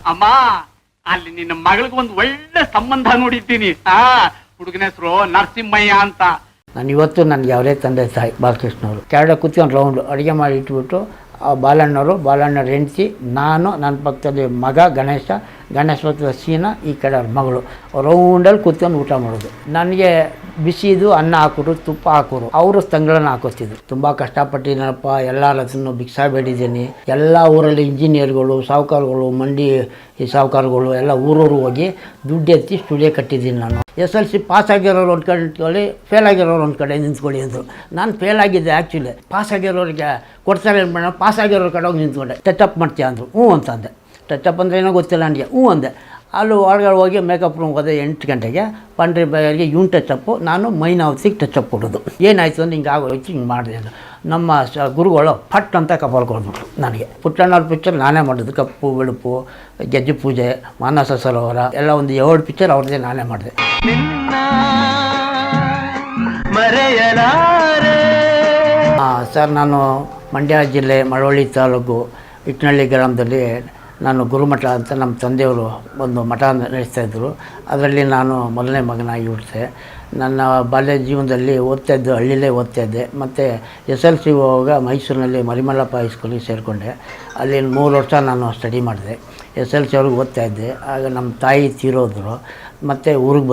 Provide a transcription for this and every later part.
ಅಮ್ಮ ಅಲ್ಲಿ ನಿನ್ನ ಮಗಳಿಗೆ ಒಂದು ಒಳ್ಳೆ ಸಂಬಂಧ ನೋಡಿದ್ದೀನಿ. ಹುಡುಗನ ಹೆಸರು ನರಸಿಂಹಯ್ಯ ಅಂತ. ನಾನು ಇವತ್ತು ನನಗೆ ಅವರೇ ತಂದೆ ತಾಯಿ ಬಾಲಕೃಷ್ಣವರು ಕೆಳಗಡೆ ಕೂತ್ಕೊಂಡು ರೌಂಡು ಅಡುಗೆ ಮಾಡಿ ಇಟ್ಬಿಟ್ಟು ಬಾಲಣ್ಣವರು, ಬಾಲಣ್ಣವ್ರ ಹೆಂಡತಿ, ನಾನು, ನನ್ನ ಪಕ್ಕದಲ್ಲಿ ಮಗ ಗಣೇಶ ಪಕ್ಕದ ಸೀನಾ, ಈ ಕಡೆ ಅವ್ರ ಮಗಳು ರೌಂಡಲ್ಲಿ ಕೂತ್ಕೊಂಡು ಊಟ ಮಾಡೋದು. ನನಗೆ ಬಿಸಿದು ಅನ್ನ ಹಾಕೋರು, ತುಪ್ಪ ಹಾಕೋರು, ಅವರು ತಂಗಳನ್ನ ಹಾಕೋತಿದ್ರು. ತುಂಬ ಕಷ್ಟಪಟ್ಟಿದ್ದೀನಪ್ಪ, ಎಲ್ಲರ ಹತ್ರನೂ ಭಿಕ್ಷಾ ಬೇಡಿದ್ದೀನಿ. ಎಲ್ಲ ಊರಲ್ಲಿ ಇಂಜಿನಿಯರ್ಗಳು, ಸಾಹುಕಾರಗಳು, ಮಂಡಿ ಸಾಹುಕಾರಗಳು ಎಲ್ಲ ಊರೂರು ಹೋಗಿ ದುಡ್ಡು ಎತ್ತಿ ಸ್ಟುಡಿಯೋ ಕಟ್ಟಿದ್ದೀನಿ. ನಾನು SLC ಪಾಸ್ ಆಗಿರೋರು ಒಂದು ಕಡೆ ನಿಂತ್ಕೊಳ್ಳಿ, ಫೇಲ್ ಆಗಿರೋರು ಒಂದು ಕಡೆ ನಿಂತ್ಕೊಳ್ಳಿ ಅಂದರು. ನಾನು ಫೇಲ್ ಆಗಿದ್ದೆ. ಆ್ಯಕ್ಚುಲಿ ಪಾಸ್ ಆಗಿರೋರಿಗೆ ಕೊಡ್ತಾರೆ ಅನ್ಬೇಡ, ಪಾಸ್ ಆಗಿರೋರು ಕಡೆ ಹೋಗಿ ನಿಂತ್ಕೊಂಡೆ. ಟಚಪ್ ಮಾಡ್ತೀಯ ಅಂದರು. ಹ್ಞೂ ಅಂತಂದೆ. ಟಚಪ್ ಅಂದರೆ ಏನೋ ಗೊತ್ತಿಲ್ಲ ನನಗೆ. ಹ್ಞೂ ಅಂದೆ. ಅಲ್ಲಿ ಒಳಗಡೆ ಹೋಗಿ ಮೇಕಪ್ ರೂಮ್ ಹೋದೆ 8 ಗಂಟೆಗೆ. ಪಂಡ್ರಿ ಬೈಯರಿಗೆ ಇವ್ನು ಟಚಪ್ಪು, ನಾನು ಮೈನಾವತಿಗೆ ಟಚಪ್ ಕೊಡೋದು. ಏನಾಯಿತು ಅಂದ್ರೆ ಹಿಂಗೆ ಆಗೋಯ್ತು, ಹಿಂಗೆ ಮಾಡಿದೆ ಅಂತ ನಮ್ಮ ಗುರುಗಳು ಫಟ್ ಅಂತ ಕಪಾಲ್ ಕೊಡ್ಬಿಟ್ರು ನನಗೆ. ಪುಟ್ಟಣ್ಣವ್ರ ಪಿಕ್ಚರ್ ನಾನೇ ಮಾಡೋದು. ಕಪ್ಪು ಬೆಳುಪು, ಗೆಜ್ಜೆ ಪೂಜೆ, ಮಾನಸ ಸರೋವರ ಎಲ್ಲ ಒಂದು 7 ಪಿಕ್ಚರ್ ಅವ್ರದ್ದೇ ನಾನೇ ಮಾಡಿದೆ. ಸರ್, ನಾನು ಮಂಡ್ಯ ಜಿಲ್ಲೆ ಮಳವಳ್ಳಿ ತಾಲೂಕು ಇಟ್ನಳ್ಳಿ ಗ್ರಾಮದಲ್ಲಿ ನಾನು ಗುರುಮಠ ಅಂತ ನಮ್ಮ ತಂದೆಯವರು ಒಂದು ಮಠ ನಡೆಸ್ತಾಯಿದ್ರು. ಅದರಲ್ಲಿ ನಾನು ಮೊದಲನೇ ಮಗನಾಗಿ ಹುಟ್ಟಿದೆ. ನನ್ನ ಬಾಲ್ಯ ಜೀವನದಲ್ಲಿ ಓದ್ತಾಯಿದ್ದು ಹಳ್ಳಿಲೇ ಓದ್ತಾಯಿದ್ದೆ. ಮತ್ತು SLC ಹೋಗುವಾಗ ಮೈಸೂರಿನಲ್ಲಿ ಮರಿಮಲ್ಲಪ್ಪ ಹೈಸ್ಕೂಲಿಗೆ ಸೇರಿಕೊಂಡೆ. ಅಲ್ಲಿ 3 ವರ್ಷ ನಾನು ಸ್ಟಡಿ ಮಾಡಿದೆ. SLC ಅವ್ರಿಗೆ ಓದ್ತಾಯಿದ್ದೆ. ಆಗ ನಮ್ಮ ತಾಯಿ ತೀರೋದ್ರು. ಮತ್ತು ಊರಿಗೆ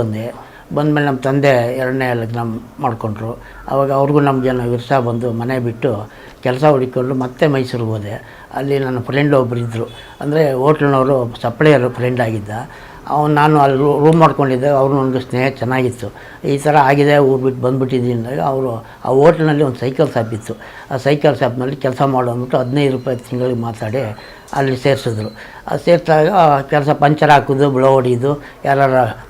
ಬಂದಮೇಲೆ ನಮ್ಮ ತಂದೆ 2ನೇ ಲಗ್ನ ಮಾಡಿಕೊಂಡ್ರು. ಆವಾಗ ಅವ್ರಿಗೂ ನಮಗೇನೋ ವಿರಸ ಬಂದು ಮನೆ ಬಿಟ್ಟು ಕೆಲಸ ಹುಡುಕೊಂಡು ಮತ್ತೆ ಮೈಸೂರಿಗೆ ಹೋದೆ. ಅಲ್ಲಿ ನನ್ನ ಫ್ರೆಂಡ್ ಒಬ್ಬರು ಇದ್ದರು, ಅಂದರೆ ಹೋಟ್ಲ್ನವರು ಸಪ್ಲೈಯರು ಫ್ರೆಂಡ್ ಆಗಿದ್ದ. ನಾನು ಅಲ್ಲಿ ರೂಮ್ ಮಾಡ್ಕೊಂಡಿದ್ದೆ. ಅವ್ರು ನನಗೆ ಸ್ನೇಹ ಚೆನ್ನಾಗಿತ್ತು. ಈ ಥರ ಆಗಿದೆ, ಊರು ಬಿಟ್ಟು ಬಂದುಬಿಟ್ಟಿದ್ದೀನಿ ಅಂದಾಗ ಅವರು ಆ ಹೋಟ್ಲ್ನಲ್ಲಿ ಒಂದು ಸೈಕಲ್ ಶಾಪ್ ಇತ್ತು. ಆ ಸೈಕಲ್ ಶಾಪ್ನಲ್ಲಿ ಕೆಲಸ ಮಾಡು ಅಂದ್ಬಿಟ್ಟು 15 ರೂಪಾಯಿ ತಿಂಗಳಿಗೆ ಮಾತಾಡಿ ಅಲ್ಲಿ ಸೇರಿಸಿದ್ರು. ಅದು ಸೇರಿಸಿದಾಗ ಕೆಲಸ ಪಂಚರ್ ಹಾಕೋದು, ಬ್ಲೋ ಹೊಡಿಯೋದು, ಯಾರು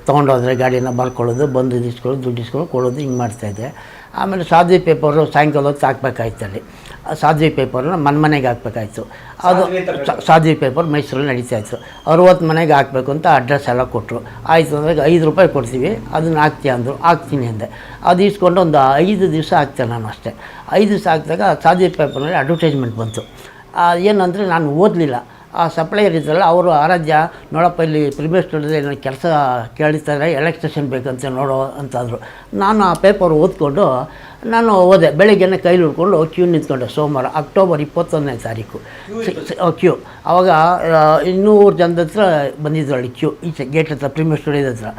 ತೊಗೊಂಡೋದ್ರೆ ಗಾಡಿನ ಬರ್ಕೊಳ್ಳೋದು, ಬಂದು ಇಸ್ಕೊಳ್ಳೋದು, ದುಡ್ಡು ಇಸ್ಕೊಳ್ಳೋದು, ಕೊಡೋದು, ಹಿಂಗೆ ಮಾಡ್ತಾಯಿದ್ದೆ. ಆಮೇಲೆ ಸಾಧ್ವಿ ಪೇಪರು ಸಾಯಂಕಾಲ ಹೊತ್ತು ಹಾಕ್ಬೇಕಾಯ್ತು. ಅಲ್ಲಿ ಸಾಧ್ವಿ ಪೇಪರ್ನ ಮನೆಗೆ ಹಾಕ್ಬೇಕಾಯ್ತು. ಅದು ಸಾಧ್ವಿ ಪೇಪರ್ ಮೈಸೂರಲ್ಲಿ ನಡೀತಾಯಿತ್ತು. 60 ಮನೆಗೆ ಹಾಕಬೇಕು ಅಂತ ಅಡ್ರೆಸ್ ಎಲ್ಲ ಕೊಟ್ಟರು. ಆಯಿತು ಅಂದರೆ 5 ರೂಪಾಯಿ ಕೊಡ್ತೀವಿ, ಅದನ್ನು ಹಾಕ್ತೀಯ ಅಂದರು. ಹಾಕ್ತೀನಿ ಅಂದೆ. ಅದು ಇಸ್ಕೊಂಡು ಒಂದು 5 ದಿವಸ ಹಾಕ್ತೆ ನಾನು ಅಷ್ಟೇ. 5 ದಿವಸ ಹಾಕಿದಾಗ ಸಾಧ್ವಿ ಪೇಪರ್ನಲ್ಲಿ ಅಡ್ವರ್ಟೈಸ್ಮೆಂಟ್ ಬಂತು. ಏನಂದರೆ ನಾನು ಓದಲಿಲ್ಲ. ಆ ಸಪ್ಲೈಯರ್ ಇದ್ರಲ್ಲ ಅವರು, ಆರಾಧ್ಯ ನೋಡಪ್ಪ ಇಲ್ಲಿ ಪ್ರಿಮಿಯರ್ ಸ್ಟುಡಿಯೋದಲ್ಲಿ ಕೆಲಸ ಕೇಳ್ತಾರೆ, ಎಲೆಕ್ಟ್ರಿಷಿಯನ್ ಬೇಕಂತ ನೋಡೋ ಅಂತಂದರು. ನಾನು ಆ ಪೇಪರ್ ಓದ್ಕೊಂಡು ನಾನು ಹೋದೆ. ಬೆಳಗ್ಗೆನೇ ಕೈಲಿ ಹಿಡ್ಕೊಂಡು ಕ್ಯೂ ನಿಂತ್ಕೊಂಡೆ. ಸೋಮವಾರ ಅಕ್ಟೋಬರ್ 21ನೇ ತಾರೀಕು ಕ್ಯೂ. ಆವಾಗ 200 ಜನದ ಹತ್ರ ಬಂದಿದ್ರು ಅಲ್ಲಿ ಕ್ಯೂ, ಈಚೆ ಗೇಟ್ ಹತ್ರ, ಪ್ರಿಮಿಯರ್ ಸ್ಟುಡಿಯೋದ ಹತ್ರ.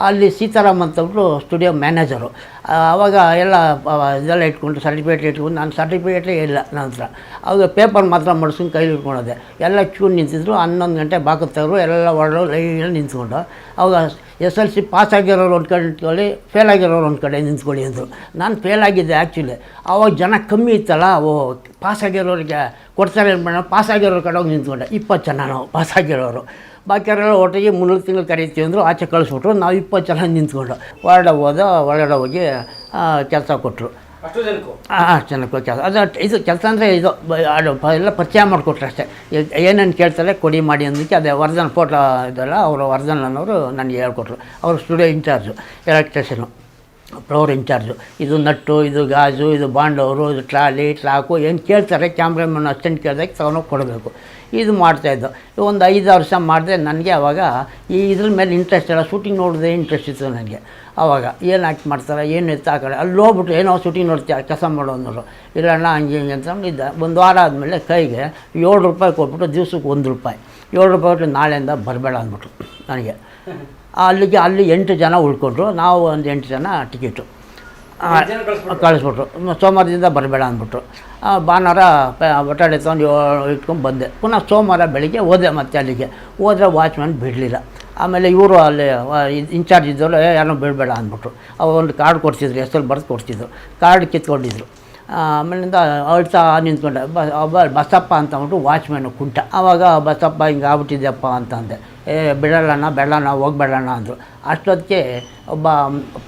ಅಲ್ಲಿ ಸೀತಾರಾಮ್ ಅಂತಂದ್ಬಿಟ್ಟು ಸ್ಟುಡಿಯೋ ಮ್ಯಾನೇಜರು. ಆವಾಗ ಎಲ್ಲ ಇದೆಲ್ಲ ಇಟ್ಕೊಂಡು ಸರ್ಟಿಫಿಕೇಟ್ ಇಟ್ಕೊಂಡು, ನಾನು ಸರ್ಟಿಫಿಕೇಟೇ ಇಲ್ಲ ನನ್ನ ಹತ್ರ. ಆವಾಗ ಪೇಪರ್ ಮಾತ್ರ ಮಾಡಿಸ್ಕೊಂಡು ಕೈಲಿ ಇಟ್ಕೊಂಡೋದೆ. ಎಲ್ಲ ಕ್ಯೂ ನಿಂತಿದ್ರು. 11 ಗಂಟೆ ಬಾಕತ್ತು ತೆಗೆದ್ರು. ಎಲ್ಲ ಒಳ್ಳೆ ಲೈನಲ್ಲಿ ನಿಂತ್ಕೊಂಡು. ಆವಾಗ SLC ಪಾಸ್ ಆಗಿರೋರು ಒಂದು ಕಡೆ ನಿಂತ್ಕೊಳ್ಳಿ, ಫೇಲ್ ಆಗಿರೋರು ಒಂದು ಕಡೆ ನಿಂತ್ಕೊಳ್ಳಿ ಅಂದರು. ನಾನು ಫೇಲ್ ಆಗಿದ್ದೆ ಆ್ಯಕ್ಚುಲಿ. ಆವಾಗ ಜನ ಕಮ್ಮಿ ಇತ್ತಲ್ಲ, ಪಾಸ್ ಆಗಿರೋರಿಗೆ ಕೊಡ್ತಾರೆ ಅನ್ಬೇಡ, ಪಾಸ್ ಆಗಿರೋರ ಕಡೆ ಹೋಗಿ ನಿಂತ್ಕೊಂಡೆ. 20 ಜನ ನಾವು ಪಾಸ್ ಆಗಿರೋರು. ಬಾಕಿಯವರೆಲ್ಲ ಒಟ್ಟಿಗೆ 3 ತಿಂಗಳು ಕರೀತೀವಿ ಅಂದರು. ಆಚೆ ಕಳಿಸ್ಬಿಟ್ರು. ನಾವು 20 ಜನ ನಿಂತ್ಕೊಂಡು ಒಳಗಡೆ ಹೋಗಿ ಕೆಲಸ ಕೊಟ್ಟರು. ಅಷ್ಟು ಜನಕ್ಕೆ ಕೆಲಸ. ಅದು ಇದು ಕೆಲಸ ಅಂದರೆ ಇದು ಎಲ್ಲ ಪರಿಚಯ ಮಾಡಿಕೊಟ್ರು ಅಷ್ಟೇ. ಏನೇನು ಕೇಳ್ತಾರೆ ಕೊಡಿ ಮಾಡಿ ಅಂದಕ್ಕೆ ಅದೇ ವರ್ಧನ್ ಫೋಟೋ ಇದೆಲ್ಲ ಅವರು ವರ್ಧನ್ ಅನ್ನೋರು ನನಗೆ ಹೇಳ್ಕೊಟ್ರು. ಅವರು ಸ್ಟುಡಿಯೋ ಇನ್ಚಾರ್ಜು, ಎಲೆಕ್ಟ್ರಿಷಿಯನು, ಫ್ಲೋರ್ ಇನ್ಚಾರ್ಜು. ಇದು ನಟ್ಟು, ಇದು ಗಾಜು, ಇದು ಬಾಂಡವರು, ಇದು ಟ್ರಾಲಿ, ಟ್ರಾಕು, ಏನು ಕೇಳ್ತಾರೆ ಕ್ಯಾಮ್ರಾಮನ್ ಅಷ್ಟೆಂಟ್ ಕೇಳಿದಾಗ ತಗೊಂಡೋಗಿ ಕೊಡಬೇಕು. ಇದು ಮಾಡ್ತಾಯಿದ್ದು. ಒಂದು 5 ವರ್ಷ ಮಾಡಿದೆ. ನನಗೆ ಆವಾಗ ಇದ್ರ ಮೇಲೆ ಇಂಟ್ರೆಸ್ಟ್ ಇಲ್ಲ. ಶೂಟಿಂಗ್ ನೋಡಿದೆ ಇಂಟ್ರೆಸ್ಟ್ ಇತ್ತು ನನಗೆ. ಆವಾಗ ಏನು ಆ್ಯಕ್ಟ್ ಮಾಡ್ತಾರೆ, ಏನು ಎತ್ತು ಆ ಕಡೆ ಅಲ್ಲಿ ಹೋಗ್ಬಿಟ್ಟು ಏನೋ ಶೂಟಿಂಗ್ ನೋಡ್ತೀಯ ಕೆಲಸ ಮಾಡೋ ಅಂದರು. ಇಲ್ಲಣ್ಣ ಹಂಗೆ ಹಿಂಗೆ ಅಂತ ಇದ್ದ. 1 ವಾರ ಆದಮೇಲೆ ಕೈಗೆ 7 ರೂಪಾಯಿ ಕೊಟ್ಬಿಟ್ಟು ದಿವ್ಸಕ್ಕೆ 1 ರೂಪಾಯಿ. 7 ರೂಪಾಯಿ ಕೊಟ್ಟು ನಾಳೆಯಿಂದ ಬರಬೇಡ ಅಂದ್ಬಿಟ್ರು ನನಗೆ. ಅಲ್ಲಿ 8 ಜನ ಉಳ್ಕೊಂಡ್ರು. ನಾವು ಒಂದು 8 ಜನ ಟಿಕೆಟು ಕಳಿಸ್ಬಿಟ್ರು. ಸೋಮವಾರದಿಂದ ಬರಬೇಡ ಅಂದ್ಬಿಟ್ರು. ಭಾನುವಾರ ಬಟಾಟೆ ತೊಗೊಂಡು ಇಟ್ಕೊಂಡು ಬಂದೆ. ಪುನಃ ಸೋಮವಾರ ಬೆಳಿಗ್ಗೆ ಹೋದೆ. ಮತ್ತೆ ಅಲ್ಲಿಗೆ ಹೋದರೆ ವಾಚ್ಮ್ಯಾನ್ ಬಿಡಲಿಲ್ಲ. ಆಮೇಲೆ ಇವರು ಅಲ್ಲಿ ಇನ್ಚಾರ್ಜ್ ಇದ್ದವರು ಯಾರನ್ನೂ ಬಿಡಬೇಡ ಅಂದ್ಬಿಟ್ರು. ಅವ್ರು ಒಂದು ಕಾರ್ಡ್ ಕೊಡ್ತಿದ್ರು, ಹೆಸರು ಬರೆದು ಕೊಡ್ತಿದ್ರು. ಕಾರ್ಡ್ ಕಿತ್ಕೊಂಡಿದ್ರು. ಆಮೇಲಿಂದ ಅಳ್ತಾ ನಿಂತ್ಕೊಂಡೆ. ಬಸಪ್ಪ ಅಂತ ಅಂದ್ಬಿಟ್ಟು ವಾಚ್ಮ್ಯಾನು ಕುಂಟ. ಆವಾಗ ಬಸಪ್ಪ ಹಿಂಗೆ ಆಗ್ಬಿಟ್ಟಿದ್ಯಪ್ಪ ಅಂತಂದೆ. ಬಿಡೋಣ ಬೇಡಣ್ಣ ಹೋಗ್ಬೇಡಣ್ಣ ಅಂದರು. ಅಷ್ಟೊತ್ತಿಗೆ ಒಬ್ಬ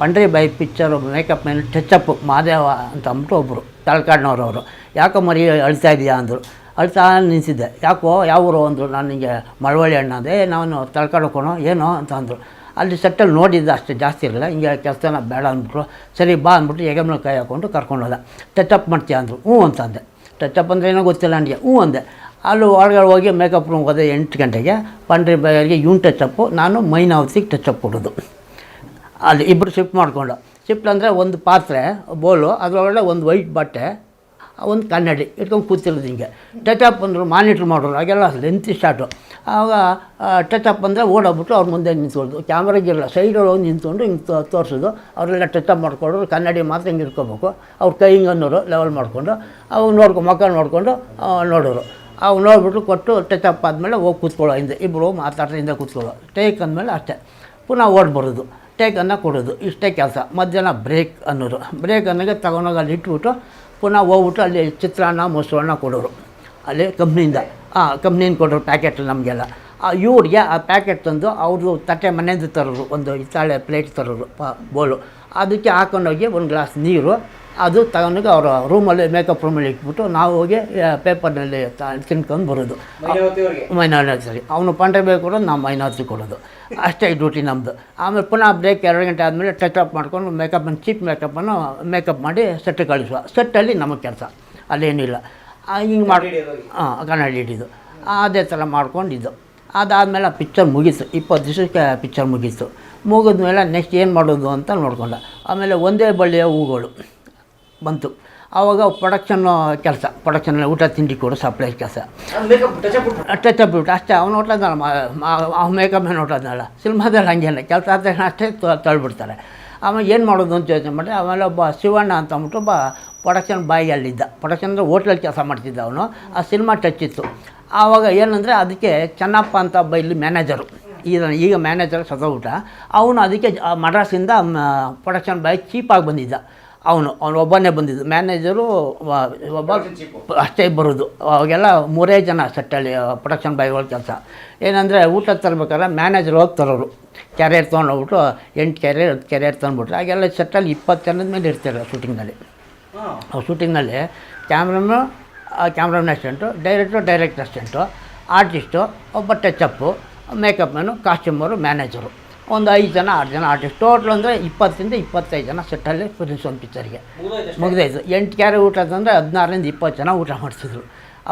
Pandari Bai picture makeup man touch up Madeva ಅಂತ ಅಂದ್ಬಿಟ್ಟು ಒಬ್ಬರು ತಳ್ಕಾಡ್ನವ್ರವರು. ಯಾಕೋ ಮರಿ ಅಳ್ತಾ ಇದೆಯಾ ಅಂದರು. ಅಳ್ತಾ ನಿಂತಿದ್ದೆ. ಯಾಕೋ ಯಾವ ಊರು ಅಂದರು. ನಾನು ಹಿಂಗೆ ಮಳವಳ್ಳಿ ಅಣ್ಣ ಅಂದೆ. ನಾನು ತಳ್ಕಾಡೋಕೋಣೋ ಏನೋ ಅಂತ ಅಂದರು. ಅಲ್ಲಿ ಸೆಟ್ಟಲ್ಲಿ ನೋಡಿದ್ದೆ, ಅಷ್ಟು ಜಾಸ್ತಿ ಇರಲಿಲ್ಲ. ಹಿಂಗೆ ಕೆಲಸನ ಬೇಡ ಅಂದ್ಬಿಟ್ರು. ಸರಿ ಬಾ ಅಂದ್ಬಿಟ್ಟು ಹೆಗಮ್ನ ಕೈ ಹಾಕ್ಕೊಂಡು ಕರ್ಕೊಂಡು ಹೋದ. ಟಚಪ್ ಮಾಡ್ತೀಯ ಅಂದರು. ಹ್ಞೂ ಅಂತಂದೆ. ಟಚಪ್ ಅಂದರೆ ಏನೋ ಗೊತ್ತಿಲ್ಲ ನನಗೆ. ಹ್ಞೂ ಅಂದೆ. ಅಲ್ಲಿ ಒಳಗಡೆ ಹೋಗಿ ಮೇಕಪ್ ರೂಮ್ ಹೋದೆ 8 ಗಂಟೆಗೆ. ಪಂಡ್ರಿ ಬೈಯರ್ಗೆ ಇವ್ನು ಟಚಪ್ಪು, ನಾನು ಮೈನಾವತಿಗೆ ಟಚಪ್ ಕೊಡೋದು. ಅಲ್ಲಿ ಇಬ್ಬರು ಶಿಫ್ಟ್ ಮಾಡಿಕೊಂಡು, ಶಿಫ್ಟ್ ಅಂದರೆ ಒಂದು ಪಾತ್ರೆ ಬೋಲು, ಅದರೊಳಗಡೆ ಒಂದು ವೈಟ್ ಬಟ್ಟೆ, ಒಂದು ಕನ್ನಡಿ ಇಟ್ಕೊಂಡು ಕೂತಿರೋದು ಹಿಂಗೆ. ಟಚಪ್ ಅಂದರು, ಮಾನಿಟ್ರ್ ಮಾಡೋರು, ಹಾಗೆಲ್ಲ ಲೆಂತಿ ಸ್ಟಾರ್ಟು. ಆವಾಗ ಟಚಪ್ ಅಂದರೆ ಓಡೋಗ್ಬಿಟ್ಟು ಅವ್ರ ಮುಂದೆ ನಿಂತ್ಕೊಳ್ಳೋದು, ಕ್ಯಾಮ್ರಾಗಿರಲ್ಲ, ಸೈಡೊಳಗೆ ನಿಂತ್ಕೊಂಡು ಹಿಂಗೆ ತೋರಿಸೋದು. ಅವರೆಲ್ಲ ಟಚಪ್ ಮಾಡ್ಕೊಂಡ್ರು, ಕನ್ನಡಿ ಮಾತ್ರ ಹಿಂಗೆ ಇಟ್ಕೋಬೇಕು. ಅವ್ರು ಕೈ ಹಿಂಗೆ ಅನ್ನೋರು ಲೆವೆಲ್ ಮಾಡಿಕೊಂಡು, ಅವಾಗ ಮುಖ ನೋಡಿಕೊಂಡು ನೋಡೋರು. ಅವು ನೋಡಿಬಿಟ್ಟು ಕೊಟ್ಟು ಟಚಪ್ ಆದಮೇಲೆ ಹೋಗಿ ಕೂತ್ಕೊಳ್ಳೋ, ಹಿಂದೆ ಇಬ್ಬರು ಮಾತಾಡ್ತಾ ಹಿಂದೆ ಕೂತ್ಕೊಳ್ಳೋ. ಟೇಕ್ ಅಂದಮೇಲೆ ಅಷ್ಟೇ, ಪುನಃ ಓಡಿ ಬರೋದು, ಟೇಕನ್ನು ಕೊಡೋದು, ಇಷ್ಟೇ ಕೆಲಸ. ಮಧ್ಯಾಹ್ನ ಬ್ರೇಕ್ ಅನ್ನೋರು. ಬ್ರೇಕ್ ಅನ್ನೋಗೆ ತಗೊಂಡೋಗಿ ಅಲ್ಲಿ ಇಟ್ಬಿಟ್ಟು ಪುನಃ ಹೋಗ್ಬಿಟ್ಟು ಅಲ್ಲಿ ಚಿತ್ರಾನ್ನ ಮೊಸರನ್ನ ಕೊಡೋರು ಅಲ್ಲಿ ಕಂಪ್ನಿಯಿಂದ. ಕಂಪ್ನಿಯಿಂದ ಕೊಡೋರು ಪ್ಯಾಕೆಟ್ ನಮಗೆಲ್ಲ. ಇವ್ರಿಗೆ ಆ ಪ್ಯಾಕೆಟ್ ತಂದು ಅವ್ರದ್ದು ತಟ್ಟೆ ಮನೆಯಿಂದ ತರೋರು, ಒಂದು ಹಿತ್ತಾಳೆ ಪ್ಲೇಟ್ ತರೋರು ಬೋಲು, ಅದಕ್ಕೆ ಹಾಕೊಂಡೋಗಿ ಒಂದು ಗ್ಲಾಸ್ ನೀರು, ಅದು ತಗೊಂಡೋಗಿ ಅವರ ರೂಮಲ್ಲಿ ಮೇಕಪ್ ರೂಮಲ್ಲಿ ಇಟ್ಬಿಟ್ಟು ನಾವು ಹೋಗಿ ಪೇಪರ್ನಲ್ಲಿ ತಿನ್ಕೊಂಡು ಬರೋದು. ಮೈನಾವತಿ ಸರಿ, ಅವನು ಪಂಡ್ರೆ ಬೇಕು ಕೊಡೋದು, ನಾವು ಮೈನಾವತಿ ಕೊಡೋದು, ಅಷ್ಟೇ ಡ್ಯೂಟಿ ನಮ್ಮದು. ಆಮೇಲೆ ಪುನಃ ಬ್ರೇಕ್ 2 ಗಂಟೆ ಆದಮೇಲೆ ಟಚಪ್ ಮಾಡ್ಕೊಂಡು ಚೀಪ್ ಮೇಕಪ್ಪನ್ನು ಮೇಕಪ್ ಮಾಡಿ ಸೆಟ್ ಕಳಿಸುವ. ಸೆಟ್ಟಲ್ಲಿ ನಮಗೆ ಕೆಲಸ ಅಲ್ಲೇನಿಲ್ಲ, ಹಿಂಗೆ ಮಾಡಿ ಕನ್ನಡಿ ಹಿಡಿದು ಅದೇ ಥರ ಮಾಡ್ಕೊಂಡಿದ್ದು. ಅದಾದಮೇಲೆ ಆ ಪಿಕ್ಚರ್ ಮುಗೀತು, 20 ದಿವಸಕ್ಕೆ ಪಿಕ್ಚರ್ ಮುಗೀತು. ಮುಗಿದ್ಮೇಲೆ ನೆಕ್ಸ್ಟ್ ಏನು ಮಾಡೋದು ಅಂತ ನೋಡ್ಕೊಂಡ. ಆಮೇಲೆ ಒಂದೇ ಬಳ್ಳಿಯ ಹೂಗಳು ಬಂತು. ಆವಾಗ ಪ್ರೊಡಕ್ಷನ್ನು ಕೆಲಸ, ಪ್ರೊಡಕ್ಷನಲ್ಲಿ ಊಟ ತಿಂಡಿ ಕೊಡು ಸಪ್ಲೈ ಕೆಲಸ. ಟಚಪ್ ಬಿಟ್ಟು ಅಷ್ಟೇ, ಅವ್ನು ಹೊಟ್ಟದಲ್ಲ, ಮೇಕಪ್ ಮ್ಯಾನ್ ಹೊಟ್ಟದ್ನಲ್ಲ. ಸಿನಿಮಾದಲ್ಲಿ ಹಂಗೇನೆ ಕೆಲಸ ಆದ ಅಷ್ಟೇ ತಳ್ಳಿಬಿಡ್ತಾರೆ. ಆಮೇಲೆ ಏನು ಮಾಡೋದು ಅಂತ ಯೋಚನೆ ಮಾಡಿ, ಆಮೇಲೆ ಒಬ್ಬ ಶಿವಣ್ಣ ಅಂತ ಅಂದ್ಬಿಟ್ಟು ಒಬ್ಬ ಪ್ರೊಡಕ್ಷನ್ ಬಾಯ್ ಅಲ್ಲಿದ್ದ. ಪ್ರೊಡಕ್ಷನ್ ಅಂದರೆ ಹೋಟ್ಲಲ್ಲಿ ಕೆಲಸ ಮಾಡ್ತಿದ್ದ ಅವನು. ಆ ಸಿನಿಮಾ ಟಚ್ ಇತ್ತು. ಆವಾಗ ಏನಂದರೆ ಅದಕ್ಕೆ ಚೆನ್ನಪ್ಪ ಅಂತ ಒಬ್ಬ ಇಲ್ಲಿ ಮ್ಯಾನೇಜರು, ಈಗ ಮ್ಯಾನೇಜರ್ ಸತ್ತೋಗ್ಬಿಟ್ಟ. ಅವನು ಅದಕ್ಕೆ ಮಡ್ರಾಸಿಂದ ಪ್ರೊಡಕ್ಷನ್ ಬಾಯ್ ಚೀಪಾಗಿ ಬಂದಿದ್ದ. ಅವನು ಒಬ್ಬನೇ ಬಂದಿದ್ದು, ಮ್ಯಾನೇಜರು ಒಬ್ಬ ಅಷ್ಟೇ ಬರೋದು. ಅವಾಗೆಲ್ಲ 3 ಜನ ಸೆಟ್ಟಲ್ಲಿ ಪ್ರೊಡಕ್ಷನ್ ಬಾಯ್ಗಳ ಕೆಲಸ. ಏನಂದರೆ ಊಟ ತರಬೇಕಾದ್ರೆ ಮ್ಯಾನೇಜರ್ ಹೋಗಿ ತರೋರು, ಕ್ಯಾರಿಯರ್ ತೊಗೊಂಡೋಗ್ಬಿಟ್ಟು 8 ಕ್ಯಾರಿಯರ್ 10 ಕ್ಯಾರಿಯರ್ ತಂದುಬಿಟ್ರೆ. ಹಾಗೆಲ್ಲ ಸೆಟ್ಟಲ್ಲಿ 20 ಜನದ ಮೇಲೆ ಇರ್ತಾರೆ ಶೂಟಿಂಗ್ನಲ್ಲಿ. ಶೂಟಿಂಗ್ನಲ್ಲಿ cameraman assistant, direct assistant, artist, ಒಬ್ಬ touch up, makeup man, costumer, manager, ಒಂದು 5 ಜನ 6 ಜನ ಆರ್ಟಿಸ್ಟ್. ಟೋಟಲ್ ಅಂದರೆ 20ರಿಂದ 25 ಜನ ಸೆಟ್ಟಲ್ಲಿ ಫಿನಿಶ್ ಒಂದು ಪಿಕ್ಚರ್ಗೆ ಮುಗಿದಾಯಿತು. 8 ಕ್ಯಾರಿಯರ್ ಊಟ ಅಂತಂದರೆ 16ರಿಂದ 20 ಜನ ಊಟ ಮಾಡ್ತಿದ್ರು.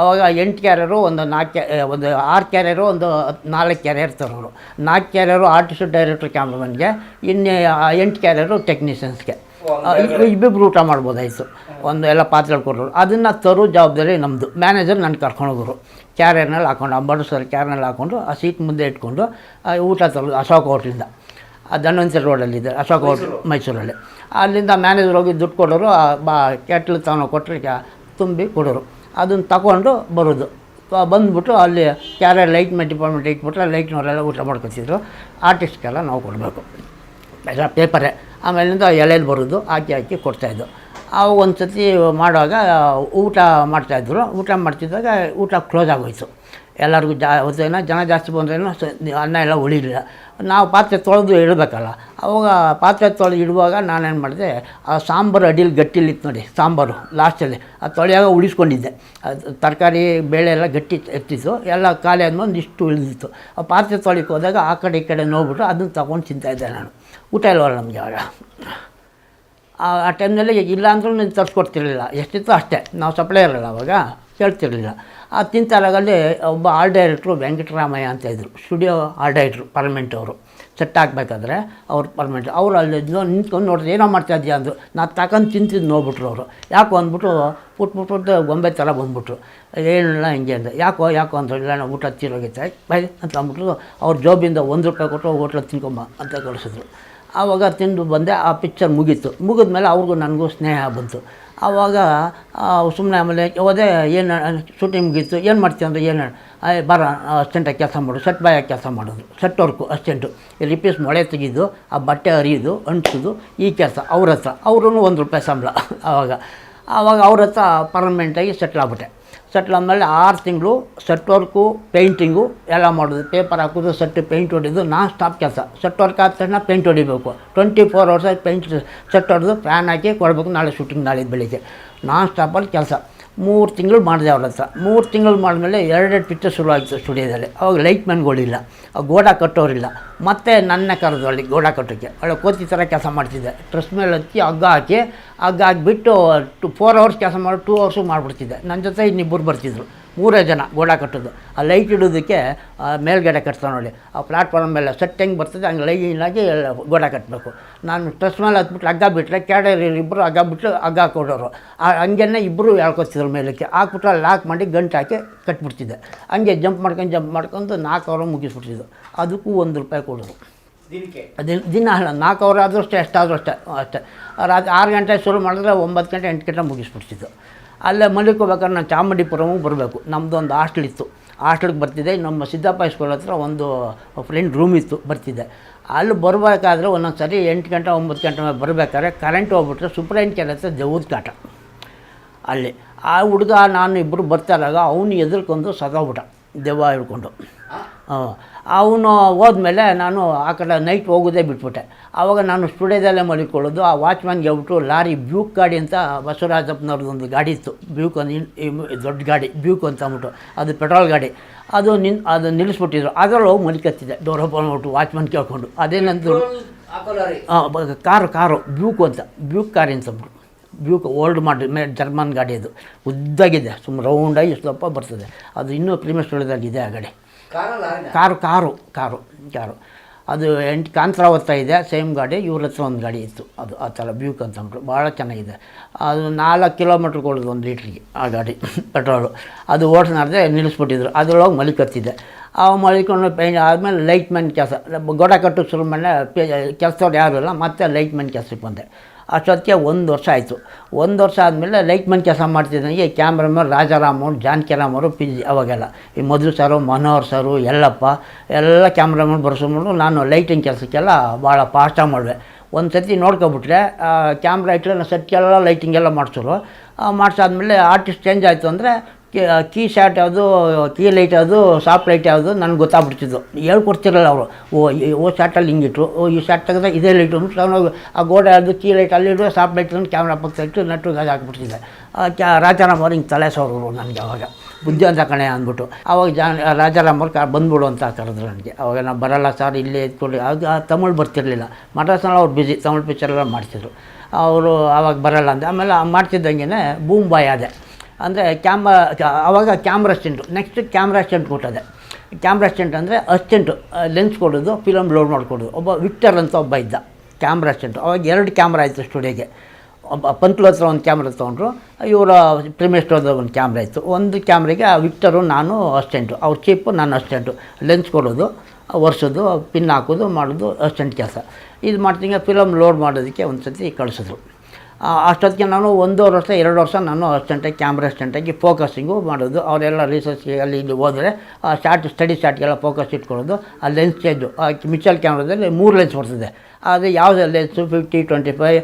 ಆವಾಗ 8 ಕ್ಯಾರಿಯರು, ಒಂದು 6 ಕ್ಯಾರಿಯರು, ಒಂದು 4 ಕ್ಯಾರಿಯರ್ ತರೋರು. 4 ಕ್ಯಾರಿಯರು ಆರ್ಟಿಸ್ಟು, ಡೈರೆಕ್ಟ್ರು, ಕ್ಯಾಮ್ರಾಮನ್ಗೆ, ಇನ್ನು 8 ಕ್ಯಾರಿಯರು ಟೆಕ್ನಿಷಿಯನ್ಸ್ಗೆ. ಇಬ್ಬಿಬ್ರು ಊಟ ಮಾಡ್ಬೋದಾಯಿತು. ಒಂದು ಎಲ್ಲ ಪಾತ್ರೆಗಳು ಕೊಡೋರು. ಅದನ್ನು ತರೋ ಜವಾಬ್ದಾರಿ ನಮ್ಮದು. ಮ್ಯಾನೇಜರ್ ನಾನು ಕರ್ಕೊಂಡೋಗೋರು, ಕ್ಯಾರಿಯರ್ನಲ್ಲಿ ಹಾಕ್ಕೊಂಡು, ಅಂಬಾಡಿಸರ್ ಕ್ಯಾರಿಯರ್ನಲ್ಲಿ ಹಾಕ್ಕೊಂಡು ಆ ಸೀಟ್ ಮುಂದೆ ಇಟ್ಕೊಂಡು ಊಟ ತರೋದು. ಅಶೋಕ್ ಹೋಟ್ಲಿಂದ, ಧನ್ವಂತರಿ ರೋಡಲ್ಲಿದೆ ಅಶೋಕ್ ಹೋಟ್ಲ್ ಮೈಸೂರಲ್ಲಿ. ಅಲ್ಲಿಂದ ಮ್ಯಾನೇಜರ್ ಹೋಗಿ ದುಡ್ಡು ಕೊಡೋರು, ಕೆಟ್ಲು ತಗೊಂಡು ಕೊಟ್ಟರೆ ತುಂಬಿ ಕೊಡೋರು. ಅದನ್ನು ತಗೊಂಡು ಬರೋದು. ಬಂದುಬಿಟ್ಟು ಅಲ್ಲಿ ಕ್ಯಾರಿಯರ್ ಲೈಟ್ ಡಿಪಾರ್ಟ್ಮೆಂಟ್ ಇಟ್ಬಿಟ್ರೆ ಲೈಟ್ನವರೆಲ್ಲ ಊಟ ಮಾಡ್ಕೊತಿದ್ರು. ಆರ್ಟಿಸ್ಟ್ಗೆಲ್ಲ ನಾವು ಕೊಡಬೇಕು, ಎಲ್ಲ ಪೇಪರೇ. ಆಮೇಲಿಂದ ಎಲೆಯಲ್ಲಿ ಬರೋದು, ಹಾಕಿ ಕೊಡ್ತಾಯಿದ್ದು. ಆವಾಗ ಒಂದು ಸತಿ ಮಾಡುವಾಗ ಊಟ ಮಾಡ್ತಾಯಿದ್ರು. ಊಟ ಮಾಡ್ತಿದ್ದಾಗ ಊಟ ಕ್ಲೋಸ್ ಆಗೋಯ್ತು. ಎಲ್ಲರಿಗೂ ಜನ ಜಾಸ್ತಿ ಬಂದ್ರೇನು ಅನ್ನ ಎಲ್ಲ ಉಳಿಲಿಲ್ಲ. ನಾವು ಪಾತ್ರೆ ತೊಳೆದು ಇಡಬೇಕಲ್ಲ. ಆವಾಗ ಪಾತ್ರೆ ತೊಳೆದು ಇಡುವಾಗ ನಾನೇನು ಮಾಡಿದೆ, ಆ ಸಾಂಬಾರು ಅಡಿಲಿ ಗಟ್ಟಿಲಿತ್ತು ನೋಡಿ, ಸಾಂಬಾರು ಲಾಸ್ಟಲ್ಲಿ ಅದು ತೊಳೆಯಾಗ ಉಳಿಸ್ಕೊಂಡಿದ್ದೆ. ಅದು ತರಕಾರಿ ಬೇಳೆ ಎಲ್ಲ ಗಟ್ಟಿ ಎತ್ತಿತ್ತು, ಎಲ್ಲ ಖಾಲಿ ಆದ್ಮೇಲೆ ಒಂದಿಷ್ಟು ಉಳಿದಿತ್ತು. ಆ ಪಾತ್ರೆ ತೊಳಿಕ್ಕೆ ಹೋದಾಗ ಆ ಕಡೆ ಈ ಕಡೆ ನೋಡ್ಬಿಟ್ಟು ಅದನ್ನು ತೊಗೊಂಡು ತಿಂತಾಯಿದ್ದೆ ನಾನು. ಊಟ ಇಲ್ವಲ್ಲ ನಮಗೆ ಆವಾಗ. ಆ ಟೈಮ್ನಲ್ಲಿ ಇಲ್ಲ ಅಂದ್ರೂ ನೀವು ತರಿಸ್ಕೊಡ್ತಿರ್ಲಿಲ್ಲ, ಎಷ್ಟಿತ್ತು ಅಷ್ಟೇ. ನಾವು ಸಪ್ಲೈ ಇರಲ್ಲ ಅವಾಗ, ಕೇಳ್ತಿರ್ಲಿಲ್ಲ. ಆ ತಿಂತಾರಾಗಲ್ಲಿ ಒಬ್ಬ ಆರ್ಟ್ ಡೈರೆಕ್ಟ್ರು ವೆಂಕಟರಾಮಯ್ಯ ಅಂತ ಇದ್ದರು, ಸ್ಟುಡಿಯೋ ಆರ್ಟ್ ಡೈರೆಕ್ಟ್ರು, ಪರ್ಮನೆಂಟ್ ಅವರು. ಸೆಟ್ ಹಾಕ್ಬೇಕಾದ್ರೆ ಅವ್ರು ಪರ್ಮನೆಂಟ್ ಅವರು ಅಲ್ಲಿ ನಿಂತ್ಕೊಂಡು ನೋಡಿದ್ರೆ ಏನೋ ಮಾಡ್ತಾಯಿದ್ಯಾ ಅಂದರು. ನಾನು ತಗೊಂಡು ತಿಂತಿದ್ದು ನೋಡ್ಬಿಟ್ರು ಅವರು. ಯಾಕೋ ಅಂದ್ಬಿಟ್ಟು ಪುಟ್ಟು ಗೊಂಬೆ ಥರ ಬಂದ್ಬಿಟ್ರು. ಏನಿಲ್ಲ ಹಿಂಗೆ ಅಂದೆ. ಯಾಕೋ ಅಂದರು. ಇಲ್ಲ ನಾವು ಊಟ ತೀರೋಗೈತೆ ಬೈ ಅಂತ ಅಂದ್ಬಿಟ್ಟು ಅವ್ರ ಜೋಬಿಂದ ₹1 ಕೊಟ್ಟು ಹೋಟ್ಲಲ್ಲಿ ತಿನ್ಕೊಂಬ ಅಂತ ಕಳಿಸಿದ್ರು. ಆವಾಗ ತಿಂದು ಬಂದೆ. ಆ ಪಿಕ್ಚರ್ ಮುಗಿದ್ಮೇಲೆ ಅವ್ರಿಗೂ ನನಗೂ ಸ್ನೇಹ ಬಂತು. ಆವಾಗ ಸುಮ್ಮನೆ ಆಮೇಲೆ ಹೋದೆ. ಏನು ಶೂಟಿಂಗ್ ಮುಗೀತು, ಏನು ಮಾಡ್ತೀವಿ ಅಂದರೆ ಏನು ಬರ ಅಸ್ಟೆಂಟಾಗಿ ಕೆಲಸ ಮಾಡೋದು, ಸೆಟ್ ಬಾಯಾಗಿ ಕೆಲಸ ಮಾಡೋದು, ಸೆಟ್ ವರ್ಕು ಅಸ್ಟೆಂಟು. ರಿಪೀಸ್ ಮೊಳೆ ತೆಗೆದು ಆ ಬಟ್ಟೆ ಹರಿಯೋದು, ಅಂಟಿಸೋದು, ಈ ಕೆಲಸ ಅವ್ರ ಹತ್ರ. ಅವ್ರೂ ₹1 ಸಂಬಳ. ಆವಾಗ ಅವ್ರ ಹತ್ರ ಪರ್ಮನೆಂಟಾಗಿ ಸೆಟ್ಲ್ ಆಗ್ಬಿಟ್ಟೆ. ಸೆಟ್ಲ್ ಆದಮೇಲೆ 6 ತಿಂಗಳು ಸೆಟ್ ವರ್ಕು, ಪೇಂಟಿಂಗು ಎಲ್ಲ ಮಾಡೋದು. ಪೇಪರ್ ಹಾಕೋದು, ಸೆಟ್ ಪೇಂಟ್ ಹೊಡಿಯೋದು, ನಾನ್ ಸ್ಟಾಪ್ ಕೆಲಸ. ಸೆಟ್ ವರ್ಕ್ ಆದ ತಕ್ಷಣ ಪೇಂಟ್ ಹೊಡಿಬೇಕು. 24 hours ಪೇಂಟ್ ಸೆಟ್ ಹೊಡೆದು ಫ್ಯಾನ್ ಹಾಕಿ ಕೊಡಬೇಕು. ನಾಳೆ ಶೂಟಿಂಗ್, ನಾಳೆ ಬೆಳಿಗ್ಗೆ ನಾನ್ ಸ್ಟಾಪಲ್ಲಿ ಕೆಲಸ. 3 ತಿಂಗಳು ಮಾಡಿದೆ ಅವ್ರ ಹತ್ರ. 3 ತಿಂಗಳು ಮಾಡಿದ್ಮೇಲೆ 2 ಪಿಕ್ಚರ್ ಶುರು ಆಗಿತ್ತು ಸ್ಟುಡಿಯೋದಲ್ಲಿ. ಅವಾಗ ಲೈಟ್ ಮ್ಯಾನ್ಗಳಿಲ್ಲ, ಗೋಡ ಕಟ್ಟೋರಿಲ್ಲ. ಮತ್ತು ನನ್ನ ಕರೆದು ಅಲ್ಲಿ ಗೋಡ ಕಟ್ಟೋಕ್ಕೆ. ಒಳ್ಳೆ ಕೋತಿ ಥರ ಕೆಲಸ ಮಾಡ್ತಿದ್ದೆ. ಟ್ರಸ್ ಮೇಲೆ ಹಚ್ಚಿ ಹಗ್ಗ ಹಾಕಿಬಿಟ್ಟು 4 hours ಕೆಲಸ ಮಾಡಿ 2 hours ಮಾಡಿಬಿಡ್ತಿದ್ದೆ. ನನ್ನ ಜೊತೆ ಇನ್ನಿಬ್ಬರು ಬರ್ತಿದ್ರು. 3 ಜನ ಗೋಡ ಕಟ್ಟೋದು. ಆ ಲೈಟ್ ಇಡೋದಕ್ಕೆ ಮೇಲ್ಗಡೆ ಕಟ್ತಾರೆ ನೋಡಿ, ಆ ಪ್ಲಾಟ್ಫಾರ್ಮ್ ಮೇಲೆ ಸೆಟ್ ಹೆಂಗೆ ಬರ್ತದೆ ಹಂಗೆ ಲೈನಾಗಿ ಗೋಡ ಕಟ್ಟಬೇಕು. ನಾನು ಟ್ರಸ್ ಮೇಲೆ ಹತ್ಬಿಟ್ಟು ಹಗ್ಗ ಬಿಟ್ಟರೆ ಕೆಳಗಡೆ ಇಬ್ಬರು ಹಗ್ಗ ಬಿಟ್ಟು ಹಗ್ಗ ಕೊಡೋರು, ಹಂಗೆ ಇಬ್ಬರು ಎಳ್ಕೊತಿದ್ರು ಮೇಲಕ್ಕೆ ಹಾಕ್ಬಿಟ್ಟು ಲಾಕ್ ಮಾಡಿ ಗಂಟು ಹಾಕಿ ಕಟ್ಬಿಡ್ತಿದ್ದೆ. ಹಂಗೆ ಜಂಪ್ ಮಾಡ್ಕೊಂಡು 4 ಅವರ್ ಮುಗಿಸ್ಬಿಟ್ಟಿದ್ದು. ಅದಕ್ಕೂ ₹1 ಕೊಡೋರು ದಿನ. ಅಲ್ಲ 4 ಅವರ್ ಆದರೂ ಅಷ್ಟೇ, ಎಷ್ಟಾದರೂ ಅಷ್ಟೇ. ರಾತ್ರಿ 6 ಗಂಟೆ ಶುರು ಮಾಡಿದ್ರೆ 9 ಗಂಟೆ 8 ಗಂಟೆ ಮುಗಿಸ್ಬಿಡ್ತಿದ್ದು. ಅಲ್ಲೇ ಮಲಿಕೋಬೇಕಾದ್ರೆ ನಾನು ಚಾಮುಂಡಿಪುರಮಿಗೆ ಬರಬೇಕು. ನಮ್ಮದು ಒಂದು ಹಾಸ್ಟೆಲ್ ಇತ್ತು, ಹಾಸ್ಟೆಲ್ಗೆ ಬರ್ತಿದ್ದೆ. ನಮ್ಮ ಸಿದ್ದಪ್ಪ ಸ್ಕೂಲ್ ಹತ್ರ ಒಂದು ಫ್ರೆಂಡ್ ರೂಮ್ ಇತ್ತು, ಬರ್ತಿದ್ದೆ. ಅಲ್ಲಿ ಬರಬೇಕಾದ್ರೆ ಒಂದೊಂದು ಸರಿ 8 ಗಂಟೆ 9 ಗಂಟೆ ಮೇಲೆ ಬರಬೇಕಾದ್ರೆ ಕರೆಂಟ್ ಹೋಗ್ಬಿಟ್ರೆ ಸುಪ್ರೀಂ ಕೆರೆ ಹತ್ರ ಜವದ ಕಾಟ. ಅಲ್ಲಿ ಆ ಹುಡುಗ ನಾನು ಇಬ್ಬರು ಬರ್ತಾರಾಗ ಅವನು ಎದುರ್ಕೊಂಡು ಸದೋಗ್ಬಿಟ್ಟ ದೆವ್ವ ಹಿಡ್ಕೊಂಡು. ಅವನು ಹೋದ್ಮೇಲೆ ನಾನು ಆ ಕಡೆ ನೈಟ್ ಹೋಗೋದೇ ಬಿಟ್ಬಿಟ್ಟೆ. ಆವಾಗ ನಾನು ಸ್ಟುಡಿಯೋದಲ್ಲೇ ಮಲಿಕೊಳ್ಳೋದು. ಆ ವಾಚ್ಮ್ಯಾನ್ಗೆ ಹೇಳ್ಬಿಟ್ಟು ಲಾರಿ ಬ್ಯೂಕ್ ಗಾಡಿ ಅಂತ ಬಸವರಾಜಪ್ಪನವ್ರದ್ದು ಒಂದು ಗಾಡಿ ಇತ್ತು, ಬ್ಯೂಕ್ ಒಂದು ದೊಡ್ಡ ಗಾಡಿ ಬ್ಯೂಕ್ ಅಂತ ಅಂದ್ಬಿಟ್ಟು, ಅದು ಪೆಟ್ರೋಲ್ ಗಾಡಿ. ಅದು ನಿಲ್ಲಿಸ್ಬಿಟ್ಟಿದ್ರು. ಅದರಲ್ಲಿ ಹೋಗಿ ಮಲಿಕತ್ತಿದ್ದೆ ಡೋರ್ ಓಪನ್ ಮಾಡ್ಬಿಟ್ಟು ವಾಚ್ಮ್ಯಾನ್ ಕೇಳ್ಕೊಂಡು. ಅದೇನಂದ್ರು ಕಾರು ಬ್ಯೂಕ್ ಅಂತ, ಬ್ಯೂಕ್ ಕಾರಿ ಅಂತಂದ್ಬಿಟ್ಟು. ಬ್ಯೂಕ್ ಓಲ್ಡ್ ಮಾಡಿ ಜರ್ಮನ್ ಗಾಡಿ, ಅದು ಉದ್ದಾಗಿದೆ, ಸುಮ್ಮನೆ ರೌಂಡಾಗಿ ಸ್ವಲ್ಪ ಬರ್ತದೆ. ಅದು ಇನ್ನೂ ಪ್ರೀಮಿಯರ್ ಸ್ಟುಡಿಯೋದಾಗಿದೆ ಆ ಗಾಡಿ. ಕಾರು ಅದು 8 ಕಾಂತರಾವತ್ತ ಇದೆ, ಸೇಮ್ ಗಾಡಿ. ಇವ್ರ ಹತ್ರ ಒಂದು ಗಾಡಿ ಇತ್ತು, ಅದು ಆ ಥರ ಬ್ಯೂಕ್ ಅಂತ ಅಂದ್ಬಿಟ್ಟು ಭಾಳ ಚೆನ್ನಾಗಿದೆ. ಅದು 4 ಕಿಲೋಮೀಟ್ರ್ ಕೊಡೋದು 1 ಲೀಟ್ರಿಗೆ ಆ ಗಾಡಿ ಪೆಟ್ರೋಲು. ಅದು ಓಡಿಸ್ನಾರ್ದೆ ನಿಲ್ಲಿಸ್ಬಿಟ್ಟಿದ್ರು. ಅದರೊಳಗೆ ಮಲಿಕತ್ತಿದ್ದೆ. ಮಲಿಕೊಂಡು ಆದಮೇಲೆ ಲೈಟ್ ಮ್ಯಾನ್ ಕೆಲಸ, ಗೋಡ ಕಟ್ಟು ಶುರು ಮೇಲೆ ಕೆಲಸದವ್ರು ಯಾರೂ ಇಲ್ಲ, ಮತ್ತೆ ಲೈಟ್ ಮ್ಯಾನ್ ಕೆಲಸಕ್ಕೆ ಬಂದೆ. ಅಷ್ಟೊತ್ತಿಗೆ 1 ವರ್ಷ ಆಯಿತು. 1 ವರ್ಷ ಆದಮೇಲೆ ಲೈಟ್ ಮ್ಯಾನ್ ಕೆಲಸ ಮಾಡ್ತಿದ್ದಂಗೆ ಕ್ಯಾಮ್ರಾಮನ್ ರಾಜಾರಾಮ್ ಅವರು, ಜಾನಕಿರಾಮ್ ಅವರು, ಪಿ ಜಿ ಅವಾಗೆಲ್ಲ ಈ ಮಧು ಸರು, ಮನೋಹರ್ ಸರು, ಎಲ್ಲಪ್ಪ ಎಲ್ಲ ಕ್ಯಾಮ್ರಾಮನ್ ಬರ್ಸ್ಕೊಂಡು ನಾನು ಲೈಟಿಂಗ್ ಕೆಲಸಕ್ಕೆಲ್ಲ ಭಾಳ ಫಾಸ್ಟಾಗಿ ಮಾಡುವೆ. ಒಂದು ಸರ್ತಿ ನೋಡ್ಕೊಬಿಟ್ರೆ ಕ್ಯಾಮ್ರಾ ಇಟ್ಟರೆ ಸೆಟ್ಗೆಲ್ಲ ಲೈಟಿಂಗೆಲ್ಲ ಮಾಡಿಸೋರು. ಮಾಡಿಸಾದ್ಮೇಲೆ ಆರ್ಟಿಸ್ಟ್ ಚೇಂಜ್ ಆಯಿತು ಅಂದರೆ ಕೀ ಶಾಟ್ ಯಾವುದು, ಕೀ ಲೈಟ್ ಯಾವುದು, ಸಾಫ್ಟ್ ಲೈಟ್ ಯಾವುದು ನನಗೆ ಗೊತ್ತಾಗ್ಬಿಡ್ತಿದ್ದು. ಹೇಳ್ಕೊಡ್ತಿರಲ್ಲ ಅವರು. ಶಾರ್ಟಲ್ಲಿ ಹಿಂಗಿಟ್ರು, ಈ ಶಾರ್ಟ್ ತೆಗೆದ್ರೆ ಇದೇ ಲೈಟು ತಗೊಂಡೋಗಿ ಆ ಗೋಡೆ ಅದು ಕೀ ಲೈಟ್ ಅಲ್ಲಿಟ್ಟು ಸಾಫ್ಟ್ ಲೈಟ್ ಕ್ಯಾಮ್ರಾ ಪಕ್ಕ ಇಟ್ಟು ನೆಟ್ಟು ಗಾಜು ಹಾಕ್ಬಿಡ್ತಿದ್ದೆ. ರಾಜಾರಾಮ್ ಅವ್ರು ಹಿಂಗೆ ತಲೆ ಸೋರು ನನಗೆ ಅವಾಗ, ಬುದ್ಧಿ ಅಂತ ಕಣೆ ಅಂದ್ಬಿಟ್ಟು. ಆವಾಗ ರಾಜಾರಾಮ್ ಅವ್ರು ಬಂದ್ಬಿಡು ಅಂತ ಕರೆದ್ರು ನನಗೆ. ಅವಾಗ ನಾನು ಬರೋಲ್ಲ ಸರ್, ಇಲ್ಲೇ ಇದ್ಕೊಳ್ಳಿ. ಆಗ ತಮಿಳು ಬರ್ತಿರಲಿಲ್ಲ, ಮಡ್ರಾಸ್ನಲ್ಲಿ ಅವ್ರು ಬಿಸಿ, ತಮಿಳು ಪಿಕ್ಚರೆಲ್ಲ ಮಾಡ್ತಿದ್ರು. ಅವರು ಆವಾಗ ಬರೋಲ್ಲ ಅಂದೆ. ಆಮೇಲೆ ಮಾಡ್ತಿದ್ದಂಗೆ ಬೂಮ್ ಬಾಯ್ ಆದೆ. ಅಂದರೆ ಆವಾಗ camera assistant, next camera assistant ಕೊಟ್ಟದೆ. ಕ್ಯಾಮ್ರಾ ಅಸ್ಟೆಂಟ್ ಅಂದರೆ ಅಸ್ಟೆಂಟು, ಲೆನ್ಸ್ ಕೊಡೋದು, ಫಿಲಮ್ ಲೋಡ್ ಮಾಡಿಕೊಡೋದು. ಒಬ್ಬ ವಿಕ್ಟರ್ ಅಂತ ಒಬ್ಬ ಇದ್ದ ಕ್ಯಾಮ್ರಾ ಅಸ್ಟೆಂಟು. ಅವಾಗ 2 ಕ್ಯಾಮ್ರಾ ಇತ್ತು ಸ್ಟುಡಿಯೋಗೆ. ಪಂತ್ಲು ಹತ್ರ ಒಂದು ಕ್ಯಾಮ್ರಾ ತೊಗೊಂಡ್ರು, ಇವರ ಪ್ರೀಮಿಯರ್ ಸ್ಟೋರ್ದಾಗ ಒಂದು ಕ್ಯಾಮ್ರಾ ಇತ್ತು. ಒಂದು ಕ್ಯಾಮ್ರಾಗೆ ಆ ವಿಕ್ಟರು ನಾನು ಅಸ್ಟೆಂಟು, ಅವ್ರ ಚೀಪು ನಾನು ಅಸ್ಟೆಂಟು. ಲೆನ್ಸ್ ಕೊಡೋದು, ಒರೆಸೋದು, ಪಿನ್ ಹಾಕೋದು, ಮಾಡೋದು ಅಸ್ಟೆಂಟ್ ಕೆಲಸ. ಇದು ಮಾಡ್ತಿಂಗೆ ಫಿಲಮ್ ಲೋಡ್ ಮಾಡೋದಕ್ಕೆ ಒಂದು ಸರ್ತಿ ಕಳಿಸಿದ್ರು. ಅಷ್ಟೊತ್ತಿಗೆ ನಾನು 1.5 ವರ್ಷ 2 ವರ್ಷ ನಾನು ಅಸ್ಟೆಂಟಾಗಿ ಕ್ಯಾಮ್ರಾ ಅಸ್ಟೆಂಟಾಗಿ ಫೋಕಸಿಂಗು ಮಾಡೋದು. ಅವರೆಲ್ಲ ರಿಸರ್ಚ್ಗೆ ಅಲ್ಲಿ ಇಲ್ಲಿ ಹೋದರೆ ಸ್ಟಡಿ ಶಾರ್ಟ್ಗೆಲ್ಲ ಫೋಕಸ್ ಇಟ್ಕೊಳ್ಳೋದು. ಆ ಲೆನ್ಸ್ ಚೇಂಜು, ಮಿಚಲ್ ಕ್ಯಾಮ್ರಾದಲ್ಲಿ 3 ಲೆನ್ಸ್ ಬರ್ತದೆ. ಅದು ಯಾವುದೇ ಲೆನ್ಸು 50, 25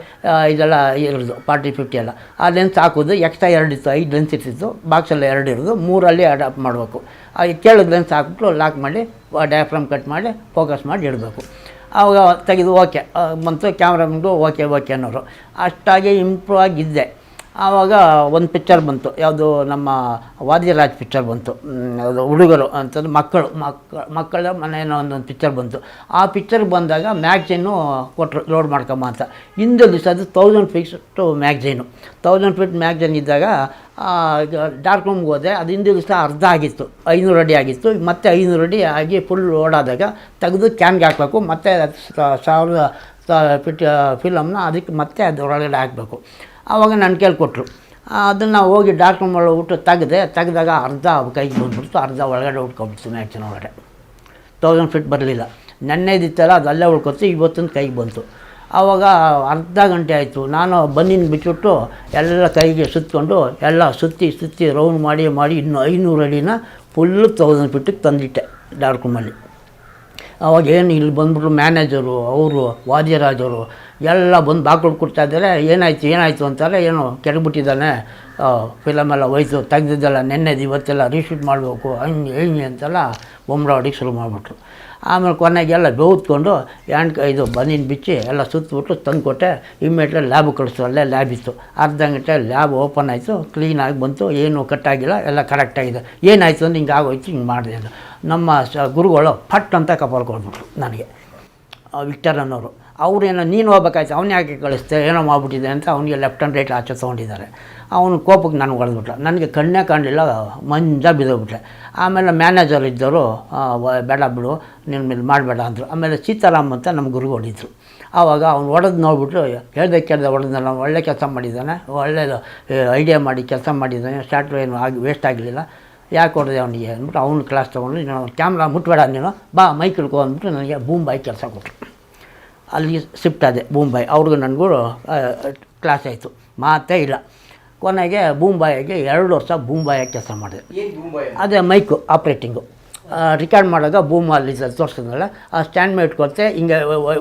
ಇದೆಲ್ಲ ಇರೋದು, 40, 50 ಎಲ್ಲ. ಆ ಲೆನ್ಸ್ ಹಾಕೋದು. ಎಕ್ಸ್ಟ್ರಾ 2 ಇತ್ತು, 5 ಲೆನ್ಸ್ ಇರ್ತಿತ್ತು, ಬಾಕ್ಸಲ್ಲಿ 2 ಇರೋದು, 3ಅಲ್ಲಿ ಅಡಾಪ್ಟ್ ಮಾಡಬೇಕು. ಕೇಳಿದ ಲೆನ್ಸ್ ಹಾಕ್ಬಿಟ್ಟು ಲಾಕ್ ಮಾಡಿ ಡಯಾಫ್ರಮ್ ಕಟ್ ಮಾಡಿ ಫೋಕಸ್ ಮಾಡಿ ಇಡಬೇಕು. ಆವಾಗ ತೆಗೆದು ಓಕೆ ಬಂತು, ಕ್ಯಾಮ್ರಾಮನ್ಗೂ ಓಕೆ ಅನ್ನೋರು. ಅಷ್ಟಾಗಿ ಇಂಪ್ರೂವ್ ಆಗಿದ್ದೆ. ಆವಾಗ ಒಂದು ಪಿಕ್ಚರ್ ಬಂತು, ಯಾವುದು ನಮ್ಮ ವಾದಿರಾಜ್ ಪಿಕ್ಚರ್ ಬಂತು, ಅದು ಹುಡುಗರು ಅಂತಂದು ಮಕ್ಕಳ ಮನೆಯೋ ಒಂದೊಂದು ಪಿಕ್ಚರ್ ಬಂತು. ಆ ಪಿಕ್ಚರ್ಗೆ ಬಂದಾಗ ಮ್ಯಾಗ್ಝೀನು ಕೊಟ್ಟರು ಲೋಡ್ ಮಾಡ್ಕೊಂಬ ಅಂತ. ಹಿಂದೆ ದಿವಸ ಅದು 1000 ಫೀಟ್ ಮ್ಯಾಗ್ಝೀನು. 1000 ಫೀಟ್ ಮ್ಯಾಗ್ಝೀನ್ ಇದ್ದಾಗ ಡಾರ್ಕ್ ರೂಮ್ಗೆ ಹೋದೆ. ಅದು ಹಿಂದೆ ದಿವಸ ಅರ್ಧ ಆಗಿತ್ತು, 500 ಅಡಿ ಆಗಿತ್ತು. ಮತ್ತು 500 ಅಡಿ ಆಗಿ ಫುಲ್ ಓಡಾದಾಗ ತೆಗೆದು ಕ್ಯಾನ್ಗೆ ಹಾಕಬೇಕು. ಮತ್ತು 1000 ಫೀಟ್ ಫಿಲಮ್ನ ಅದಕ್ಕೆ ಮತ್ತೆ ಅದರೊಳಗಡೆ ಹಾಕಬೇಕು. ಆವಾಗ ನನ್ನ ಕೈಲಿ ಕೊಟ್ಟರು. ಅದನ್ನು ಹೋಗಿ ಡಾರ್ಕ್ ರೂಮ್ ಹೋಗ್ಬಿಟ್ಟು ತೆಗೆದಾಗ ಅರ್ಧ ಕೈಗೆ ಬಂದುಬಿಡ್ತು, ಅರ್ಧ ಒಳಗಡೆ ಉಟ್ಕೊಬಿಡ್ತು ಮ್ಯಾಗ್ಝೀನ್ ಒಳಗಡೆ. 1000 ಫೀಟ್ ಬರಲಿಲ್ಲ. ನೆನ್ನೆದಿತ್ತಲ್ಲ ಅದು ಅಲ್ಲೇ ಉಳ್ಕೊತು, ಇವತ್ತಿನ ಕೈಗೆ ಬಂತು. ಆವಾಗ ಅರ್ಧ ಗಂಟೆ ಆಯಿತು. ನಾನು ಬನ್ನಿನ ಬಿಟ್ಬಿಟ್ಟು ಎಲ್ಲ ಕೈಗೆ ಸುತ್ತಕೊಂಡು ಎಲ್ಲ ಸುತ್ತಿ ರೌಂಡ್ ಮಾಡಿ ಇನ್ನೂ 500 ಅಡಿನ ಫುಲ್ಲು 1000 ಫೀಟಿಗೆ ತಂದಿಟ್ಟೆ ಡಾರ್ಕ್ ರೂಮಲ್ಲಿ. ಅವಾಗೇನು ಇಲ್ಲಿ ಬಂದ್ಬಿಟ್ರು ಮ್ಯಾನೇಜರು, ಅವರು ವಾದ್ಯರಾಜವರು ಎಲ್ಲ ಬಂದು ಬಾಕ್ಲು ಕೊಡ್ತಾಯಿದ್ದಾರೆ. ಏನಾಯಿತು ಅಂತಾರೆ. ಏನೋ ಕೆಡಬಿಟ್ಟಿದ್ದಾನೆ, ಫಿಲಮೆಲ್ಲ ಹೋಯ್ತು, ತೆಗ್ದಿದ್ದೆಲ್ಲ ನೆನ್ನೆದು ಇವತ್ತೆಲ್ಲ ರೀಶೂಟ್ ಮಾಡಬೇಕು, ಹಂಗೆ ಅಂತೆಲ್ಲ ಬೊಂಬ್ರಾಡಿಗೆ ಶುರು ಮಾಡಿಬಿಟ್ರು. ಆಮೇಲೆ ಕೊನೆಗೆಲ್ಲ ಬೆವ್ತ್ಕೊಂಡು ಇದು ಬನ್ನಿನ ಬಿಚ್ಚಿ ಎಲ್ಲ ಸುತ್ತಬಿಟ್ಟು ತಂದುಕೊಟ್ಟೆ. Immediately lab ಕಳಿಸ್ತು. ಅಲ್ಲೇ ಲ್ಯಾಬ್ ಇತ್ತು. ಅರ್ಧ ಗಂಟೆ ಲ್ಯಾಬ್ ಓಪನ್ ಆಯಿತು, ಕ್ಲೀನಾಗಿ ಬಂತು, ಏನೂ ಕಟ್ಟಾಗಿಲ್ಲ, ಎಲ್ಲ ಕರೆಕ್ಟಾಗಿದೆ. ಏನಾಯಿತು ಅಂದ್ರೆ ಹಿಂಗೆ ಆಗೋಯ್ತು, ಹಿಂಗೆ ಮಾಡಿದೆ ಅಂತ ನಮ್ಮ ಗುರುಗಳು ಫಟ್ ಅಂತ ಕಪಾಲ್ ಕೊಡ್ಬಿಟ್ರು ನನಗೆ, ವಿಕ್ಟರ್ ಅನ್ನೋರು. ಅವ್ರೇನೋ ನೀನು ಹೋಗ್ಬೇಕಾಯ್ತು, ಅವನೇ ಯಾಕೆ ಕಳಿಸ್ತೆ, ಏನೋ ಮಾಡ್ಬಿಟ್ಟಿದೆ ಅಂತ ಅವನಿಗೆ ಲೆಫ್ಟ್ ಆ್ಯಂಡ್ ರೈಟ್ ಆಚೆ ತೊಗೊಂಡಿದ್ದಾರೆ. ಅವನು ಕೋಪಕ್ಕೆ ನನಗೆ ಹೊಡೆದ್ಬಿಟ್ಟ. ನನಗೆ ಕಣ್ಣೇ ಕಾಣಲಿಲ್ಲ, ಮಂಜ ಬಿದ್ದೋಗ್ಬಿಟ್ಟೆ. ಆಮೇಲೆ ಮ್ಯಾನೇಜರ್ ಇದ್ದವರು ಬೇಡ ಬಿಡು, ನಿನ್ನ ಮೇಲೆ ಮಾಡಬೇಡ ಅಂದರು. ಆಮೇಲೆ ಸೀತಾರಾಮ್ ಅಂತ ನಮ್ಮ ಗುರು ಹೊಡಿದ್ರು. ಆವಾಗ ಅವ್ನು ಹೊಡೆದು ನೋಡ್ಬಿಟ್ಟು ಹೇಳ್ದೆ ಹೊಡೆದ್ನಲ್ಲ, ಒಳ್ಳೆ ಕೆಲಸ ಮಾಡಿದ್ದಾನೆ, ಒಳ್ಳೆಯದು ಐಡಿಯಾ ಮಾಡಿ ಕೆಲಸ ಮಾಡಿದ್ದಾನೆ, ಸ್ಟಾರ್ಟ್ರು ಏನು ವೇಸ್ಟ್ ಆಗಲಿಲ್ಲ, ಯಾಕೆ ಹೊಡೆದೆ ಅವನಿಗೆ ಅಂದ್ಬಿಟ್ಟು ಅವ್ನು ಕ್ಲಾಸ್ ತೊಗೊಂಡು ನೀನು ಕ್ಯಾಮ್ರಾ ಮುಟ್ಬೇಡ, ನೀನು ಬಾ ಮೈಕ್ ಹಿಡ್ಕೊ ಅಂದ್ಬಿಟ್ಟು ನನಗೆ ಬೂಮ್ಬಾಯಿ ಕೆಲಸ ಕೊಟ್ಟರು. ಅಲ್ಲಿ ಶಿಫ್ಟ್ ಆದೆ ಬೂಮ್ಬಾಯಿ. ಅವ್ರಿಗೂ ನನಗೂ ಕ್ಲಾಸ್ ಆಯಿತು, ಮಾತೇ ಇಲ್ಲ. ಕೊನೆಗೆ ಬೂಮ್ಬಾಯಿಗೆ 2 ವರ್ಷ ಬೂಮ್ಬಾಯಾಗಿ ಕೆಲಸ ಮಾಡಿದೆ. ಅದೇ ಮೈಕು ಆಪ್ರೇಟಿಂಗು, ರಿಕಾರ್ಡ್ ಮಾಡುವಾಗ ಬೂಮ್ ಅಲ್ಲಿ ತೋರಿಸಿದ್ನಲ್ಲ, ಆ ಸ್ಟ್ಯಾಂಡ್ ಮೇಲೆ ಇಟ್ಕೊಳ್ತೆ ಹಿಂಗೆ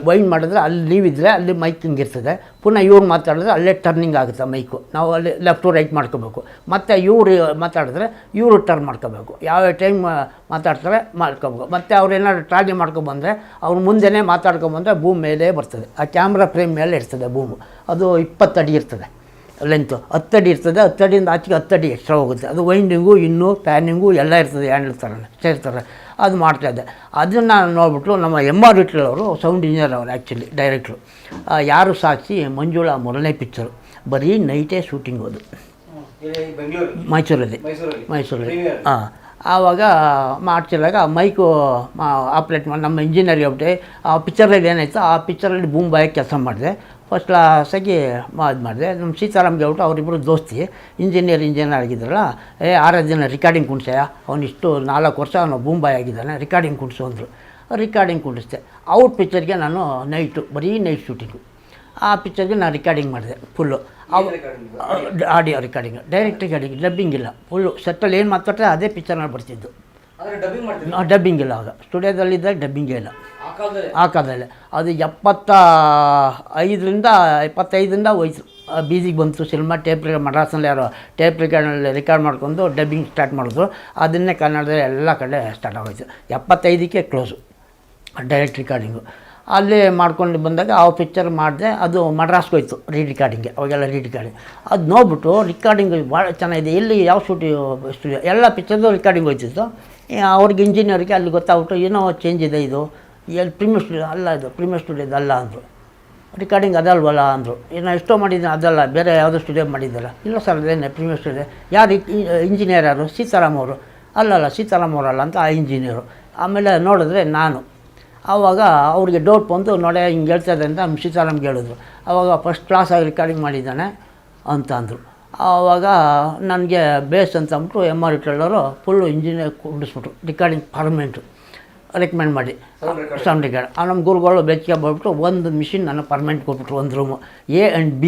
ವೈಂಡ್ ಮಾಡಿದ್ರೆ ಅಲ್ಲಿ ನೀವಿದ್ರೆ ಅಲ್ಲಿ ಮೈಕ್ ಹಿಂಗೆ ಇರ್ತದೆ. ಪುನಃ ಇವ್ರು ಮಾತಾಡಿದ್ರೆ ಅಲ್ಲೇ ಟರ್ನಿಂಗ್ ಆಗುತ್ತೆ ಮೈಕು. ನಾವು ಅಲ್ಲಿ ಲೆಫ್ಟು ರೈಟ್ ಮಾಡ್ಕೋಬೇಕು. ಮತ್ತು ಇವ್ರು ಮಾತಾಡಿದ್ರೆ ಇವರು ಟರ್ನ್ ಮಾಡ್ಕೋಬೇಕು. ಯಾವ ಟೈಮ್ ಮಾತಾಡ್ತಾರೆ ಮಾಡ್ಕೋಬೇಕು. ಮತ್ತು ಅವ್ರು ಏನಾದ್ರು ಟ್ರಾಲಿ ಮಾಡ್ಕೊಬಂದರೆ ಅವ್ರು ಮುಂದೆನೇ ಮಾತಾಡ್ಕೊಂಬಂದರೆ ಬೂಮ್ ಮೇಲೇ ಬರ್ತದೆ. ಆ ಕ್ಯಾಮ್ರಾ ಫ್ರೇಮ್ ಮೇಲೆ ಇರ್ತದೆ ಬೂಮು. ಅದು 20 ಅಡಿ ಇರ್ತದೆ ಲೆಂತು, 10 ಅಡಿ ಇರ್ತದೆ. 10 ಅಡಿಯಿಂದ ಆಚೆಗೆ 10 ಅಡಿ ಎಕ್ಸ್ಟ್ರಾ ಹೋಗುತ್ತೆ. ಅದು ವೈಂಡಿಂಗು ಇನ್ನೂ ಪ್ಯಾನಿಂಗು ಎಲ್ಲ ಇರ್ತದೆ, ಹ್ಯಾಂಡಲ್ ಥರ ಸೇರ್ತಾರೆ. ಅದು ಮಾಡ್ತಾಯಿದ್ದೆ. ಅದನ್ನು ನೋಡ್ಬಿಟ್ಟು ನಮ್ಮ MR ವಿಠಲ್ ಅವರು ಸೌಂಡ್ ಇಂಜಿನಿಯರ್ ಅವರು, ಆ್ಯಕ್ಚುಲಿ ಡೈರೆಕ್ಟ್ರು. ಯಾರು ಸಾಕ್ಷಿ ಮಂಜುಳಾ ಮೊದಲನೇ ಪಿಕ್ಚರು, ಬರೀ ನೈಟೇ ಶೂಟಿಂಗ್ ಅದು ಮೈಸೂರಲ್ಲಿ. ಹಾಂ, ಆವಾಗ ಮಾಡ್ತಿರುವಾಗ ಮೈಕು ಆಪ್ರೇಟ್ ಮಾಡಿ ನಮ್ಮ ಇಂಜಿನಿಯರ್ ಹೇಳ್ಬಿಟ್ಟು ಆ ಪಿಕ್ಚರಲ್ಲಿ ಏನಾಯಿತು, ಆ ಪಿಕ್ಚರಲ್ಲಿ ಬೂಮ್ಬಾಯಿ ಕೆಲಸ ಮಾಡಿದೆ. ಫಸ್ಟ್ ಕ್ಲಾಸಾಗಿ ಇದು ಮಾಡಿದೆ. ನಮ್ಮ ಸೀತಾರಾಮ್ಗೆ ಹೇಳ್ಬಿಟ್ಟು ಅವರಿಬ್ಬರು ದೋಸ್ತಿ ಇಂಜಿನಿಯರ್ ಆಗಿದ್ರಲ್ಲ, 6 ದಿನ ರಿಕಾರ್ಡಿಂಗ್ ಕುಣಿಸಯ್ಯ, ಅವನಿಷ್ಟು 4 ವರ್ಷ ಅವನು ಬೂಮ್ಬಾಯಿ ಆಗಿದ್ದಾನೆ, ರಿಕಾರ್ಡಿಂಗ್ ಕುಣಿಸು ಅಂದರು. ರಿಕಾರ್ಡಿಂಗ್ ಕುಣಿಸ್ದೆ. ಔಟ್ ಪಿಕ್ಚರ್ಗೆ ನಾನು ನೈಟು, ಬರೀ ನೈಟ್ ಶೂಟಿಂಗು. ಆ ಪಿಕ್ಚರ್ಗೆ ನಾನು ರಿಕಾರ್ಡಿಂಗ್ ಮಾಡಿದೆ full. Audio recording, direct recording, dubbing ಇಲ್ಲ. ಫುಲ್ಲು ಸೆಟ್ಟಲ್ಲಿ ಏನು ಮಾತಾಡ್ತಾರೆ ಅದೇ ಪಿಕ್ಚರ್ನಲ್ಲಿ ಬರ್ತಿದ್ದು. ಡಬ್ಬಿಂಗ್ ಇಲ್ಲ. ಆಗ ಸ್ಟುಡಿಯೋದಲ್ಲಿದ್ದಾಗ ಡಬ್ಬಿಂಗೇ ಇಲ್ಲ ಆ ಕಾಲದಲ್ಲಿ. ಅದು 75ರಿಂದ ಹೋಯ್ತು, ಬೀದಿಗೆ ಬಂತು ಸಿನಿಮಾ. ಟೇಪ್ ಮಡ್ರಾಸ್ನಲ್ಲಿ ಯಾರೋ ಟೇಪ್ ರಿಕಾರ್ಡ್ನಲ್ಲಿ ರಿಕಾರ್ಡ್ ಮಾಡ್ಕೊಂಡು ಡಬ್ಬಿಂಗ್ ಸ್ಟಾರ್ಟ್ ಮಾಡಿದ್ರು. ಅದನ್ನೇ ಕನ್ನಡದಲ್ಲಿ ಎಲ್ಲ ಕಡೆ ಸ್ಟಾರ್ಟ್ ಆಗೋಯ್ತು. 75ಕ್ಕೆ ಕ್ಲೋಸು ಡೈರೆಕ್ಟ್ ರಿಕಾರ್ಡಿಂಗು. ಅಲ್ಲಿ ಮಾಡ್ಕೊಂಡು ಬಂದಾಗ ಆ ಪಿಕ್ಚರ್ ಮಾಡಿದೆ. ಅದು ಮಡ್ರಾಸ್ಗೆ ಹೋಯ್ತು ರಿಕಾರ್ಡಿಂಗ್ಗೆ. ಅವಾಗೆಲ್ಲ ರಿಕಾರ್ಡಿಂಗ್ ಅದು ನೋಡ್ಬಿಟ್ಟು ರಿಕಾರ್ಡಿಂಗ್ ಭಾಳ ಚೆನ್ನಾಗಿದೆ, ಎಲ್ಲಿ ಯಾವ ಸ್ಟುಡಿಯೋ ಎಲ್ಲ ಪಿಕ್ಚರ್ದು ರಿಕಾರ್ಡಿಂಗ್ ಹೋಯ್ತಿತ್ತು. ಅವ್ರಿಗೆ ಇಂಜಿನಿಯರಿಗೆ ಅಲ್ಲಿ ಗೊತ್ತಾಗ್ಬಿಟ್ಟು ಏನೋ ಚೇಂಜ್ ಇದೆ, ಇದು ಎಲ್ಲಿ ಪ್ರೀಮಿಯರ್ ಸ್ಟುಡಿಯೋ ಅಲ್ಲ, ಇದು ಪ್ರೀಮಿಯರ್ ಸ್ಟುಡಿಯೋದು ಅಲ್ಲ ಅಂದರು. ರಿಕಾರ್ಡಿಂಗ್ ಅದಲ್ವಲ್ಲ ಅಂದರು. ಏನೋ ಎಷ್ಟೋ ಮಾಡಿದ್ದೀನಿ, ಅದಲ್ಲ, ಬೇರೆ ಯಾವುದೋ ಸ್ಟುಡಿಯೋ ಮಾಡಿದ್ದಲ್ಲ. ಇಲ್ಲ ಸರ್ ಅದೇನೆ ಪ್ರೀಮಿಯರ್ ಸ್ಟುಡಿಯೋ. ಯಾರು ಇಂಜಿನಿಯರ್ ಯಾರು? ಸೀತಾರಾಮ್ ಅವರು. ಅಲ್ಲಲ್ಲ ಸೀತಾರಾಮ್ ಅವರಲ್ಲ ಅಂತ ಆ ಇಂಜಿನಿಯರು. ಆಮೇಲೆ ನೋಡಿದ್ರೆ ನಾನು. ಆವಾಗ ಅವ್ರಿಗೆ ಡೌಟ್ ಬಂದು, ನೋಡೆ ಹಿಂಗೆ ಹೇಳ್ತಾಯಿದ್ದೆ ಅಂತ ನಮ್ಮ ಸೀತಾರಾಮ್ಗೆ ಹೇಳಿದ್ರು. ಆವಾಗ ಫಸ್ಟ್ ಕ್ಲಾಸಾಗಿ ರಿಕಾರ್ಡಿಂಗ್ ಮಾಡಿದ್ದಾನೆ ಅಂತ ಅಂದರು. ಆವಾಗ ನನಗೆ ಬೇಸ್ ಅಂತ ಅಂದ್ಬಿಟ್ಟು MR ವಿಠಲ್ ಅವರು ಫುಲ್ಲು ಇಂಜಿನಿಯರ್ ಕುಡಿಸ್ಬಿಟ್ರು, ರಿಕಾರ್ಡಿಂಗ್ ಪರ್ಮನೆಂಟು ರೆಕಮೆಂಡ್ ಮಾಡಿ ಸೌಂಡ್ ರಿಕಾರ್ಡ್. ನಮ್ಮ ಗುರುಗಳು ಬೆಚ್ಚಿಗೆ ಬಂದ್ಬಿಟ್ಟು ಒಂದು ಮಿಷಿನ್ ನಾನು ಪರ್ಮನೆಂಟ್ ಕೊಟ್ಬಿಟ್ರು. ಒಂದು ರೂಮು A and B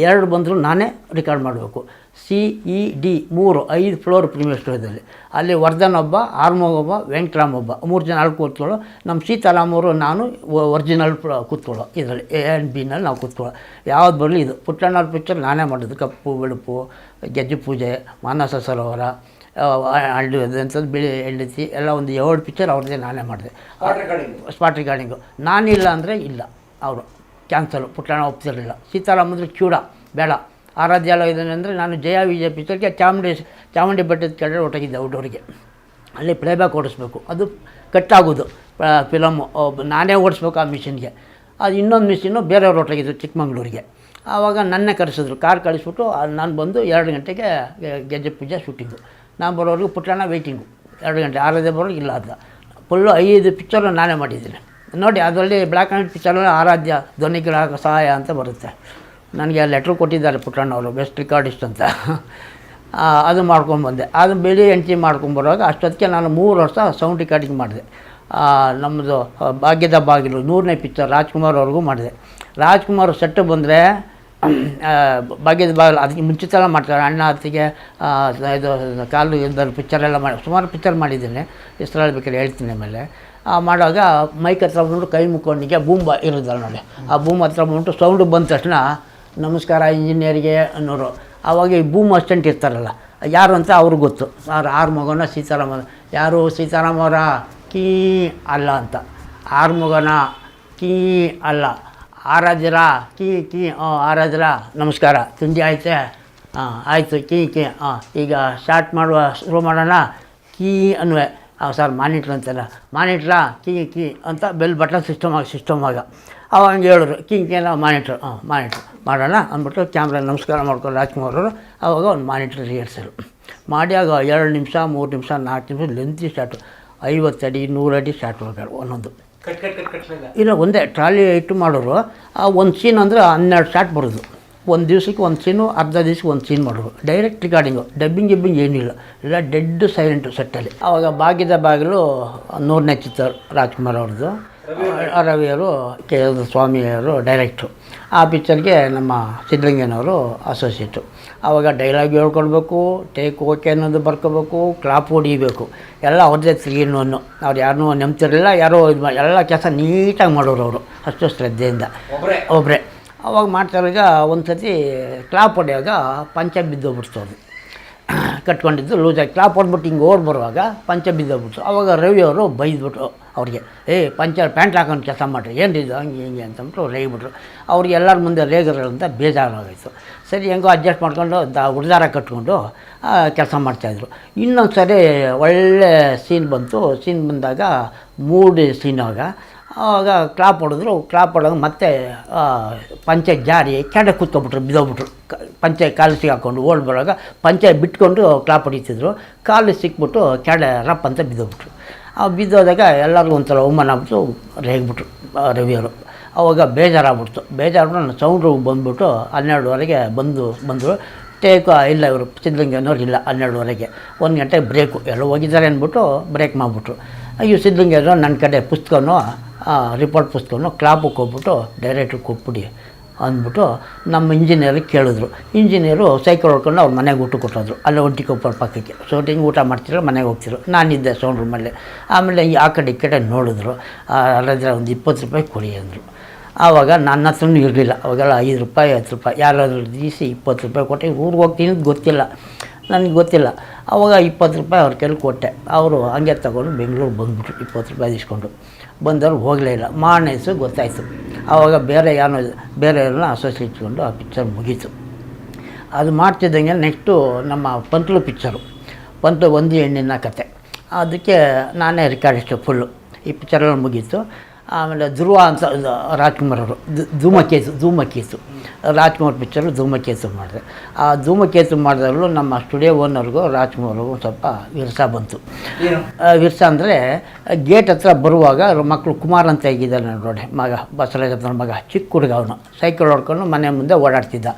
2 ಬಂದರೂ ನಾನೇ ರಿಕಾರ್ಡ್ ಮಾಡಬೇಕು. CED 5 ಫ್ಲೋರ್ ಪ್ರೀಮಿಯರ್ ಸ್ಟುಡಿಯೋದಲ್ಲಿ. ಅಲ್ಲಿ ವರ್ಧನ್ ಒಬ್ಬ, ಆರ್ಮೋಗ್ ಒಬ್ಬ, ವೆಂಕಟರಾಮ್ ಒಬ್ಬ, 3 ಜನ ಅಲ್ಲಿ ಕೂತ್ಕೊಳ್ಳೋ. ನಮ್ಮ ಸೀತಾರಾಮ್ ಅವರು ನಾನು ಒರಿಜಿನಲ್ ಕೂತ್ಕೊಳ್ಳೋ. ಇದರಲ್ಲಿ A and B ನಲ್ಲಿ ನಾವು ಕೂತ್ಕೊಳ್ಳೋ. ಯಾವ್ದು ಬರಲಿ ಇದು ಪುಟ್ಟಣ್ಣವ್ರ ಪಿಕ್ಚರ್ ನಾನೇ ಮಾಡೋದು. ಕಪ್ಪು ಬೆಳುಪು, ಗೆಜ್ಜೆ ಪೂಜೆ, ಮಾನಸ ಸರೋವರ, ಅಂಥದ್ದು ಬಿಳಿ ಹೆಂಡತಿ ಎಲ್ಲ ಒಂದು 7 ಪಿಕ್ಚರ್ ಅವ್ರದ್ದೇ ನಾನೇ ಮಾಡಿದೆ. ಸ್ಪಾಟ್ ರಿಕಾರ್ಡಿಂಗು. ನಾನಿಲ್ಲ ಅಂದರೆ ಇಲ್ಲ, ಅವರು ಕ್ಯಾನ್ಸಲು. ಪುಟ್ಟಣ ಒಪ್ತಿರಲಿಲ್ಲ. ಸೀತಾರಾಮ್ ಅಂದರೆ ಚೂಡ ಬೇಡ, ಆರಾಧ್ಯಾಲಯ ಇದ್ದಾನೆ ಅಂದರೆ ನಾನು ಜಯ ವಿಜಯ ಪಿಕ್ಚರ್ಗೆ ಚಾಮುಂಡಿ ಬೆಟ್ಟದ ಕೆಳಗಡೆ ಹೊರಟಿದ್ದೆ ಔಟ್ಡೋರಿಗೆ. ಅಲ್ಲಿ ಪ್ಲೇಬ್ಯಾಕ್ ಓಡಿಸ್ಬೇಕು, ಅದು ಕಟ್ಟಾಗೋದು ಫಿಲಮ್ಮು. ನಾನೇ ಓಡಿಸ್ಬೇಕು ಆ ಮಿಷಿನ್ಗೆ. ಅದು ಇನ್ನೊಂದು ಮಿಷಿನ್ನು ಬೇರೆಯವ್ರು ಹೊರಟಾಗಿದ್ದು ಚಿಕ್ಕಮಂಗ್ಳೂರಿಗೆ. ಆವಾಗ ನನ್ನೇ ಕರೆಸಿದ್ರು, ಕಾರ್ ಕಳಿಸ್ಬಿಟ್ಟು ನಾನು ಬಂದು 2 ಗಂಟೆಗೆ ಗೆಜ್ಜೆ ಪೂಜೆ ಶೂಟಿಂಗು. ನಾನು ಬರೋವರೆಗೂ ಪುಟ್ಟಣ ವೆಯ್ಟಿಂಗು 2 ಗಂಟೆ. ಆರಾಧ್ಯ ಬರೋರು ಇಲ್ಲ ಅದ ಫುಲ್ಲು 5 ಪಿಕ್ಚರು ನಾನೇ ಮಾಡಿದ್ದೀನಿ ನೋಡಿ. ಅದರಲ್ಲಿ ಬ್ಲ್ಯಾಕ್ ಆ್ಯಂಡ್ ವೈಟ್ ಪಿಕ್ಚರಲ್ಲಿ ಆರಾಧ್ಯ ಧ್ವನಿಗ್ರಾಹಕ ಸಹಾಯ ಅಂತ ಬರುತ್ತೆ. ನನಗೆ ಲೆಟ್ರು ಕೊಟ್ಟಿದ್ದಾರೆ ಪುಟ್ಟಣ್ಣವರು, ಬೆಸ್ಟ್ ರಿಕಾರ್ಡಿಸ್ಟ್ ಅಂತ. ಅದು ಮಾಡ್ಕೊಂಡ್ಬಂದೆ. ಅದು ಬೆಳಿ ಎಂಟ್ರಿ ಮಾಡ್ಕೊಂಬರುವಾಗ ಅಷ್ಟೊತ್ತಿಗೆ ನಾನು 3 ವರ್ಷ ಸೌಂಡ್ ರಿಕಾರ್ಡಿಂಗ್ ಮಾಡಿದೆ. ನಮ್ಮದು ಭಾಗ್ಯದ ಬಾಗಿಲು 100ನೇ ಪಿಕ್ಚರ್ ರಾಜ್ಕುಮಾರ್ ಅವ್ರಿಗೂ ಮಾಡಿದೆ. ರಾಜ್ಕುಮಾರ್ ಸೆಟ್ಟು ಬಂದರೆ ಭಾಗ್ಯದ ಬಾಗಿಲು ಅದಕ್ಕೆ ಮುಂಚಿತೆಲ್ಲ ಮಾಡ್ತಾರೆ. ಅಣ್ಣ ಅತ್ತಿಗೆ ಇದು ಕಾಲು ಇದ್ದಲ್ಲಿ ಪಿಕ್ಚರೆಲ್ಲ ಮಾಡಿ ಸುಮಾರು ಪಿಕ್ಚರ್ ಮಾಡಿದ್ದೀನಿ. ಹೆಸರಲ್ಲಿ ಬೇಕಾದ್ರೆ ಹೇಳ್ತೀನಿ. ಆಮೇಲೆ ಮಾಡುವಾಗ ಮೈಕ್ ಹತ್ರ ಬಂದ್ಬಿಟ್ಟು ಕೈ ಮುಕ್ಕೊಂಡಿಗೆ ಬೂಮ್ ಇರೋದಲ್ಲ ನೋಡಿ, ಆ ಬೂಮ್ ಹತ್ರ ಬಂದ್ಬಿಟ್ಟು ಸೌಂಡು ಬಂದ ತಕ್ಷಣ ನಮಸ್ಕಾರ ಇಂಜಿನಿಯರಿಗೆ ಅನ್ನೋರು. ಆವಾಗ ಈ ಬೂಮ್ ಅಸ್ಟೆಂಟ್ ಇರ್ತಾರಲ್ಲ, ಯಾರು ಅಂತ ಅವ್ರಿಗೆ ಗೊತ್ತು. ಆರ್ಮೋಗನ ಸೀತಾರಾಮ. ಯಾರು ಸೀತಾರಾಮ್ ಅವರ? ಕೀ ಅಲ್ಲ ಅಂತ. ಆರ್ಮೋಗನ ಕೀ ಅಲ್ಲ. ಆರಾಧ್ಯರ ಕೀ ಆರಾಧ್ಯರ ನಮಸ್ಕಾರ, ತಿಂಡಿ ಆಯ್ತೆ? ಆಯಿತು ಕೀ. ಈಗ ಸ್ಟಾರ್ಟ್ ಶುರು ಮಾಡೋಣ. ಕೀ ಅನ್ನುವೆ. ಸರ್ ಮಾನಿಟ್ರ್ ಅಂತಲ್ಲ, ಮಾನಿಟ್ರಾ ಕೀ ಅಂತ ಬೆಲ್ ಬಟನ್ ಸಿಸ್ಟಮ್ ಆಗ ಅವಾಗ ಹಂಗೆ ಹೇಳಿದ್ರು ಕಿಂಕೇನ ಮಾನಿಟ್ರ್ ಮಾನಿಟ್ರ್ ಮಾಡೋಣ ಅಂದ್ಬಿಟ್ಟು ಕ್ಯಾಮ್ರಾ ನಮಸ್ಕಾರ ಮಾಡ್ಕೊಂಡು ರಾಜ್ಕುಮಾರ್ ಅವರು ಆವಾಗ ಒಂದು ಮಾನಿಟ್ರ್ ರಿಹರ್ಸಲು ಮಾಡಿ ಆಗ 2 ನಿಮಿಷ 3 ನಿಮಿಷ 4 ನಿಮಿಷ ಲೆಂತಿ ಸ್ಟಾರ್ಟು 50 ಅಡಿ 100 ಅಡಿ ಸ್ಟಾರ್ಟ್ ಹೋಗ್ಯಾರ ಒಂದೊಂದು ಇಲ್ಲ ಒಂದೇ ಟ್ರಾಲಿ ಇಟ್ಟು ಮಾಡೋರು. ಒಂದು ಸೀನ್ ಅಂದರೆ 12 ಶಾಟ್ ಬರೋದು. ಒಂದು ದಿವ್ಸಕ್ಕೆ ಒಂದು ಸೀನು, ಅರ್ಧ ದಿವ್ಸಕ್ಕೆ ಒಂದು ಸೀನ್ ಮಾಡೋರು. ಡೈರೆಕ್ಟ್ ರಿಕಾರ್ಡಿಂಗು, ಡಬ್ಬಿಂಗ್ ಏನಿಲ್ಲ, ಎಲ್ಲ ಡೆಡ್ ಸೈಲೆಂಟು ಸೆಟ್ಟಲ್ಲಿ. ಆವಾಗ ಬಾಗಿದ ಬಾಗಿಲು 100ನೇ ಚಿತ್ರ ರಾಜ್ಕುಮಾರ್ ಅವ್ರದ್ದು, ರವಿಯವರು ಕೆ ಸ್ವಾಮಿಯವರು ಡೈರೆಕ್ಟ್ರು. ಆ ಪಿಕ್ಚರ್ಗೆ ನಮ್ಮ ಸಿದ್ಧಲಿಂಗನವರು ಅಸೋಸಿಯೇಟು. ಆವಾಗ ಡೈಲಾಗ್ ಹೇಳ್ಕೊಡ್ಬೇಕು, ಟೇಕ್ ಓಕೆ ಅನ್ನೋದು ಬರ್ಕೋಬೇಕು, ಕ್ಲಾಪ್ ಹೊಡಿಬೇಕು, ಎಲ್ಲ ಅವ್ರದ್ದೇ 3 in 1. ಅವ್ರು ಯಾರನ್ನೂ ನೆಮ್ತಿರಲಿಲ್ಲ, ಯಾರೋ ಇದು ಎಲ್ಲ ಕೆಲಸ ನೀಟಾಗಿ ಮಾಡೋರು ಅವರು, ಅಷ್ಟು ಶ್ರದ್ಧೆಯಿಂದ ಒಬ್ಬರೇ. ಅವಾಗ ಮಾಡ್ತಾರಾಗ ಒಂದು ಸತಿ ಕ್ಲಾಪ್ ಹೊಡೆಯುವಾಗ ಪಂಚ ಬಿದ್ದೋಗ್ಬಿಡ್ತು. ಅದು ಕಟ್ಕೊಂಡಿದ್ದು ಲೂಸಾಗಿ ಕ್ಲಾಪ್ ಹೊಡ್ಬಿಟ್ಟು ಹಿಂಗೆ ಓಡ್ ಬರುವಾಗ ಪಂಚ ಬಿದ್ದೋಗ್ಬಿಡ್ತು. ಆವಾಗ ರವಿಯವರು ಬೈದ್ಬಿಟ್ರು ಅವ್ರಿಗೆ, ಪಂಚ ಪ್ಯಾಂಟ್ ಹಾಕೊಂಡು ಕೆಲಸ ಮಾಡಿರಿ, ಏನಿದು ಹಂಗೆ ಹಿಂಗೆ ಅಂತಂದ್ಬಿಟ್ಟು ರೇಗಿಬಿಟ್ರು. ಅವ್ರಿಗೆ ಎಲ್ಲರ ಮುಂದೆ ರೇಗರಂತ ಬೇಜಾರಾಗೋಯಿತು. ಸರಿ ಹೆಂಗೋ ಅಡ್ಜಸ್ಟ್ ಮಾಡ್ಕೊಂಡು ಉಡ್ದಾರ ಕಟ್ಕೊಂಡು ಕೆಲಸ ಮಾಡ್ತಾಯಿದ್ರು. ಇನ್ನೊಂದು ಸರಿ ಒಳ್ಳೆ ಸೀನ್ ಬಂತು. ಸೀನ್ ಬಂದಾಗ 3 ಸೀನಾಗ ಆವಾಗ ಕ್ಲಾಪ್ ಹೊಡೆದ್ರು. ಕ್ಲಾಪ್ ಹೊಡೆದಾಗ ಮತ್ತೆ ಪಂಚೆ ಜಾರಿ ಕೆಡೆ ಕೂತ್ಕೊಬಿಟ್ರು, ಬಿದ್ದೋಗ್ಬಿಟ್ರು. ಪಂಚೆ ಕಾಲು ಸಿಗಾಕೊಂಡು ಓಡ್ ಬರುವಾಗ ಪಂಚೆ ಬಿಟ್ಕೊಂಡು ಕ್ಲಾಪ್ ಹೊಡಿತಿದ್ರು. ಕಾಲು ಸಿಕ್ಬಿಟ್ಟು ಕೆಡೆ ರಪ್ ಅಂತ ಬಿದ್ದೋಗ್ಬಿಟ್ರು. ಬಿದ್ದೋದಾಗ ಎಲ್ಲರಿಗೂ ಒಂಥರ ಅವಮಾನ ಆಗ್ಬಿಟ್ಟು ರೇಗ್ಬಿಟ್ರು ರವಿಯವರು. ಆವಾಗ ಬೇಜಾರಾಗ್ಬಿಡ್ತು. ನಾನು ಸೌಂಡ್ ರೂಮ್ ಬಂದುಬಿಟ್ಟು 12ವರೆಗೆ ಬಂದರು. ಟೇಕು ಇಲ್ಲ, ಇವರು ಸಿದ್ಧಲಿಂಗನವ್ರು ಇಲ್ಲ. 12ವರೆಗೆ 1 ಗಂಟೆಗೆ ಬ್ರೇಕು, ಎಲ್ಲ ಹೋಗಿದ್ದಾರೆ ಅಂದ್ಬಿಟ್ಟು ಬ್ರೇಕ್ ಮಾಡಿಬಿಟ್ರು. ಇವು ಸಿದ್ಧಲಿಂಗನವರು ನನ್ನ ಕಡೆ ಪುಸ್ತಕನೂ ರಿಪೋರ್ಟ್ ಪುಸ್ತಕನೂ ಕ್ಲಾಪಿಗೆ ಹೋಗ್ಬಿಟ್ಟು ಡೈರೆಕ್ಟ್ರಿಗೆ ಕೊಟ್ಬಿಡಿ ಅಂದ್ಬಿಟ್ಟು ನಮ್ಮ ಇಂಜಿನಿಯರಿಗೆ ಕೇಳಿದ್ರು. ಇಂಜಿನಿಯರು ಸೈಕಲ್ ಹೊಡ್ಕೊಂಡು ಅವ್ರ ಮನೆಗೆ ಊಟ ಕೊಟ್ಟೋದ್ರು. ಅಲ್ಲೇ ಒಂಟಿಕೊಪ್ಪರ ಪಕ್ಕಕ್ಕೆ ಶೂಟಿಂಗ್ ಊಟ ಮಾಡ್ತಿರೋ ಮನೆಗೆ ಹೋಗ್ತಿದ್ರು. ನಾನಿದ್ದೆ ಸೌಂಡ್ ರೂಮಲ್ಲಿ. ಆಮೇಲೆ ಆ ಕಡೆ ಈ ಕಡೆ ನೋಡಿದ್ರು. ಅಲ್ಲದ್ರೆ ಒಂದು 20 ರೂಪಾಯಿ ಕೊಡಿ ಅಂದರು. ಆವಾಗ ನನ್ನ ಹತ್ರನೂ ಇರಲಿಲ್ಲ. ಅವಾಗೆಲ್ಲ 5 ರೂಪಾಯಿ 10 ರೂಪಾಯಿ ಯಾರಾದರೂ ದೀಸಿ 20 ರೂಪಾಯಿ ಕೊಟ್ಟೆ ಊರಿಗೆ ಹೋಗ್ತೀನಿ ಗೊತ್ತಿಲ್ಲ, ನನಗೆ ಗೊತ್ತಿಲ್ಲ. ಆವಾಗ 20 ರೂಪಾಯಿ ಅವ್ರ ಕೈಲಿ ಕೊಟ್ಟೆ. ಅವರು ಹಂಗೆ ತಗೊಂಡು ಬೆಂಗಳೂರು ಬಂದುಬಿಟ್ರು. 20 ರೂಪಾಯಿ ಇಸ್ಕೊಂಡು ಬಂದವ್ರು ಹೋಗಲೇ ಇಲ್ಲ. ಮಾರ್ನೆಸು ಗೊತ್ತಾಯಿತು. ಆವಾಗ ಬೇರೆಯವ್ರನ್ನ ಅಸೋಸಿಯೇಟ್ಕೊಂಡು ಆ ಪಿಕ್ಚರ್ ಮುಗೀತು. ಅದು ಮಾಡ್ತಿದ್ದಂಗೆ ನೆಕ್ಸ್ಟು ನಮ್ಮ ಪಂತ್ಲು ಪಿಕ್ಚರು, ಪಂತ್ಲು 1 ಹೆಣ್ಣಿನ ಕತೆ. ಅದಕ್ಕೆ ನಾನೇ ರಿಕಾರ್ಡಿಸ್ಟು ಫುಲ್ಲು. ಈ ಪಿಕ್ಚರೆಲ್ಲ ಮುಗೀತು. ಆಮೇಲೆ ಧ್ರುವ ಅಂತ ರಾಜ್ಕುಮಾರ್ ಅವರು ಧೂಮಕೇತು ರಾಜ್ಕುಮಾರ್ ಪಿಕ್ಚರು ಧೂಮಕೇತು ಮಾಡಿದೆ. ಆ ಧೂಮಕೇತು ಮಾಡಿದಾಗಲೂ ನಮ್ಮ ಸ್ಟುಡಿಯೋ ಓನರ್ಗೂ ರಾಜ್ಕುಮಾರ್ಗೂ ಸ್ವಲ್ಪ ವಿರಸ ಬಂತು. ವಿರಸ ಅಂದರೆ ಗೇಟ್ ಹತ್ರ ಬರುವಾಗ ಅವ್ರ ಮಕ್ಕಳು ಕುಮಾರ್ ಅಂತ ಹೇಗಿದ್ದಾನೆ ನೋಡಿ, ಮಗ ಬಸವರಾಜಪ್ಪನ ಮಗ, ಚಿಕ್ಕ ಹುಡುಗ, ಅವನು ಸೈಕಲ್ ಹೊಡ್ಕೊಂಡು ಮನೆ ಮುಂದೆ ಓಡಾಡ್ತಿದ್ದ.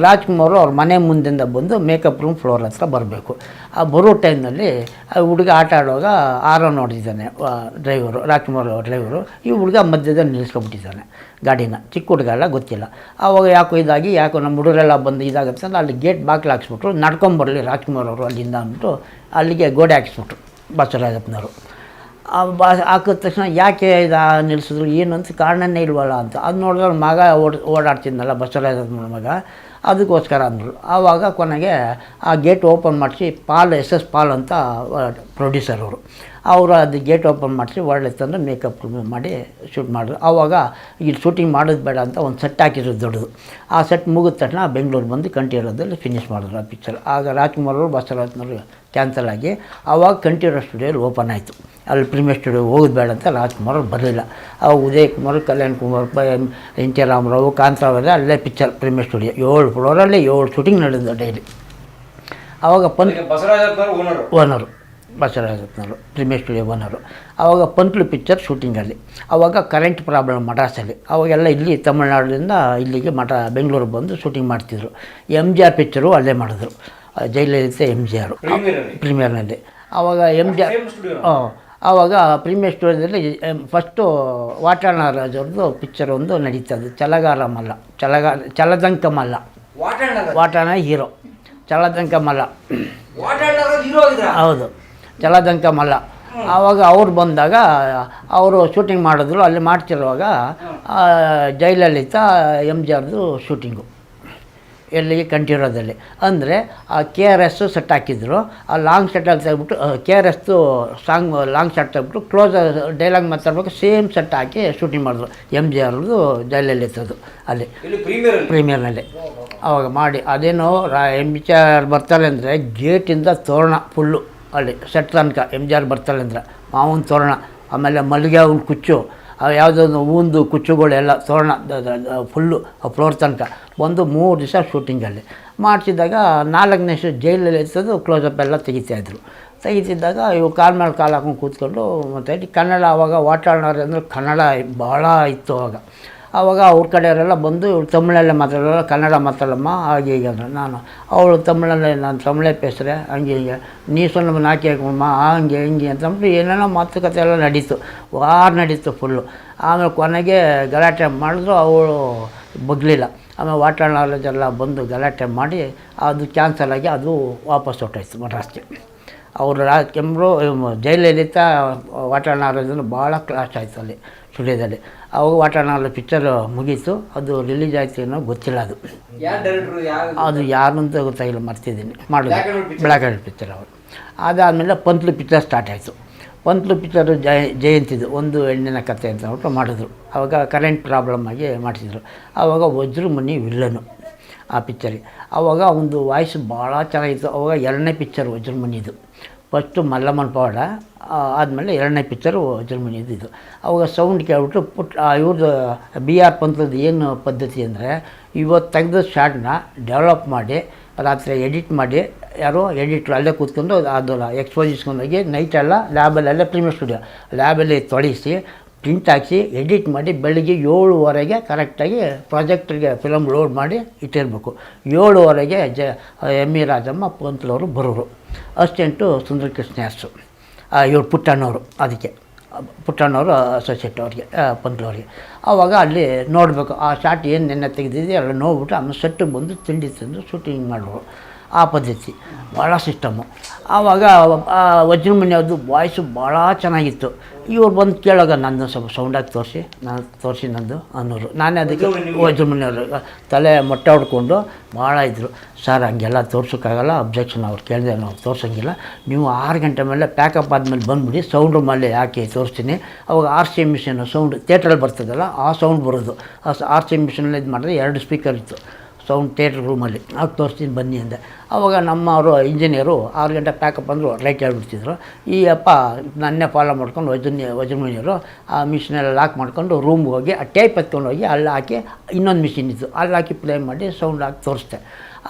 ರಾಜ್ಕುಮಾರು ಅವ್ರ ಮನೆ ಮುಂದೆಯಿಂದ ಬಂದು ಮೇಕಪ್ ರೂಮ್ ಫ್ಲೋರ್ ಹತ್ರ ಬರಬೇಕು. ಆ ಬರೋ ಟೈಮ್ನಲ್ಲಿ ಆ ಹುಡುಗ ಆಟ ಆಡುವಾಗ ಆರೋ ನೋಡಿದ್ದಾನೆ ಡ್ರೈವರು, ರಾಜ್ಕುಮಾರ್ ಡ್ರೈವರು. ಈ ಹುಡುಗ ಮಧ್ಯದಲ್ಲಿ ನಿಲ್ಲಿಸ್ಕೊಬಿಟ್ಟಿದ್ದಾನೆ ಗಾಡಿನ. ಚಿಕ್ಕ ಹುಡುಗ ಎಲ್ಲ ಗೊತ್ತಿಲ್ಲ. ಆವಾಗ ಯಾಕೋ ನಮ್ಮ ಹುಡುಗರೆಲ್ಲ ಬಂದು ಇದಾಗುತ್ತೆ ಅಂತ ಅಲ್ಲಿ ಗೇಟ್ ಬಾಗಿಲು ಹಾಕ್ಸ್ಬಿಟ್ರು. ನಡ್ಕೊಂಬರಲಿ ರಾಜ್ಕುಮಾರ್ ಅವರು ಅಲ್ಲಿಂದ ಅಂದ್ಬಿಟ್ಟು ಅಲ್ಲಿಗೆ ಗೋಡೆ ಹಾಕಿಸ್ಬಿಟ್ರು ಬಸವರಾಜಪ್ಪನವರು. ಹಾಕಿದ ತಕ್ಷಣ ಯಾಕೆ ನಿಲ್ಲಿಸಿದ್ರು ಏನು ಅಂತ ಕಾರಣನೇ ಇಲ್ವಲ್ಲ ಅಂತ. ಅದು ನೋಡಿದ್ರೆ ಮಗ ಓಡಾಡ್ತಿದ್ನಲ್ಲ ಬಸವರಾಜಪ್ಪನ ಮಗ, ಅದಕ್ಕೋಸ್ಕರ ಅಂದರು. ಆವಾಗ ಕೊನೆಗೆ ಆ ಗೇಟ್ ಓಪನ್ ಮಾಡಿಸಿ SS ಪಾಲ್ ಅಂತ ಪ್ರೊಡ್ಯೂಸರ್ ಅವರು ಅದು ಗೇಟ್ ಓಪನ್ ಮಾಡಿಸಿ ಒಳ್ಳೆ ತಂದು ಮೇಕಪ್ ಮಾಡಿ ಶೂಟ್ ಮಾಡಿದ್ರು. ಆವಾಗ ಇಲ್ಲಿ ಶೂಟಿಂಗ್ ಮಾಡೋದು ಬೇಡ ಅಂತ ಒಂದು ಸೆಟ್ ಹಾಕಿದ್ರು ದೊಡ್ಡದು. ಆ ಸೆಟ್ ಮುಗಿದ ತಕ್ಷಣ ಬೆಂಗಳೂರು ಬಂದು ಕಂಠೀರವದಲ್ಲಿ ಫಿನಿಷ್ ಮಾಡಿದ್ರು ಆ ಪಿಕ್ಚರ್. ಆಗ ರಾಜ್ಕುಮಾರ್ ಅವರು ಬಸವರಾಜನವರು ಕ್ಯಾನ್ಸಲ್ ಆಗಿ ಆವಾಗ ಕಂಠೀರವ ಸ್ಟುಡಿಯೋಲ್ಲಿ ಓಪನ್ ಆಯಿತು. ಅಲ್ಲಿ ಪ್ರೀಮಿಯರ್ ಸ್ಟುಡಿಯೋ ಹೋಗೋದು ಬೇಡ ಅಂತ ರಾಜ್ಕುಮಾರ್ ಅವ್ರು ಬರಲಿಲ್ಲ. ಆವಾಗ ಉದಯ್ ಕುಮಾರ್, ಕಲ್ಯಾಣ್ ಕುಮಾರ್, NT ರಾಮರಾವ್, ಕಾಂತರಾವ್ ಅಲ್ಲೇ ಪಿಕ್ಚರ್ ಪ್ರೀಮಿಯರ್ ಸ್ಟುಡಿಯೋ 7 ಫ್ಲೋರಲ್ಲಿ 7 ಶೂಟಿಂಗ್ ನಡೆದು ಡೈಲಿ. ಆವಾಗ ಓನರು ಬಸವರಾಜಪ್ಪನವರು ಪ್ರೀಮಿಯರ್ ಸ್ಟುಡಿಯೋ ಓನರು. ಆವಾಗ ಪಂತ್ಲು ಪಿಕ್ಚರ್ ಶೂಟಿಂಗಲ್ಲಿ. ಆವಾಗ ಕರೆಂಟ್ ಪ್ರಾಬ್ಲಮ್ ಮಡ್ರಾಸಲ್ಲಿ. ಅವಾಗೆಲ್ಲ ಇಲ್ಲಿ ತಮಿಳ್ನಾಡಿನಿಂದ ಇಲ್ಲಿಗೆ ಬೆಂಗಳೂರು ಬಂದು ಶೂಟಿಂಗ್ ಮಾಡ್ತಿದ್ರು. MGR ಪಿಕ್ಚರು ಅಲ್ಲೇ ಮಾಡಿದ್ರು, ಜಯಲಲಿತಾ MGR ಪ್ರೀಮಿಯರ್ನಲ್ಲಿ. ಆವಾಗ MGR ಆವಾಗ ಪ್ರೀಮಿಯರ್ ಸ್ಟುಡಿಯೋದಲ್ಲಿ ಫಸ್ಟು ವಾಟಾಳರಾಜ್ ಅವ್ರದ್ದು ಪಿಕ್ಚರ್ ಒಂದು ನಡೀತದೆ, ಚಲದಂಕ ಮಲ್ಲ. ವಾಟಾಣ ಹೀರೋ, ಚಲದಂಕ ಮಲ್ಲ, ಹೌದು ಚಲದಂಕ ಮಲ್ಲ. ಆವಾಗ ಅವ್ರು ಬಂದಾಗ ಅವರು ಶೂಟಿಂಗ್ ಮಾಡಿದ್ರು. ಅಲ್ಲಿ ಮಾಡ್ತಿರುವಾಗ ಜಯಲಲಿತಾ MGRದು ಶೂಟಿಂಗು ಎಲ್ಲಿಗೆ ಕಂಠೀರವದಲ್ಲಿ. ಅಂದರೆ ಆ KRS ಸೆಟ್ ಹಾಕಿದ್ರು. ಆ ಲಾಂಗ್ ಸೆಟ್ಟಲ್ಲಿ ತೆಗೆದ್ಬಿಟ್ಟು KRSದು ಸಾಂಗ್ ಲಾಂಗ್ ಸೆಟ್ ತೆಗೆದ್ಬಿಟ್ಟು ಕ್ಲೋಸ್ ಡೈಲಾಗ್ ಮಾತಾಡ್ಬೇಕು ಸೇಮ್ ಸೆಟ್ ಹಾಕಿ ಶೂಟಿಂಗ್ ಮಾಡಿದ್ರು. MGRದು ಜಯಲಲಿತದು ಅಲ್ಲಿ ಪ್ರೀಮಿಯರ್ನಲ್ಲಿ. ಆವಾಗ ಮಾಡಿ ಅದೇನೋ MGR ಬರ್ತಾರೆ ಅಂದರೆ ಗೇಟಿಂದ ತೋರಣ ಫುಲ್ಲು ಅಲ್ಲಿ ಸೆಟ್ ತನಕ MGR ಬರ್ತಾಳೆ ಅಂದ್ರೆ ಮಾವಿನ ತೋರಣ, ಆಮೇಲೆ ಮಲ್ಲಿಗೆ ಹೂವಿನ ಕುಚ್ಚು, ಯಾವುದೋ ಒಂದು ಹೂವಿಂದು ಕುಚ್ಚುಗಳೆಲ್ಲ ತೋರಣ ಫುಲ್ಲು ಫ್ಲೋರ್ ತನಕ ಬಂದು 3 ದಿವಸ ಶೂಟಿಂಗಲ್ಲಿ ಮಾಡಿಸಿದಾಗ 4ನೇ ಜೈಲಲ್ಲಿ ಇರ್ತದ್ದು ಕ್ಲೋಸಪ್ ಎಲ್ಲ ತೆಗಿತಿದ್ದಾಗ ಇವು ಕಾಲು ಮೇಲೆ ಕಾಲು ಹಾಕೊಂಡು ಕೂತ್ಕೊಂಡು ಮತ್ತು ಕನ್ನಡ ಆವಾಗ ವಾಟಾಳನವ್ರು ಅಂದರೆ ಕನ್ನಡ ಭಾಳ ಇತ್ತು ಆವಾಗ ಅವ್ರ ಕಡೆಯವರೆಲ್ಲ ಬಂದು ಇವ್ರು ತಮಿಳಲ್ಲೇ ಮಾತಾಡೋಲ್ಲ, ಕನ್ನಡ ಮಾತಾಡಮ್ಮ ಹಾಗೆ ಹೀಗೆ ಅಂದ್ರೆ ನಾನು ಅವಳು ತಮಿಳಲ್ಲೇ, ನಾನು ತಮಿಳೇ ಪೇಸ್ರೆ ಹಂಗೆ ಹಿಂಗೆ ನೀ ಸೊನ್ನ ನಾಕಿ ಹಾಕಮ್ಮ ಹಂಗೆ ಹಿಂಗೆ ಅಂತಂದ್ಬಿಟ್ಟು ಏನೇನೋ ಮಾತುಕತೆ ಎಲ್ಲ ನಡೀತು, ನಡೀತು ಫುಲ್ಲು. ಆಮೇಲೆ ಕೊನೆಗೆ ಗಲಾಟೆ ಮಾಡಿದ್ರು, ಅವಳು ಬಗ್ಲಿಲ್ಲ. ಆಮೇಲೆ ವಾಟಾಳ್ ನಾಲೆಜೆಲ್ಲ ಬಂದು ಗಲಾಟೆ ಮಾಡಿ ಅದು ಕ್ಯಾನ್ಸಲ್ ಆಗಿ ಅದು ವಾಪಸ್ ಹೊರ್ಟೋಯ್ತು ಮದ್ರಾಸ್ಗೆ. ಅವರು ಕೆಮ್ಮರು ಜೈಲಲ್ಲಿತ್ತ ವಾಟಾಳ್ ನಾಲೆಜನ್ನು ಭಾಳ ಕ್ಲಾಶ್ ಆಯಿತು ಅಲ್ಲಿ ಸ್ಟುಡಿಯೋದಲ್ಲಿ. ಅವಾಗ ವಾಟಾಳ್ ನಾಲೆಜ್ ಪಿಕ್ಚರ್ ಮುಗೀತು, ಅದು ರಿಲೀಸ್ ಆಯಿತು ಏನೋ ಗೊತ್ತಿಲ್ಲ. ಅದು ಯಾರಂತ ಗೊತ್ತಾಗಿಲ್ಲ, ಮರ್ತಿದ್ದೀನಿ. ಮಾಡಿದ್ರು ಬ್ಲ್ಯಾಕ್ ಆ್ಯಂಡ್ ಪಿಕ್ಚರ್ ಅವರು. ಅದಾದಮೇಲೆ ಪಂತ್ಲು ಪಿಕ್ಚರ್ ಸ್ಟಾರ್ಟ್ ಆಯಿತು. ಪಂತ್ಲು ಪಿಕ್ಚರು ಜಯಂತಿದು ಒಂದು ಹೆಣ್ಣಿನ ಕಥೆ ಅಂತ ಹೇಳ್ಬಿಟ್ಟು ಮಾಡಿದ್ರು. ಆವಾಗ ಕರೆಂಟ್ ಪ್ರಾಬ್ಲಮ್ ಆಗಿ ಮಾಡಿಸಿದ್ರು. ಆವಾಗ ವಜ್ರಮುನಿ ವಿಲ್ಲನು ಆ ಪಿಕ್ಚರಿಗೆ. ಆವಾಗ ಒಂದು ವಾಯ್ಸ್ ಭಾಳ ಚೆನ್ನಾಗಿತ್ತು. ಆವಾಗ 2ನೇ ಪಿಕ್ಚರ್ ವಜ್ರಮುನಿದು. ಫಸ್ಟು ಮಲ್ಲಮ್ಮನ ಪವಾಡ, ಆದಮೇಲೆ 2ನೇ ಪಿಕ್ಚರು ವಜ್ರಮುನಿದು. ಇದು ಆವಾಗ ಸೌಂಡ್ ಕೇಳ್ಬಿಟ್ಟು ಇವ್ರದ್ದು BR ಪಂತ್ಲದ್ದು ಏನು ಪದ್ಧತಿ ಅಂದರೆ, ಇವತ್ತು ತೆಗೆದ ಶಾರ್ಟ್ನ ಡೆವಲಪ್ ಮಾಡಿ ರಾತ್ರಿ ಎಡಿಟ್ ಮಾಡಿ, ಯಾರೋ ಎಡಿಟ್ರು ಅಲ್ಲೇ ಕೂತ್ಕೊಂಡು ಅದು ಎಕ್ಸ್ಪೋಸಿಸ್ಕೊಂಡೋಗಿ ನೈಟೆಲ್ಲ ಲ್ಯಾಬಲ್ಲೆಲ್ಲ ಪ್ರೀಮಿಯರ್ ಸ್ಟುಡಿಯೋ ಲ್ಯಾಬಲ್ಲಿ ತೊಳಿಸಿ ಪ್ರಿಂಟ್ ಹಾಕಿ ಎಡಿಟ್ ಮಾಡಿ ಬೆಳಗ್ಗೆ 7:15 ಕರೆಕ್ಟಾಗಿ ಪ್ರಾಜೆಕ್ಟ್ರಿಗೆ ಫಿಲಮ್ ಲೋಡ್ ಮಾಡಿ ಇಟ್ಟಿರಬೇಕು. 7:15 ME ರಾಜಮ್ಮ ಪಂತ್ಲವರು ಬರೋರು. ಅಸಿಸ್ಟೆಂಟು ಸುಂದರಕೃಷ್ಣ ಎಸ್, ಇವ್ರು ಪುಟ್ಟಣ್ಣವರು, ಅದಕ್ಕೆ ಪುಟ್ಟಣ್ಣವರು ಅಸೋಸಿಯೇಟ್ ಅವ್ರಿಗೆ ಪಂತ್ಲವ್ರಿಗೆ. ಆವಾಗ ಅಲ್ಲಿ ನೋಡಬೇಕು ಆ ಶಾಟ್ ಏನು ನೆನ್ನೆ ತೆಗೆದಿದೆ ಎಲ್ಲ ನೋಡ್ಬಿಟ್ಟು ಆಮೇಲೆ ಸೆಟ್ಟಿಗೆ ಬಂದು ತಿಂಡಿ ತಿಂದು ಶೂಟಿಂಗ್ ಮಾಡೋರು. ಆ ಪದ್ಧತಿ ಭಾಳ ಸಿಸ್ಟಮು. ಆವಾಗ ವಜ್ರಮುನಿ ಅವ್ರದ್ದು ವಾಯ್ಸು ಭಾಳ ಚೆನ್ನಾಗಿತ್ತು. ಇವ್ರು ಬಂದು ಕೇಳೋಗ ನಂದು ಸ್ವಲ್ಪ ಸೌಂಡಾಗಿ ತೋರಿಸಿ ನಂದು ಅನ್ನೋರು. ನಾನೇ ಅದಕ್ಕೆ ವಜ್ರಮುನಿ ಅವರು ತಲೆ ಮೊಟ್ಟೆ ಹೊಡ್ಕೊಂಡು ಭಾಳ ಇದ್ದರು. ಸರ್ ಹಂಗೆಲ್ಲ ತೋರ್ಸೋಕ್ಕಾಗಲ್ಲ, ಅಬ್ಜೆಕ್ಷನ್ ಅವ್ರು ಕೇಳಿದೆ, ನಾವು ತೋರ್ಸೋಂಗಿಲ್ಲ, ನೀವು 6 ಗಂಟೆ ಮೇಲೆ ಪ್ಯಾಕಪ್ ಆದಮೇಲೆ ಬಂದುಬಿಡಿ, ಸೌಂಡ್ ರೂಮಲ್ಲಿ ಹಾಕಿ ತೋರಿಸ್ತೀನಿ. ಅವಾಗ RCA ಮಿಷಿನ್ ಸೌಂಡ್ ಥಿಯೇಟ್ರಲ್ಲಿ ಬರ್ತದಲ್ಲ ಆ ಸೌಂಡ್ ಬರೋದು. RCA ಮಿಷಿನಲ್ಲಿ ಇದು ಮಾಡಿದ್ರೆ 2 ಸ್ಪೀಕರ್ ಇತ್ತು ಸೌಂಡ್ ಥಿಯೇಟ್ರ್ ರೂಮಲ್ಲಿ. ಆಗ ತೋರಿಸ್ತೀನಿ ಬನ್ನಿ ಅಂದೆ. ಆವಾಗ ನಮ್ಮವರು ಇಂಜಿನಿಯರು 6 ಗಂಟೆ ಪ್ಯಾಕಪ್ ಅಂದರು, ರೈಟ್ ಹೇಳ್ಬಿಡ್ತಿದ್ರು. ಈ ಅಪ್ಪ ನನ್ನೇ ಫಾಲೋ ಮಾಡ್ಕೊಂಡು ವಜ್ರಮುನಿಯವರು ಆ ಮಿಷಿನೆಲ್ಲ ಲಾಕ್ ಮಾಡ್ಕೊಂಡು ರೂಮ್ಗೆ ಹೋಗಿ ಆ ಟೇಪ್ ಎತ್ಕೊಂಡು ಹೋಗಿ ಅಲ್ಲಿ ಹಾಕಿ, ಇನ್ನೊಂದು ಮಿಷಿನ್ ಇತ್ತು ಅಲ್ಲಿ ಹಾಕಿ ಪ್ಲೇ ಮಾಡಿ ಸೌಂಡ್ ಹಾಕಿ ತೋರಿಸ್ದೆ.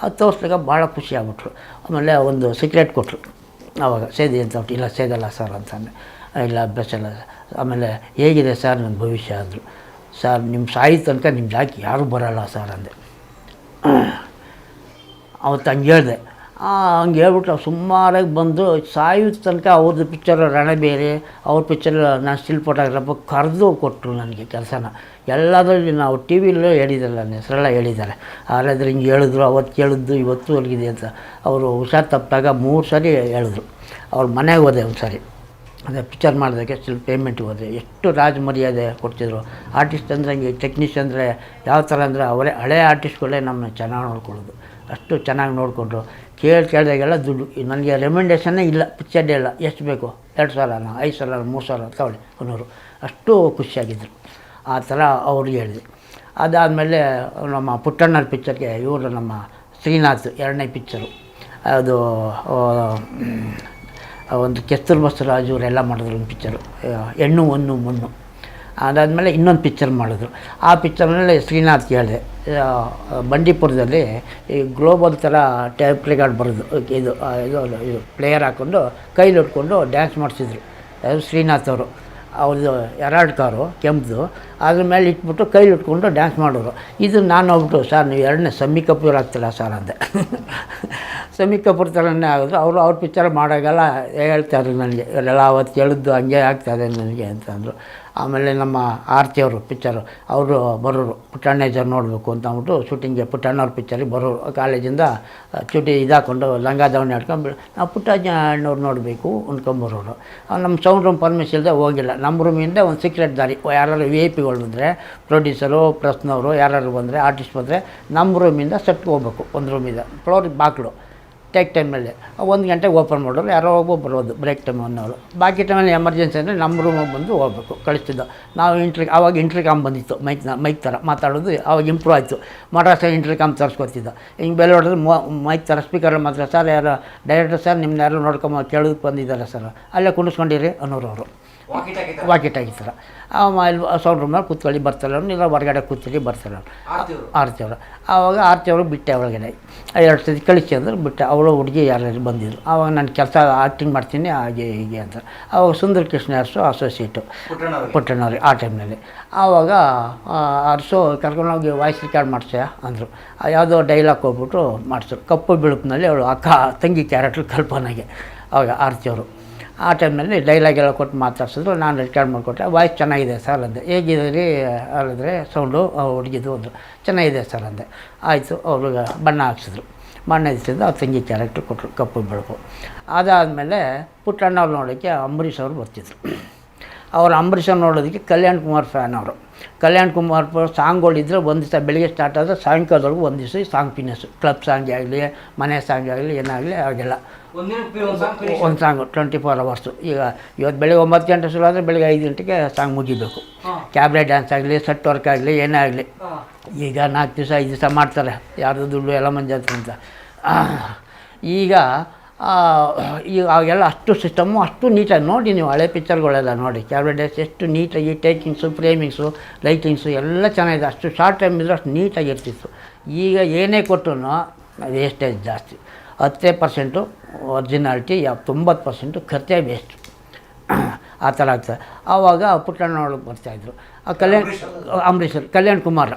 ಅದು ತೋರಿಸಿದಾಗ ಭಾಳ ಖುಷಿ ಆಗ್ಬಿಟ್ರು. ಆಮೇಲೆ ಒಂದು ಸೀಕ್ರೆಟ್ ಕೊಟ್ಟರು ಆವಾಗ, ಸೇದಿ ಅಂತ ಬಿಟ್ಟು. ಇಲ್ಲ ಸೇದಲ್ಲ ಸರ್ ಅಂತಂದೆ. ಇಲ್ಲ ಅಭ್ಯಾಸ ಇಲ್ಲ. ಆಮೇಲೆ ಹೇಗಿದೆ ಸರ್ ನನ್ನ ಭವಿಷ್ಯ ಅಂದರು. ಸರ್ ನಿಮ್ಮ ಸಾಯಿ ತನಕ ನಿಮ್ಮ ಜಾಕಿ ಯಾರೂ ಬರೋಲ್ಲ ಸರ್ ಅಂದೆ. ಅವತ್ತು ಹಂಗೆ ಹೇಳಿದೆ. ಹಂಗೆ ಹೇಳ್ಬಿಟ್ಟು ಸುಮಾರಾಗಿ ಬಂದು ಸಾಯೋ ತನಕ ಅವ್ರದ್ದು ಪಿಕ್ಚರ್ ರಣಬೇರೆ, ಅವ್ರ ಪಿಕ್ಚರ್ ನಾನು ಸ್ಟಿಲ್ ಫೋಟೋಗ್ರಾಫರ್ ಕರೆದು ಕೊಟ್ಟರು ನನಗೆ ಕೆಲಸನ. ಎಲ್ಲದರಲ್ಲಿ ನಾವು ಟಿ ವಿಲೂ ಹೇಳಿದ್ರಲ್ಲ, ನನ್ನ ಹೆಸರೆಲ್ಲ ಹೇಳಿದ್ದಾರೆ. ಆರಾದ್ರೆ ಹಿಂಗೆ ಹೇಳಿದ್ರು, ಅವತ್ತು ಕೇಳಿದ್ದು ಇವತ್ತು ಅಲ್ಲಿಗಿದೆ ಅಂತ. ಅವರು ಹುಷಾರು ತಪ್ಪಾಗ 3 ಸಾರಿ ಹೇಳಿದ್ರು. ಅವ್ರ ಮನೆಗೆ ಹೋದೆ ಒಂದು ಸಾರಿ, ಅದೇ ಪಿಕ್ಚರ್ ಮಾಡೋದಕ್ಕೆ ಸ್ಟಿಲ್ ಪೇಮೆಂಟಿಗೆ ಹೋದರೆ ಎಷ್ಟು ರಾಜ ಮರ್ಯಾದೆ ಕೊಡ್ತಿದ್ರು. ಆರ್ಟಿಸ್ಟ್ ಅಂದರೆ ಹಿಂಗೆ, ಟೆಕ್ನಿಷಿಯನ್ ಅಂದರೆ ಯಾವ ಥರ ಅಂದರೆ ಅವರೇ ಹಳೆ ಆರ್ಟಿಸ್ಟ್ಗಳೇ ನಮ್ಮನ್ನ ಚೆನ್ನಾಗಿ ನೋಡ್ಕೊಳ್ಳೋದು. ಅಷ್ಟು ಚೆನ್ನಾಗಿ ನೋಡಿಕೊಂಡ್ರು. ಕೇಳಿದಾಗೆಲ್ಲ ದುಡ್ಡು. ನನಗೆ ರೆಕಮೆಂಡೇಷನ್ನೇ ಇಲ್ಲ, ಪಿಕ್ಚರ್ಡೇ ಇಲ್ಲ, ಎಷ್ಟು ಬೇಕು 2,000 5,000 3,000 ತಗೊಳ್ಳಿ ಅನ್ನೋರು. ಅಷ್ಟು ಖುಷಿಯಾಗಿದ್ದರು. ಆ ಥರ ಅವ್ರಿಗೆ ಹೇಳಿದೆ. ಅದಾದಮೇಲೆ ನಮ್ಮ ಪುಟ್ಟಣ್ಣರ ಪಿಕ್ಚರ್ಗೆ ಇವರು ನಮ್ಮ ಶ್ರೀನಾಥ್ 2ನೇ ಪಿಕ್ಚರು, ಅದು ಒಂದು ಕೆಸ್ತೂರ್ ಬಸವರಾಜ್ ಇವರೆಲ್ಲ ಮಾಡಿದ್ರು ಒಂದು ಪಿಕ್ಚರು, ಹೆಣ್ಣು ಹೊನ್ನು ಮಣ್ಣು. ಅದಾದಮೇಲೆ ಇನ್ನೊಂದು ಪಿಕ್ಚರ್ ಮಾಡಿದ್ರು. ಆ ಪಿಕ್ಚರ್ನಲ್ಲಿ ಶ್ರೀನಾಥ್ ಹೇಳಿದೆ, ಬಂಡೀಪುರದಲ್ಲಿ ಈ ಗ್ಲೋಬಲ್ ಥರ ಟೇಪ್ ರೆಕಾರ್ಡ್ ಬರೋದು, ಇದು ಪ್ಲೇಯರ್ ಹಾಕ್ಕೊಂಡು ಕೈಲಿ ಹಿಡ್ಕೊಂಡು ಡ್ಯಾನ್ಸ್ ಮಾಡಿಸಿದ್ರು. ಅದು ಶ್ರೀನಾಥ್ ಅವರು. ಅವ್ರದ್ದು 2 ಕಾರು ಕೆಂಪು, ಅದ್ರ ಮೇಲೆ ಇಟ್ಬಿಟ್ಟು ಕೈಲಿ ಇಟ್ಕೊಂಡು ಡ್ಯಾನ್ಸ್ ಮಾಡೋರು. ಇದು ನಾನು ಹೋಗ್ಬಿಟ್ಟು, ಸರ್ ನೀವು 2ನೇ ಸಮ್ಮಿ ಕಪೂರ್ ಆಗ್ತಿಲ್ಲ ಸರ್ ಅಂದೆ. ಸಮ್ಮಿ ಕಪೂರ್ ಥರನೇ ಆಗಿದ್ರು. ಅವ್ರ ಪಿಕ್ಚರ್ ಮಾಡೋಕ್ಕೆಲ್ಲ ಹೇಳ್ತಾಯಿದ್ರು ನನಗೆ, ಇವರೆಲ್ಲ ಅವತ್ತು ಹೇಳಿದ್ದು ಹಂಗೆ ಆಗ್ತಾಯಿದೆ ನನಗೆ ಅಂತಂದರು. ಆಮೇಲೆ ನಮ್ಮ ಆರ್ತಿಯವರು ಪಿಕ್ಚರು, ಅವರು ಬರೋರು ಪುಟ್ಟಣ್ಣೇಜರ್ ನೋಡಬೇಕು ಅಂತ ಅಂದ್ಬಿಟ್ಟು ಶೂಟಿಂಗ್ಗೆ ಪುಟ್ಟಣ್ಣವ್ರ ಪಿಕ್ಚರಿಗೆ ಬರೋರು. ಕಾಲೇಜಿಂದ ಚೂಟಿ ಇದಾಕೊಂಡು ಲಂಗ ದಾವಣಿ ಹಾಡ್ಕೊಂಡು ನಾವು ಪುಟ್ಟಣ್ಣವ್ರು ನೋಡಬೇಕು ಅಂದ್ಕೊಂಬರೋರು. ನಮ್ಮ ಸೌಂಡ್ ರೂಮ್ ಪರ್ಮಿಷನ್ ಇಲ್ಲದೆ ಹೋಗಿಲ್ಲ. ನಮ್ಮ ರೂಮಿಂದ ಒಂದು ಸೀಕ್ರೆಟ್ ದಾರಿ, ಯಾರು VIP ಬಂದರೆ, ಪ್ರೊಡ್ಯೂಸರು ಪ್ರೆಸ್ನವರು ಯಾರು ಬಂದರೆ, ಆರ್ಟಿಸ್ಟ್ ಬಂದರೆ ನಮ್ಮ ರೂಮಿಂದ ಸೆಟ್ಗೆ ಹೋಗ್ಬೇಕು. ಒಂದು ರೂಮಿಂದ ಫ್ಲೋರ್ ಬಾಗಿಲು ಟೇಕ್ ಟೈಮಲ್ಲಿ 1 ಗಂಟೆಗೆ ಓಪನ್ ಮಾಡೋರು, ಯಾರೋ ಒಬ್ಬ ಬರೋದು ಬ್ರೇಕ್ ಟೈಮ್ 1 ಅವರ್. ಬಾಕಿ ಟೈಮಲ್ಲಿ ಎಮರ್ಜೆನ್ಸಿ ಅಂದರೆ ನಮ್ಮ ರೂಮಿಗೆ ಬಂದು ಹೋಗ್ಬೇಕು, ಕಳಿಸ್ತಿದ್ದೋ. ನಾವು ಆವಾಗ ಇಂಟ್ರಿಕಾಮ್ ಬಂದಿತ್ತು, ಮೈಕ್ ಥರ ಮಾತಾಡೋದು. ಆವಾಗ ಇಂಪ್ರೂವ್ ಆಯಿತು. ಮಡ್ರಾಸ ಇಂಟ್ರಿಕಾಮ್ ತರಿಸ್ಕೊತಿದ್ದ. ಹಿಂಗೆ ಬೆಲೆ ಹೊಡೆದ್ರೆ ಮೈಕ್ ಥರ ಸ್ಪೀಕರಲ್ಲಿ ಮಾತ್ರ, ಸರ್ ಯಾರು ಡೈರೆಕ್ಟರ್ ಸರ್ ನಿಮ್ಮನ್ನ ಯಾರು ನೋಡ್ಕೊಂಬ ಕೇಳೋದಕ್ಕೆ ಬಂದಿದ್ದಾರೆ ಸರ್, ಅಲ್ಲೇ ಕುಣಿಸ್ಕೊಂಡಿರಿ ಅನ್ನೋರು ಅವರು. ವಾಕಿಟಾಗಿ ಥರ ಸೌಂಡ್ ರೂಮಲ್ಲಿ ಕೂತ್ಕೊಳ್ಳಿ ಬರ್ತಾರೆ, ಇಲ್ಲ ಹೊರಗಡೆ ಕೂತ್ಕೊಳ್ಳಿ ಬರ್ತಾರೆ ಆರತಿ ಅವರು. ಆವಾಗ ಆರತಿ ಅವರು ಬಿಟ್ಟೆ ಒಳಗಡೆ 2 ಸತಿ ಕಳಿಸಿ ಅಂದ್ರೆ ಬಿಟ್ಟೆ. ಅವಳು ಹುಡುಗಿ ಯಾರು ಬಂದಿದ್ರು. ಆವಾಗ ನಾನು ಕೆಲಸ ಆ್ಯಕ್ಟಿಂಗ್ ಮಾಡ್ತೀನಿ ಹಾಗೆ ಹೀಗೆ ಅಂತ. ಆವಾಗ ಸುಂದರ್ ಕೃಷ್ಣ ಅರಸು ಅಸೋಸಿಯೇಟು ಪುಟ್ಟಣ್ಣವ್ರಿಗೆ ಆ ಟೈಮ್ನಲ್ಲಿ. ಆವಾಗ ಅರಸು ಕರ್ಕೊಂಡೋಗಿ ವಾಯ್ಸ್ ರೆಕಾರ್ಡ್ ಮಾಡಿಸ್ಯಾ ಅಂದರು. ಯಾವುದೋ ಡೈಲಾಗ್ ಹೋಗ್ಬಿಟ್ಟು ಮಾಡಿಸಿದ್ರು. ಕಪ್ಪು ಬಿಳುಪಿನಲ್ಲಿ ಅವಳು ತಂಗಿ ಕ್ಯಾರೆಕ್ಟ್ರ್ ಕಲ್ಪನೆಗೆ. ಆವಾಗ ಆರತಿ ಅವರು ಆ ಟೈಮ್ನಲ್ಲಿ ಡೈಲಾಗ್ ಎಲ್ಲ ಕೊಟ್ಟು ಮಾತಾಡ್ಸಿದ್ರು. ನಾನು ರೆಕಾರ್ಡ್ ಮಾಡಿಕೊಟ್ಟೆ. ವಾಯ್ಸ್ ಚೆನ್ನಾಗಿದೆ ಸರ್ ಅಂದೆ. ಹೇಗಿದೆ ರೀ ಹೇಳಿದ್ರೆ ಸೌಂಡು ಹುಡುಗಿದ್ದು ಅಂದರು. ಚೆನ್ನಾಗಿದೆ ಸರ್ ಅಂದೆ. ಆಯಿತು. ಅವ್ರಿಗೆ ಬಣ್ಣ ಹಾಕ್ಸಿದ್ರು. ಬಣ್ಣ ಹಚ್ಚಿದ್ದು ಆ ತಂಗಿ ಕ್ಯಾರೆಕ್ಟ್ರ್ ಕೊಟ್ಟರು, ಕಪ್ಪು ಬೆಳಕು. ಅದಾದಮೇಲೆ ಪುಟ್ಟಣ್ಣವ್ರು ನೋಡೋಕ್ಕೆ ಅಂಬರೀಷ್ ಅವರು ಬರ್ತಿದ್ರು. ಅವ್ರು ಅಂಬರೀಷವ್ರು ನೋಡೋದಕ್ಕೆ ಕಲ್ಯಾಣ್ ಕುಮಾರ್ ಫ್ಯಾನ್ ಅವರು. ಕಲ್ಯಾಣ್ ಕುಮಾರ್ ಸಾಂಗ್ಗಳಿದ್ದರೆ ಒಂದು ದಿವಸ ಬೆಳಿಗ್ಗೆ ಸ್ಟಾರ್ಟ್ ಆದರೆ ಸಾಯಂಕಾಲದವರೆಗೂ ಒಂದು ದಿವಸ ಸಾಂಗ್ ಫಿನಿಶು. ಕ್ಲಬ್ ಸಾಂಗ್ ಆಗಲಿ, ಮನೆ ಸಾಂಗ್ ಆಗಲಿ, ಏನಾಗಲಿ ಅವಾಗೆಲ್ಲ ಒಂದು ಸಾಂಗು 24 ಅವರ್ಸು. ಇವತ್ತು ಬೆಳಿಗ್ಗೆ 9 ಗಂಟೆ ಶುರು ಆದರೆ ಬೆಳಿಗ್ಗೆ 5 ಗಂಟೆಗೆ ಸಾಂಗ್ ಮುಗಿಬೇಕು. ಕ್ಯಾಬ್ರೆ ಡ್ಯಾನ್ಸ್ ಆಗಲಿ, ಸೆಟ್ ವರ್ಕ್ ಆಗಲಿ, ಏನೇ ಆಗಲಿ. ಈಗ 4 ದಿವಸ 5 ದಿವಸ ಮಾಡ್ತಾರೆ, ಯಾರ್ದು ದುಡ್ಡು ಎಲ್ಲ ಮಂಜಾತ್ರೆ ಅಂತ. ಈಗ ಅವಾಗೆಲ್ಲ ಅಷ್ಟು ಸಿಸ್ಟಮ್ಮು ಅಷ್ಟು ನೀಟಾಗಿ ನೋಡಿ, ನೀವು ಹಳೆ ಪಿಕ್ಚರ್ಗಳೆಲ್ಲ ನೋಡಿ, ಕ್ಯಾಬ್ರೆ ಡ್ಯಾನ್ಸ್ ಎಷ್ಟು ನೀಟಾಗಿ ಟೇಕಿಂಗ್ಸು, ಫ್ರೇಮಿಂಗ್ಸು, ಲೈಟಿಂಗ್ಸು ಎಲ್ಲ ಚೆನ್ನಾಗಿದೆ. ಅಷ್ಟು ಶಾರ್ಟ್ ಟೈಮ್ ಇದ್ದರೆ ಅಷ್ಟು ನೀಟಾಗಿರ್ತಿತ್ತು. ಈಗ ಏನೇ ಕೊಟ್ಟರು ವೇಸ್ಟೇಜ್ ಜಾಸ್ತಿ. 10% ಒರಿಜಿನಾಲಿಟಿ, 90% ಖರ್ಚೇ ವೇಸ್ಟ್. ಆ ಥರ ಆಗ್ತದೆ. ಆವಾಗ ಪುಟ್ಟಣ್ಣವ್ರಿಗೆ ಬರ್ತಾಯಿದ್ರು. ಕಲ್ಯಾಣ್ ಕುಮಾರ್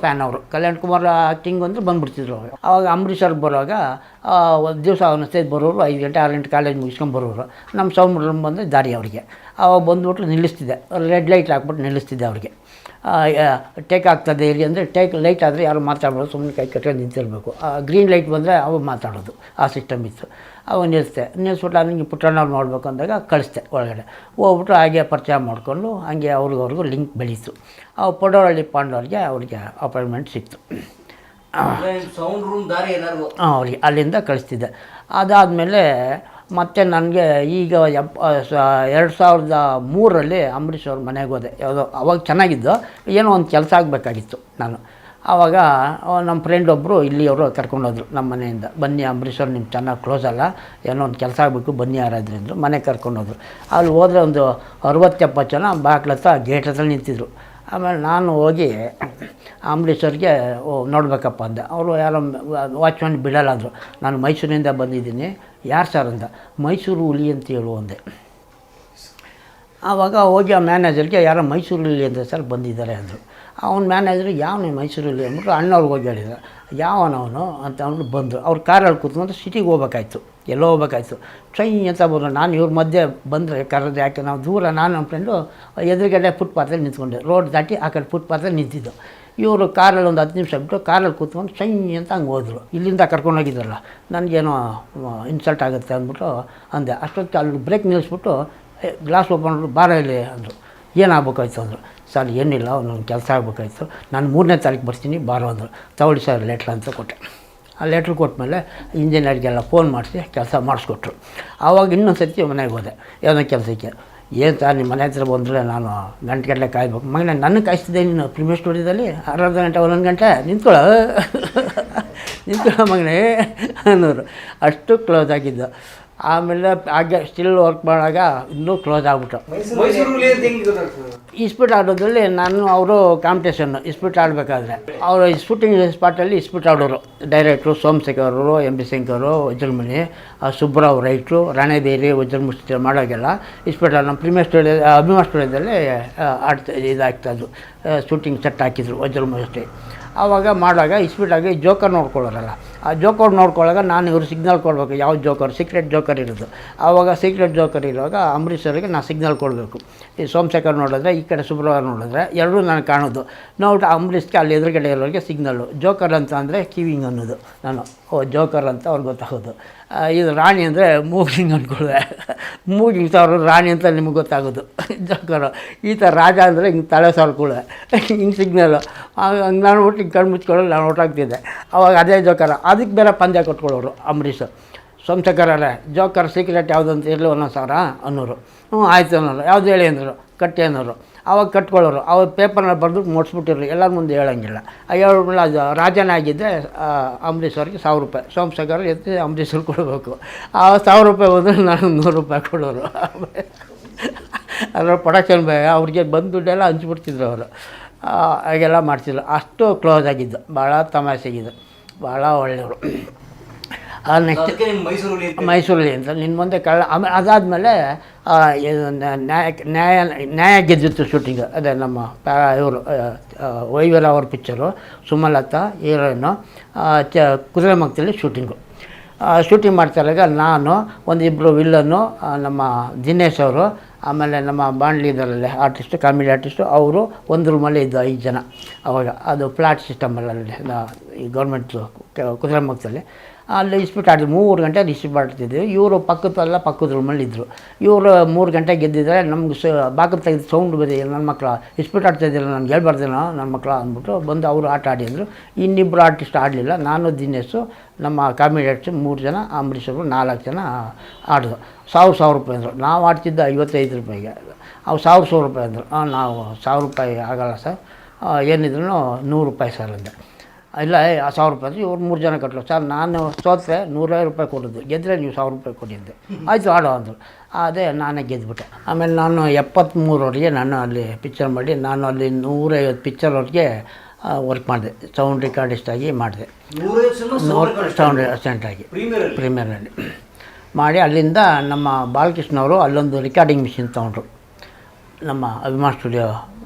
ಫ್ಯಾನ್ ಅವರು. ಕಲ್ಯಾಣ್ ಕುಮಾರ್ ಆ್ಯಕ್ಟಿಂಗ್ ಅಂದರೆ ಬಂದುಬಿಡ್ತಿದ್ರು ಅವಾಗ. ಆವಾಗ ಅಂಬರೀಷವ್ರು ಬರುವಾಗ ಒಂದು ದಿವಸ ಅವನಷ್ಟೇದು ಬರೋರು, 5 ಗಂಟೆ 6 ಗಂಟೆ ಕಾಲೇಜ್ ಮುಗಿಸ್ಕೊಂಡು ಬರೋರು. ನಮ್ಮ ಸೌಂಡ್ ರೂಮ್ ಬಂದು ದಾರಿ ಅವರಿಗೆ. ಆವಾಗ ಬಂದುಬಿಟ್ಟು ನಿಲ್ಲಿಸ್ತಿದ್ದೆ, ರೆಡ್ ಲೈಟ್ ಹಾಕ್ಬಿಟ್ಟು ನಿಲ್ಲಿಸ್ತಿದ್ದೆ ಅವ್ರಿಗೆ. ಟೇಕ್ ಆಗ್ತದೆ ಇಲ್ಲಿ ಅಂದರೆ ಟೇಕ್ ಲೈಟ್ ಆದರೆ ಯಾರು ಮಾತಾಡೋದು, ಸುಮ್ಮನೆ ಕೈ ಕಟ್ಕೊಂಡು ನಿಂತಿರಬೇಕು. ಗ್ರೀನ್ ಲೈಟ್ ಬಂದರೆ ಅವು ಮಾತಾಡೋದು, ಆ ಸಿಸ್ಟಮ್ ಇತ್ತು. ಅವಾಗ ನಿಲ್ಲಿಸ್ಬಿಟ್ಟು ನನಗೆ ಪುಟ್ಟಣ್ಣವ್ರು ನೋಡಬೇಕು ಅಂದಾಗ ಕಳಿಸ್ದೆ ಒಳಗಡೆ. ಹೋಗ್ಬಿಟ್ಟು ಹಾಗೆ ಪರಿಚಯ ಮಾಡಿಕೊಂಡು ಹಾಗೆ ಅವ್ರಿಗೂ ಲಿಂಕ್ ಬೆಳೀತು. ಪಡೋಳಳ್ಳಿ ಪಾಂಡವ್ರಿಗೆ ಅವ್ರಿಗೆ ಅಪಾಯಿಂಟ್ಮೆಂಟ್ ಸಿಕ್ತು. ಸೌಂಡ್ ರೂಮ್ ದಾರಿ ಎಲ್ಲರಿಗೂ ಅವ್ರಿಗೆ ಅಲ್ಲಿಂದ ಕಳಿಸ್ತಿದ್ದೆ. ಅದಾದಮೇಲೆ ಮತ್ತು ನನಗೆ ಈಗ 2003 ಅಂಬರೀಷ್ ಅವ್ರ ಮನೆಗೆ ಹೋದೆ. ಯಾವುದೋ ಅವಾಗ ಚೆನ್ನಾಗಿದ್ದು, ಏನೋ ಒಂದು ಕೆಲಸ ಆಗಬೇಕಾಗಿತ್ತು ನಾನು. ಆವಾಗ ನಮ್ಮ ಫ್ರೆಂಡ್ ಒಬ್ಬರು ಇಲ್ಲಿಯವರು ಕರ್ಕೊಂಡೋದ್ರು ನಮ್ಮ ಮನೆಯಿಂದ. ಬನ್ನಿ ಅಂಬರೀಷ್ ಅವ್ರು ನಿಮ್ಗೆ ಚೆನ್ನಾಗಿ ಕ್ಲೋಸ್ ಅಲ್ಲ, ಏನೋ ಒಂದು ಕೆಲಸ ಆಗಬೇಕು ಬನ್ನಿ ಯಾರಾದ್ರಿಂದ ಮನೆಗೆ ಕರ್ಕೊಂಡೋದ್ರು. ಅಲ್ಲಿ ಹೋದರೆ ಒಂದು 60-70 ಜನ ಬಾಗ್ಲತ್ತ ಗೇಟ್ ಹತ್ರ ನಿಂತಿದ್ರು. ಆಮೇಲೆ ನಾನು ಹೋಗಿ ಅಂಬರೀಷವ್ರಿಗೆ ನೋಡಬೇಕಪ್ಪ ಅಂದೆ. ಅವರು ಯಾರೋ ವಾಚ್ಮ್ಯಾನ್ ಬಿಡಲ್ಲ ಅಂದರು. ನಾನು ಮೈಸೂರಿನಿಂದ ಬಂದಿದ್ದೀನಿ. ಯಾರು ಸರ್ ಅಂದ. ಮೈಸೂರು ಹುಲಿ ಅಂತ ಹೇಳು ಅಂದೆ. ಆವಾಗ ಹೋಗಿ ಆ ಮ್ಯಾನೇಜರ್ಗೆ ಯಾರೋ ಮೈಸೂರು ಹುಲಿ ಅಂತ ಸರ್ ಬಂದಿದ್ದಾರೆ ಅಂದರು. ಅವ್ನ ಮ್ಯಾನೇಜರು ಯಾವನು ಮೈಸೂರು ಹುಲಿ ಅಂದ್ಬಿಟ್ಟು ಅಣ್ಣವ್ರಿಗೆ ಹೋಗಿ ಹೇಳಿದ್ರು. ಯಾವನವನು ಅಂತ ಅಂದ್ಬಿಟ್ಟು ಬಂದರು. ಅವ್ರು ಕಾರಲ್ಲಿ ಕೂತ್ಕೊಂಡು ಸಿಟಿಗೆ ಹೋಗ್ಬೇಕಾಯ್ತು, ಎಲ್ಲೋ ಹೋಗ್ಬೇಕಾಯ್ತು. ಟ್ರೈ ಅಂತ ಬಂದರು. ನಾನು ಇವ್ರ ಮಧ್ಯೆ ಬಂದರೆ ಕರೆದು, ಯಾಕೆ ನಾವು ದೂರ, ನಾನು ನಮ್ಮ ಫ್ರೆಂಡು ಎದುರುಗಡೆ ಫುಟ್ಪಾತಲ್ಲಿ ನಿಂತ್ಕೊಂಡೆ. ರೋಡ್ ದಾಟಿ ಆ ಕಡೆ ಫುಟ್ಪಾತಲ್ಲಿ ನಿಂತಿದ್ದು. ಇವರು ಕಾರಲ್ಲಿ ಒಂದು 10 ನಿಮಿಷ ಬಿಟ್ಟು ಕಾರಲ್ಲಿ ಕೂತ್ಕೊಂಡು ಸೈ ಅಂತ ಹಂಗೆ ಹೋದರು. ಇಲ್ಲಿಂದ ಕರ್ಕೊಂಡೋಗಿದ್ರಲ್ಲ, ನನಗೇನೋ ಇನ್ಸಲ್ಟ್ ಆಗುತ್ತೆ ಅಂದ್ಬಿಟ್ಟು ಅಂದೆ. ಅಷ್ಟೊತ್ತು ಅಲ್ಲಿ ಬ್ರೇಕ್ ನಿಲ್ಲಿಸ್ಬಿಟ್ಟು ಗ್ಲಾಸ್ ಓಪನ್ ಮಾಡಿದ್ರು. ಬಾರ ಇಲ್ಲಿ ಅಂದರು. ಏನಾಗಬೇಕಾಯ್ತು ಅಂದರು. ಸರ್ ಏನಿಲ್ಲ, ಒಂದೊಂದು ಕೆಲಸ ಆಗಬೇಕಾಯ್ತು, ನಾನು 3ನೇ ತಾರೀಕು ಬರ್ತೀನಿ ಬಾರೋ ಅಂದರು. ತಗೊಳ್ಳಿ ಸರ್ ಲೆಟ್ರ್ ಅಂತ ಕೊಟ್ಟೆ. ಆ ಲೆಟ್ರ್ ಕೊಟ್ಟಮೇಲೆ ಇಂಜಿನಿಯರ್ಗೆಲ್ಲ ಫೋನ್ ಮಾಡಿಸಿ ಕೆಲಸ ಮಾಡಿಸ್ಕೊಟ್ರು. ಆವಾಗ ಇನ್ನೊಂದು ಸರ್ತಿ ಮನೆಗೆ ಹೋದೆ ಯಾವುದೋ ಕೆಲಸಕ್ಕೆ. ಏನು ಸರ್ ನಿಮ್ಮ ಮನೆ ಹತ್ರ ಬಂದರೆ ನಾನು ಗಂಟೆ ಕಾಯ್ಬೇಕು. ಮಗನೇ ನನ್ನ ಕಾಯಿಸ್ತಿದ್ದೆ ನೀನು ಪ್ರೀಮಿಯರ್ ಸ್ಟುಡಿಯೋದಲ್ಲಿ ಅರ್ಧ ಗಂಟೆ 1 ಗಂಟೆ ನಿಂತ್ಕೊಳ್ಳೋ ಮಗನೇ ಅನ್ನೋರು. ಅಷ್ಟು ಕ್ಲೋಸ್ ಆಗಿದ್ದು. ಆಮೇಲೆ ಹಾಗೆ ಸ್ಟಿಲ್ ವರ್ಕ್ ಮಾಡುವಾಗ ಇನ್ನೂ ಕ್ಲೋಸ್ ಆಗ್ಬಿಟ್ಟು. ಇಸ್ಪೀಟ್ ಆಡೋದ್ರಲ್ಲಿ ನಾನು ಅವರು ಕಾಂಪಿಟೇಷನ್ನು ಇಸ್ಪೀಟ್ ಆಡಬೇಕಾದ್ರೆ ಅವರು ಇಸ್ಪೀಟಿಂಗ್ ಸ್ಪಾಟಲ್ಲಿ ಇಸ್ಪೀಟ್ ಆಡೋರು. ಡೈರೆಕ್ಟ್ರು ಸೋಮಶೇಖರ್ ಅವರು, M B Shankar, Vajramuni, Subbarao writer, ರಾಣೇಬೇರಿ, ವಜ್ರಮುಷ್ಟಿ ಮಾಡೋಗೆಲ್ಲ ಇಸ್ಪೀಟ್ ನಮ್ಮ ಪ್ರೀಮಿಯರ್ ಸ್ಟುಡಿಯೋ ಅಭಿಮಾನ ಸ್ಟುಡಿಯೋದಲ್ಲೇ ಇದಾಗ್ತಾಯಿದ್ರು. ಶೂಟಿಂಗ್ ಸೆಟ್ ಹಾಕಿದ್ರು ವಜ್ರಮುಷ್ಟಿ. ಆವಾಗ ಮಾಡುವಾಗ ಇಸ್ಪೀಟಾಗಿ ಜೋಕರ್ ನೋಡ್ಕೊಳ್ಳೋರಲ್ಲ, ಆ ಜೋಕರ್ ನೋಡ್ಕೊಳ್ಳೋವಾಗ ನಾನು ಇವರು ಸಿಗ್ನಲ್ ಕೊಡಬೇಕು. ಯಾವ ಜೋಕರ್? ಸೀಕ್ರೆಟ್ ಜೋಕರ್ ಇರೋದು. ಆವಾಗ ಸೀಕ್ರೆಟ್ ಜೋಕರ್ ಇರುವಾಗ ಅಂಬರೀಷ್ ಅವರಿಗೆ ನಾನು ಸಿಗ್ನಲ್ ಕೊಡಬೇಕು. ಈ ಸೋಮಶೇಖರ್ ನೋಡಿದ್ರೆ, ಈ ಕಡೆ ಸುಬ್ರಹ್ಮಣ್ಯ ನೋಡಿದ್ರೆ ಎರಡೂ ನಾನು ಕಾಣೋದು. ನೋಡ್ಬಿಟ್ಟು ಅಂಬರೀಷ್ಗೆ ಅಲ್ಲಿ ಎದುರುಗಡೆ ಇರೋರಿಗೆ ಸಿಗ್ನಲ್ಲು. ಜೋಕರ್ ಅಂತ ಅಂದರೆ ಕಿವಿಂಗ್ ಅನ್ನೋದು. ನಾನು ಜೋಕರ್ ಅಂತ ಅವ್ರಿಗೆ ಗೊತ್ತಾಗೋದು. ಇದು ರಾಣಿ ಅಂದರೆ ಮೂಗಿಂಗ್ ಅಂದ್ಕೊಳ್ಳೆ. ಮೂಗಿಂಗ್ ಸಾವಿರ ರಾಣಿ ಅಂತ ನಿಮಗೆ ಗೊತ್ತಾಗೋದು ಜೋಕರು. ಈ ಥರ ರಾಜ ಅಂದರೆ ಹಿಂಗೆ ತಲೆ ಸಾವಿರಕೊಳ್ಳೆ ಹಿಂಗೆ ಸಿಗ್ನಲ್ಲು. ಹಂಗೆ ನಾನು ಒಟ್ಟು ಹಿಂಗೆ ಕಣ್ಣು ಮುಚ್ಕೊಳ್ಳೋರು ನಾನು ಹೊರಟಾಗ್ತಿದ್ದೆ. ಅವಾಗ ಅದೇ ಜೋಕರ, ಅದಕ್ಕೆ ಬೇರೆ ಪಂದ್ಯ ಕಟ್ಕೊಳ್ಳೋರು ಅಂಬರೀಷ್. ಸೋಮಶೇಖರಲ್ಲೇ ಜೋಕರ್ ಸೀಕ್ರೆಟ್ ಯಾವುದು ಅಂತ ಇರಲಿ 1,000 ಅನ್ನೋರು. ಆಯಿತು ಅನ್ನೋರು. ಯಾವುದು ಹೇಳಿ ಅಂದರು, ಕಟ್ಟಿ ಅನ್ನೋರು. ಅವಾಗ ಕಟ್ಕೊಳ್ಳೋರು. ಅವಾಗ ಪೇಪರ್ನ ಬರೆದು ಮುಟ್ಸ್ಬಿಟ್ಟಿರ್ಲಿ, ಎಲ್ಲರ ಮುಂದೆ ಹೇಳೋಂಗಿಲ್ಲ. ಹೇಳೋಲ್ಲ. ಅದು ರಾಜನೇ ಆಗಿದ್ದೆ ಅಂಬರೀಷ್ ಅವ್ರಿಗೆ 1,000 ರೂಪಾಯಿ, ಸೋಮಶೇಖರ್ ಎತ್ತಿ ಅಂಬರೀಷ್ ಕೊಡಬೇಕು. ಆ 1,000 ರೂಪಾಯಿ ಹೋದ್ರೆ ನಾನು 100 ರೂಪಾಯಿ ಕೊಡೋರು. ಅದರ ಪ್ರೊಡಕ್ಷನ್ ಅವ್ರಿಗೆ ಬಂದು ದುಡ್ಡೆಲ್ಲ ಹಂಚ್ಬಿಡ್ತಿದ್ರು ಅವರು. ಹಾಗೆಲ್ಲ ಮಾಡ್ತಿದ್ರು. ಅಷ್ಟು ಕ್ಲೋಸ್ ಆಗಿದ್ದು, ಭಾಳ ತಮಾಷೆಗಿದ್ದು, ಭಾಳ ಒಳ್ಳೆಯವರು. ನೆಕ್ಸ್ಟ್ ಮೈಸೂರಲ್ಲಿ ಅಂತ ನಿನ್ನ ಮುಂದೆ ಆಮೇಲೆ ಅದಾದಮೇಲೆ ನ್ಯಾಯ ಗೆದ್ದಿತ್ತು ಶೂಟಿಂಗ್. ಅದೇ ನಮ್ಮ ಇವರು ವೈವರ ಅವ್ರ ಪಿಕ್ಚರು, ಸುಮಲತಾ ಹೀರೋಯಿನ್ನು, ಕುದುರೆಮುಖದಲ್ಲಿ ಶೂಟಿಂಗ್ ಮಾಡ್ತಾರಾಗ ನಾನು ಒಂದಿಬ್ಬರು ವಿಲ್ಲನ್ನು, ನಮ್ಮ ದಿನೇಶ್ ಅವರು, ಆಮೇಲೆ ನಮ್ಮ ಬಾಂಡ್ ಲೀಡರಲ್ಲಿ ಆರ್ಟಿಸ್ಟು, ಕಾಮಿಡಿ ಆರ್ಟಿಸ್ಟು, ಅವರು ಒಂದು ರೂಮಲ್ಲಿ ಇದ್ದು 5 ಜನ. ಅವಾಗ ಅದು ಫ್ಲ್ಯಾಟ್ ಸಿಸ್ಟಮಲ್ಲಿ ಈ ಗೌರ್ಮೆಂಟ್ದು ಕುದುರೆಮುಖದಲ್ಲಿ ಅಲ್ಲಿ ಇಸ್ಪೀಟ್ ಆಡಿದ್ರು. 3 ಗಂಟೆ ಇಸ್ಪೀಟ್ ಆಡ್ತಿದ್ವಿ. ಇವರು ಪಕ್ಕದ ರೂಮಲ್ಲಿ ಇದ್ದರು. ಇವರು 3 ಗಂಟೆಗೆ ಗೆದ್ದಿದ್ದಾರೆ. ನಮ್ಗೆ ಬಾಗಿಲು ತೆಗೆದು ಸೌಂಡ್ ಬರೀ ನನ್ನ ಮಕ್ಕಳು ಇಸ್ಪೀಟ್ ಆಡ್ತಾಯಿದ್ದಿಲ್ಲ, ನಾನು ಹೇಳ್ಬಾರ್ದೇನೋ ನನ್ನ ಮಕ್ಕಳು ಅಂದ್ಬಿಟ್ಟು ಬಂದು ಅವರು ಆಟ ಆಡಿದ್ರು. ಇನ್ನಿಬ್ಬರು ಆರ್ಟಿಸ್ಟ್ ಆಡಲಿಲ್ಲ. ನಾನು ದಿನೇಶು, ನಮ್ಮ ಕಾಮಿಡಿ ಆರ್ಟಿಸ್ಟ್ 3 ಜನ, ಅಂಬರೀಷ್ ಅವರು 4 ಜನ ಆಡಿದ್ರು. 1,000 ರೂಪಾಯಿ ಅಂದರು. ನಾವು ಆಡ್ತಿದ್ದ 55 ರೂಪಾಯಿಗೆ. ಅವು 1,000 ರೂಪಾಯಿ ಅಂದರು. ನಾವು 1,000 ರೂಪಾಯಿ ಆಗೋಲ್ಲ ಸರ್, ಏನಿದ್ರು 100 ರೂಪಾಯಿ ಸರ್ ಅಂದೆ. ಇಲ್ಲ 1,000 ರೂಪಾಯಿ ಅಂದರೆ ಇವ್ರು 3 ಜನ ಕಟ್ಟಲು. ಸರ್ ನಾನು ಸೋತ್ರೆ 150 ರೂಪಾಯಿ ಕೊಡೋದು, ಗೆದ್ದರೆ ನೀವು 1,000 ರೂಪಾಯಿ ಕೊಟ್ಟಿದ್ದೆ. ಆಯಿತು ಆಡೋ ಅಂದರು. ಅದೇ ನಾನೇ ಗೆದ್ದುಬಿಟ್ಟೆ. ಆಮೇಲೆ ನಾನು 73ರವರೆಗೆ ನಾನು ಅಲ್ಲಿ ಪಿಕ್ಚರ್ ಮಾಡಿ, ನಾನು ಅಲ್ಲಿ 150 ಪಿಕ್ಚರ್ವರೆಗೆ ವರ್ಕ್ ಮಾಡಿದೆ. ಸೌಂಡ್ ರಿಕಾರ್ಡಿಸ್ಟಾಗಿ ಮಾಡಿದೆ. ಸೌಂಡ್ ಅಸಿಸ್ಟೆಂಟಾಗಿ ಪ್ರೀಮಿಯರಲ್ಲಿ ಮಾಡಿ, ಅಲ್ಲಿಂದ ನಮ್ಮ ಬಾಲಕೃಷ್ಣವರು ಅಲ್ಲೊಂದು ರಿಕಾರ್ಡಿಂಗ್ ಮಿಷಿನ್ ತೊಗೊಂಡ್ರು. ನಮ್ಮ ಅಭಿಮಾನ್ ಸ್ಟುಡಿಯೋ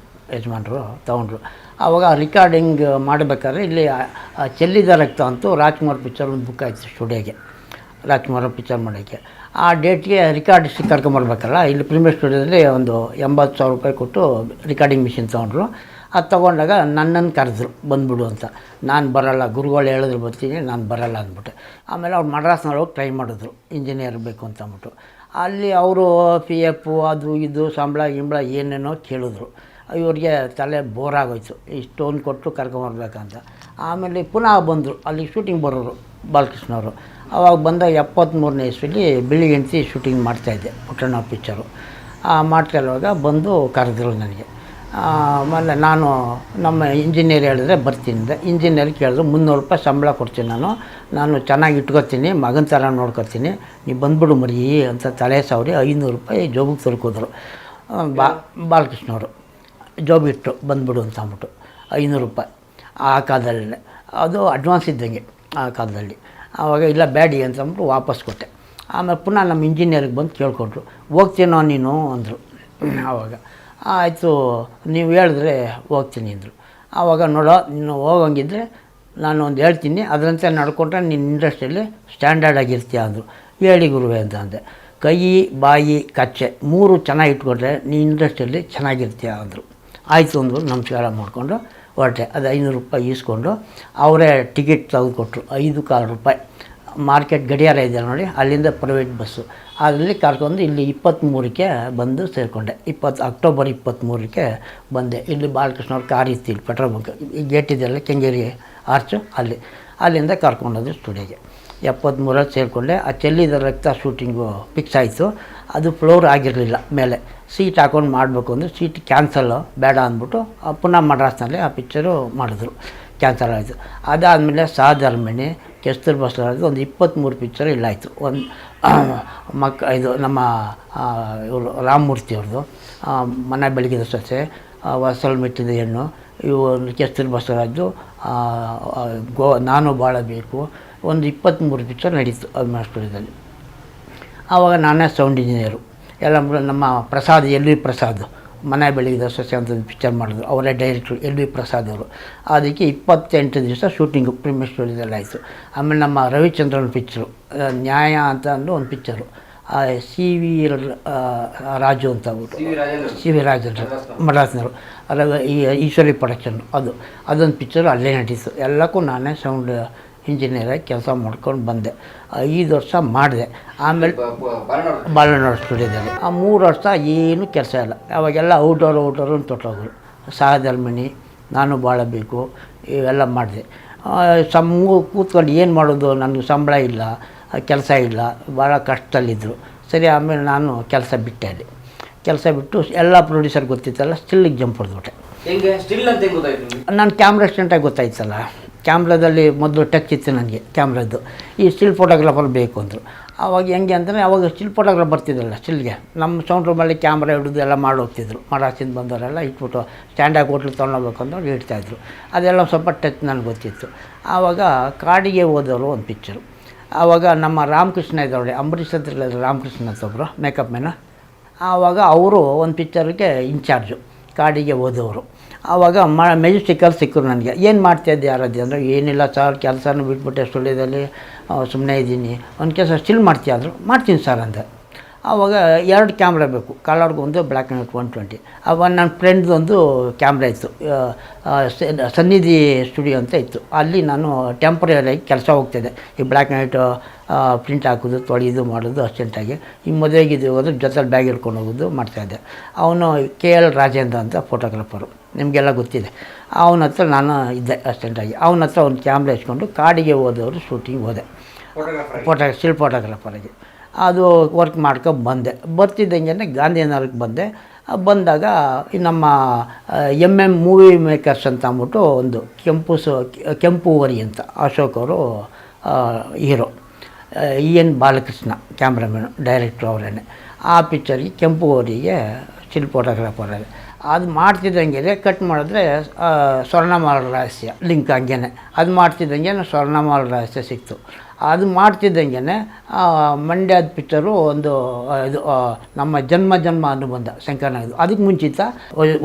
ಯಜಮಾನರು ತೊಗೊಂಡ್ರು. ಆವಾಗ ರಿಕಾರ್ಡಿಂಗ್ ಮಾಡಬೇಕಾದ್ರೆ ಇಲ್ಲಿ ಚೆಲ್ಲಿದ ರಕ್ತ ಅಂತೂ ರಾಜ್ಕುಮಾರ್ ಪಿಕ್ಚರ್ ಒಂದು ಬುಕ್ ಆಯಿತು ಸ್ಟುಡಿಯೋಗೆ, ರಾಜ್ಕುಮಾರ್ ಪಿಕ್ಚರ್ ಮಾಡೋಕ್ಕೆ. ಆ ಡೇಟ್ಗೆ ರಿಕಾರ್ಡಿಸ್ಟಿಗೆ ಕರ್ಕೊಂಬರ್ಬೇಕಲ್ಲ, ಇಲ್ಲಿ ಪ್ರೀಮಿಯರ್ ಸ್ಟುಡಿಯೋದಲ್ಲಿ ಒಂದು 80,000 ರೂಪಾಯಿ ಕೊಟ್ಟು ರಿಕಾರ್ಡಿಂಗ್ ಮಿಷಿನ್ ತೊಗೊಂಡ್ರು. ಅದು ತೊಗೊಂಡಾಗ ನನ್ನನ್ನು ಕರೆದ್ರು ಬಂದುಬಿಡು ಅಂತ. ನಾನು ಬರೋಲ್ಲ, ಗುರುಗಳು ಹೇಳಿದ್ರು ಬರ್ತೀನಿ, ನಾನು ಬರೋಲ್ಲ ಅಂದ್ಬಿಟ್ಟೆ. ಆಮೇಲೆ ಅವ್ರು ಮಡ್ರಾಸ್ನವ್ರು ಟ್ರೈ ಮಾಡಿದ್ರು, ಇಂಜಿನಿಯರ್ ಬೇಕು ಅಂತ ಅಂದ್ಬಿಟ್ಟು. ಅಲ್ಲಿ ಅವರು PF ಅದು ಇದು ಸಂಬಳ ಗಿಂಬಳ ಏನೇನೋ ಕೇಳಿದ್ರು. ಇವ್ರಿಗೆ ತಲೆ ಬೋರಾಗೋಯ್ತು, ಇಷ್ಟೊಂದು ಕೊಟ್ಟು ಕರ್ಕೊಂಬರ್ಬೇಕಂತ. ಆಮೇಲೆ ಪುನಃ ಬಂದರು, ಅಲ್ಲಿ ಶೂಟಿಂಗ್ ಬರೋರು ಬಾಲಕೃಷ್ಣವರು. ಆವಾಗ ಬಂದಾಗ 73ನೇ ಇಸ್ವಿಲಿ ಬಿಳಿ ಹೆಂಡತಿ ಶೂಟಿಂಗ್ ಮಾಡ್ತಾಯಿದ್ದೆ, ಪುಟ್ಟಣ್ಣ ಪಿಕ್ಚರು. ಮಾಡ್ತಾಯಿರುವಾಗ ಬಂದು ಕರೆದ್ರು ನನಗೆ. ಆಮೇಲೆ ನಾನು ನಮ್ಮ ಇಂಜಿನಿಯರ್ ಹೇಳಿದ್ರೆ ಬರ್ತೀನಿ ಅಂದೆ. ಇಂಜಿನಿಯರ್ ಕೇಳಿದ್ರು 300 ರೂಪಾಯಿ ಸಂಬಳ ಕೊಡ್ತೀನಿ, ನಾನು ಚೆನ್ನಾಗಿ ಇಟ್ಕೊತೀನಿ, ಮಗನ ಥರ ನೋಡ್ಕೊತೀನಿ, ನೀವು ಬಂದುಬಿಡು ಮರಿ ಅಂತ ತಲೆ ಸಾವಿರಿ 500 ರೂಪಾಯಿ ಜೋಬಿಗೆ ತರ್ಕೋದ್ರು ಬಾಲಕೃಷ್ಣವರು. ಜಾಬ್ ಇಟ್ಟು ಬಂದುಬಿಡು ಅಂತ ಅಂದ್ಬಿಟ್ಟು 500 ರೂಪಾಯಿ ಆ ಕಾಲದಲ್ಲೇ. ಅದು ಅಡ್ವಾನ್ಸ್ ಇದ್ದಂಗೆ ಆ ಕಾಲದಲ್ಲಿ. ಆವಾಗ ಇಲ್ಲ ಬ್ಯಾಡಿ ಅಂತ ಅಂದ್ಬಿಟ್ಟು ವಾಪಸ್ ಕೊಟ್ಟೆ. ಆಮೇಲೆ ಪುನಃ ನಮ್ಮ ಇಂಜಿನಿಯರಿಗೆ ಬಂದು ಕೇಳ್ಕೊಂಡ್ರು, ಹೋಗ್ತೀನೋ ನೀನು ಅಂದರು. ಆವಾಗ ಆಯಿತು ನೀವು ಹೇಳಿದ್ರೆ ಹೋಗ್ತೀನಿ ಅಂದರು. ಆವಾಗ ನೋಡೋ, ನೀನು ಹೋಗಂಗಿದ್ರೆ ನಾನು ಒಂದು ಹೇಳ್ತೀನಿ, ಅದರಂತೆ ನಡ್ಕೊಂಡ್ರೆ ನಿನ್ನ ಇಂಡಸ್ಟ್ರಿಯಲ್ಲಿ ಸ್ಟ್ಯಾಂಡರ್ಡ್ ಆಗಿರ್ತೀಯ ಅಂದರು. ಹೇಳಿ ಗುರುವೆ ಅಂತ ಅಂದೆ. ಕೈ ಬಾಯಿ ಕಚ್ಚೆ 3 ಚೆನ್ನಾಗಿ ಇಟ್ಕೊಂಡ್ರೆ ನೀನು ಇಂಡಸ್ಟ್ರಿಯಲ್ಲಿ ಚೆನ್ನಾಗಿರ್ತೀಯ ಅಂದರು. ಆಯಿತು ಅಂದರು. ನಮಸ್ಕಾರ ಮಾಡಿಕೊಂಡು ಹೊರಟೆ. ಅದು 500 ರೂಪಾಯಿ ಈಸ್ಕೊಂಡು ಅವರೇ ಟಿಕೆಟ್ ತೆಗೆದುಕೊಟ್ರು 5 ರೂಪಾಯಿ. ಮಾರ್ಕೆಟ್ ಗಡಿಯಾರ ಇದೆ ನೋಡಿ, ಅಲ್ಲಿಂದ ಪ್ರೈವೇಟ್ ಬಸ್ಸು, ಅದರಲ್ಲಿ ಕರ್ಕೊಂಡು ಇಲ್ಲಿ 23ಕ್ಕೆ ಬಂದು ಸೇರಿಕೊಂಡೆ. ಅಕ್ಟೋಬರ್ 23ಕ್ಕೆ ಬಂದೆ. ಇಲ್ಲಿ ಬಾಲಕೃಷ್ಣವ್ರ ಕಾರ್ ಇತ್ತು, ಇಲ್ಲಿ ಪೆಟ್ರೋಲ್ ಬಂಕ್ ಈ ಗೇಟ್ ಇದೆಯಲ್ಲ ಕೆಂಗೇರಿ ಆರ್ಚು, ಅಲ್ಲಿಂದ ಕರ್ಕೊಂಡೋದು ಸ್ಟುಡಿಯೋಗೆ. 73ರಲ್ಲಿ ಸೇರಿಕೊಂಡೆ. ಆ ಚೆಲ್ಲಿದ ರಕ್ತ ಶೂಟಿಂಗು ಫಿಕ್ಸ್ ಆಯಿತು. ಅದು ಫ್ಲೋರ್ ಆಗಿರಲಿಲ್ಲ, ಮೇಲೆ ಸೀಟ್ ಹಾಕೊಂಡು ಮಾಡಬೇಕು ಅಂದರೆ ಸೀಟ್ ಕ್ಯಾನ್ಸಲ್ಲು ಬೇಡ ಅಂದ್ಬಿಟ್ಟು ಪುನಃ ಮಡ್ರಾಸ್ನಲ್ಲಿ ಆ ಪಿಕ್ಚರು ಮಾಡಿದ್ರು, ಕ್ಯಾನ್ಸಲ್ ಆಯಿತು. ಅದಾದಮೇಲೆ ಸಾಧರ್ಮಣಿ, ಕೆಸ್ತೂರ್ ಬಸವರಾಜ್ ಒಂದು 23 ಪಿಕ್ಚರ್ ಇಲ್ಲಾಯಿತು. ಒಂದು ಇದು ನಮ್ಮ ಇವರು ರಾಮಮೂರ್ತಿ ಅವ್ರದ್ದು ಮನೆ ಬೆಳಗಿದ ಸೊಸೆ, ಹೊಸಲು ಮೆಟ್ಟಿದ ಹೆಣ್ಣು, ಇವು ಕೆಸ್ತೂರ್ ಬಸವರಾಜು, ನಾನು ಬಾಳಬೇಕು, ಒಂದು 23 ಪಿಕ್ಚರ್ ನಡೀತು ಅಭಿಮಾನ್ ಸ್ಟುಡಿಯೋದಲ್ಲಿ. ಆವಾಗ ನಾನೇ ಸೌಂಡ್ ಇಂಜಿನಿಯರು. ಎಲ್ಲ ನಮ್ಮ ಪ್ರಸಾದ್, LV ಪ್ರಸಾದ್, ಮನೆ ಬೆಳಗಿದ ಸೊಸೆ ಅಂತ ಒಂದು ಪಿಕ್ಚರ್ ಮಾಡಿದ್ರು, ಅವರೇ ಡೈರೆಕ್ಟ್ರು LV ಪ್ರಸಾದ್ ಅವರು. ಅದಕ್ಕೆ 28 ದಿವಸ ಶೂಟಿಂಗು ಪ್ರೀಮಿಯರ್ ಸ್ಟುಡಿಯೋದಲ್ಲಿ ಆಯಿತು. ಆಮೇಲೆ ನಮ್ಮ ರವಿಚಂದ್ರನ್ ಪಿಕ್ಚರು ನ್ಯಾಯ ಅಂತ ಅಂದು ಒಂದು ಪಿಕ್ಚರು, CV ರಾಜು ಅಂತ ಅಂದ್ಬಿಟ್ಟು, CV ರಾಜೇಂದ್ರ ಮಡ್ರಾಸ್ನವರು, ಈಶ್ವರಿ ಪ್ರೊಡಕ್ಷನ್ನು, ಅದೊಂದು ಪಿಕ್ಚರು ಅಲ್ಲೇ ನಡೀತು. ಎಲ್ಲಕ್ಕೂ ನಾನೇ ಸೌಂಡ್ ಇಂಜಿನಿಯರಾಗಿ ಕೆಲಸ ಮಾಡ್ಕೊಂಡು ಬಂದೆ. 5 ವರ್ಷ ಮಾಡಿದೆ. ಆಮೇಲೆ ಬಾಲನೋಡ್ ಸ್ಟುಡಿಯೋದಲ್ಲಿ 3 ವರ್ಷ ಏನೂ ಕೆಲಸ ಇಲ್ಲ. ಅವಾಗೆಲ್ಲ ಔಟ್ಡೋರು ಅಂತ ತೊಟ್ಟೋದ್ರು. ಸಾಧರ್ಮಣಿ, ನಾನು ಬಾಳಬೇಕು, ಇವೆಲ್ಲ ಮಾಡಿದೆ. ಕೂತ್ಕೊಂಡು ಏನು ಮಾಡೋದು, ನನಗೆ ಸಂಬಳ ಇಲ್ಲ, ಕೆಲಸ ಇಲ್ಲ, ಭಾಳ ಕಷ್ಟದಲ್ಲಿದ್ದರು. ಸರಿ, ಆಮೇಲೆ ನಾನು ಕೆಲಸ ಬಿಟ್ಟೆ. ಅಲ್ಲಿ ಕೆಲಸ ಬಿಟ್ಟು ಎಲ್ಲ ಪ್ರೊಡ್ಯೂಸರ್ ಗೊತ್ತಿತ್ತಲ್ಲ, ಸ್ಟಿಲ್ಲಿಗೆ ಜಂಪ್ ಹೊಡೆದ್ಬಿಟ್ಟೆ. ಹೆಂಗೆ ಸ್ಟಿಲ್ ಅಂತ ಹೆಂಗೆ ಗೊತ್ತಾಯ್ತು ನಿಮಗೆ? ನಾನು ಕ್ಯಾಮ್ರಾ ಸ್ಟೆಂಟಾಗಿ ಗೊತ್ತಾಯ್ತಲ್ಲ, ಕ್ಯಾಮ್ರಾದಲ್ಲಿ ಮೊದಲು ಟಚ್ ಇತ್ತು ನನಗೆ ಕ್ಯಾಮ್ರಾದ್ದು. ಈ ಸ್ಟಿಲ್ ಫೋಟೋಗ್ರಾಫರ್ ಬೇಕು ಅಂದರು. ಆವಾಗ ಹೆಂಗೆ ಅಂತಂದರೆ ಅವಾಗ ಸ್ಟಿಲ್ ಫೋಟೋಗ್ರಾಫ್ ಬರ್ತಿದ್ರಲ್ಲ ಸ್ಟಿಲ್ಗೆ, ನಮ್ಮ ಸೌಂಡ್ ರೂಮಲ್ಲಿ ಕ್ಯಾಮ್ರಾ ಹಿಡಿದು ಎಲ್ಲ ಮಾಡೋಗ್ತಿದ್ರು. ಮಹಾರಾಷ್ಟ್ರದಿಂದ ಬಂದವರೆಲ್ಲ ಇಟ್ಬಿಟ್ಟು ಸ್ಟ್ಯಾಂಡಾಗಿ ಹೋಟ್ಲಿಗೆ ತೊಗೊಂಡೋಗ್ಬೇಕು ಅಂದ್ರೆ ಇಡ್ತಾಯಿದ್ರು. ಅದೆಲ್ಲ ಸ್ವಲ್ಪ ಟಚ್ ನನಗೆ ಗೊತ್ತಿತ್ತು. ಆವಾಗ ಕಾಡಿಗೆ ಹೋದವರು ಒಂದು ಪಿಕ್ಚರು. ಆವಾಗ ನಮ್ಮ ರಾಮಕೃಷ್ಣ ಇದ್ದವಳೆ, ಅಂಬರೀಷ್ ಹತ್ರ ರಾಮಕೃಷ್ಣ ಅಂತ ಒಬ್ಬರು ಮೇಕಪ್ ಮ್ಯಾನ. ಆವಾಗ ಅವರು ಒಂದು ಪಿಕ್ಚರ್ಗೆ ಇನ್ಚಾರ್ಜು, ಕಾಡಿಗೆ ಹೋದವರು. ಆವಾಗ ಮೆಜೆಸ್ಟಿಕಲ್ಲಿ ಸಿಕ್ಕರು ನನಗೆ. ಏನು ಮಾಡ್ತಾಯಿದ್ದೆ ಯಾರದ್ದೆ ಅಂದರೆ, ಏನಿಲ್ಲ ಸರ್, ಕೆಲಸನೂ ಬಿಟ್ಬಿಟ್ಟೆ, ಸ್ಟುಡಿಯೋದಲ್ಲಿ ಸುಮ್ಮನೆ ಇದ್ದೀನಿ. ಒಂದು ಕೆಲಸ ಸ್ಟಿಲ್ ಮಾಡ್ತೀಯ ಅಂದರು. ಮಾಡ್ತೀನಿ ಸರ್ ಅಂದೆ. ಆವಾಗ 2 ಕ್ಯಾಮ್ರಾ ಬೇಕು, ಕಲರ್ಗೊಂದು, ಬ್ಲ್ಯಾಕ್ ಆ್ಯಂಡ್ ವೈಟ್ 120. ಆವಾಗ ನನ್ನ ಫ್ರೆಂಡ್ದೊಂದು ಕ್ಯಾಮ್ರಾ ಇತ್ತು, ಸನ್ನಿಧಿ ಸ್ಟುಡಿಯೋ ಅಂತ ಇತ್ತು. ಅಲ್ಲಿ ನಾನು ಟೆಂಪ್ರರಿಯಾಗಿ ಕೆಲಸ ಹೋಗ್ತಿದ್ದೆ. ಈ ಬ್ಲ್ಯಾಕ್ ಆ್ಯಂಡ್ ವೈಟ್ ಪ್ರಿಂಟ್ ಹಾಕೋದು, ತೊಳೆಯೋದು, ಮಾಡೋದು ಅರ್ಜೆಂಟಾಗಿ. ಈ ಮದುವೆಗಿದ್ದು ಹೋದ್ರೆ ಜೊತೆಲಿ ಬ್ಯಾಗ್ ಹಿಡ್ಕೊಂಡು ಹೋಗೋದು ಮಾಡ್ತಾಯಿದ್ದೆ. ಅವನು KL ರಾಜೇಂದ್ರ ಅಂತ ಫೋಟೋಗ್ರಾಫರು, ನಿಮಗೆಲ್ಲ ಗೊತ್ತಿದೆ. ಅವನ ಹತ್ರ ನಾನು ಇದ್ದೆ ಅರ್ಜೆಂಟಾಗಿ. ಅವನ ಹತ್ರ ಒಂದು ಕ್ಯಾಮ್ರಾ ಇಸ್ಕೊಂಡು ಕಾಡಿಗೆ ಹೋದವರು ಶೂಟಿಂಗ್ ಹೋದೆ, ಸ್ಟಿಲ್ ಫೋಟೋಗ್ರಾಫರಾಗಿ. ಅದು ವರ್ಕ್ ಮಾಡ್ಕೊಂಡು ಬಂದೆ. ಬರ್ತಿದ್ದಂಗೆ ಗಾಂಧಿನಗರಕ್ಕೆ ಬಂದೆ. ಬಂದಾಗ ನಮ್ಮ MM ಮೂವಿ ಮೇಕರ್ಸ್ ಅಂತ ಅಂದ್ಬಿಟ್ಟು ಒಂದು ಕೆಂಪು ವರಿ ಅಂತ, ಅಶೋಕ್ ಅವರು ಹೀರೋ, EN ಬಾಲಕೃಷ್ಣ ಕ್ಯಾಮ್ರಾಮನ್, ಡೈರೆಕ್ಟ್ರು ಅವರೇ. ಆ ಪಿಕ್ಚರ್ಗೆ ಕೆಂಪು ವರಿಗೆ ಸ್ಟಿಲ್ ಫೋಟೋಗ್ರಾಫರಾಗಿ ಅದು ಮಾಡ್ತಿದ್ದಂಗೆ ಕಟ್ ಮಾಡಿದ್ರೆ ಸ್ವರ್ಣಮಾಲ ರಹಸ್ಯ ಲಿಂಕ್ ಹಂಗೇನೆ. ಅದು ಮಾಡ್ತಿದ್ದಂಗೆ ಸ್ವರ್ಣಮಾಲ ರಹಸ್ಯ ಸಿಕ್ತು. ಅದು ಮಾಡ್ತಿದ್ದಂಗೆ ಮಂಡ್ಯದ ಪಿಕ್ಚರು ಒಂದು ಇದು ನಮ್ಮ ಜನ್ಮ ಅನುಬಂಧ ಶಂಕರನಾಗದು. ಅದಕ್ಕೆ ಮುಂಚಿತ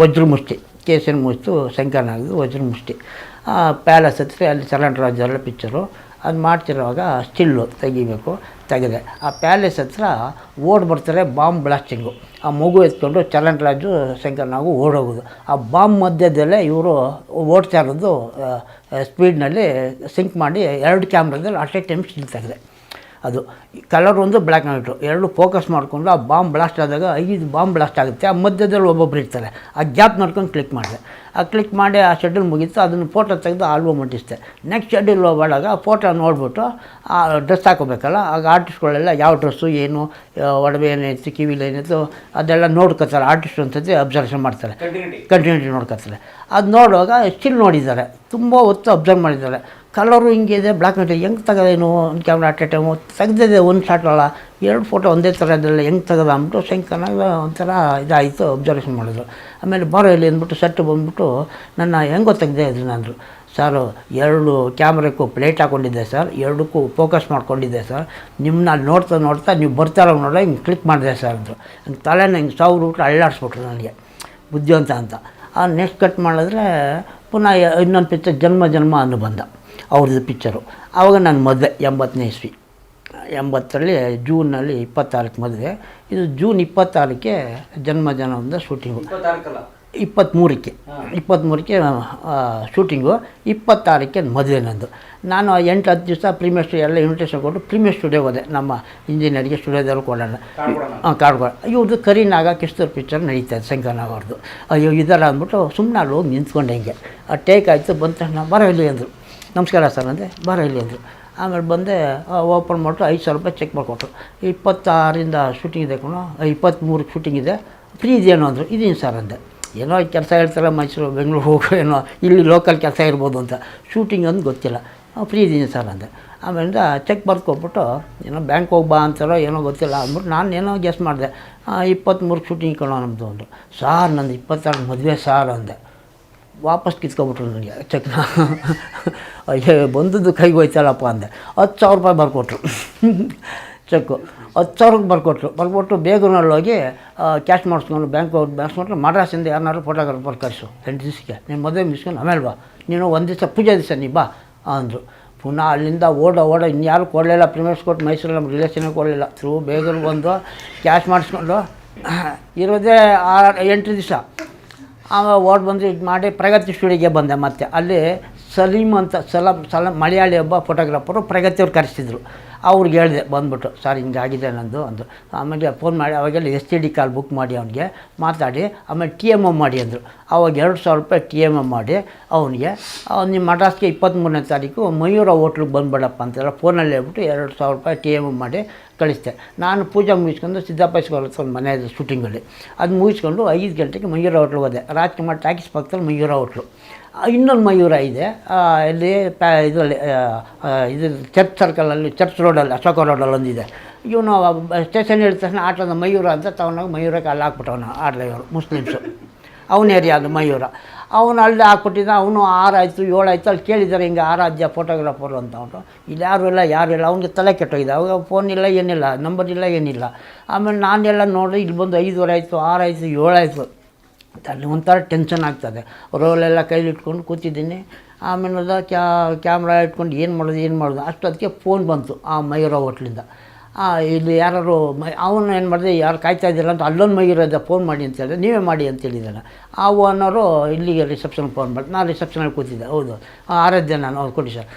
ವಜ್ರಮುಷ್ಟಿ, ಕೇಸರಿ ಮುಸ್ತು ಶಂಕರನಾಗದು ವಜ್ರಮುಷ್ಟಿ. ಪ್ಯಾಲೇಸ್ ಹತ್ರ ಅಲ್ಲಿ ಚಲನ್ ರಾಜರೆಲ್ಲ ಪಿಕ್ಚರು. ಅದು ಮಾಡ್ತಿರುವಾಗ ಸ್ಟಿಲ್ಲು ತೆಗಿಬೇಕು, ತೆಗೆದೆ. ಆ ಪ್ಯಾಲೇಸ್ ಹತ್ರ ಬರ್ತಾರೆ ಬಾಂಬ್ ಬ್ಲಾಸ್ಟಿಂಗು. ಆ ಮಗು ಎತ್ಕೊಂಡು ಚಲನ್ ರಾಜು ಶಂಕರ್ನಾಗು ಓಡೋಗೋದು. ಆ ಬಾಂಬ್ ಮಧ್ಯದಲ್ಲೇ ಇವರು ಓಡ್ತಾ ಇರೋದು ಸ್ಪೀಡ್ನಲ್ಲಿ ಸಿಂಕ್ ಮಾಡಿ 2 ಕ್ಯಾಮ್ರಾದಲ್ಲಿ ಅಟ್ ಎ ಟೈಮ್ ಸ್ಟಿಲ್ ತೆಗೆದೆ. ಅದು ಕಲರ್ ಒಂದು, ಬ್ಲ್ಯಾಕ್ ಆ್ಯಂಡ್ ವೈಟು 2 ಫೋಕಸ್ ಮಾಡಿಕೊಂಡು ಆ ಬಾಂಬ್ ಬ್ಲಾಸ್ಟ್ ಆದಾಗ 5 ಬಾಂಬ್ ಬ್ಲಾಸ್ಟ್ ಆಗುತ್ತೆ. ಆ ಮಧ್ಯದಲ್ಲಿ ಒಬ್ಬೊಬ್ರು ಇರ್ತಾರೆ. ಆ ಗ್ಯಾಪ್ ನೋಡ್ಕೊಂಡು ಕ್ಲಿಕ್ ಮಾಡಿದೆ. ಆ ಕ್ಲಿಕ್ ಮಾಡಿ ಆ ಶೆಡ್ಯೂಲ್ ಮುಗೀತು. ಅದನ್ನು ಫೋಟೋ ತೆಗೆದು ಆಲ್ಬಮ್ ಅಂಟಿಸ್ದೆ. ನೆಕ್ಸ್ಟ್ ಶೆಡ್ಯೂಲ್ ಹೋದಾಗ ಆ ಫೋಟೋ ನೋಡಿಬಿಟ್ಟು ಆ ಡ್ರೆಸ್ ಹಾಕೋಬೇಕಲ್ಲ, ಆಗ ಆರ್ಟಿಸ್ಟ್ಗಳೆಲ್ಲ ಯಾವ ಡ್ರೆಸ್ಸು ಏನು, ಒಡವೆ ಏನಿತ್ತು, ಕಿವಿಲಿ ಏನಿತ್ತು, ಅದೆಲ್ಲ ನೋಡ್ಕೊತಾರೆ. ಆರ್ಟಿಸ್ಟ್ ಅಂತಂದು ಅಬ್ಸರ್ವೇಷನ್ ಮಾಡ್ತಾರೆ, ಕಂಟಿನ್ಯೂಟಿ ನೋಡ್ಕೊತಾರೆ. ಅದು ನೋಡುವಾಗ ಸ್ಟಿಲ್ ನೋಡಿದ್ದಾರೆ, ತುಂಬ ಹೊತ್ತು ಅಬ್ಸರ್ವ್ ಮಾಡಿದ್ದಾರೆ. ಕಲರು ಹಿಂಗಿದೆ, ಬ್ಲ್ಯಾಕ್ ಆ್ಯಂಡ್ ವೈಟ್ ಹೆಂಗೆ ತೆಗೆದೇನು, ಒಂದು ಕ್ಯಾಮ್ರಾ ಅಟ್ ಎ ಟೈಮು ತೆಗೆದಿದೆ. ಒಂದು ಶಾಟಲ್ಲ 2 ಫೋಟೋ ಒಂದೇ ಥರ ಇದೆಲ್ಲ ಹೆಂಗೆ ತೆಗೆದ ಅಂದ್ಬಿಟ್ಟು ಶಂಕರ್ನಾಗ ಒಂಥರ ಇದಾಯಿತು, ಅಬ್ಸರ್ವೇಷನ್ ಮಾಡಿದ್ರು. ಆಮೇಲೆ ಬಾರೋ ಇಲ್ಲಿ ಅಂದ್ಬಿಟ್ಟು ಸೆಟ್ ಬಂದುಬಿಟ್ಟು ನನ್ನ ಹೆಂಗೋ ತೆಗೆದೆ ಅದನ್ನು ಅಂದರು. ಸರ್ 2 ಕ್ಯಾಮ್ರಕ್ಕೂ ಪ್ಲೇಟ್ ಹಾಕ್ಕೊಂಡಿದ್ದೆ ಸರ್, 2ಕ್ಕೂ ಫೋಕಸ್ ಮಾಡ್ಕೊಂಡಿದ್ದೆ ಸರ್. ನಿಮ್ಮನ್ನ ಅಲ್ಲಿ ನೋಡ್ತಾ ನೀವು ಬರ್ತಾರೋ ನೋಡೋ ಹಿಂಗೆ ಕ್ಲಿಕ್ ಮಾಡಿದೆ ಸರ್ ಅಂದರು. ಹಂಗೆ ತಲೆನ ಹಿಂಗೆ 1000 ರೂಪಾಯಿ ಅಳ್ಳಾಡಿಸ್ಬಿಟ್ರು ನನಗೆ, ಬುದ್ಧಿವಂತ ಅಂತ. ಆ ನೆಕ್ಸ್ಟ್ ಕಟ್ ಮಾಡಿದ್ರೆ ಪುನಃ ಇನ್ನೊಂದು ಪಿಕ್ಚರ್ ಜನ್ಮ ಅನುಬಂಧ ಅವ್ರದ್ದು ಪಿಕ್ಚರು. ಆವಾಗ ನಾನು ಮದುವೆ 80ನೇ ಇಸ್ವಿ, 80ರಲ್ಲಿ ಜೂನಲ್ಲಿ 26ಕ್ಕೆ ಮದುವೆ. ಇದು ಜೂನ್ 26ಕ್ಕೆ ಜನ್ಮದ ಶೂಟಿಂಗು, 23ಕ್ಕೆ ಶೂಟಿಂಗು, 26ಕ್ಕೆ ಮದುವೆ ನಂದು. ನಾನು 8-10 ದಿವಸ ಪ್ರೀಮಿಯರ್ ಎಲ್ಲ ಇನ್ವಿಟೇಷನ್ ಕೊಟ್ಟು ಪ್ರೀಮಿಯರ್ ಸ್ಟುಡಿಯೋಗೆ ಹೋದೆ. ನಮ್ಮ ಇಂಜಿನಿಯರಿಗೆ ಸ್ಟುಡಿಯೋದಲ್ಲಿ ಕೊಡೋಣ, ಕಾಡ್ಕೊಳ. ಇವ್ರದ್ದು ಕರಿನಾಗ ಕಿಸ್ತೂರು ಪಿಕ್ಚರ್ ನಡೀತಾ ಇದೆ, ಶಂಕರ್ನಾಗ್ ಅವ್ರದ್ದು. ಅಯ್ಯೋ ಇದರ ಅಂದ್ಬಿಟ್ಟು ಸುಮ್ಮನೆ ಅಲ್ಲಿ ಹೋಗಿ ನಿಂತ್ಕೊಂಡೆ. ಹಿಂಗೆ ಟೇಕ್ ಆಯಿತು. ಬಂದ ತಕ್ಷಣ ಬರೋ ಇಲ್ಲಿ ಅಂದರು. ನಮಸ್ಕಾರ ಸರ್ ಅಂದೆ, ಬರೋ ಇಲ್ಲಿ ಅಂದರು. ಆಮೇಲೆ ಬಂದೆ, ಓಪನ್ ಮಾಡಿಟ್ಟು 5,000 ರೂಪಾಯಿ ಚೆಕ್ ಮಾಡಿಕೊಟ್ರು. 26ರಿಂದ ಶೂಟಿಂಗ್ ಇದೆ ಕಣೋ, 23ಕ್ಕೆ ಶೂಟಿಂಗ್ ಇದೆ, ಫ್ರೀ ಇದೆಯೇನೋ ಅಂದರು. ಇದೀನಿ ಸರ್ ಅಂದೆ. ಏನೋ ಕೆಲಸ ಹೇಳ್ತಾರೆ, ಮೈಸೂರು ಬೆಂಗಳೂರು ಹೋಗೋ ಏನೋ, ಇಲ್ಲಿ ಲೋಕಲ್ ಕೆಲಸ ಇರ್ಬೋದು ಅಂತ. ಶೂಟಿಂಗ್ ಅಂತ ಗೊತ್ತಿಲ್ಲ, ಫ್ರೀ ಇದ್ದೀನಿ ಸರ್ ಅಂದೆ. ಆಮೇಲಿಂದ ಚೆಕ್ ಬರ್ಕೊಟ್ಬಿಟ್ಟು ಏನೋ ಬ್ಯಾಂಕ್ ಹೋಗಿ ಬಾ ಅಂತಾರೋ ಏನೋ ಗೊತ್ತಿಲ್ಲ ಅಂದ್ಬಿಟ್ಟು ನಾನು ಏನೋ ಗೆಸ್ ಮಾಡಿದೆ. 23ಕ್ಕೆ ಶೂಟಿಂಗ್ ಕಣೋ ನಮ್ಮದು ಅಂದರು. ಸಾರ್ ನಂದು 26 ಮದುವೆ ಸಾರ್ ಅಂದೆ. ವಾಪಸ್ ಕಿತ್ಕೊಬಿಟ್ರು ನನಗೆ ಚೆಕ್ನ. ಅಯ್ಯೋ ಬಂದದ್ದು ಕೈಗೆ ಹೋಯ್ತಲ್ಲಪ್ಪ ಅಂದೆ. 10,000 ರೂಪಾಯಿ ಬರ್ಕೊಟ್ರು ಚೆಕ್ಕು. 10,000ಕ್ಕೆ ಬರ್ಕೊಟ್ರು. ಬೇಗೂರಿನಲ್ಲಿ ಹೋಗಿ ಕ್ಯಾಶ್ ಮಾಡಿಸ್ಕೊಂಡು ಬ್ಯಾಂಕ್ ಹೋಗಿ ಮಾಡಿಸ್ಕೊಂಡ್ರೆ ಮಡ್ರಾಸಿಂದ ಯಾರನ್ನಾರು ಫೋಟೋಗ್ರಾಫರ್ ಕಳಿಸು 8 ದಿವಸಕ್ಕೆ, ನೀನು ಮದುವೆ ಮುಗಿಸ್ಕೊಂಡು ಆಮೇಲೆ ಬಾ, ನೀನು 1 ದಿವಸ ಪೂಜೆ ದಿವಸ ನೀ ಬಾ ಅಂದರು. ಪುನಃ ಅಲ್ಲಿಂದ ಓಡ ಇನ್ಯಾರು ಕೊಡಲಿಲ್ಲ. ಪ್ರಿಮಿಯರ್ಸ್ ಕೊಟ್ಟು ಮೈಸೂರಲ್ಲಿ ನಮ್ಮ ರಿಲೇಷನ್ಗೆ ಕೊಡಲಿಲ್ಲ. ಥ್ರೂ ಬೇಗೂರಿಗೆ ಬಂದು ಕ್ಯಾಶ್ ಮಾಡಿಸ್ಕೊಂಡು ಇರೋದೇ 8 ದಿವಸ. ಆವಾಗ ಬಂದು ಇದು ಮಾಡಿ ಪ್ರಗತಿ ಸ್ಟುಡಿಯೋಗೆ ಬಂದೆ. ಮತ್ತು ಅಲ್ಲಿ ಸಲೀಮ್ ಅಂತ ಸಲಂ ಮಲಯಾಳಿ ಒಬ್ಬ ಫೋಟೋಗ್ರಾಫರು ಪ್ರಗತಿಯವ್ರು ಕರೆಸಿದ್ರು. ಅವ್ರಿಗೆ ಹೇಳಿದೆ ಬಂದ್ಬಿಟ್ಟು, ಸರ್ ಹಿಂಗಾಗಿದೆ ನಂದು ಅಂದು. ಆಮೇಲೆ ಫೋನ್ ಮಾಡಿ ಅವಾಗೆಲ್ಲ STD ಕಾಲ್ ಬುಕ್ ಮಾಡಿ ಅವನಿಗೆ ಮಾತಾಡಿ, ಆಮೇಲೆ TMM ಮಾಡಿ ಅಂದರು. ಅವಾಗ 2,000 ರೂಪಾಯಿ TMM ಮಾಡಿ ಅವನಿಗೆ ನಿಮ್ಮ ಮಡ್ರಾಸ್ಗೆ 23ನೇ ತಾರೀಕು ಮಯೂರ ಹೋಟ್ಲಿಗೆ ಬಂದುಬಿಡಪ್ಪ ಅಂತೆಲ್ಲ ಫೋನಲ್ಲಿ ಹೇಳ್ಬಿಟ್ಟು 2,000 ರೂಪಾಯಿ TMM ಮಾಡಿ ಕಳಿಸ್ದೆ. ನಾನು ಪೂಜೆ ಮುಗಿಸ್ಕೊಂಡು ಸಿದ್ದಪ್ಪ ಮನೆ ಶೂಟಿಂಗಲ್ಲಿ ಅದು ಮುಗಿಸ್ಕೊಂಡು 5 ಗಂಟೆಗೆ ಮಯೂರ ಹೋಟ್ಲಿಗೆ ಹೋದೆ. ರಾಜ್ಕುಮಾರ್ ಟಾಕೀಸ್ ಪಕ್ಕದಲ್ಲಿ ಮಯೂರ ಹೋಟ್ಲು. ಇನ್ನೊಂದು ಮಯೂರ ಇದೆ ಇಲ್ಲಿ ಇದರಲ್ಲಿ ಇದು ಚರ್ಚ್ ಸರ್ಕಲಲ್ಲಿ, ಚರ್ಚ್ ರೋಡಲ್ಲಿ, ಅಶೋಕ ರೋಡಲ್ಲಿ ಒಂದಿದೆ. ಇವನು ಸ್ಟೇಷನ್ ಹೇಳಿದ ತಕ್ಷಣ ಆಟೋದ ಮಯೂರ ಅಂತ ತಗೊಂಡಾಗ ಮಯೂರಕ್ಕೆ ಅಲ್ಲಿ ಹಾಕ್ಬಿಟ್ಟವನು ಆ ಡ್ರೈವರು, ಮುಸ್ಲಿಮ್ಸು, ಅವನ ಏರಿಯಾ ಅದು ಮಯೂರ. ಅವನು ಅಲ್ಲಿ ಹಾಕ್ಬಿಟ್ಟಿದ್ದ. ಅವನು 6 ಆಯಿತು 7 ಆಯಿತು. ಅಲ್ಲಿ ಕೇಳಿದ್ದಾರೆ ಹಿಂಗೆ ಆರಾಧ್ಯ ಫೋಟೋಗ್ರಾಫರು ಅಂತ ಅವನು. ಇಲ್ಲಿ ಯಾರು ಇಲ್ಲ ಅವ್ನಿಗೆ ತಲೆ ಕೆಟ್ಟೋಗಿದೆ. ಅವಾಗ ಫೋನ್ ಇಲ್ಲ, ಏನಿಲ್ಲ, ನಂಬರ್ ಇಲ್ಲ, ಏನಿಲ್ಲ. ಆಮೇಲೆ ನಾನೆಲ್ಲ ನೋಡಿ ಇಲ್ಲಿ ಬಂದು 5:15 ಆಯಿತು, 6 ಆಯಿತು, 7 ಆಯಿತು. ಅಲ್ಲಿ ಒಂಥರ ಟೆನ್ಷನ್ ಆಗ್ತದೆ. ರೋಲೆಲ್ಲ ಕೈಲಿ ಇಟ್ಕೊಂಡು ಕೂತಿದ್ದೀನಿ. ಆಮೇಲೆ ಕ್ಯಾಮ್ರಾ ಇಟ್ಕೊಂಡು ಏನು ಮಾಡೋದು ಅಷ್ಟೊತ್ತಿಗೆ ಫೋನ್ ಬಂತು ಆ ಮಯೂರ ಹೋಟ್ಲಿಂದ. ಇಲ್ಲಿ ಯಾರು ಅವನು ಏನು ಮಾಡಿದೆ, ಯಾರು ಕಾಯ್ತಾ ಇದ್ದಿಲ್ಲ ಅಂತ ಅಲ್ಲೊಂದು ಮಯೂರ ಇದೆ, ಫೋನ್ ಮಾಡಿ ಅಂತ ಹೇಳಿದೆ. ನೀವೇ ಮಾಡಿ ಅಂತ ಹೇಳಿದ್ದಾನೆ. ಆ ಓನರು ಇಲ್ಲಿಗೆ ರಿಸೆಪ್ಷನ್ಗೆ ಫೋನ್ ಮಾಡಿ, ನಾನು ರಿಸೆಪ್ಷನಲ್ಲಿ ಕೂತಿದ್ದೆ. ಹೌದು ಆರಾಧ್ಯ ನಾನು ಕೊಡಿ ಸರ್.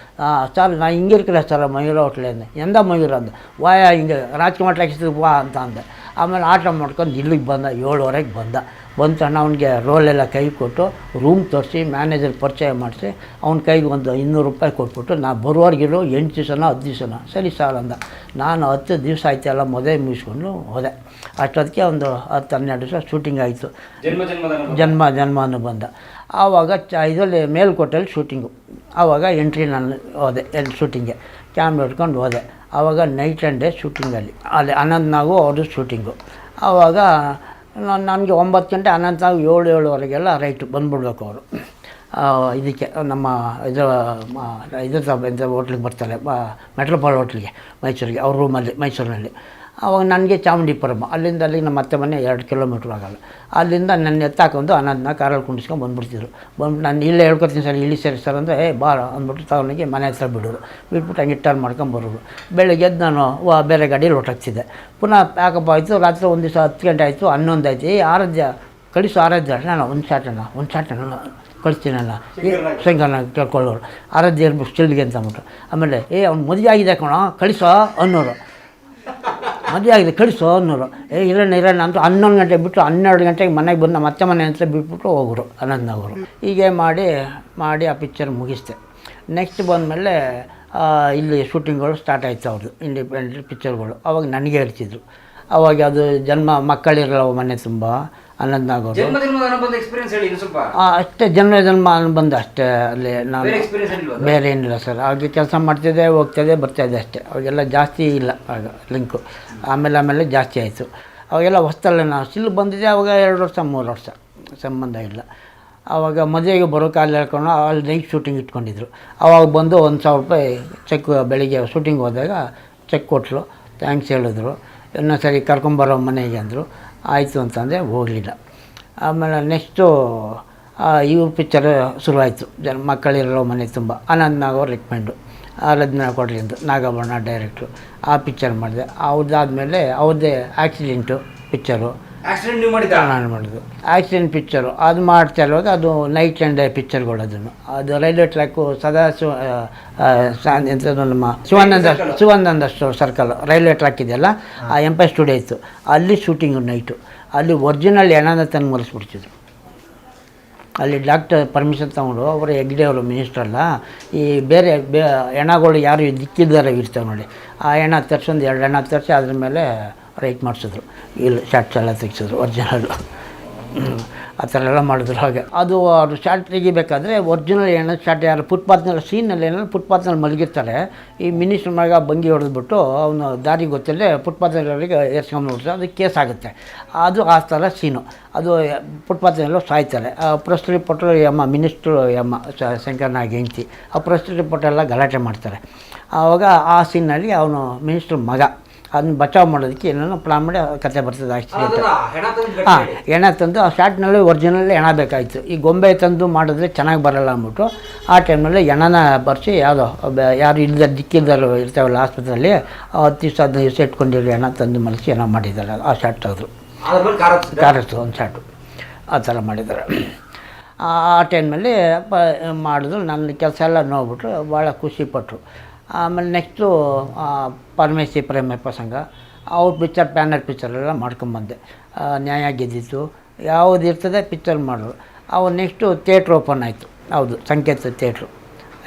ಸರ್ ನಾನು ಹಿಂಗೆ ಇರ್ಕಿಲ್ಲ ಸರ್ ಮಯೂರ ಹೋಟ್ಲೆ ಅಂದೆ. ಎಂದ ಮಯೂರ ಅಂದೆ. ವಾಯ ಹಿಂಗೆ ರಾಜ್ಕುಮಾರ್ ಟಾಕೀಸ್ ವಾ ಅಂತ ಅಂದೆ. ಆಮೇಲೆ ಆಟೋ ಮಾಡ್ಕೊಂಡು ಇಲ್ಲಿಗೆ ಬಂದ. 7:15 ಬಂದ ತಣ್ಣ ಅವನಿಗೆ ರೋಲೆಲ್ಲ ಕೈ ಕೊಟ್ಟು ರೂಮ್ ತೋರಿಸಿ ಮ್ಯಾನೇಜರ್ ಪರಿಚಯ ಮಾಡಿಸಿ ಅವ್ನ ಕೈಗೆ ಒಂದು 200 ರೂಪಾಯಿ ಕೊಟ್ಬಿಟ್ಟು, ನಾ ಬರುವವರೆಗಿರೋ 8 ದಿವಸನೋ 10 ದಿವಸನೋ ಸರಿ ಸರ್ ಅಂದ. ನಾನು 10 ದಿವಸ ಆಯ್ತೆಲ್ಲ ಮದುವೆ ಮುಗಿಸ್ಕೊಂಡು ಹೋದೆ. ಅಷ್ಟೊತ್ತಿಗೆ ಒಂದು 10-12 ದಿವಸ ಶೂಟಿಂಗ್ ಆಯಿತು. ಜನ್ಮನೂ ಬಂದ. ಆವಾಗ ಇದರಲ್ಲಿ ಮೇಲ್ಕೋಟೆಯಲ್ಲಿ ಶೂಟಿಂಗು. ಆವಾಗ ಎಂಟ್ರಿ ನಾನು ಹೋದೆ ಶೂಟಿಂಗ್ಗೆ, ಕ್ಯಾಮ್ರಾ ಹಿಡ್ಕೊಂಡು ಹೋದೆ. ಆವಾಗ ನೈಟ್ ಆ್ಯಂಡ್ ಡೇ ಶೂಟಿಂಗಲ್ಲಿ ಅಲ್ಲಿ ಅನಂತ್ನಾಗು ಅವ್ರದ್ದು ಶೂಟಿಂಗು. ಆವಾಗ ನನಗೆ 9 ಗಂಟೆ, ಅನಂತ್ನಾಗ್ 7-7:15 ರೈಟು ಬಂದುಬಿಡ್ಬೇಕು ಅವರು ಇದಕ್ಕೆ ನಮ್ಮ ಇದ್ರ ಹೋಟ್ಲಿಗೆ ಬರ್ತಾರೆ, ಮೆಟ್ರೋಪಾಲ್ ಹೋಟ್ಲಿಗೆ ಮೈಸೂರಿಗೆ, ಅವ್ರ ರೂಮಲ್ಲಿ ಮೈಸೂರಿನಲ್ಲಿ. ಆವಾಗ ನನಗೆ ಚಾಮುಂಡಿಪುರಂ, ಅಲ್ಲಿಂದ ಅಲ್ಲಿಗೆ ನಮ್ಮ ಅತ್ತೆ ಮನೆ 2 ಕಿಲೋಮೀಟ್ರ್ ಆಗೋಲ್ಲ. ಅಲ್ಲಿಂದ ನನ್ನ ಎತ್ತಾಕೊಂಡು ಅನಂತನಾಗ್ ಕಾರಲ್ಲಿ ಕುಂಡಿಸ್ಕೊಂಡು ಬಂದುಬಿಡ್ತಿದ್ರು. ಬಂದ್ಬಿಟ್ಟು ನಾನು ಇಲ್ಲೇ ಹೇಳ್ಕೊಡ್ತೀನಿ ಸರ್, ಇಲ್ಲಿ ಸೇರಿ ಸರ್ ಅಂದರೆ ಬಾರ ಅಂದ್ಬಿಟ್ಟು ತಗೊಂಡೋಗಿ ಮನೆ ಹತ್ರ ಬಿಡೋರು. ಬಿಟ್ಬಿಟ್ಟು ಹಂಗೆ ಟರ್ನ್ ಮಾಡ್ಕೊಂಬರೋರು. ಬೆಳಗ್ಗೆ ಎದ್ದು ನಾನು ಬೇರೆ ಗಾಡಿಯಲ್ಲಿ ಹೊರಟಾಗ್ತಿದ್ದೆ. ಪುನಃ ಪ್ಯಾಕಪ್ ಆಯಿತು. ರಾತ್ರಿ ಒಂದು ದಿವಸ 10 ಗಂಟೆ ಆಯಿತು, 11 ಆಯಿತು. ಆರಾಧ್ಯ ಕಳಿಸು, ಆರಾಧ್ಯ ನಾನು ಒಂದು ಶಾಟನ್ನು ಕಳಿಸ್ತೀನಲ್ಲ ಶಂಕರ್ನಾಗ ಕೇಳ್ಕೊಳ್ಳೋರು. ಆರಾಧ್ಯ ಇರ್ಬೇಕು ಸ್ಟಿಲ್ಗೆ ಅಂತ ಅಂದ್ಬಿಟ್ಟು. ಆಮೇಲೆ ಅವ್ನು ಮದುವೆ ಆಗಿದೆ ಕಣೋ ಕಳಿಸೋ ಅನ್ನೋರು. ಮದುವೆ ಆಗಿದೆ ಕಳಿಸೋ ಅನ್ನೋರು. ಇರೋಣ ಅಂತ 11 ಗಂಟೆ ಬಿಟ್ಟು 12 ಗಂಟೆಗೆ ಮನೆಗೆ ಬಂದು ನಮ್ಮ ಅತ್ತೆ ಮನೆ ಅಂತ ಬಿಟ್ಬಿಟ್ಟು ಹೋಗೋರು ಅನಂತನಾಗವರು. ಹೀಗೆ ಮಾಡಿ ಆ ಪಿಕ್ಚರ್ ಮುಗಿಸ್ದೆ. ನೆಕ್ಸ್ಟ್ ಬಂದಮೇಲೆ ಇಲ್ಲಿ ಶೂಟಿಂಗ್ಗಳು ಸ್ಟಾರ್ಟ್ ಆಯಿತು ಅವ್ರದ್ದು ಇಂಡಿಪೆಂಡೆಂಟ್ ಪಿಕ್ಚರ್ಗಳು. ಅವಾಗ ನನಗೆ ಹೇಳ್ತಿದ್ರು. ಅವಾಗ ಅದು ಮಕ್ಕಳಿರಲ್ಲ ಮನೆ ತುಂಬ ಅನಂತನಾಗವರು. ಅಷ್ಟೇ ಜನ್ಮ ಅನುಬಂಧ ಅಷ್ಟೇ. ಅಲ್ಲಿ ನಾನು ಬೇರೆ ಏನಿಲ್ಲ ಸರ್. ಹಾಗೆ ಕೆಲಸ ಮಾಡ್ತಿದ್ದೆ, ಹೋಗ್ತಿದ್ದೆ, ಬರ್ತಾಯಿದ್ದೆ ಅಷ್ಟೇ. ಅವಾಗೆಲ್ಲ ಜಾಸ್ತಿ ಇಲ್ಲ ಆಗ ಲಿಂಕು. ಆಮೇಲೆ ಜಾಸ್ತಿ ಆಯಿತು. ಅವಾಗೆಲ್ಲ ಹೊಸ್ತಲ್ಲ ನಾವು ಸ್ಟಿಲ್ ಬಂದಿದ್ದೆ. ಅವಾಗ 2 ವರ್ಷ 3 ವರ್ಷ ಸಂಬಂಧ ಇಲ್ಲ. ಆವಾಗ ಮದುವೆಗೆ ಬರೋ ಕಾಲ ಹೇಳ್ಕೊಂಡು ಅಲ್ಲಿ ನೈಟ್ ಶೂಟಿಂಗ್ ಇಟ್ಕೊಂಡಿದ್ರು. ಆವಾಗ ಬಂದು 1,000 ರೂಪಾಯಿ ಚೆಕ್ ಬೆಳಿಗ್ಗೆ ಶೂಟಿಂಗ್ ಹೋದಾಗ ಚೆಕ್ ಕೊಟ್ಟರು, ಥ್ಯಾಂಕ್ಸ್ ಹೇಳಿದ್ರು. ಇನ್ನೊಂದು ಸರಿ ಕರ್ಕೊಂಬರೋ ಮನೆಗೆ ಅಂದರು. ಆಯಿತು ಅಂತಂದರೆ ಹೋಗಲಿಲ್ಲ. ಆಮೇಲೆ ನೆಕ್ಸ್ಟು ಇವ್ರ ಪಿಕ್ಚರ್ ಶುರುವಾಯಿತು, ಮಕ್ಕಳಿರೋ ಮನೆ ತುಂಬ. ಅನಂತನಾಗ್ ಅವ್ರು ರೆಕಮೆಂಡು, ಆರಾಧನಾ ಕೊಡ್ರಿ ಅಂತ, ನಾಗಭರಣ ಡೈರೆಕ್ಟ್ರು. ಆ ಪಿಕ್ಚರ್ ಮಾಡಿದೆ. ಅವ್ರದ್ದಾದಮೇಲೆ ಅವ್ರದ್ದೇ ಆಕ್ಸಿಡೆಂಟು ಪಿಕ್ಚರು ನಾನು ಮಾಡೋದು. ಆಕ್ಸಿಡೆಂಟ್ ಪಿಕ್ಚರು ಅದು ಮಾಡ್ತಾ ಇರುವಾಗ ಅದು ನೈಟ್ ಆ್ಯಂಡ್ ಡೇ ಪಿಕ್ಚರ್ಗಳು. ಅದು ರೈಲ್ವೆ ಟ್ರ್ಯಾಕು ಎಂಥದ್ದು ನಮ್ಮ ಶಿವಾನಂದ ಸರ್ಕಲ್ ರೈಲ್ವೆ ಟ್ರ್ಯಾಕ್ ಇದೆಯಲ್ಲ, ಆ ಎಂಪೈರ್ ಸ್ಟುಡಿಯೋ ಇತ್ತು. ಅಲ್ಲಿ ಶೂಟಿಂಗು ನೈಟು. ಅಲ್ಲಿ ಒರಿಜಿನಲ್ ಹೆಣನ ತಂದು ಮರೆಸ್ಬಿಡ್ತಿದ್ರು. ಅಲ್ಲಿ ಡಾಕ್ಟರ್ ಪರ್ಮಿಷನ್ ತೊಗೊಂಡು, ಅವರು ಹೆಗ್ಡೆ ಅವರು ಮಿನಿಸ್ಟ್ರಲ್ಲ, ಈ ಬೇರೆ ಹೆಣಗಳು ಯಾರು ದಿಕ್ಕಿದ್ದಾರೆ ಇರ್ತಾವೆ ನೋಡಿ, ಆ ಹೆಣ ತರಿಸೊಂದು 2 ಹೆಣ ತರಿಸಿ ಅದ್ರ ಮೇಲೆ ರೈಟ್ ಮಾಡಿಸಿದ್ರು. ಇಲ್ಲಿ ಶಾರ್ಟ್ಸ್ ಎಲ್ಲ ತೆಗ್ಸಿದ್ರು ಒರಿಜಿನಲ್ಲು. ಆ ಥರ ಎಲ್ಲ ಮಾಡಿದ್ರು. ಹಾಗೆ ಅದು ಅವರು ಶಾರ್ಟ್ ತೆಗಿಬೇಕಾದ್ರೆ ಒರಿಜಿನಲ್ ಏನೋ ಶಾರ್ಟ್ ಯಾರು ಫುಟ್ಪಾತ್ನಲ್ಲಿ ಸೀನಲ್ಲಿ ಏನೋ ಫುಟ್ಪಾತ್ನಲ್ಲಿ ಮಲಗಿರ್ತಾರೆ. ಈ ಮಿನಿಸ್ಟ್ರ್ ಮಗ ಬಂಗಿ ಹೊಡೆದ್ಬಿಟ್ಟು ಅವನು ದಾರಿ ಗೊತ್ತಿಲ್ಲದೆ ಫುಟ್ಪಾತ್ನವರಿಗೆ ಏರ್ಸ್ಕೊಂಡ್ಬಿಡ್ತಾರೆ. ಅದು ಕೇಸ್ ಆಗುತ್ತೆ. ಅದು ಆ ಥರ ಸೀನು. ಅದು ಫುಟ್ಪಾತ್ನಲ್ಲೂ ಸಾಯ್ತಾರೆ. ಪ್ರೆಸ್ ರಿಪೋರ್ಟ್ರು ಮಿನಿಸ್ಟ್ರು ಶಂಕರ್ನಾಗ್ ಹೆಂಡ್ತಿ ಆ ಪ್ರೆಸ್ ರಿಪೋರ್ಟೆಲ್ಲ ಗಲಾಟೆ ಮಾಡ್ತಾರೆ. ಆವಾಗ ಆ ಸೀನಲ್ಲಿ ಅವನು ಮಿನಿಸ್ಟ್ರ್ ಮಗ ಅದನ್ನ ಬಚಾವ್ ಮಾಡೋದಕ್ಕೆ ಏನೇನೋ ಪ್ಲಾನ್ ಮಾಡಿ ಕತೆ ಬರ್ತದೆ. ಆಕ್ಸಿಡೆಂಟ್ ಹೆಣ ತಂದು ಆ ಶಾರ್ಟ್ನಲ್ಲಿ ಒರಿಜಿನಲ್ಲಿ ಹೆಣ ಬೇಕಾಯಿತು. ಈ ಗೊಂಬೆ ತಂದು ಮಾಡಿದ್ರೆ ಚೆನ್ನಾಗಿ ಬರೋಲ್ಲ ಅಂದ್ಬಿಟ್ಟು ಆ ಟೈಮ್ನಲ್ಲಿ ಹೆಣನ ಬರ್ಸಿ ಯಾರು ಇಲ್ಲದ ದಿಕ್ಕಿಲ್ದರು ಇರ್ತಾವಲ್ಲ ಆಸ್ಪತ್ರೆಯಲ್ಲಿ 10 ದಿವಸ 15 ದಿವಸ ಇಟ್ಕೊಂಡಿರೋ ಹೆಣ ತಂದು ಮಲಸಿ ಹೆಣ ಮಾಡಿದ್ದಾರೆ. ಆ ಶಾರ್ಟ್ ತೆಗೆದ್ರು ಕಾರತ್ತು ಒಂದು ಶಾರ್ಟು ಆ ಥರ ಮಾಡಿದ್ದಾರೆ. ಆ ಟೈಮಲ್ಲಿ ಮಾಡಿದ್ರು. ನನ್ನ ಕೆಲಸ ಎಲ್ಲ ನೋಡ್ಬಿಟ್ರು, ಭಾಳ ಖುಷಿಪಟ್ಟರು. ಆಮೇಲೆ ನೆಕ್ಸ್ಟು ಪರಮೇಶಿ ಪ್ರೇಮ ಪ್ರಸಂಗ, ಅವ್ರ ಪಿಕ್ಚರ್ ಪ್ಯಾನಲ್ ಪಿಕ್ಚರೆಲ್ಲ ಮಾಡ್ಕೊಂಬಂದೆ. ನ್ಯಾಯ ಗೆದ್ದಿತ್ತು, ಯಾವುದು ಇರ್ತದೆ ಪಿಕ್ಚರ್ ಮಾಡೋರು. ಅವು ನೆಕ್ಸ್ಟು ಥಿಯೇಟ್ರ್ ಓಪನ್ ಆಯಿತು. ಹೌದು, ಸಂಕೇತ ಥಿಯೇಟ್ರು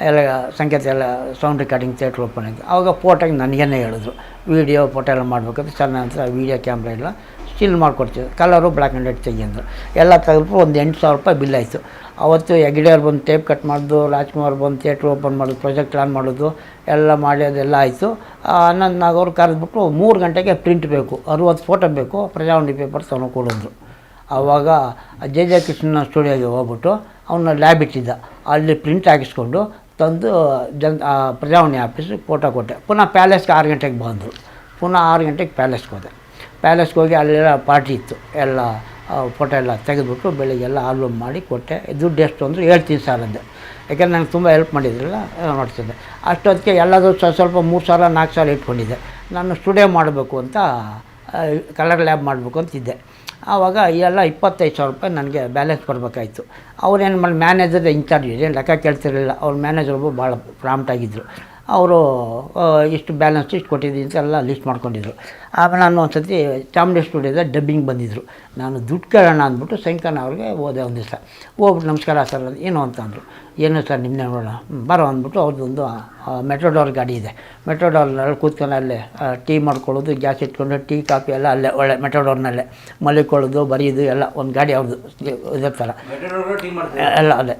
ಎಲ್ಲ, ಸಂಕೇತ ಎಲ್ಲ ಸೌಂಡ್ ರೆಕಾರ್ಡಿಂಗ್ ಥಿಯೇಟ್ರ್ ಓಪನ್ ಆಯಿತು. ಆವಾಗ ಫೋಟೋಗೆ ನನಗೇನೆ ಹೇಳಿದ್ರು, ವೀಡಿಯೋ ಫೋಟೋ ಎಲ್ಲ ಮಾಡಬೇಕಂದ್ರೆ ಸರ್ ನನ್ನ ಹತ್ರ ವೀಡಿಯೋ ಕ್ಯಾಮ್ರಾ ಇಲ್ಲ, ಸ್ಟಿಲ್ ಮಾಡ್ಕೊಡ್ತೀವಿ, ಕಲರು ಬ್ಲ್ಯಾಕ್ ಆ್ಯಂಡ್ ವೈಟ್ ತೆಗಿ ಅಂದರು. ಎಲ್ಲ ತೆಗೆದು ಒಂದು 8,000 ರೂಪಾಯಿ ಬಿಲ್ ಆಯಿತು. ಅವತ್ತು ಹೆಗ್ಡೆಯವ್ರು ಬಂದು ಟೇಪ್ ಕಟ್ ಮಾಡೋದು, ರಾಜ್ಕುಮಾರ್ ಬಂದು ಥಿಯೇಟ್ರ್ ಓಪನ್ ಮಾಡೋದು, ಪ್ರಾಜೆಕ್ಟ್ ಆನ್ ಮಾಡೋದು ಎಲ್ಲ ಮಾಡಿ ಅದೆಲ್ಲ ಆಯಿತು. 11 ನಾಗವ್ರು ಕರೆದ್ಬಿಟ್ಟು 3 ಗಂಟೆಗೆ ಪ್ರಿಂಟ್ ಬೇಕು, 60 ಫೋಟೋ ಬೇಕು, ಪ್ರಜಾವಾಣಿ ಪೇಪರ್ ತೊಗೊಂಡು ಕೊಡೋದು. ಆವಾಗ ಜೆ ಕೃಷ್ಣನ ಸ್ಟುಡಿಯೋಗೆ ಹೋಗ್ಬಿಟ್ಟು ಅವನ್ನ ಲ್ಯಾಬ್ ಇಟ್ಟಿದ್ದ, ಅಲ್ಲಿ ಪ್ರಿಂಟ್ ಹಾಕಿಸ್ಕೊಂಡು ತಂದು ಪ್ರಜಾವಾಣಿ ಆಫೀಸಿಗೆ ಫೋಟೋ ಕೊಟ್ಟೆ. ಪುನಃ ಪ್ಯಾಲೇಸ್ಗೆ 6 ಗಂಟೆಗೆ ಬಂದರು. ಪುನಃ 6 ಗಂಟೆಗೆ ಪ್ಯಾಲೇಸ್ಗೆ ಹೋದೆ. ಪ್ಯಾಲೇಸ್ಗೆ ಹೋಗಿ ಅಲ್ಲೆಲ್ಲ ಪಾರ್ಟಿ ಇತ್ತು, ಎಲ್ಲ ಫೋಟೋ ಎಲ್ಲ ತೆಗೆದುಬಿಟ್ಟು ಬೆಳಿಗ್ಗೆಲ್ಲ ಆಲ್ಬಮ್ ಮಾಡಿ ಕೊಟ್ಟೆ. ದುಡ್ಡು ಎಷ್ಟು ಅಂದರೆ ಹೇಳ್ತೀನಿ ಸರ್ ಅಂದೆ, ಯಾಕೆಂದ್ರೆ ನನಗೆ ತುಂಬ ಹೆಲ್ಪ್ ಮಾಡಿದ್ರಲ್ಲ ನೋಡ್ತಿದ್ದೆ. ಅಷ್ಟೊತ್ತಿಗೆ ಎಲ್ಲದೂ ಸ್ವಲ್ಪ 3,000 4,000 ಇಟ್ಕೊಂಡಿದ್ದೆ. ನಾನು ಸ್ಟುಡಿಯೋ ಮಾಡಬೇಕು ಅಂತ, ಕಲರ್ ಲ್ಯಾಬ್ ಮಾಡಬೇಕು ಅಂತಿದ್ದೆ. ಆವಾಗ ಎಲ್ಲ 25,000 ರೂಪಾಯಿ ನನಗೆ ಬ್ಯಾಲೆನ್ಸ್ ಬರಬೇಕಾಯ್ತು. ಅವ್ರೇನು ಮಾಡಿ ಮ್ಯಾನೇಜರ್ ಇನ್ಚಾರ್ಜ್ ಏನು ಲೆಕ್ಕ ಕೇಳ್ತಿರಲಿಲ್ಲ. ಅವ್ರ ಮ್ಯಾನೇಜರ್ಗೂ ಭಾಳ ಪ್ರಾಂಪ್ಟಾಗಿದ್ದರು. ಅವರು ಇಷ್ಟು ಬ್ಯಾಲೆನ್ಸ್ ಇಷ್ಟು ಕೊಟ್ಟಿದ್ದೀನಿ ಅಂತ ಎಲ್ಲ ಲಿಸ್ಟ್ ಮಾಡ್ಕೊಂಡಿದ್ರು. ಆಮೇಲೆ ನಾನು ಒಂದು ಸರ್ತಿ ಚಾಮುಂಡಿ ಸ್ಟುಡಿಯೋದ ಡಬ್ಬಿಂಗ್ ಬಂದಿದ್ದರು. ನಾನು ದುಡ್ಡು ಕೇಳೋಣ ಅಂದ್ಬಿಟ್ಟು ಶಂಕರಣ್ಣ ಅವ್ರಿಗೆ ಹೋದೆ. ಒಂದು ದಿವಸ ಹೋಗ್ಬಿಟ್ಟು ನಮಸ್ಕಾರ ಸರ್ ಏನು ಅಂತಂದರು. ಏನು ಸರ್ ನಿಮ್ಮನ್ನೇ ನೋಡೋಣ ಬರೋ ಅಂದ್ಬಿಟ್ಟು ಅವ್ರದ್ದೊಂದು ಮೆಟ್ರೋಡೋರ್ ಗಾಡಿ ಇದೆ. ಮೆಟ್ರೋಡೋರ್ನಲ್ಲಿ ಕೂತ್ಕೊಂಡು ಅಲ್ಲೇ ಟೀ ಮಾಡ್ಕೊಳ್ಳೋದು, ಗ್ಯಾಸ್ ಇಟ್ಕೊಂಡು ಟೀ ಕಾಫಿ ಎಲ್ಲ ಅಲ್ಲೇ ಒಳ್ಳೆ ಮೆಟ್ರೋಡೋರ್ನಲ್ಲೇ ಮಲಿಕೊಳ್ಳೋದು, ಬರೆಯೋದು ಎಲ್ಲ ಒಂದು ಗಾಡಿ ಅವ್ರದ್ದು ಇದೇ ಥರ ಎಲ್ಲ ಅಲ್ಲೇ.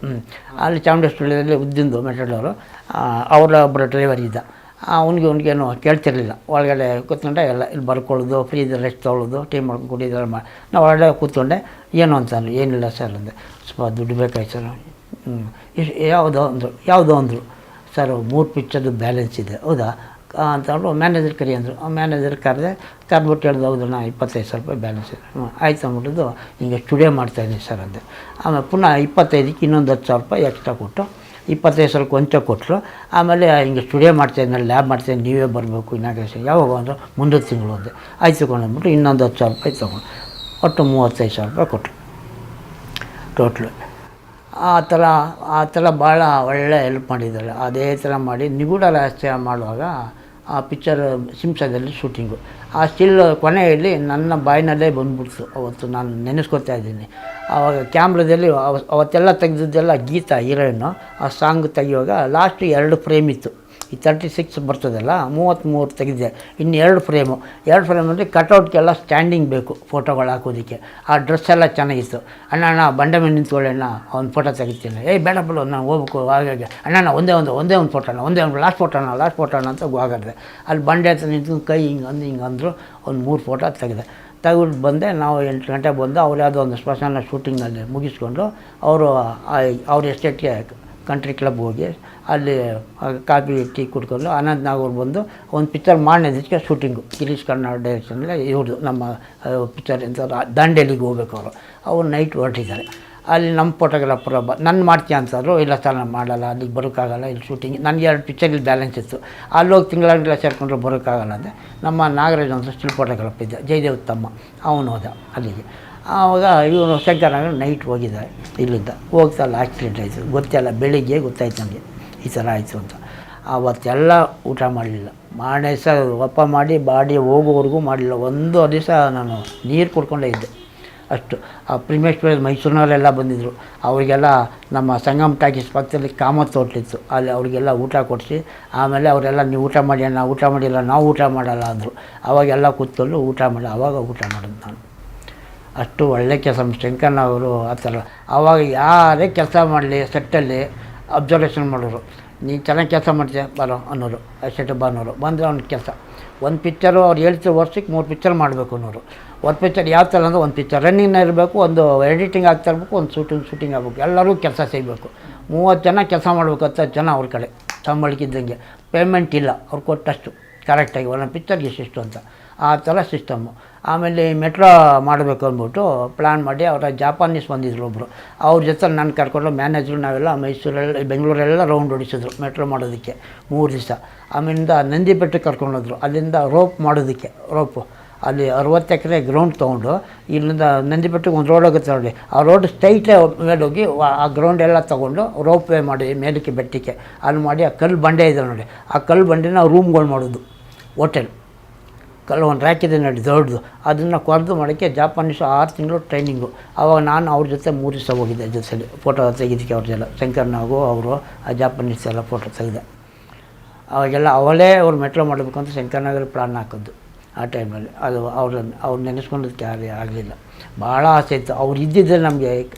ಅಲ್ಲಿ ಚಾಮುಂಡಿ ಸ್ಟುಡಿಯೋದಲ್ಲಿ ಉದ್ದಿಂದು ಮೆಟ್ರೋಡೋರು. ಅವರ ಒಬ್ಬರು ಡ್ರೈವರ್ ಇದ್ದ. ಅವ್ನಿಗೇನು ಕೇಳ್ತಿರ್ಲಿಲ್ಲ. ಒಳಗಡೆ ಕೂತ್ಕೊಂಡೆ ಎಲ್ಲ ಇಲ್ಲಿ ಬರ್ಕೊಳ್ಳೋದು, ಫ್ರೀ ರೆಸ್ಟ್ ತೊಗೊಳ್ಳೋದು, ಟೀ ಮಾಡ್ಕೊಂಡು ಕುಡಿಯೋದೆಲ್ಲ ಮಾಡಿ ನಾವು ಒಳಗಡೆ ಕೂತ್ಕೊಂಡೆ. ಏನು ಅಂತಂದ್ರು. ಏನಿಲ್ಲ ಸರ್ ಅಂದೆ, ಸ್ವಲ್ಪ ದುಡ್ಡು ಬೇಕಾಯ್ತು ಸರ್. ಯಾವುದೋ ಅಂದರು ಸರ್ 3 ಪಿಕ್ಚರ್ದು ಬ್ಯಾಲೆನ್ಸ್ ಇದೆ. ಹೌದಾ ಅಂತಂದ್ರು. ಮ್ಯಾನೇಜರ್ ಕರಿ ಅಂದರು. ಮ್ಯಾನೇಜರ್ ಕರೆದ್ಬಿಟ್ಟು ಹೇಳ್ದು, ಹೌದು ನಾ 25,000 ರೂಪಾಯಿ ಬ್ಯಾಲೆನ್ಸ್ ಇದೆ. ಆಯ್ತು ಅಂದ್ಬಿಟ್ಟು ಹಿಂಗೆ ಸ್ಟುಡಿಯೋ ಮಾಡ್ತಾಯಿದ್ದೀನಿ ಸರ್ ಅಂದೆ. ಆಮೇಲೆ ಪುನಃ 25ಕ್ಕೆ ಇನ್ನೊಂದು 10,000 ರೂಪಾಯಿ ಎಕ್ಸ್ಟ್ರಾ ಕೊಟ್ಟು 25,000 ಕೊಂಚ ಕೊಟ್ಟರು. ಆಮೇಲೆ ಹಿಂಗೆ ಸ್ಟುಡಿಯೋ ಮಾಡ್ತಾಯಿದ್ದೀನಿ, ಲ್ಯಾಬ್ ಮಾಡ್ತಾಯಿದ್ದೀನಿ, ನೀವೇ ಬರಬೇಕು ಇನಾಗ್ರೇಷನ್ ಯಾವಾಗ ಅಂದರೆ ಮುಂದಿನ ತಿಂಗಳು ಅಂದೆ. ಆಯ್ತು ಕೊಂಡ್ಬಿಟ್ಟು ಇನ್ನೊಂದು 10,000 ರೂಪಾಯಿ ತೊಗೊಂಡು ಒಟ್ಟು 35,000 ರೂಪಾಯಿ ಕೊಟ್ಟರು ಟೋಟ್ಲು. ಆ ಥರ ಭಾಳ ಒಳ್ಳೆ ಹೆಲ್ಪ್ ಮಾಡಿದ್ದಾರೆ. ಅದೇ ಥರ ಮಾಡಿ ನಿಗೂಢ ರಹಸ್ಯ ಮಾಡುವಾಗ ಆ ಪಿಕ್ಚರ್ ಸಿಂಸದಲ್ಲಿ ಶೂಟಿಂಗು. ಆ ಸ್ಟಿಲ್ ಕೊನೆಯಲ್ಲಿ ನನ್ನ ಬಾಯಿನಲ್ಲೇ ಬಂದ್ಬಿಡ್ತು. ಅವತ್ತು ನಾನು ನೆನೆಸ್ಕೊತಾ ಇದ್ದೀನಿ. ಆವಾಗ ಕ್ಯಾಮ್ರಾದಲ್ಲಿ ಅವತ್ತೆಲ್ಲ ತೆಗೆದಿದ್ದೆಲ್ಲ ಗೀತಾ ಹೀರೋಯಿನ್ನು. ಆ ಸಾಂಗ್ ತೆಗಿಯುವಾಗ ಲಾಸ್ಟ್ 2 ಫ್ರೇಮ್ ಇತ್ತು. ಈ 36 ಬರ್ತದಲ್ಲ, 33 ತೆಗೆದಿದೆ. ಇನ್ನು 2 ಫ್ರೇಮು ಅಂದರೆ ಕಟೌಟ್ಗೆಲ್ಲ ಸ್ಟ್ಯಾಂಡಿಂಗ್ ಬೇಕು ಫೋಟೋಗಳು ಹಾಕೋದಕ್ಕೆ. ಆ ಡ್ರೆಸ್ ಎಲ್ಲ ಚೆನ್ನಾಗಿತ್ತು. ಅಣ್ಣ ಬಂಡೆ ಮೇಲೆ ನಿಂತ್ಕೊಳ್ಳೋಣ ಒಂದು ಫೋಟೋ ತೆಗಿತೀನಿ. ಬೇಡ ಬಿಡು ನಾನು ಹೋಗ್ಬೇಕು. ಹಾಗಾಗಿ ಅಣ್ಣ ಒಂದೇ ಒಂದು ಫೋಟೋನ ಲಾಸ್ಟ್ ಫೋಟೋನ ಅಂತ ಹೋಗಾಡ್ದೆ. ಅಲ್ಲಿ ಬಂಡೆ ಹತ್ರ ನಿಂತ್ಕೊಂಡು ಕೈ ಹಿಂಗೆ ಅಂದರು. ಒಂದು 3 ಫೋಟೋ ತೆಗೆದು ಬಂದೆ. ನಾವು 8 ಗಂಟೆಗೆ ಬಂದು ಅವ್ರು ಯಾವುದೋ ಒಂದು ಸ್ಮಶಾನ ಶೂಟಿಂಗಲ್ಲಿ ಮುಗಿಸ್ಕೊಂಡು ಅವ್ರ ಎಸ್ಟೇಟ್ಗೆ ಕಂಟ್ರಿ ಕ್ಲಬ್ ಹೋಗಿ ಅಲ್ಲಿ ಕಾಫಿ ಟೀ ಕುಡ್ಕೊಂಡು ಅನಂತ್ ನಾಗೂರು ಬಂದು ಒಂದು ಪಿಕ್ಚರ್ ಮಾಡಿದ್ದಕ್ಕೆ ಶೂಟಿಂಗು ಗಿರೀಶ್ ಕರ್ನಾಡ್ ಡೈರೆಕ್ಷನಲ್ಲಿ ಇವ್ರದ್ದು ನಮ್ಮ ಪಿಕ್ಚರ್ ಅಂತ ದಾಂಡೇಲಿಗೆ ಹೋಗ್ಬೇಕು ಅವ್ರು ನೈಟ್ ಹೊರಟಿದ್ದಾರೆ. ಅಲ್ಲಿ ನಮ್ಮ ಫೋಟೋಗ್ರಾಫರ್ ನನ್ನ ಮಾಡ್ತೀಯ ಅಂತಂದರು. ಇಲ್ಲ ಸರ್ ನಾನು ಮಾಡಲ್ಲ, ಅಲ್ಲಿಗೆ ಬರೋಕ್ಕಾಗಲ್ಲ, ಇಲ್ಲಿ ಶೂಟಿಂಗ್ ನನಗೆ 2 ಪಿಕ್ಚರ್ ಇಲ್ಲಿ ಬ್ಯಾಲೆನ್ಸ್ ಇತ್ತು. ಅಲ್ಲೋಗಿ ತಿಂಗಳಾಗಲೆಲ್ಲ ಸೇರ್ಕೊಂಡ್ರೆ ಬರೋಕ್ಕಾಗಲ್ಲ ಅಂದೆ. ನಮ್ಮ ನಾಗರಾಜ್ ಅಂತ ಸ್ಟಿಲ್ ಫೋಟೋಗ್ರಾಫರ್ ಇದ್ದ, ಜಯದೇವ್ ತಮ್ಮ, ಅವನು ಹೋದ ಅಲ್ಲಿಗೆ. ಆವಾಗ ಇವನು ಶಂಕರನಾಗ ನೈಟ್ ಹೋಗಿದ್ದಾರೆ. ಇಲ್ಲಿಂದ ಹೋಗ್ತಲ್ಲ ಆಕ್ಸಿಡೆಂಟ್ ಆಯಿತು. ಗೊತ್ತಿಲ್ಲ, ಬೆಳಿಗ್ಗೆ ಗೊತ್ತಾಯ್ತು ನನಗೆ ಈ ಥರ ಆಯಿತು ಅಂತ. ಆವತ್ತೆಲ್ಲ ಊಟ ಮಾಡಲಿಲ್ಲ. ಮಾಡೇ ಸಹ ಒಪ್ಪ ಮಾಡಿ ಬಾಡಿ ಹೋಗೋವರೆಗೂ ಮಾಡಲಿಲ್ಲ. ಒಂದು ದಿವಸ ನಾನು ನೀರು ಕುಡ್ಕೊಂಡೇ ಇದ್ದೆ ಅಷ್ಟು. ಆ ಪ್ರಿಮೇಶ್ವರ ಮೈಸೂರಿನವರೆಲ್ಲ ಬಂದಿದ್ದರು. ಅವರಿಗೆಲ್ಲ ನಮ್ಮ ಸಂಗಮ್ ಟಾಕೀಸ್ ಪಕ್ಕದಲ್ಲಿ ಕಾಮತ್ ಹೋಟ್ಲಿತ್ತು, ಅಲ್ಲಿ ಅವರಿಗೆಲ್ಲ ಊಟ ಕೊಡಿಸಿ ಆಮೇಲೆ ಅವರೆಲ್ಲ ನೀವು ಊಟ ಮಾಡಿ, ನಾವು ಊಟ ಮಾಡಿಲ್ಲ, ನಾವು ಊಟ ಮಾಡಲ್ಲ ಅಂದರು. ಅವಾಗೆಲ್ಲ ಕೂತ್ಕೊಂಡು ಊಟ ಮಾಡಿ ಆವಾಗ ಊಟ ಮಾಡೋದು ನಾನು. ಅಷ್ಟು ಒಳ್ಳೆ ಕೆಲಸ ಶಂಕರಣ್ಣ ಅವರು ಆ ಥರ. ಆವಾಗ ಯಾರೇ ಕೆಲಸ ಮಾಡಲಿ ಸೆಟ್ಟಲ್ಲಿ ಅಬ್ಸರ್ವೇಷನ್ ಮಾಡೋರು. ನೀನು ಚೆನ್ನಾಗಿ ಕೆಲಸ ಮಾಡ್ತೀಯ ಬರೋ ಅನ್ನೋರು. ಸೆಟ್ ಅನ್ನೋರು ಬಂದರೆ ಅವ್ನ ಕೆಲಸ. ಒಂದು ಪಿಕ್ಚರು ಅವ್ರು ಹೇಳ್ತಿರೋ ವರ್ಷಕ್ಕೆ 3 ಪಿಕ್ಚರ್ ಮಾಡಬೇಕು ಅನ್ನೋರು. ಒಂದು ಪಿಕ್ಚರ್ ಯಾವ ಥರ ಅಂದರೆ ಒಂದು ಪಿಕ್ಚರ್ ರನ್ನಿಂಗ್ನ ಇರಬೇಕು, ಒಂದು ಎಡಿಟಿಂಗ್ ಆಗ್ತಾ ಇರಬೇಕು, ಒಂದು ಶೂಟಿಂಗ್ ಆಗಬೇಕು. ಎಲ್ಲರೂ ಕೆಲಸ செய்யಬೇಕು. 30 ಜನ ಕೆಲಸ ಮಾಡಬೇಕು, 10 ಜನ ಅವ್ರ ಕಡೆ ಸಂಬಳಕ್ಕಿದ್ದಂಗೆ. ಪೇಮೆಂಟ್ ಇಲ್ಲ, ಅವ್ರು ಕೊಟ್ಟಷ್ಟು ಕರೆಕ್ಟಾಗಿ ಒಂದೊಂದು ಪಿಕ್ಚರ್ಗೆ ಇಷ್ಟಿಷ್ಟು ಅಂತ ಆ ಥರ ಸಿಸ್ಟಮ್ಮು. ಆಮೇಲೆ ಮೆಟ್ರೋ ಮಾಡಬೇಕು ಅಂದ್ಬಿಟ್ಟು ಪ್ಲ್ಯಾನ್ ಮಾಡಿ ಅವರ ಜಾಪಾನೀಸ್ ಬಂದಿದ್ರು ಒಬ್ಬರು. ಅವ್ರ ಜೊತೆ ನಾನು ಕರ್ಕೊಂಡು ಮ್ಯಾನೇಜರು ನಾವೆಲ್ಲ ಮೈಸೂರಲ್ಲಿ ಬೆಂಗಳೂರೆಲ್ಲ ರೌಂಡ್ ಹೊಡಿಸಿದ್ರು ಮೆಟ್ರೋ ಮಾಡೋದಕ್ಕೆ 3 ದಿವಸ. ಆಮೇಲಿಂದ ನಂದಿ ಬೆಟ್ಟಕ್ಕೆ ಕರ್ಕೊಂಡೋದ್ರು. ಅಲ್ಲಿಂದ ರೋಪ್ ಮಾಡೋದಕ್ಕೆ ರೋಪು ಅಲ್ಲಿ 60 ಎಕರೆ ಗ್ರೌಂಡ್ ತೊಗೊಂಡು ಇಲ್ಲಿಂದ ನಂದಿಬೆಟ್ಟಕ್ಕೆ ಒಂದು ರೋಡ್ ಹೋಗುತ್ತೆ ನೋಡಿ, ಆ ರೋಡ್ ಸ್ಟ್ರೈಟೇ ಮೇಲೋಗಿ ಆ ಗ್ರೌಂಡ್ ಎಲ್ಲ ತೊಗೊಂಡು ರೋಪ್ ವೇ ಮಾಡಿ ಮೇಲಕ್ಕೆ ಬೆಟ್ಟಕ್ಕೆ ಅಲ್ಲಿ ಮಾಡಿ ಆ ಕಲ್ಲು ಬಂಡೆ ಇದೆ ನೋಡಿ, ಆ ಕಲ್ಲು ಬಂಡೆನ ರೂಮ್ಗಳು ಮಾಡೋದು, ಹೋಟೆಲ್ ಕಲ್ಲು ಒಂದು ರ್ಯಾಕ್ ಇದೆ ನೋಡಿ ದೊಡ್ಡದು, ಅದನ್ನು ಕೊರೆದು ಮಾಡೋಕ್ಕೆ ಜಾಪಾನೀಸು 6 ತಿಂಗಳು ಟ್ರೈನಿಂಗು. ಆವಾಗ ನಾನು ಅವ್ರ ಜೊತೆ 3 ದಿವಸ ಹೋಗಿದ್ದೆ ಜೊತೆಲಿ ಫೋಟೋ ತೆಗಿದಕ್ಕೆ ಅವ್ರದ್ದೆಲ್ಲ, ಶಂಕರ್ನಾಗು ಅವರು ಆ ಜಾಪಾನೀಸ್ ಎಲ್ಲ ಫೋಟೋ ತೆಗೆದೆ. ಅವಾಗೆಲ್ಲ ಅವಳೇ ಅವ್ರು ಮೆಟ್ರೋ ಮಾಡಬೇಕು ಅಂತ ಶಂಕರ್ನಾಗಲ್ಲಿ ಪ್ಲಾನ್ ಹಾಕಿದ್ದು ಆ ಟೈಮಲ್ಲಿ. ಅದು ಅವ್ರು ನೆನೆಸ್ಕೊಂಡದಕ್ಕೆ ಆಗಲಿಲ್ಲ. ಭಾಳ ಆಸೆ ಇತ್ತು. ಅವ್ರು ಇದ್ದಿದ್ದರೆ ನಮಗೆ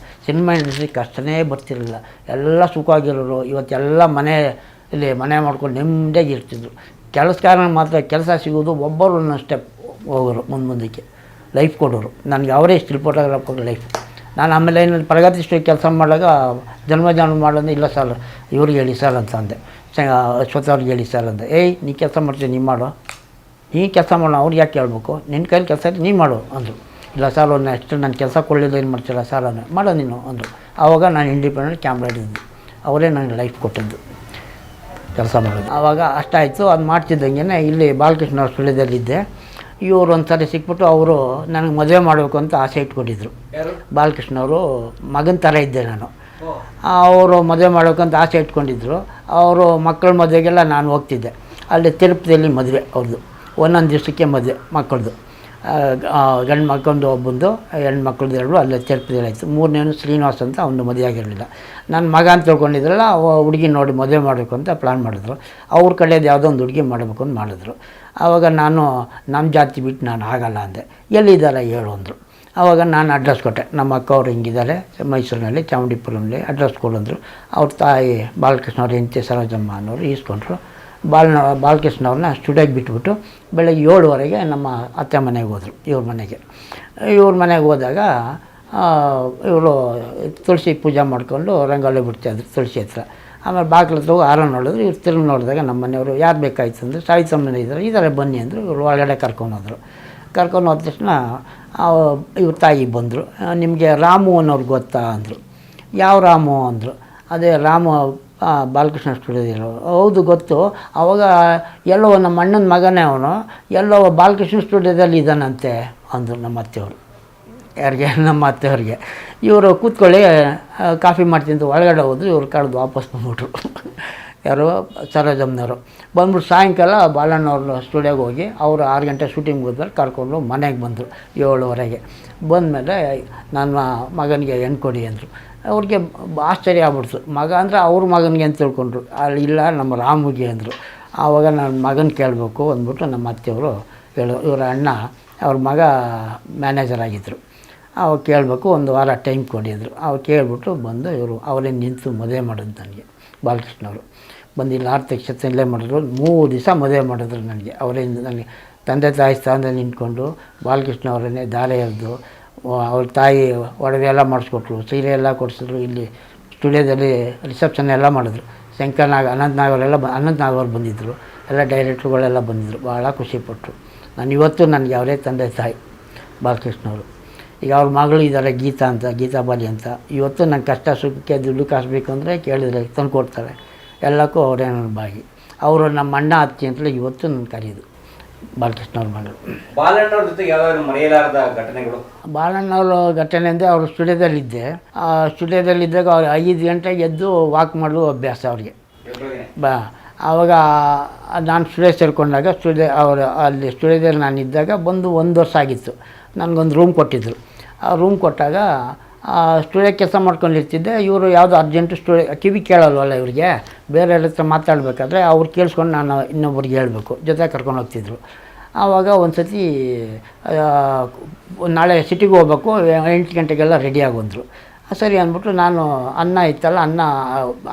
ಸಿನಿಮಾ ಇಂಡಸ್ಟ್ರಿ ಕಷ್ಟನೇ ಬರ್ತಿರಲಿಲ್ಲ, ಎಲ್ಲ ಸುಖವಾಗಿರೋರು. ಇವತ್ತೆಲ್ಲ ಮನೆ ಮಾಡ್ಕೊಂಡು ನೆಮ್ಮದಿಯಾಗಿ ಇರ್ತಿದ್ರು. ಕೆಲಸಗಾರನ ಮಾತ್ರ ಕೆಲಸ ಸಿಗೋದು ಒಬ್ಬರು ಒಂದೊಂದು ಸ್ಟೆಪ್ ಹೋಗೋರು ಮುಂದಕ್ಕೆ ಲೈಫ್ ಕೊಡೋರು. ನನಗೆ ಅವರೇ ಸ್ಟಿಲ್ ಫೋಟೋಗ್ರಾಫರ್ ಲೈಫ್. ನಾನು ಆಮೇಲೆ ಏನಲ್ಲಿ ಪ್ರಗತಿಷ್ಟು ಕೆಲಸ ಮಾಡಿದಾಗ ಜನ್ಮ ಮಾಡೋದು ಇಲ್ಲ ಸರ್ ಇವ್ರಿಗೆ ಹೇಳಿ ಸರ್ ಅಂತ ಅಂದೆ, ಅಶ್ವಥ್ ಅವ್ರಿಗೆ ಹೇಳಿ ಸರ್ ಅಂದೆ. ನೀ ಕೆಲಸ ಮಾಡ್ತೀನಿ ನೀ ಮಾಡೋ, ನೀ ಕೆಲಸ ಮಾಡೋ, ಅವ್ರಿಗೆ ಯಾಕೆ ಹೇಳ್ಬೇಕು, ನಿನ್ನ ಕೈಲಿ ಕೆಲಸ ನೀ ಮಾಡು ಅಂದರು. ಇಲ್ಲ ಸರ್ ಅವ್ರು ನೆಕ್ಸ್ಟ್ ನನ್ನ ಕೆಲಸ ಕೊಡಲಿಲ್ಲ ಏನು ಮಾಡ್ತಿಲ್ಲ ಸರ್ ಅನ್ನೋ ಮಾಡೋ ನೀನು ಅಂದರು. ಆವಾಗ ನಾನು ಇಂಡಿಪೆಂಡೆಂಟ್ ಕ್ಯಾಮ್ರಾ ಹಿಡಿದ್ದು, ಅವರೇ ನನಗೆ ಲೈಫ್ ಕೊಟ್ಟಿದ್ದು ಕೆಲಸ ಮಾಡೋದು. ಆವಾಗ ಅಷ್ಟಾಯಿತು. ಅದು ಮಾಡ್ತಿದ್ದಂಗೆ ಇಲ್ಲಿ ಬಾಲಕೃಷ್ಣ ಅವ್ರ ಸುಳ್ಯದಲ್ಲಿದ್ದೆ. ಇವರು ಒಂದು ಸರಿ ಸಿಕ್ಬಿಟ್ಟು ಅವರು ನನಗೆ ಮದುವೆ ಮಾಡಬೇಕು ಅಂತ ಆಸೆ ಇಟ್ಕೊಂಡಿದ್ರು. ಬಾಲಕೃಷ್ಣವರು ಮಗನ ಥರ ಇದ್ದೆ ನಾನು. ಅವರು ಮದುವೆ ಮಾಡಬೇಕಂತ ಆಸೆ ಇಟ್ಕೊಂಡಿದ್ರು. ಅವರು ಮಕ್ಕಳ ಮದುವೆಗೆಲ್ಲ ನಾನು ಹೋಗ್ತಿದ್ದೆ. ಅಲ್ಲಿ ತಿರುಪತಿಯಲ್ಲಿ ಮದುವೆ ಅವ್ರದ್ದು, ಒಂದೊಂದು ದಿವಸಕ್ಕೆ ಮದುವೆ ಮಕ್ಕಳದು. ಗಂಡು ಮಕ್ಕಳದು ಒಬ್ಬಂದು, ಹೆಣ್ಣು ಮಕ್ಕಳದು 2 ಅಲ್ಲೇ ತಿರುಪತಿಯಲ್ಲಿ ಆಯಿತು. 3ನೇನು ಶ್ರೀನಿವಾಸ್ ಅಂತ ಅವನು ಮದುವೆ ಆಗಿರಲಿಲ್ಲ. ನನ್ನ ಮಗ ಅಂತ ತಿಳ್ಕೊಂಡಿದ್ರಲ್ಲ, ಹುಡುಗಿ ನೋಡಿ ಮದುವೆ ಮಾಡಬೇಕು ಅಂತ ಪ್ಲ್ಯಾನ್ ಮಾಡಿದ್ರು. ಅವ್ರ ಕಡೆಯದು ಯಾವುದೋ ಒಂದು ಹುಡುಗಿ ಮಾಡಬೇಕು ಅಂತ ಮಾಡಿದ್ರು. ಆವಾಗ ನಾನು ನಮ್ಮ ಜಾತಿ ಬಿಟ್ಟು ನಾನು ಆಗಲ್ಲ ಅಂದೆ. ಎಲ್ಲಿದ್ದಾರೆ ಹೇಳು ಅಂದರು. ಆವಾಗ ನಾನು ಅಡ್ರೆಸ್ ಕೊಟ್ಟೆ, ನಮ್ಮ ಅಕ್ಕ ಅವ್ರು ಹಿಂಗಿದ್ದಾರೆ ಮೈಸೂರಿನಲ್ಲಿ ಚಾಮುಂಡಿಪುರಮಲ್ಲಿ ಅಡ್ರೆಸ್ ಕೊಡಂದರು. ಅವ್ರ ತಾಯಿ ಬಾಲಕೃಷ್ಣ ಅವ್ರ ಹೆಂಡತಿ ಸರೋಜಮ್ಮ ಅನ್ನೋರು ಈಸ್ಕೊಂಡ್ರು. ಬಾಲಕೃಷ್ಣ ಅವ್ರನ್ನ ಸ್ಟುಡಿಯೋಗೆ ಬಿಟ್ಬಿಟ್ಟು ಬೆಳಗ್ಗೆ 7:15 ನಮ್ಮ ಅತ್ತೆ ಮನೆಗೆ ಹೋದರು. ಇವ್ರ ಮನೆಗೆ ಹೋದಾಗ ಇವರು ತುಳಸಿ ಪೂಜೆ ಮಾಡ್ಕೊಂಡು ರಂಗೋಲಿ ಬಿಡ್ತಾಯಿದ್ರು ತುಳಸಿ ಹತ್ರ. ಆಮೇಲೆ ಬಾಗಿಲು ಹತ್ರ ಹೋಗಿ ಹಾರ ನೋಡಿದ್ರು. ಇವ್ರು ತಿರುಗಿ ನೋಡಿದಾಗ ನಮ್ಮ ಮನೆಯವರು ಯಾರು ಬೇಕಾಯ್ತು ಅಂದರೆ ಸಾವಿತ್ರಮ್ಮನ ಇದ್ದಾರೆ ಬನ್ನಿ ಅಂದರು. ಇವರು ಒಳಗಡೆ ಕರ್ಕೊಂಡೋದ್ರು. ಕರ್ಕೊಂಡು ಹೋದ ತಕ್ಷಣ ಇವ್ರ ತಾಯಿ ಬಂದರು. ನಿಮಗೆ ರಾಮು ಅನ್ನೋರು ಗೊತ್ತಾ ಅಂದರು. ಯಾವ ರಾಮು ಅಂದರು. ಅದೇ ರಾಮು ಬಾಲಕೃಷ್ಣ ಸ್ಟುಡಿಯೋದಿರೋ. ಹೌದು ಗೊತ್ತು. ಆವಾಗ ಎಲ್ಲೋ ನಮ್ಮ ಅಣ್ಣನ ಮಗನೇ ಅವನು, ಎಲ್ಲೋ ಬಾಲಕೃಷ್ಣ ಸ್ಟುಡಿಯೋದಲ್ಲಿ ಇದ್ದಾನಂತೆ ಅಂದರು ನಮ್ಮ ಅತ್ತೆಯವರು. ಯಾರಿಗೆ? ನಮ್ಮ ಅತ್ತೆಯವ್ರಿಗೆ. ಇವರು ಕೂತ್ಕೊಳ್ಳಿ ಕಾಫಿ ಮಾಡ್ತಿಂತ ಒಳಗಡೆ ಹೋದ್ರು. ಇವ್ರು ಕಳೆದು ವಾಪಸ್ ಬಂದ್ಬಿಟ್ರು. ಯಾರು? ಸರೋಜಮ್ಮನವರು ಬಂದ್ಬಿಟ್ಟು ಸಾಯಂಕಾಲ ಬಾಲಣ್ಣವ್ರ ಸ್ಟುಡಿಯೋಗೆ ಹೋಗಿ ಅವರು 6 ಗಂಟೆ ಶೂಟಿಂಗ್ ಹೋದ್ಮೇಲೆ ಕರ್ಕೊಂಡು ಮನೆಗೆ ಬಂದರು 7:15. ಬಂದಮೇಲೆ ನನ್ನ ಮಗನಿಗೆ ಹೆಣ್ಣು ಕೊಡಿ ಅಂದರು. ಅವ್ರಿಗೆ ಆಶ್ಚರ್ಯ ಆಗ್ಬಿಡ್ತು. ಮಗ ಅಂದರೆ ಅವ್ರ ಮಗನಿಗೆ ಅಂತ ತಿಳ್ಕೊಂಡ್ರು. ಅಲ್ಲಿ ಇಲ್ಲ ನಮ್ಮ ರಾಮುಗೆ ಅಂದರು. ಆವಾಗ ನನ್ನ ಮಗನ ಕೇಳಬೇಕು ಅಂದ್ಬಿಟ್ಟು ನಮ್ಮ ಅತ್ತೆಯವರು ಇವರ ಅಣ್ಣ ಅವ್ರ ಮಗ ಮ್ಯಾನೇಜರ್ ಆಗಿದ್ದರು. ಅವಾಗ ಕೇಳಬೇಕು, 1 ವಾರ ಟೈಮ್ ಕೊಡಿ ಅಂದರು. ಅವಾಗ ಕೇಳಿಬಿಟ್ಟು ಬಂದು ಅವರೇ ನಿಂತು ಮದುವೆ ಮಾಡೋದು ನನಗೆ. ಬಾಲಕೃಷ್ಣವರು ಬಂದು ಇಲ್ಲಿ ಆರ್ತಕ್ಷತೆಯಲ್ಲೇ ಮಾಡಿದ್ರು. 3 ದಿವಸ ಮದುವೆ ಮಾಡಿದ್ರು ನನಗೆ. ಅವರೇ ನನಗೆ ತಂದೆ ತಾಯಿ ಸ್ಥಾನದಲ್ಲಿ ನಿಂತ್ಕೊಂಡು ಬಾಲಕೃಷ್ಣ ಅವರನ್ನೇ ದಾರೆ ಎರೆದು ಅವ್ರ ತಾಯಿ ಒಡವೆ ಎಲ್ಲ ಮಾಡಿಸ್ಕೊಟ್ರು, ಸೀರೆ ಎಲ್ಲ ಕೊಡಿಸಿದ್ರು. ಇಲ್ಲಿ ಸ್ಟುಡಿಯೋದಲ್ಲಿ ರಿಸೆಪ್ಷನ್ ಎಲ್ಲ ಮಾಡಿದ್ರು. ಅನಂತನಾಗ್ ಅವರು ಬಂದಿದ್ದರು, ಎಲ್ಲ ಡೈರೆಕ್ಟ್ರುಗಳೆಲ್ಲ ಬಂದಿದ್ದರು. ಭಾಳ ಖುಷಿಪಟ್ಟರು. ನಾನು ಇವತ್ತು ನನಗೆ ಅವರೇ ತಂದೆ ತಾಯಿ ಬಾಲಕೃಷ್ಣವರು. ಈಗ ಅವ್ರ ಮಗಳು ಇದ್ದಾರೆ ಗೀತಾ ಬಾಲಿ ಅಂತ. ಇವತ್ತು ನನ್ನ ಕಷ್ಟ ಸುಖಕ್ಕೆ ದುಡ್ಡು ಕಾಸಬೇಕು ಅಂದರೆ ಕೇಳಿದರೆ ತಂದು ಕೊಡ್ತಾರೆ. ಎಲ್ಲಕ್ಕೂ ಅವರೇ ನನ್ನ ಬಾಗಿ. ಅವರು ನಮ್ಮ ಅಣ್ಣ ಅತ್ತಿ ಅಂತಲೇ ಇವತ್ತು ನನ್ನ ಕರೆಯೋದು ಬಾಲಕೃಷ್ಣವ್ರ ಮಗಳು. ಬಾಲಣ್ಣವ್ರ ಜೊತೆ ಯಾವ್ದಾದ್ರು ಮರೆಯಲಾರದ ಘಟನೆಗಳು? ಬಾಲಣ್ಣವ್ರ ಘಟನೆ ಅಂದರೆ ಅವರು ಸ್ಟುಡಿಯೋದಲ್ಲಿದ್ದೆ. ಸ್ಟುಡಿಯೋದಲ್ಲಿದ್ದಾಗ ಅವ್ರು 5 ಗಂಟೆಗೆ ಎದ್ದು ವಾಕ್ ಮಾಡಲು ಅಭ್ಯಾಸ ಅವ್ರಿಗೆ. ಆವಾಗ ನಾನು ಸ್ಟುಡಿಯೋ ಸೇರಿಕೊಂಡಾಗ ಅಲ್ಲಿ ಸ್ಟುಡಿಯೋದಲ್ಲಿ ನಾನು ಇದ್ದಾಗ ಬಂದು 1 ವರ್ಷ ಆಗಿತ್ತು. ನನಗೊಂದು ರೂಮ್ ಕೊಟ್ಟಿದ್ದರು. ಆ ರೂಮ್ ಕೊಟ್ಟಾಗ ಸ್ಟುಡಿಯೋ ಕೆಲಸ ಮಾಡ್ಕೊಂಡಿರ್ತಿದ್ದೆ. ಇವರು ಯಾವುದೋ ಅರ್ಜೆಂಟು ಕಿವಿ ಕೇಳಲ್ವಲ್ಲ ಇವರಿಗೆ, ಬೇರೆ ಹತ್ರ ಮಾತಾಡಬೇಕಾದ್ರೆ ಅವ್ರು ಕೇಳಿಸ್ಕೊಂಡು ನಾನು ಇನ್ನೊಬ್ರಿಗೆ ಹೇಳಬೇಕು, ಜೊತೆ ಕರ್ಕೊಂಡು ಹೋಗ್ತಿದ್ರು. ಆವಾಗ ಒಂದು ಸತಿ ನಾಳೆ ಸಿಟಿಗೆ ಹೋಗ್ಬೇಕು, 8 ಗಂಟೆಗೆಲ್ಲ ರೆಡಿಯಾಗೊಂಡ್ರು. ಸರಿ ಅಂದ್ಬಿಟ್ಟು ನಾನು ಅನ್ನ ಇತ್ತಲ್ಲ,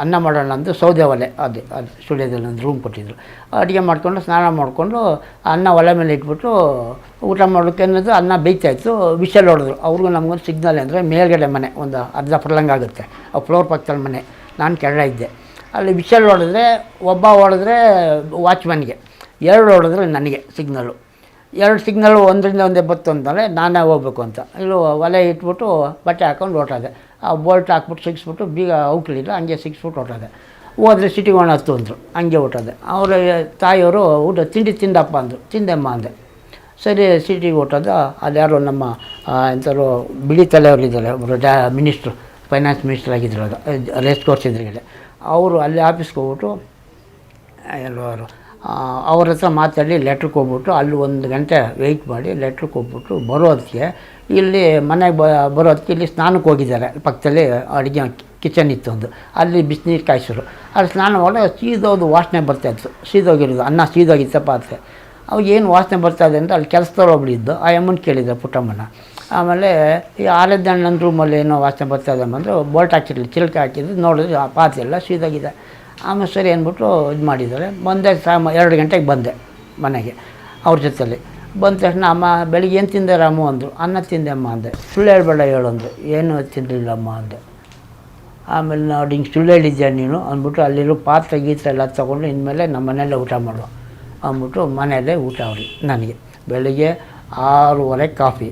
ಅನ್ನ ಮಾಡೋಣ ಅಂದು ಸೌದೆ ಒಲೆ ಅದು ಸ್ಟುಡಿಯೋದಲ್ಲಿ ಒಂದು ರೂಮ್ ಕೊಟ್ಟಿದ್ರು. ಅಡುಗೆ ಮಾಡಿಕೊಂಡು ಸ್ನಾನ ಮಾಡಿಕೊಂಡು ಅನ್ನ ಒಲೆ ಮೇಲೆ ಇಟ್ಬಿಟ್ಟು ಊಟ ಮಾಡೋಕ್ಕೆ ಅನ್ನೋದು ಅನ್ನ ಬೇಯ್ತಾಯಿತ್ತು. ವಿಷಲ್ ಹೊಡೆದ್ರು. ಅವ್ರಿಗೂ ನಮಗೊಂದು ಸಿಗ್ನಲ್ ಅಂದರೆ ಮೇಲ್ಗಡೆ ಮನೆ ಒಂದು ಅರ್ಧ ಫರ್ಲಂಗ್ ಆಗುತ್ತೆ, ಆ ಫ್ಲೋರ್ ಪಕ್ಕದಲ್ಲಿ ಮನೆ. ನಾನು ಕೆಳಗೆ ಇದ್ದೆ. ಅಲ್ಲಿ ವಿಷಲ್ ಹೊಡೆದ್ರೆ ಒಬ್ಬ ಹೊಡೆದ್ರೆ ವಾಚ್ಮನ್ಗೆ, 2 ಹೊಡೆದ್ರೆ ನನಗೆ ಸಿಗ್ನಲ್ಲು. 2 ಸಿಗ್ನಲ್ಲು ಒಂದರಿಂದ ಒಂದೇ ಬತ್ತು ಅಂತಂದರೆ ನಾನೇ ಹೋಗ್ಬೇಕು ಅಂತ ಇಲ್ಲೂ ಒಲೆ ಇಟ್ಬಿಟ್ಟು ಬಟ್ಟೆ ಹಾಕ್ಕೊಂಡು ಹೊರಟೋದೆ. ಆ ಬೋಲ್ಟ್ ಹಾಕ್ಬಿಟ್ಟು ಸಿಕ್ಸ್ಬಿಟ್ಟು ಬೀಗ ಔಕ್ಲಿಲ್ಲ, ಹಂಗೆ ಸಿಕ್ಸ್ಬಿಟ್ಟು ಹೊರಟೋದೆ. ಹೋದರೆ ಸಿಟಿಗೆ ಹತ್ತು ಅಂದರು, ಹಂಗೆ ಹೊರಟೋದೆ. ಅವರ ತಾಯಿಯವರು ಊಟ ತಿಂಡಿ ತಿಂದಪ್ಪ ಅಂದರು. ತಿಂದೆಮ್ಮ ಅಂದೆ. ಸರಿ ಸಿಟಿಗೆ ಹೊಟ್ಟೋದ. ಅಲ್ಲಿ ಯಾರೋ ನಮ್ಮ ಎಂಥವ್ರು ಬಿಳಿ ತಲೆಯವರು ಇದ್ದಾರೆ, ಒಬ್ಬರು ಮಿನಿಸ್ಟ್ರು, ಫೈನಾನ್ಸ್ ಮಿನಿಸ್ಟರ್ ಆಗಿದ್ರು, ಅದು ರೇಸ್ ಕೋರ್ಸ್ ಇದ್ರಿಗೆ. ಅವರು ಅಲ್ಲಿ ಆಫೀಸ್ಗೆ ಹೋಗ್ಬಿಟ್ಟು ಎಲ್ಲವರು ಅವ್ರ ಹತ್ರ ಮಾತಾಡಿ ಲೆಟ್ರಿಗೆ ಹೋಗ್ಬಿಟ್ಟು ಅಲ್ಲಿ 1 ಗಂಟೆ ವೆಯ್ಟ್ ಮಾಡಿ ಲೆಟ್ರಿಗೆ ಹೋಗ್ಬಿಟ್ಟು ಬರೋದಕ್ಕೆ ಇಲ್ಲಿ ಮನೆಗೆ ಬರೋದಕ್ಕೆ ಇಲ್ಲಿ ಸ್ನಾನಕ್ಕೆ ಹೋಗಿದ್ದಾರೆ. ಪಕ್ಕದಲ್ಲಿ ಅಡುಗೆ ಕಿಚನ್ ಇತ್ತು ಒಂದು, ಅಲ್ಲಿ ಬಿಸಿನೀರು ಕಾಯಿಸೋರು. ಅಲ್ಲಿ ಸ್ನಾನ ಮಾಡಿ ಸೀದೋದು ವಾಸನೆ ಬರ್ತಾಯಿತ್ತು, ಸೀದೋಗಿರೋದು ಅನ್ನ ಸೀದೋಗಿತ್ತಪ್ಪ ಅಂತೆ. ಅವಾಗ ಏನು ವಾಸನೆ ಬರ್ತಾಯಿದೆ ಅಂತ ಅಲ್ಲಿ ಕೆಲಸದವ್ರು ಒಬ್ಳು ಇದ್ದು, ಆ ಅಮ್ಮನ ಕೇಳಿದ್ದೆ ಪುಟ್ಟಮ್ಮನ. ಆಮೇಲೆ ಈ ಆರದ್ದು ನನ್ನ ರೂಮಲ್ಲಿ ಏನೋ ವಾಸನೆ ಬರ್ತಾಯಿದೆ ಅಂದರೆ ಬೋಲ್ಟ್ ಹಾಕಿರಲಿ, ಚಿಲ್ಕೆ ಹಾಕಿದ್ರು, ನೋಡಿದ್ರೆ ಆ ಪಾತ್ರೆ ಎಲ್ಲ ಸೀದೋಗಿದೆ. ಆಮೇಲೆ ಸರಿ ಅಂದ್ಬಿಟ್ಟು ಇದು ಮಾಡಿದ್ದಾರೆ. ಬಂದೆ 2 ಗಂಟೆಗೆ ಬಂದೆ ಮನೆಗೆ ಅವ್ರ ಜೊತೆಲಿ. ಬಂದ ತಕ್ಷಣ ಅಮ್ಮ ಬೆಳಿಗ್ಗೆ ಏನು ತಿಂದೆ ರಾಮು ಅಂದರು. ಅನ್ನ ತಿಂದೆ ಅಮ್ಮ ಅಂದೆ. ಸುಳ್ಳು ಹೇಳ್ಬೇಡ ಹೇಳು ಅಂದರು. ಏನು ತಿನ್ನಲಿಲ್ಲಮ್ಮ ಅಂದೆ. ಆಮೇಲೆ ನೋಡಿ ಹಿಂಗೆ ಸುಳ್ಳು ಹೇಳಿದ್ಯಾ ನೀನು ಅಂದ್ಬಿಟ್ಟು ಅಲ್ಲಿರೋ ಪಾತ್ರೆ ಗೀತ್ರೆ ಎಲ್ಲ ತೊಗೊಂಡು ಇನ್ಮೇಲೆ ನಮ್ಮ ಮನೆಯಲ್ಲೇ ಊಟ ಮಾಡು ಅಂದ್ಬಿಟ್ಟು ಮನೆಯಲ್ಲೇ ಊಟ ಅವ್ರಿ ನನಗೆ. ಬೆಳಿಗ್ಗೆ 6:30 ಕಾಫಿ,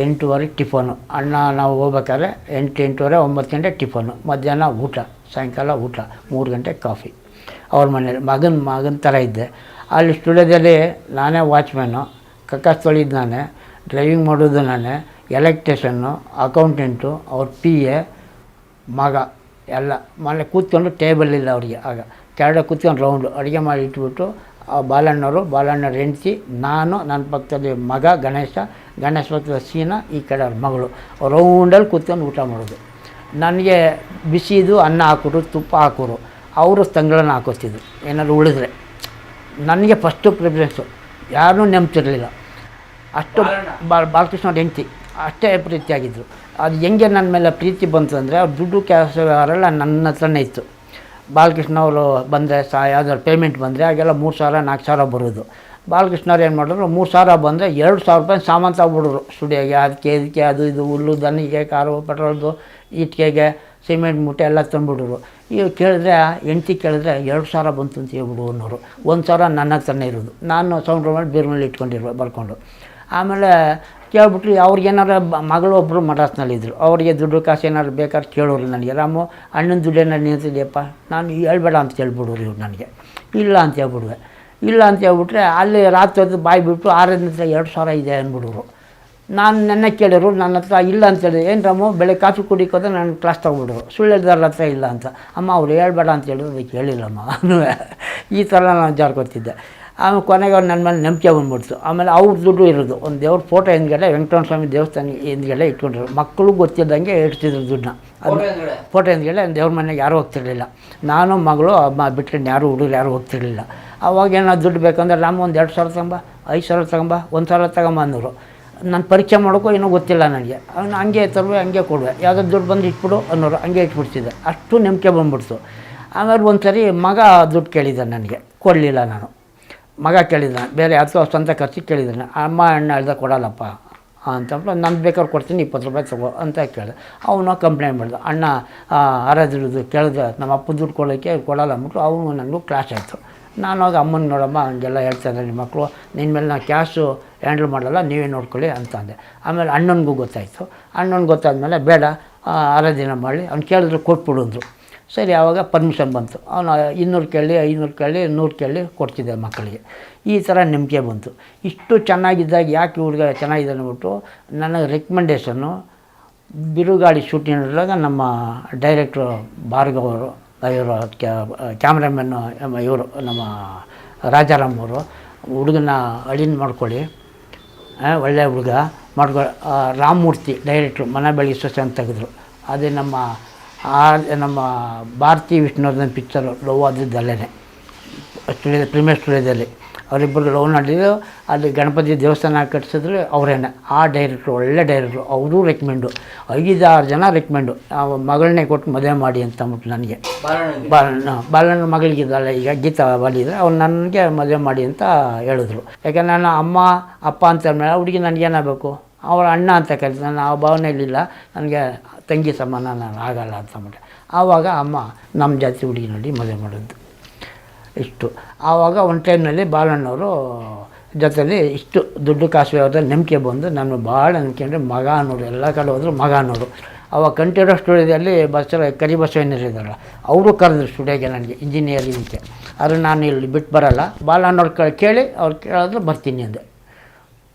8:30 ಟಿಫನು. ಅಣ್ಣ ನಾವು ಹೋಗ್ಬೇಕಾದ್ರೆ 8, 8:30, 9 ಗಂಟೆ ಟಿಫನು. ಮಧ್ಯಾಹ್ನ ಊಟ, ಸಾಯಂಕಾಲ ಊಟ, 3 ಗಂಟೆ ಕಾಫಿ. ಅವ್ರ ಮನೇಲಿ ಮಗನ ಥರ ಇದ್ದೆ. ಅಲ್ಲಿ ಸ್ಟುಡಿಯೋದಲ್ಲಿ ನಾನೇ ವಾಚ್ಮ್ಯಾನು, ಕಕ್ಕಾಸ್ ತೊಳಿದ್ದು ನಾನೇ, ಡ್ರೈವಿಂಗ್ ಮಾಡೋದು ನಾನೇ, ಎಲೆಕ್ಟ್ರಿಷನ್ನು, ಅಕೌಂಟೆಂಟು, ಅವ್ರ PA, ಮಗ ಎಲ್ಲ ಮನೆ ಕೂತ್ಕೊಂಡು ಟೇಬಲ್ ಇಲ್ಲ ಅವರಿಗೆ. ಆಗ ಕೆಳಗಡೆ ಕೂತ್ಕೊಂಡು ರೌಂಡು ಅಡುಗೆ ಮಾಡಿ ಇಟ್ಬಿಟ್ಟು ಬಾಲಣ್ಣವ್ರ ಹೆಂಡ್ತಿ, ನಾನು, ನನ್ನ ಪಕ್ಕದಲ್ಲಿ ಮಗ ಗಣೇಶ ಪಕ್ಕದಲ್ಲಿ ಸೀನಾ, ಈ ಕಡೆ ಅವ್ರ ಮಗಳು, ರೌಂಡಲ್ಲಿ ಕೂತ್ಕೊಂಡು ಊಟ ಮಾಡೋದು. ನನಗೆ ಬಿಸಿದು ಅನ್ನ ಹಾಕೋರು, ತುಪ್ಪ ಹಾಕೋರು. ಅವರು ತಂಗಳನ್ನ ಹಾಕೋತಿದ್ರು ಏನಾದ್ರು ಉಳಿದ್ರೆ. ನನಗೆ ಫಸ್ಟು ಪ್ರಿಫರೆನ್ಸು, ಯಾರನ್ನೂ ನೆಮ್ತಿರಲಿಲ್ಲ. ಅಷ್ಟು ಬಾಲಕೃಷ್ಣ ಅವ್ರ ಹೆಂಡ್ತಿ ಅಷ್ಟೇ ಪ್ರೀತಿಯಾಗಿದ್ದರು. ಅದು ಹೆಂಗೆ ನನ್ನ ಮೇಲೆ ಪ್ರೀತಿ ಬಂತು ಅಂದರೆ, ಅವ್ರು ದುಡ್ಡು ಕ್ಯಾಶ್ ಅವರೆಲ್ಲ ನನ್ನ ಹತ್ರನೇ ಇತ್ತು. ಬಾಲಕೃಷ್ಣ ಅವರು ಬಂದರೆ ಯಾವ್ದಾದ್ರು ಪೇಮೆಂಟ್ ಬಂದರೆ ಆಗೆಲ್ಲ 3,000 4,000 ಬರೋದು. ಬಾಲಕೃಷ್ಣ ಅವ್ರು ಏನು ಮಾಡಿದ್ರು, 3,000 ಬಂದರೆ 2,000 ರೂಪಾಯಿ ಸಾಮಾನು ತಗೊಬಿಡೋರು. ಸ್ಟುಡಿಯೋಗೆ ಅದಕ್ಕೆ ಇದಕ್ಕೆ ಅದು ಇದು ಹುಲ್ಲು ದನಿಗೆ ಕಾರು ಪೆಟ್ರೋಲ್ದು ಇಟ್ಟಿಗೆಗೆ ಸಿಮೆಂಟ್ ಮೂಟೆ ಎಲ್ಲ ತಂದುಬಿಡೋರು. ಈಗ ಕೇಳಿದ್ರೆ ಹೆಂಡ್ತಿ ಕೇಳಿದ್ರೆ 2,000 ಬಂತು ಅಂತ ಹೇಳ್ಬಿಡು ಅನ್ನೋರು. 1,000 ನನ್ನ ಹತ್ರನೇ ಇರೋದು. ನಾನು ಸೌಂಡ್ ಮಾಡಿ ಬೀರ್ನಲ್ಲಿ ಇಟ್ಕೊಂಡಿರೋ ಬರ್ಕೊಂಡು. ಆಮೇಲೆ ಕೇಳ್ಬಿಟ್ರು, ಅವ್ರಿಗೇನಾರು ಮಗಳು ಒಬ್ಬರು ಮಡ್ರಾಸ್ನಲ್ಲಿದ್ದರು. ಅವರಿಗೆ ದುಡ್ಡು ಕಾಸು ಏನಾದ್ರು ಬೇಕಾದ್ರೆ ಕೇಳೋರು ನನಗೆ. ರಾಮು ಅಣ್ಣನ ದುಡ್ಡೇನಾರು ನಿಂತಿದೆಯಪ್ಪ, ನಾನು ಹೇಳ್ಬೇಡ ಅಂತ ಹೇಳ್ಬಿಡೋರು ಇವ್ರು ನನಗೆ. ಇಲ್ಲ ಅಂತ ಹೇಳ್ಬಿಡುವೆ. ಇಲ್ಲ ಅಂತ ಹೇಳ್ಬಿಟ್ರೆ ಅಲ್ಲಿ ರಾತ್ರಿ ಹೊತ್ತು ಬಾಯಿ ಬಿಟ್ಟು 6 2,000 ಇದೆ ಅಂದ್ಬಿಡೋರು. ನಾನು ನೆನ್ನೆ ಕೇಳಿದ್ರು, ನನ್ನ ಹತ್ರ ಇಲ್ಲ ಅಂತ ಹೇಳಿದೆ. ಏನು ರಾಮು ಬೆಳಗ್ಗೆ ಕಾಫಿ ಕುಡಿಕೋದ್ರೆ ನಾನು ಕ್ಲಾಸ್ ತೊಗೊಬಿಡೋರು. ಸುಳ್ಳು ಹೇಳ್ದಾರ ಹತ್ರ ಇಲ್ಲ ಅಂತ. ಅಮ್ಮ ಅವ್ರು ಹೇಳ್ಬೇಡ ಅಂತ ಹೇಳಿದ್ರು, ಅದಕ್ಕೆ ಹೇಳಿಲ್ಲಮ್ಮ ಈ ಥರ ನಾನು ಜಾರ್ಕೊತಿದ್ದೆ. ಆಮೇಲೆ ಕೊನೆಗೆ ಅವ್ರು ನನ್ನ ಮೇಲೆ ನಂಬಿಕೆ ಬಂದ್ಬಿಡ್ತು. ಆಮೇಲೆ ಅವ್ರ ದುಡ್ಡು ಇರೋದು ಒಂದು ದೇವ್ರ ಫೋಟೋ ಹಿಂದ್ಗಡೆ ವೆಂಕಟರಮಣ ಸ್ವಾಮಿ ದೇವಸ್ಥಾನ ಹಿಂದ್ಗಡೆ ಇಟ್ಕೊಂಡ್ರು. ಮಕ್ಕಳು ಗೊತ್ತಿದ್ದಂಗೆ ಇಡ್ತಿದ್ರು ದುಡ್ಡನ್ನ. ಫೋಟೋ ಹಿಂದ್ಗಡೆ ದೇವ್ರ ಮನೆಗೆ ಯಾರೂ ಹೋಗ್ತಿರ್ಲಿಲ್ಲ. ನಾನು ಮಗಳು ಬಿಟ್ಟರೆ ಯಾರು ಹುಡುಗರು ಯಾರೂ ಹೋಗ್ತಿರ್ಲಿಲ್ಲ. ಅವಾಗ ಏನಾದ್ರು ದುಡ್ಡು ಬೇಕಂದ್ರೆ ರಾಮ ಒಂದು 2,000 ತಗೊಂಬ, 5,000 ತಗೊಂಬ, 1,000 ತಗೊಂಬ ಅನ್ನೋರು. ನಾನು ಪರೀಕ್ಷೆ ಮಾಡೋಕ್ಕೋ ಏನೋ ಗೊತ್ತಿಲ್ಲ ನನಗೆ. ಅವನು ಹಂಗೆ ತರುವೆ, ಹಂಗೆ ಕೊಡುವೆ. ಯಾವುದೋ ದುಡ್ಡು ಬಂದು ಇಟ್ಬಿಡು ಅನ್ನೋರು, ಹಂಗೆ ಇಟ್ಬಿಡ್ತಿದ್ದೆ. ಅಷ್ಟು ನಂಬಿಕೆ ಬಂದ್ಬಿಡ್ತು. ಆಮೇಲೆ ಒಂದು ಸರಿ ಮಗ ದುಡ್ಡು ಕೇಳಿದ್ದೆ ನನಗೆ, ಕೊಡಲಿಲ್ಲ ನಾನು. ಮಗ ಕೇಳಿದ, ಬೇರೆ ಅಥವಾ ಸ್ವಂತ ಖರ್ಚಿಗೆ ಕೇಳಿದ್ದಾನೆ. ಅಮ್ಮ ಅಣ್ಣ ಹೇಳ್ದೆ ಕೊಡಲ್ಲಪ್ಪ ಅಂತಂದ್ಬಿಟ್ಟು, ನಾನು ಬೇಕಾದ್ರೆ ಕೊಡ್ತೀನಿ 20 ರೂಪಾಯಿ ತಗೋ ಅಂತ ಕೇಳಿದೆ. ಅವನು ಕಂಪ್ಲೇಂಟ್ ಮಾಡಿದ, ಅಣ್ಣ ಆರಾಧಿರೋದು ಕೇಳಿದ್ರೆ ನಮ್ಮ ಅಪ್ಪ ದುಡ್ಡು ಕೊಡೋಕ್ಕೆ ಕೊಡಲ್ಲ ಅಂದ್ಬಿಟ್ಟು ಅವನು ನನಗೂ ಕ್ಲಾಶ್ ಆಯಿತು. ನಾನು ಆಗ ಅಮ್ಮನ ನೋಡಮ್ಮ ಹಂಗೆಲ್ಲ ಹೇಳ್ತಾಯಿದ್ದಾರೆ ನಿಮ್ಮ ಮಕ್ಕಳು, ನಿನ್ನ ಮೇಲೆ ನಾನು ಕ್ಯಾಶು ಹ್ಯಾಂಡ್ಲ್ ಮಾಡಲ್ಲ, ನೀವೇ ನೋಡ್ಕೊಳ್ಳಿ ಅಂತ ಅಂದೆ. ಆಮೇಲೆ ಅಣ್ಣನಿಗೂ ಗೊತ್ತಾಯಿತು. ಅಣ್ಣನಿಗೆ ಗೊತ್ತಾದಮೇಲೆ ಬೇಡ ಆರಾಧನೆ ಮಾಡಲಿ, ಅವ್ನು ಕೇಳಿದ್ರೆ ಕೊಟ್ಬಿಡು ಅಂದರು. ಸರಿ, ಆವಾಗ ಪರ್ಮಿಷನ್ ಬಂತು. ಅವನು 200 ಕೇಳಿ, 500 ಕೇಳಿ, 100 ಕೇಳಿ ಕೊಡ್ತಿದ್ದೆ ಮಕ್ಕಳಿಗೆ. ಈ ಥರ ನಂಬಿಕೆ ಬಂತು. ಇಷ್ಟು ಚೆನ್ನಾಗಿದ್ದಾಗ ಯಾಕೆ ಹುಡುಗ ಚೆನ್ನಾಗಿದೆ ಅಂದ್ಬಿಟ್ಟು ನನಗೆ ರೆಕಮೆಂಡೇಷನ್ನು ಬಿರುಗಾಳಿ ಶೂಟಿಂಗ್ ನಡೆದಾಗ ನಮ್ಮ ಡೈರೆಕ್ಟ್ರು ಭಾರ್ಗವ್ ಅವರು, ಇವರು ಕ್ಯಾಮ್ರಾಮನ್ನು ಇವರು ನಮ್ಮ ರಾಜಾರಾಮ್ ಅವರು, ಹುಡುಗನ ಅಳಿನ ಮಾಡ್ಕೊಳ್ಳಿ, ಒಳ್ಳೆಯ ಹುಡುಗ ಮಾಡ್ಕೊಳ್ಳಿ. ರಾಮಮೂರ್ತಿ ಡೈರೆಕ್ಟ್ರು ಮನೆ ಬೆಳಗ್ಗೆ ಸೊಸೆ ಅಂತ ತೆಗೆದ್ರು. ಅದೇ ನಮ್ಮ ಭಾರತಿ ವಿಷ್ಣುವರ್ಧನ್ ಪಿಕ್ಚರು ಲವ್ ಆದದ್ದು ಅಲ್ಲೇ ಸ್ಟುಡಿಯೋ, ಪ್ರೀಮಿಯರ್ ಸ್ಟುಡಿಯೋದಲ್ಲಿ ಅವರಿಬ್ಬರು ಲವ್ ನಡೆದಿದ್ದು. ಅಲ್ಲಿ ಗಣಪತಿ ದೇವಸ್ಥಾನ ಕಟ್ಟಿಸಿದ್ರು ಅವರೇನೆ. ಆ ಡೈರೆಕ್ಟ್ರು ಒಳ್ಳೆ ಡೈರೆಕ್ಟ್ರು, ಅವರೂ ರೆಕಮೆಂಡು. 5-6 ಜನ ರೆಕಮೆಂಡು. ಮಗಳನ್ನೇ ಕೊಟ್ಟು ಮದುವೆ ಮಾಡಿ ಅಂತ ಅಂದ್ಬಿಟ್ಟು ನನಗೆ. ಬಾಲಣ್ಣ ಮಗಳಿಗಿದ್ದಾಳೆ ಈಗ, ಗೀತಾ ಬಾಲಿದ್ರೆ, ಅವ್ರು ನನಗೆ ಮದುವೆ ಮಾಡಿ ಅಂತ ಹೇಳಿದ್ರು. ಯಾಕೆ ನಾನು ಅಮ್ಮ ಅಪ್ಪ ಅಂತ ಮೇಲೆ ಹುಡುಗಿ ನನಗೇನಾಗಬೇಕು, ಅವಳ ಅಣ್ಣ ಅಂತ ಕರೀತಾರೆ. ನಾನು ಆ ಭಾವನೆಯಲ್ಲಿಲ್ಲ, ನನಗೆ ತಂಗಿ ಸಮಾನ ನಾನು ಆಗಲ್ಲ ಅಂತ ಅಂದ್ಬಿಟ್ಟೆ. ಆವಾಗ ಅಮ್ಮ ನಮ್ಮ ಜಾತಿ ಹುಡುಗಿನಲ್ಲಿ ಮದುವೆ ಮಾಡೋದು. ಇಷ್ಟು ಆವಾಗ ಒಂದು ಟೈಮ್ನಲ್ಲಿ ಬಾಲಣ್ಣವರು ಜೊತೆಲಿ ಇಷ್ಟು ದುಡ್ಡು ಕಾಸು ವ್ಯವಹಾರದಲ್ಲಿ ನಂಬಿಕೆ ಬಂದು ನಾನು ಭಾಳ ನಂಬಿಕೆ ಅಂದರೆ ಮಗ ಅನ್ನೋರು, ಎಲ್ಲ ಕಡೆ ಹೋದ್ರು ಮಗ ಅನ್ನೋರು. ಅವಾಗ ಕಂಠೀರವ ಸ್ಟುಡಿಯೋದಲ್ಲಿ ಕರಿಬಸವಣ್ಣರಿದ್ದಾರಲ್ಲ, ಅವರು ಕರೆದ್ರು ಸ್ಟುಡಿಯೋಗೆ ನನಗೆ ಇಂಜಿನಿಯರಿಂಗ್ಗೆ. ಆದರೆ ನಾನು ಇಲ್ಲಿ ಬಿಟ್ಟು ಬರೋಲ್ಲ, ಬಾಲಣ್ಣವ್ರು ಕೇಳಿ ಅವ್ರು ಕೇಳಿದ್ರೆ ಬರ್ತೀನಿ ಅಂದೆ.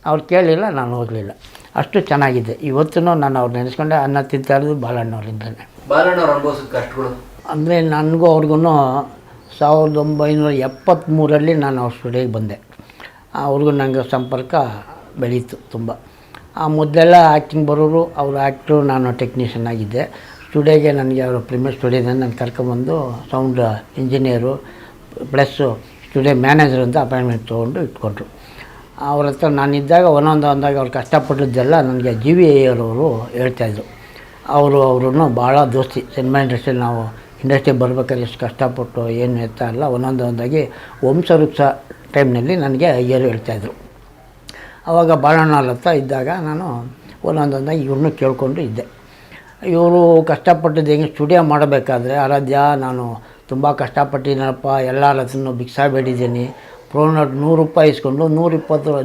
ಅವ್ರು ಕೇಳಲಿಲ್ಲ, ನಾನು ಹೋಗಲಿಲ್ಲ. ಅಷ್ಟು ಚೆನ್ನಾಗಿದೆ. ಇವತ್ತೂ ನಾನು ಅವ್ರು ನೆನೆಸ್ಕೊಂಡೆ ಅನ್ನ ತಿಂತಾ ಇರೋದು ಬಾಲಣ್ಣವ್ರಿಂದಲೇ. ಬಾಲಣ್ಣವ್ರು ಅನುಭವಿಸಿದ ಕಷ್ಟಗಳು ಅಂದರೆ ನನಗೂ ಅವ್ರಿಗೂ 1973 ನಾನು ಅವ್ರ ಸ್ಟುಡಿಯೋಗೆ ಬಂದೆ. ಅವ್ರಿಗೂ ನನಗೆ ಸಂಪರ್ಕ ಬೆಳೀತು ತುಂಬ. ಮೊದಲೆಲ್ಲ ಆ್ಯಕ್ಟಿಂಗ್ ಬರೋರು, ಅವರು ಆ್ಯಕ್ಟ್ರು, ನಾನು ಟೆಕ್ನಿಷಿಯನ್ ಆಗಿದ್ದೆ. ಸ್ಟುಡಿಯೋಗೆ ನನಗೆ ಅವರು ಪ್ರೀಮಿಯರ್ ಸ್ಟುಡಿಯೋದಿಂದ ನಾನು ಕರ್ಕೊಂಬಂದು sound engineer plus studio manager ಅಂತ ಅಪಾಯಿಂಟ್ಮೆಂಟ್ ತೊಗೊಂಡು ಇಟ್ಕೊಂಡ್ರು. ಅವ್ರ ಹತ್ರ ನಾನಿದ್ದಾಗ ಒಂದೊಂದಾಗಿ ಅವ್ರು ಕಷ್ಟಪಟ್ಟಿದ್ದೆಲ್ಲ ನನಗೆ ಜಿ ವಿ ಅಯ್ಯರವರು ಹೇಳ್ತಾಯಿದ್ರು. ಅವ್ರೂ ಭಾಳ ದೋಸ್ತಿ. ಸಿನಿಮಾ ಇಂಡಸ್ಟ್ರಿಯಲ್ಲಿ ನಾವು ಇಂಡಸ್ಟ್ರಿಗೆ ಬರ್ಬೇಕಾದ್ರೆ ಎಷ್ಟು ಕಷ್ಟಪಟ್ಟು ಏನು ಎತ್ತ ಅಲ್ಲ, ಒಂದೊಂದಾಗಿ ವಂಶವೃಕ್ಷ ಟೈಮ್ನಲ್ಲಿ ನನಗೆ ಅಯ್ಯರು ಹೇಳ್ತಾಯಿದ್ರು. ಆವಾಗ ಬಾಳಣ್ಣವ್ರ ಹತ್ರ ಇದ್ದಾಗ ನಾನು ಒಂದೊಂದಾಗಿ ಇವ್ರನ್ನೂ ಕೇಳಿಕೊಂಡು ಇದ್ದೆ. ಇವರು ಕಷ್ಟಪಟ್ಟಿದ್ದು ಹೆಂಗೆ ಸ್ಟುಡಿಯೋ ಮಾಡಬೇಕಾದ್ರೆ, ಆರಾಧ್ಯ ನಾನು ತುಂಬ ಕಷ್ಟಪಟ್ಟಿದ್ದೀನಪ್ಪ, ಎಲ್ಲರ ಹತ್ರನೂ ಭಿಕ್ಷಾ ಬೇಡಿದ್ದೀನಿ, ಪ್ರೋನೋಟ್ 100 ರೂಪಾಯಿ ಇಸ್ಕೊಂಡು 120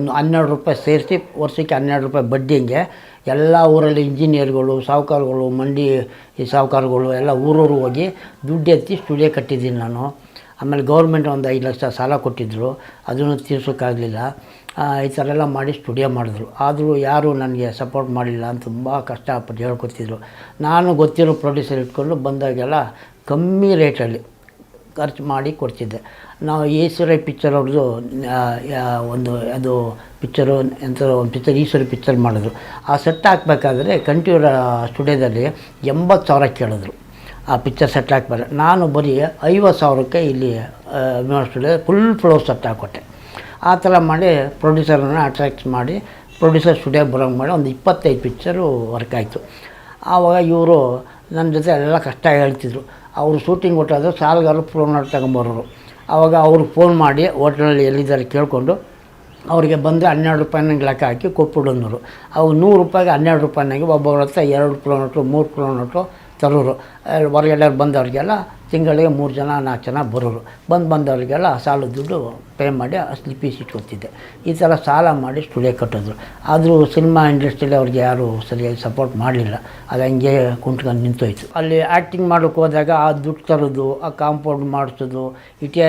12 ರೂಪಾಯಿ ಸೇರಿಸಿ ವರ್ಷಕ್ಕೆ 12 ರೂಪಾಯಿ ಬಡ್ಡಿಂಗೆ ಎಲ್ಲ ಊರಲ್ಲಿ ಇಂಜಿನಿಯರ್ಗಳು, ಸಾಹುಕಾರಗಳು, ಮಂಡಿ ಈ ಸಾಹುಕಾರಗಳು ಎಲ್ಲ ಊರೂರು ಹೋಗಿ ದುಡ್ಡು ಎತ್ತಿ ಸ್ಟುಡಿಯೋ ಕಟ್ಟಿದ್ದೀನಿ ನಾನು. ಆಮೇಲೆ ಗೌರ್ಮೆಂಟ್ ಒಂದು 5 ಲಕ್ಷ ಸಾಲ ಕೊಟ್ಟಿದ್ದರು, ಅದನ್ನು ತೀರ್ಸೋಕ್ಕಾಗಲಿಲ್ಲ. ಈ ಥರ ಎಲ್ಲ ಮಾಡಿ ಸ್ಟುಡಿಯೋ ಮಾಡಿದ್ರು. ಆದರೂ ಯಾರೂ ನನಗೆ ಸಪೋರ್ಟ್ ಮಾಡಲಿಲ್ಲ ಅಂತ ತುಂಬ ಕಷ್ಟಪಟ್ಟು ಹೇಳ್ಕೊತಿದ್ರು. ನಾನು ಗೊತ್ತಿರೋ ಪ್ರೊಡ್ಯೂಸರ್ ಇಟ್ಕೊಂಡು ಬಂದಾಗೆಲ್ಲ ಕಮ್ಮಿ ರೇಟಲ್ಲಿ ಖರ್ಚು ಮಾಡಿ ಕೊಡ್ತಿದ್ದೆ. ನಾವು ಈಶ್ವರಿ ಪಿಕ್ಚರ್ ಅವ್ರದ್ದು ಅದು ಪಿಕ್ಚರು ಎಂಥ ಒಂದು ಪಿಕ್ಚರ್ ಈಶ್ವರಿ ಪಿಕ್ಚರ್ ಮಾಡಿದ್ರು. ಆ ಸೆಟ್ ಹಾಕ್ಬೇಕಾದ್ರೆ ಕಂಠೀರವ ಸ್ಟುಡಿಯೋದಲ್ಲಿ 80,000 ಕೇಳಿದ್ರು ಆ ಪಿಕ್ಚರ್ ಸೆಟ್ ಹಾಕ್ಬಾರ್ದು. ನಾನು ಬರೀ 50,000ಕ್ಕೆ ಇಲ್ಲಿ ಅಭಿಮಾನ ಸ್ಟುಡಿಯೋ ಫುಲ್ ಫ್ಲೋರ್ ಸೆಟ್ ಹಾಕ್ಕೊಟ್ಟೆ. ಆ ಥರ ಮಾಡಿ ಪ್ರೊಡ್ಯೂಸರನ್ನ ಅಟ್ರಾಕ್ಟ್ ಮಾಡಿ ಪ್ರೊಡ್ಯೂಸರ್ ಸ್ಟುಡಿಯೋ ಬರೋಂಗೆ ಮಾಡಿ ಒಂದು 25 ಪಿಕ್ಚರು ವರ್ಕ್ ಆಯಿತು. ಆವಾಗ ಇವರು ನನ್ನ ಜೊತೆ ಎಲ್ಲ ಕಷ್ಟ ಹೇಳ್ತಿದ್ರು. ಅವರು ಶೂಟಿಂಗ್ ಹೊಟ್ಟಾದ್ರೆ ಸಾಲಗಾರರು ಫೋನ್ ಮಾಡಿ ತಗೊಂಬರೋರು. ಆವಾಗ ಅವ್ರಿಗೆ ಫೋನ್ ಮಾಡಿ ಹೋಟ್ಲಲ್ಲಿ ಎಲ್ಲಿದ್ದಾರೆ ಕೇಳಿಕೊಂಡು ಅವರಿಗೆ ಬಂದರೆ 12 ರೂಪಾಯಿನಾಗೆ ಲೆಕ್ಕ ಹಾಕಿ ಕೊಟ್ಬಿಡೋರು. ಅವು 100 ರೂಪಾಯಿಗೆ 12 ರೂಪಾಯಿನಾಗೆ ಒಬ್ಬೊಬ್ಬರ ಹತ್ರ 2 ಕಿಲೋಮೀಟ್ರು 3 ಕಿಲೋಮೀಟ್ರು ತರೋರು. ಹೊರಗಡೆ ಬಂದವರಿಗೆಲ್ಲ ತಿಂಗಳಿಗೆ 3 ಜನ 4 ಜನ ಬರೋರು. ಬಂದವರಿಗೆಲ್ಲ ಸಾಲ ದುಡ್ಡು ಪೇ ಮಾಡಿ ಸ್ಲಿಪ್ಪೀಸ್ ಇಟ್ಕೊತಿದ್ದೆ. ಈ ಥರ ಸಾಲ ಮಾಡಿ ಸ್ಟುಡಿಯೋ ಕಟ್ಟಿದ್ರು. ಆದರೂ ಸಿನಿಮಾ ಇಂಡಸ್ಟ್ರಿಯಲ್ಲಿ ಅವ್ರಿಗೆ ಯಾರೂ ಸರಿಯಾಗಿ ಸಪೋರ್ಟ್ ಮಾಡಲಿಲ್ಲ. ಅದು ಹಂಗೆ ಕುಂತ್ಕೊಂಡು ನಿಂತೋಯ್ತು. ಅಲ್ಲಿ ಆ್ಯಕ್ಟಿಂಗ್ ಮಾಡೋಕ್ಕೆ ಹೋದಾಗ ಆ ದುಡ್ಡು ತರೋದು, ಆ ಕಾಂಪೌಂಡ್ ಮಾಡಿಸೋದು, ಇಟಿಗೆ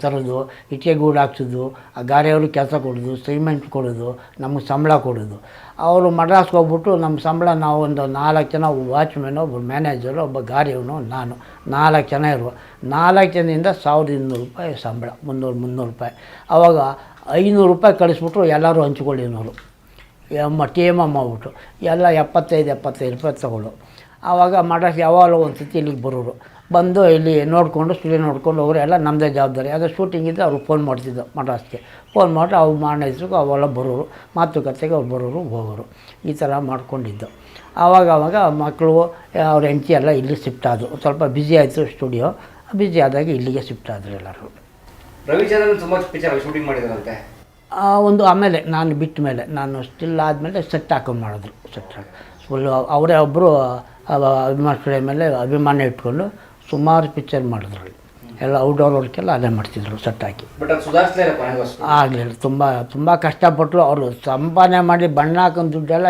ತರೋದು, ಇಟಿಗೆ ಗೂಡು ಹಾಕ್ಸೋದು, ಆ ಗಾರೆಯವರು ಕೆಲಸ ಕೊಡೋದು, ಸಿಮೆಂಟ್ ಕೊಡೋದು, ನಮಗೆ ಸಂಬಳ ಕೊಡೋದು. ಅವರು ಮಡ್ರಾಸ್ಗೆ ಹೋಗ್ಬಿಟ್ಟು ನಮ್ಮ ಸಂಬಳ ನಾವು ಒಂದು 4 ಜನ ವಾಚ್ಮೆನು, ಒಬ್ಬ ಮ್ಯಾನೇಜರು, ಒಬ್ಬ ಗಾರಿಯವನು, ನಾನು 4 ಜನ ಇರುವ. 4 ಜನದಿಂದ 1,200 ರೂಪಾಯಿ ಸಂಬಳ, 300 ರೂಪಾಯಿ. ಆವಾಗ 500 ರೂಪಾಯಿ ಕಳಿಸ್ಬಿಟ್ರು ಎಲ್ಲರೂ ಹಂಚ್ಕೊಳ್ಳಿ ಅನ್ನೋರು. ಟೀಮ ಮಾಡ್ಬಿಟ್ಟು ಎಲ್ಲ 75 ರೂಪಾಯಿ ತಗೊಳ್ಳೋ. ಆವಾಗ ಮಡ್ರಾಸ್ ಯಾವಾಗಲೂ ಒಂದು ಸತಿ ಇಲ್ಲಿಗೆ ಬರೋರು. ಬಂದು ಇಲ್ಲಿ ನೋಡಿಕೊಂಡು ಸ್ಟುಡಿಯೋ ನೋಡ್ಕೊಂಡು ಹೋಗೋರು. ಎಲ್ಲ ನಮ್ಮದೇ ಜವಾಬ್ದಾರಿ. ಅದು ಶೂಟಿಂಗ್ ಇದ್ದರೆ ಅವ್ರು ಫೋನ್ ಮಾಡ್ತಿದ್ದು ಮಡ್ರಾಸ್ಗೆ. ಫೋನ್ ಮಾಡಿ ಅವ್ರು ಮ್ಯಾನೇಜ್ರಿಗೆ ಅವೆಲ್ಲ ಬರೋರು, ಮಾತುಕತೆಗೆ ಅವ್ರು ಬರೋರು ಹೋಗೋರು. ಈ ಥರ ಮಾಡ್ಕೊಂಡಿದ್ದು. ಆವಾಗ ಮಕ್ಕಳು ಅವ್ರ ಹೆಂಡತಿ ಎಲ್ಲ ಇಲ್ಲಿ ಶಿಫ್ಟ್ ಆದರು. ಸ್ವಲ್ಪ ಬ್ಯುಸಿ ಆಯಿತು ಸ್ಟುಡಿಯೋ. ಬ್ಯುಸಿ ಆದಾಗ ಇಲ್ಲಿಗೆ ಶಿಫ್ಟ್ ಆದರು ಎಲ್ಲರೂ. ರವಿಚಂದ್ರನ್ ತುಂಬ ಪಿಕ್ಚರ್ ಶೂಟಿಂಗ್ ಮಾಡಿದಾರಂತೆ. ಒಂದು ಆಮೇಲೆ ನಾನು ಬಿಟ್ಟ ಮೇಲೆ, ನಾನು ಸ್ಟಿಲ್ ಆದಮೇಲೆ ಸೆಟ್ ಹಾಕೊಂಡು ಮಾಡಿದ್ರು. ಸೆಟ್ ಹಾಕಿ ಫುಲ್ಲು ಅವರೇ ಒಬ್ಬರು ಅಭಿಮಾನ ಸ್ಟುಡಿಯೋ ಮೇಲೆ ಅಭಿಮಾನ ಇಟ್ಕೊಂಡು ಸುಮಾರು ಪಿಕ್ಚರ್ ಮಾಡಿದ್ರು. ಎಲ್ಲ ಔಟ್ಡೋರ್ ವರ್ಕೆಲ್ಲ ಅದೇ ಮಾಡ್ತಿದ್ರು ಸೆಟ್ ಹಾಕಿ. ಬಟ್ ಅದು ಸುಧಾರಿಸಲಿಲ್ಲ, ಆಗಲಿಲ್ಲ. ತುಂಬ ಕಷ್ಟಪಟ್ಟರು. ಅವರು ಸಂಪಾದನೆ ಮಾಡಿ ಬಣ್ಣ ಹಾಕೊಂಡು ದುಡ್ಡೆಲ್ಲ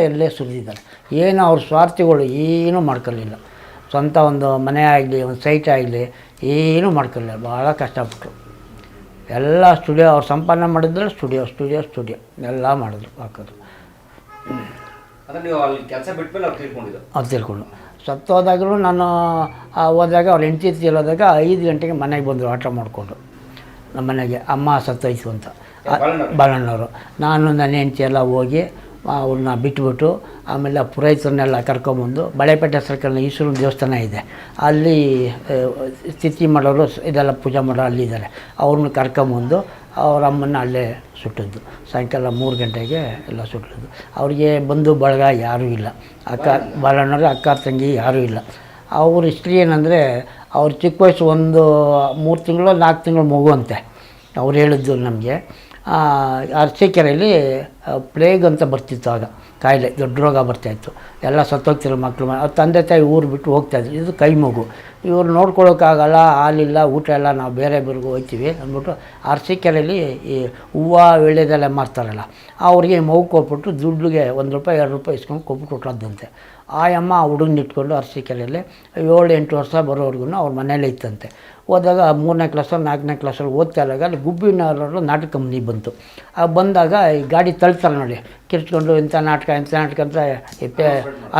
ಎಲ್ಲೇ ಸುರಿದಿದ್ದಾರೆ. ಏನು ಅವ್ರ ಸ್ವಾರ್ಥಿಗಳು ಏನೂ ಮಾಡ್ಕೊಳ್ಳಿಲ್ಲ. ಸ್ವಂತ ಒಂದು ಮನೆ ಆಗಲಿ, ಒಂದು ಸೈಟ್ ಆಗಲಿ ಏನೂ ಮಾಡ್ಕೊಳ್ಳಿಲ್ಲ. ಭಾಳ ಕಷ್ಟಪಟ್ಟರು. ಎಲ್ಲ ಸ್ಟುಡಿಯೋ ಅವ್ರು ಸಂಪಾದನೆ ಮಾಡಿದ್ರೆ ಸ್ಟುಡಿಯೋ ಎಲ್ಲ ಮಾಡಿದ್ರು ಹಾಕೋದು. ನೀವು ಅಲ್ಲಿ ಕೆಲಸ ಬಿಟ್ಮೇಲೆ ಅವ್ರು ತಿಳ್ಕೊಂಡು ಸತ್ತೋದಾಗಲೂ ನಾನು ಹೋದಾಗ ಅವ್ರು ಹೆಂಡತಿ ತೀರೋದಾಗ 5 ಗಂಟೆಗೆ ಮನೆಗೆ ಬಂದರು ಆಟ ಮಾಡಿಕೊಂಡು. ನಮ್ಮ ಮನೆಗೆ ಅಮ್ಮ ಸತ್ತೋಯ್ತು ಅಂತ ಬಾಳಣ್ಣವರು. ನಾನು ನನ್ನ ಹೆಂಡತಿ ಎಲ್ಲ ಹೋಗಿ ಅವ್ರನ್ನ ಬಿಟ್ಬಿಟ್ಟು ಆಮೇಲೆ ಪುರೋಹಿತರನ್ನೆಲ್ಲ ಕರ್ಕೊಂಬಂದು ಬಳೆಪೇಟೆ ಸರ್ಕಲ್ನ ಈಶ್ವರನ ದೇವಸ್ಥಾನ ಇದೆ, ಅಲ್ಲಿ ಸ್ಥಿತಿ ಮಾಡೋರು ಇದೆಲ್ಲ ಪೂಜೆ ಮಾಡೋರು ಅಲ್ಲಿದ್ದಾರೆ. ಅವ್ರನ್ನ ಕರ್ಕೊಂಬಂದು ಅವ್ರ ಅಮ್ಮನ್ನ ಅಲ್ಲೇ ಸುಟ್ಟಿದ್ದು. ಸಾಯಂಕಾಲ 3 ಗಂಟೆಗೆ ಎಲ್ಲ ಸುಟ್ಟಿದ್ದು. ಅವ್ರಿಗೆ ಬಂಧು ಬಳಗ ಯಾರೂ ಇಲ್ಲ. ಬಾಳಣ್ಣವ್ರಿಗೆ ಅಕ್ಕ ತಂಗಿ ಯಾರೂ ಇಲ್ಲ. ಅವ್ರ ಹಿಸ್ಟ್ರಿ ಏನಂದರೆ, ಅವ್ರ ಚಿಕ್ಕ ವಯಸ್ಸು ಒಂದು 3 ತಿಂಗಳು 4 ತಿಂಗಳು ಮಗುವಂತೆ ಅವ್ರು ಹೇಳಿದ್ದು ನಮಗೆ. ಅರಸೀಕೆರೆಯಲ್ಲಿ ಪ್ಲೇಗ್ ಅಂತ ಬರ್ತಿತ್ತು. ಆಗ ಕಾಯಿಲೆ, ದೊಡ್ಡ ರೋಗ ಬರ್ತಾಯಿತ್ತು. ಎಲ್ಲ ಸತ್ತೋಗ್ತಿರೋ ಮಕ್ಕಳು. ಅವ್ರ ತಂದೆ ತಾಯಿ ಊರು ಬಿಟ್ಟು ಹೋಗ್ತಾಯಿದ್ರು. ಇದು ಕೈ ಮಗು. ಇವ್ರು ನೋಡ್ಕೊಳ್ಳೋಕ್ಕಾಗಲ್ಲ, ಹಾಲಿಲ್ಲ, ಊಟ ಎಲ್ಲ, ನಾವು ಬೇರೆ ಹೋಗ್ತೀವಿ ಅಂದ್ಬಿಟ್ಟು ಅರಸೀಕೆರೆಯಲ್ಲಿ ಈ ಹೂವು ವೀಳ್ಯದೆಲೆ ಮಾರ್ತಾರಲ್ಲ, ಅವ್ರಿಗೆ ಮಗು ಕೊಟ್ಬಿಟ್ಟು ದುಡ್ಡಿಗೆ 1 ರೂಪಾಯಿ 2 ರೂಪಾಯಿ ಇಸ್ಕೊಂಡು ಕೊಟ್ಬಿಟ್ಟು ಹೊಟ್ಟೋದಂತೆ. ಆ ಅಮ್ಮ ಹುಡುಗನ ಇಟ್ಕೊಂಡು ಅರಸೀಕೆರೆಯಲ್ಲಿ 7-8 ವರ್ಷ ಬರೋವರೆಗೂ ಅವ್ರ ಮನೇಲೇ ಇತ್ತಂತೆ. ಹೋದಾಗ 3ನೇ ಕ್ಲಾಸಲ್ಲಿ 4ನೇ ಕ್ಲಾಸಲ್ಲಿ ಓದ್ತಾ ಇದ್ದಾಗ ಅಲ್ಲಿ ಗುಬ್ಬಿನವರು ನಾಟಕ ಕಂಪ್ನಿ ಬಂತು. ಬಂದಾಗ ಈ ಗಾಡಿ ತಳ್ತಾರೆ ನೋಡಿ, ಕಿರ್ಚ್ಕೊಂಡು ಇಂಥ ನಾಟಕ ಅಂತ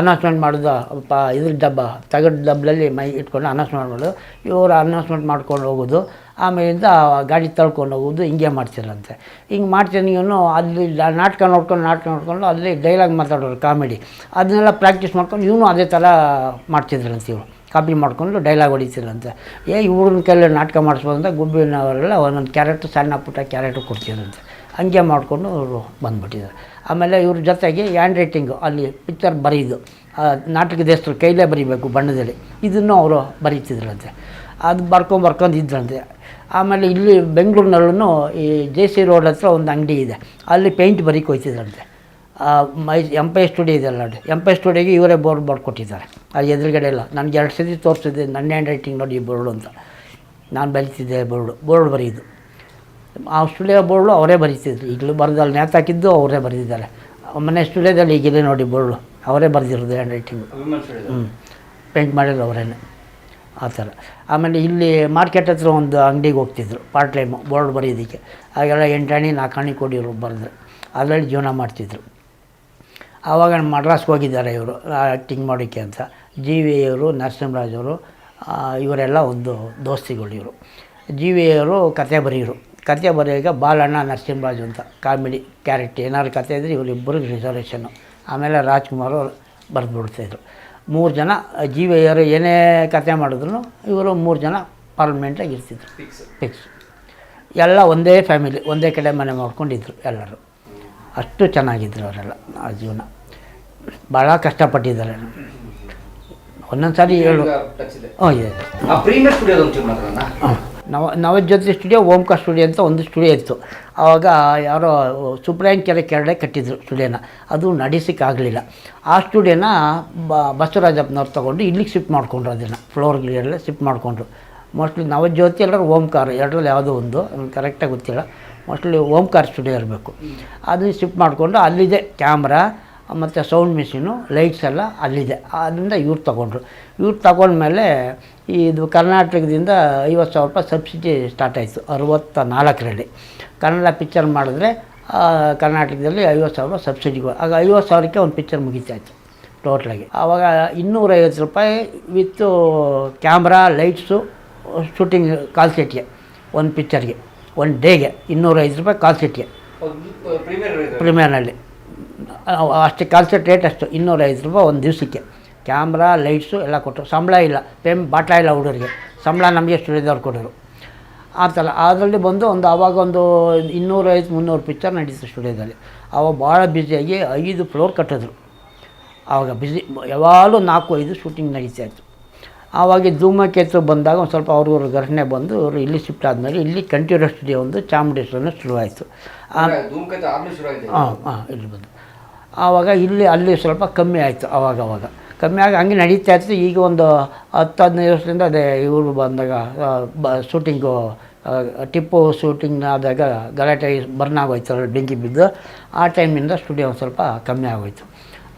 ಅನೌನ್ಸ್ಮೆಂಟ್ ಮಾಡೋದು. ಇದ್ರ ತಗಡು ಡಬ್ಬಲ್ಲಿ ಮೈ ಇಟ್ಕೊಂಡು ಅನೌನ್ಸ್ಮೆಂಟ್ ಮಾಡೋದು, ಇವರು ಅನೌನ್ಸ್ಮೆಂಟ್ ಮಾಡ್ಕೊಂಡು ಹೋಗೋದು, ಆಮೇಲಿಂದ ಗಾಡಿ ತಳ್ಕೊಂಡು ಹೋಗೋದು, ಹಿಂಗೆ ಮಾಡ್ತಿರಂತೆ. ಹಿಂಗೆ ಮಾಡ್ತೀನಿ ಇವನು ಅಲ್ಲಿ ನಾಟಕ ನೋಡ್ಕೊಂಡು ಅಲ್ಲಿ ಡೈಲಾಗ್ ಮಾತಾಡೋರು ಕಾಮಿಡಿ, ಅದನ್ನೆಲ್ಲ ಪ್ರಾಕ್ಟೀಸ್ ಮಾಡ್ಕೊಂಡು ಇವನು ಅದೇ ಥರ ಮಾಡ್ತಿದ್ರಂತೆ. ಇವರು ಕಾಪಿ ಮಾಡ್ಕೊಂಡು ಡೈಲಾಗ್ ಹೊಡಿತಿರಂತೆ. ಇವ್ರನ್ನ ಕೈಯಲ್ಲಿ ನಾಟಕ ಮಾಡಿಸ್ಬೋದು ಅಂತ ಗುಬ್ಬಿನವರೆಲ್ಲ ಒಂದೊಂದು ಕ್ಯಾರೆಕ್ಟರ್, ಸಣ್ಣ ಪುಟ್ಟ ಕ್ಯಾರೆಕ್ಟರ್ ಕೊಡ್ತಿದ್ರಂತೆ. ಹಂಗೆ ಮಾಡಿಕೊಂಡು ಅವರು ಬಂದುಬಿಟ್ಟಿದ್ದಾರೆ. ಆಮೇಲೆ ಇವ್ರ ಜೊತೆಗೆ ಹ್ಯಾಂಡ್ ರೈಟಿಂಗು, ಅಲ್ಲಿ ಪಿಕ್ಚರ್ ಬರೆಯೋದು, ನಾಟಕದ ಹೆಸರು ಕೈಲೇ ಬರೀಬೇಕು ಬಣ್ಣದಲ್ಲಿ, ಇದನ್ನು ಅವರು ಬರೀತಿದ್ರಂತೆ. ಅದು ಬರ್ಕೊಂಡಿದ್ರಂತೆ. ಆಮೇಲೆ ಇಲ್ಲಿ ಬೆಂಗಳೂರಿನಲ್ಲೂ ಈ JC ರೋಡ್ ಹತ್ರ ಒಂದು ಅಂಗಡಿ ಇದೆ, ಅಲ್ಲಿ ಪೇಂಟ್ ಬರೀಕ್ಕೆ ಹೋಗ್ತಿದ್ರಂತೆ. ಎಂಪೈರ್ ಸ್ಟುಡಿಯೋ ಇದೆಲ್ಲ ನೋಡಿ, ಎಂಪೈರ್ ಸ್ಟುಡಿಯೋಗೆ ಇವರೇ ಬೋರ್ಡ್ ಬರ್ಕೊಟ್ಟಿದ್ದಾರೆ. ಅದು ಎದುರುಗಡೆ ಎಲ್ಲ ನನಗೆ 2 ಸತಿ ತೋರಿಸಿದ್ದೆ, ನನ್ನ ಹ್ಯಾಂಡ್ ರೈಟಿಂಗ್ ನೋಡಿ ಈ ಬೋರ್ಡು ಅಂತ. ನಾನು ಬರೀತಿದ್ದೆ ಬೋರ್ಡ್ ಬರೆಯೋದು. ಆ ಸ್ಟುಡಿಯೋ ಬೋರ್ಡು ಅವರೇ ಬರೀತಿದ್ರು. ಈಗಲೂ ಬರೆದಲ್ಲಿ ನೇತಾಕಿದ್ದು ಅವರೇ ಬರೆದಿದ್ದಾರೆ. ಮನೆ ಸ್ಟುಡಿಯೋದಲ್ಲಿ ಈಗಿದೆ ನೋಡಿ ಬೋರ್ಡು, ಅವರೇ ಬರೆದಿರೋದು ಹ್ಯಾಂಡ್ ರೈಟಿಂಗು. ಪೇಂಟ್ ಮಾಡಿದ್ರು ಅವರೇ ಆ ಥರ. ಆಮೇಲೆ ಇಲ್ಲಿ ಮಾರ್ಕೆಟ್ ಹತ್ರ ಒಂದು ಅಂಗಡಿಗೆ ಹೋಗ್ತಿದ್ರು ಪಾರ್ಟ್ ಟೈಮು ಬೋರ್ಡ್ ಬರೆಯೋದಕ್ಕೆ. ಆಗೆಲ್ಲ 8 ಆಣೆ 4 ಆಣೆ ಕೊಡಿದ್ರು ಬರೆದ್ರೆ, ಅದರಲ್ಲಿ ಜೀವನ ಮಾಡ್ತಿದ್ರು. ಆವಾಗ ಮಡ್ರಾಸ್ಗೆ ಹೋಗಿದ್ದಾರೆ ಇವರು ಆ್ಯಕ್ಟಿಂಗ್ ಮಾಡೋಕ್ಕೆ ಅಂತ. GV ಅವರು, ನರಸಿಂಹರಾಜ್ ಅವರು, ಇವರೆಲ್ಲ ಒಂದು ದೋಸ್ತಿಗಳು. ಇವರು GV ಅವರು ಕತೆ ಬರೆಯೋವಾಗ ಬಾಲಣ್ಣ ನರಸಿಂಹರಾಜು ಅಂತ ಕಾಮಿಡಿ ಕ್ಯಾರೆಕ್ಟರ್, ಏನಾದ್ರು ಕತೆ ಇದ್ದರೆ ಇವರಿಬ್ಬರಿಗೆ ರಿಸರ್ವೇಷನ್ನು. ಆಮೇಲೆ ರಾಜ್ಕುಮಾರ್ ಅವರು ಬರೆದುಬಿಡ್ತಾಯಿದ್ರು. 3 ಜನ GV ಅವರು ಏನೇ ಕತೆ ಮಾಡಿದ್ರು ಇವರು 3 ಜನ ಪರ್ಮನೆಂಟಾಗಿ ಇರ್ತಿದ್ರು, ಫಿಕ್ಸ್. ಎಲ್ಲ ಒಂದೇ ಫ್ಯಾಮಿಲಿ, ಒಂದೇ ಕಡೆ ಮನೆ ಮಾಡ್ಕೊಂಡಿದ್ರು ಎಲ್ಲರೂ. ಅಷ್ಟು ಚೆನ್ನಾಗಿದ್ರು ಅವರೆಲ್ಲ. ಆ ಜೀವನ ಭಾಳ ಕಷ್ಟಪಟ್ಟಿದ್ದಾರೆ. ಒಂದೊಂದು ಸಾರಿ ಹೇಳು ಇದೆ. ನವಜ್ಯೋತಿ ಸ್ಟುಡಿಯೋ, ಓಂಕಾರ ಸ್ಟುಡಿಯೋ ಅಂತ ಒಂದು ಸ್ಟುಡಿಯೋ ಇತ್ತು. ಆವಾಗ ಯಾರೋ ಸುಬ್ರಾಯನ್ ಕೆರೆ ಕಟ್ಟಿದ್ರು ಸ್ಟುಡಿಯೋನ, ಅದು ನಡೆಸೋಕ್ಕಾಗಲಿಲ್ಲ. ಆ ಸ್ಟುಡಿಯೋನ ಬಸವರಾಜಪ್ಪನವ್ರು ತೊಗೊಂಡು ಇಲ್ಲಿಗೆ ಶಿಫ್ಟ್ ಮಾಡಿಕೊಂಡ್ರು. ಅದನ್ನು ಫ್ಲೋರ್ಗಳೆಲ್ಲ ಶಿಫ್ಟ್ ಮಾಡಿಕೊಂಡ್ರು. ಮೋಸ್ಟ್ಲಿ ನವಜ್ಯೋತಿ ಎಲ್ಲರೂ ಓಂಕಾರ, ಎರಡರಲ್ಲಿ ಯಾವುದೋ ಒಂದು ಕರೆಕ್ಟಾಗಿ ಗೊತ್ತಿಲ್ಲ. ಮೋಸ್ಟ್ಲಿ ಓಂಕಾರ ಸ್ಟುಡಿಯೋ ಇರಬೇಕು. ಅದನ್ನು ಶಿಫ್ಟ್ ಮಾಡಿಕೊಂಡು ಅಲ್ಲಿದೆ ಕ್ಯಾಮ್ರಾ ಮತ್ತು ಸೌಂಡ್ ಮಿಷಿನು, ಲೈಟ್ಸ್ ಎಲ್ಲ ಅಲ್ಲಿದೆ. ಅದರಿಂದ ಇವ್ರು ತಗೊಂಡ್ಮೇಲೆ ಇದು ಕರ್ನಾಟಕದಿಂದ 50,000 ರೂಪಾಯಿ ಸಬ್ಸಿಡಿ ಸ್ಟಾರ್ಟ್ ಆಯಿತು 64ರಲ್ಲಿ. ಕನ್ನಡ ಪಿಕ್ಚರ್ ಮಾಡಿದ್ರೆ ಕರ್ನಾಟಕದಲ್ಲಿ 50,000 ರೂಪಾಯಿ ಸಬ್ಸಿಡಿಗಳು. ಆಗ 50,000ಕ್ಕೆ ಒಂದು ಪಿಕ್ಚರ್ ಮುಗಿತಾಯಿತ್ತು ಟೋಟ್ಲಾಗಿ. ಆವಾಗ 250 ರೂಪಾಯಿ ವಿತ್ತು ಕ್ಯಾಮ್ರಾ, ಲೈಟ್ಸು, ಶೂಟಿಂಗ್ ಕಾಲ್ ಸೆಟ್ಗೆ, ಒಂದು ಪಿಕ್ಚರ್ಗೆ, ಒಂದು ಡೇಗೆ 250 ರೂಪಾಯಿ ಕಾಲ್ ಸೆಟ್ಗೆ ಪ್ರೀಮಿಯರ್ನಲ್ಲಿ. ಅಷ್ಟೇ ಕಾಲ್ ಸೆಟ್ ರೇಟ್ ಅಷ್ಟು 250 ರೂಪಾಯಿ ಒಂದು ದಿವಸಕ್ಕೆ. ಕ್ಯಾಮ್ರಾ, ಲೈಟ್ಸು ಎಲ್ಲ ಕೊಟ್ಟರು. ಸಂಬಳ ಇಲ್ಲ, ಬಾಟ್ಲ ಇಲ್ಲ ಹುಡುಗರಿಗೆ, ಸಂಬಳ ನಮಗೆ ಸ್ಟುಡಿಯೋದವ್ರು ಕೊಡೋರು. ಆ ಥರ ಅದರಲ್ಲಿ ಬಂದು ಆವಾಗ ಒಂದು 250-300 ಪಿಕ್ಚರ್ ನಡೀತು ಸ್ಟುಡಿಯೋದಲ್ಲಿ. ಆವಾಗ ಭಾಳ ಬ್ಯುಸಿಯಾಗಿ 5 ಫ್ಲೋರ್ ಕಟ್ಟಿದ್ರು. ಆವಾಗ ಯಾವಾಗಲೂ 4-5 ಶೂಟಿಂಗ್ ನಡೀತಾಯಿತ್ತು. ಆವಾಗ ಧೂಮಕೇತು ಬಂದಾಗ ಒಂದು ಸ್ವಲ್ಪ ಅವ್ರಿಗೂ ಘರ್ಷಣೆ ಬಂದು ಅವರು ಇಲ್ಲಿ ಶಿಫ್ಟ್ ಆದಮೇಲೆ ಇಲ್ಲಿ ಕಂಠೀರವ ಸ್ಟುಡಿಯೋ ಒಂದು ಚಾಮುಂಡೇಶ್ವರಿನ ಶುರುವಾಯಿತು. ಇಲ್ಲಿ ಬಂದು ಆವಾಗ ಅಲ್ಲಿ ಸ್ವಲ್ಪ ಕಮ್ಮಿ ಆಯಿತು. ಆವಾಗ ಕಮ್ಮಿ ಆಗಿ ಹಂಗೆ ನಡೀತಾ ಇತ್ತು. ಈಗ ಒಂದು 10-15 ವರ್ಷದಿಂದ ಅದೇ ಇವರು ಬಂದಾಗ ಶೂಟಿಂಗು ಟಿಪ್ಪು ಶೂಟಿಂಗ್ ಆದಾಗ ಗಲಾಟೆ ಬರ್ನ್ ಆಗೋಯ್ತು, ಬೆಂಕಿ ಬಿದ್ದು. ಆ ಟೈಮಿಂದ ಸ್ಟುಡಿಯೋ ಒಂದು ಸ್ವಲ್ಪ ಕಮ್ಮಿ ಆಗೋಯ್ತು.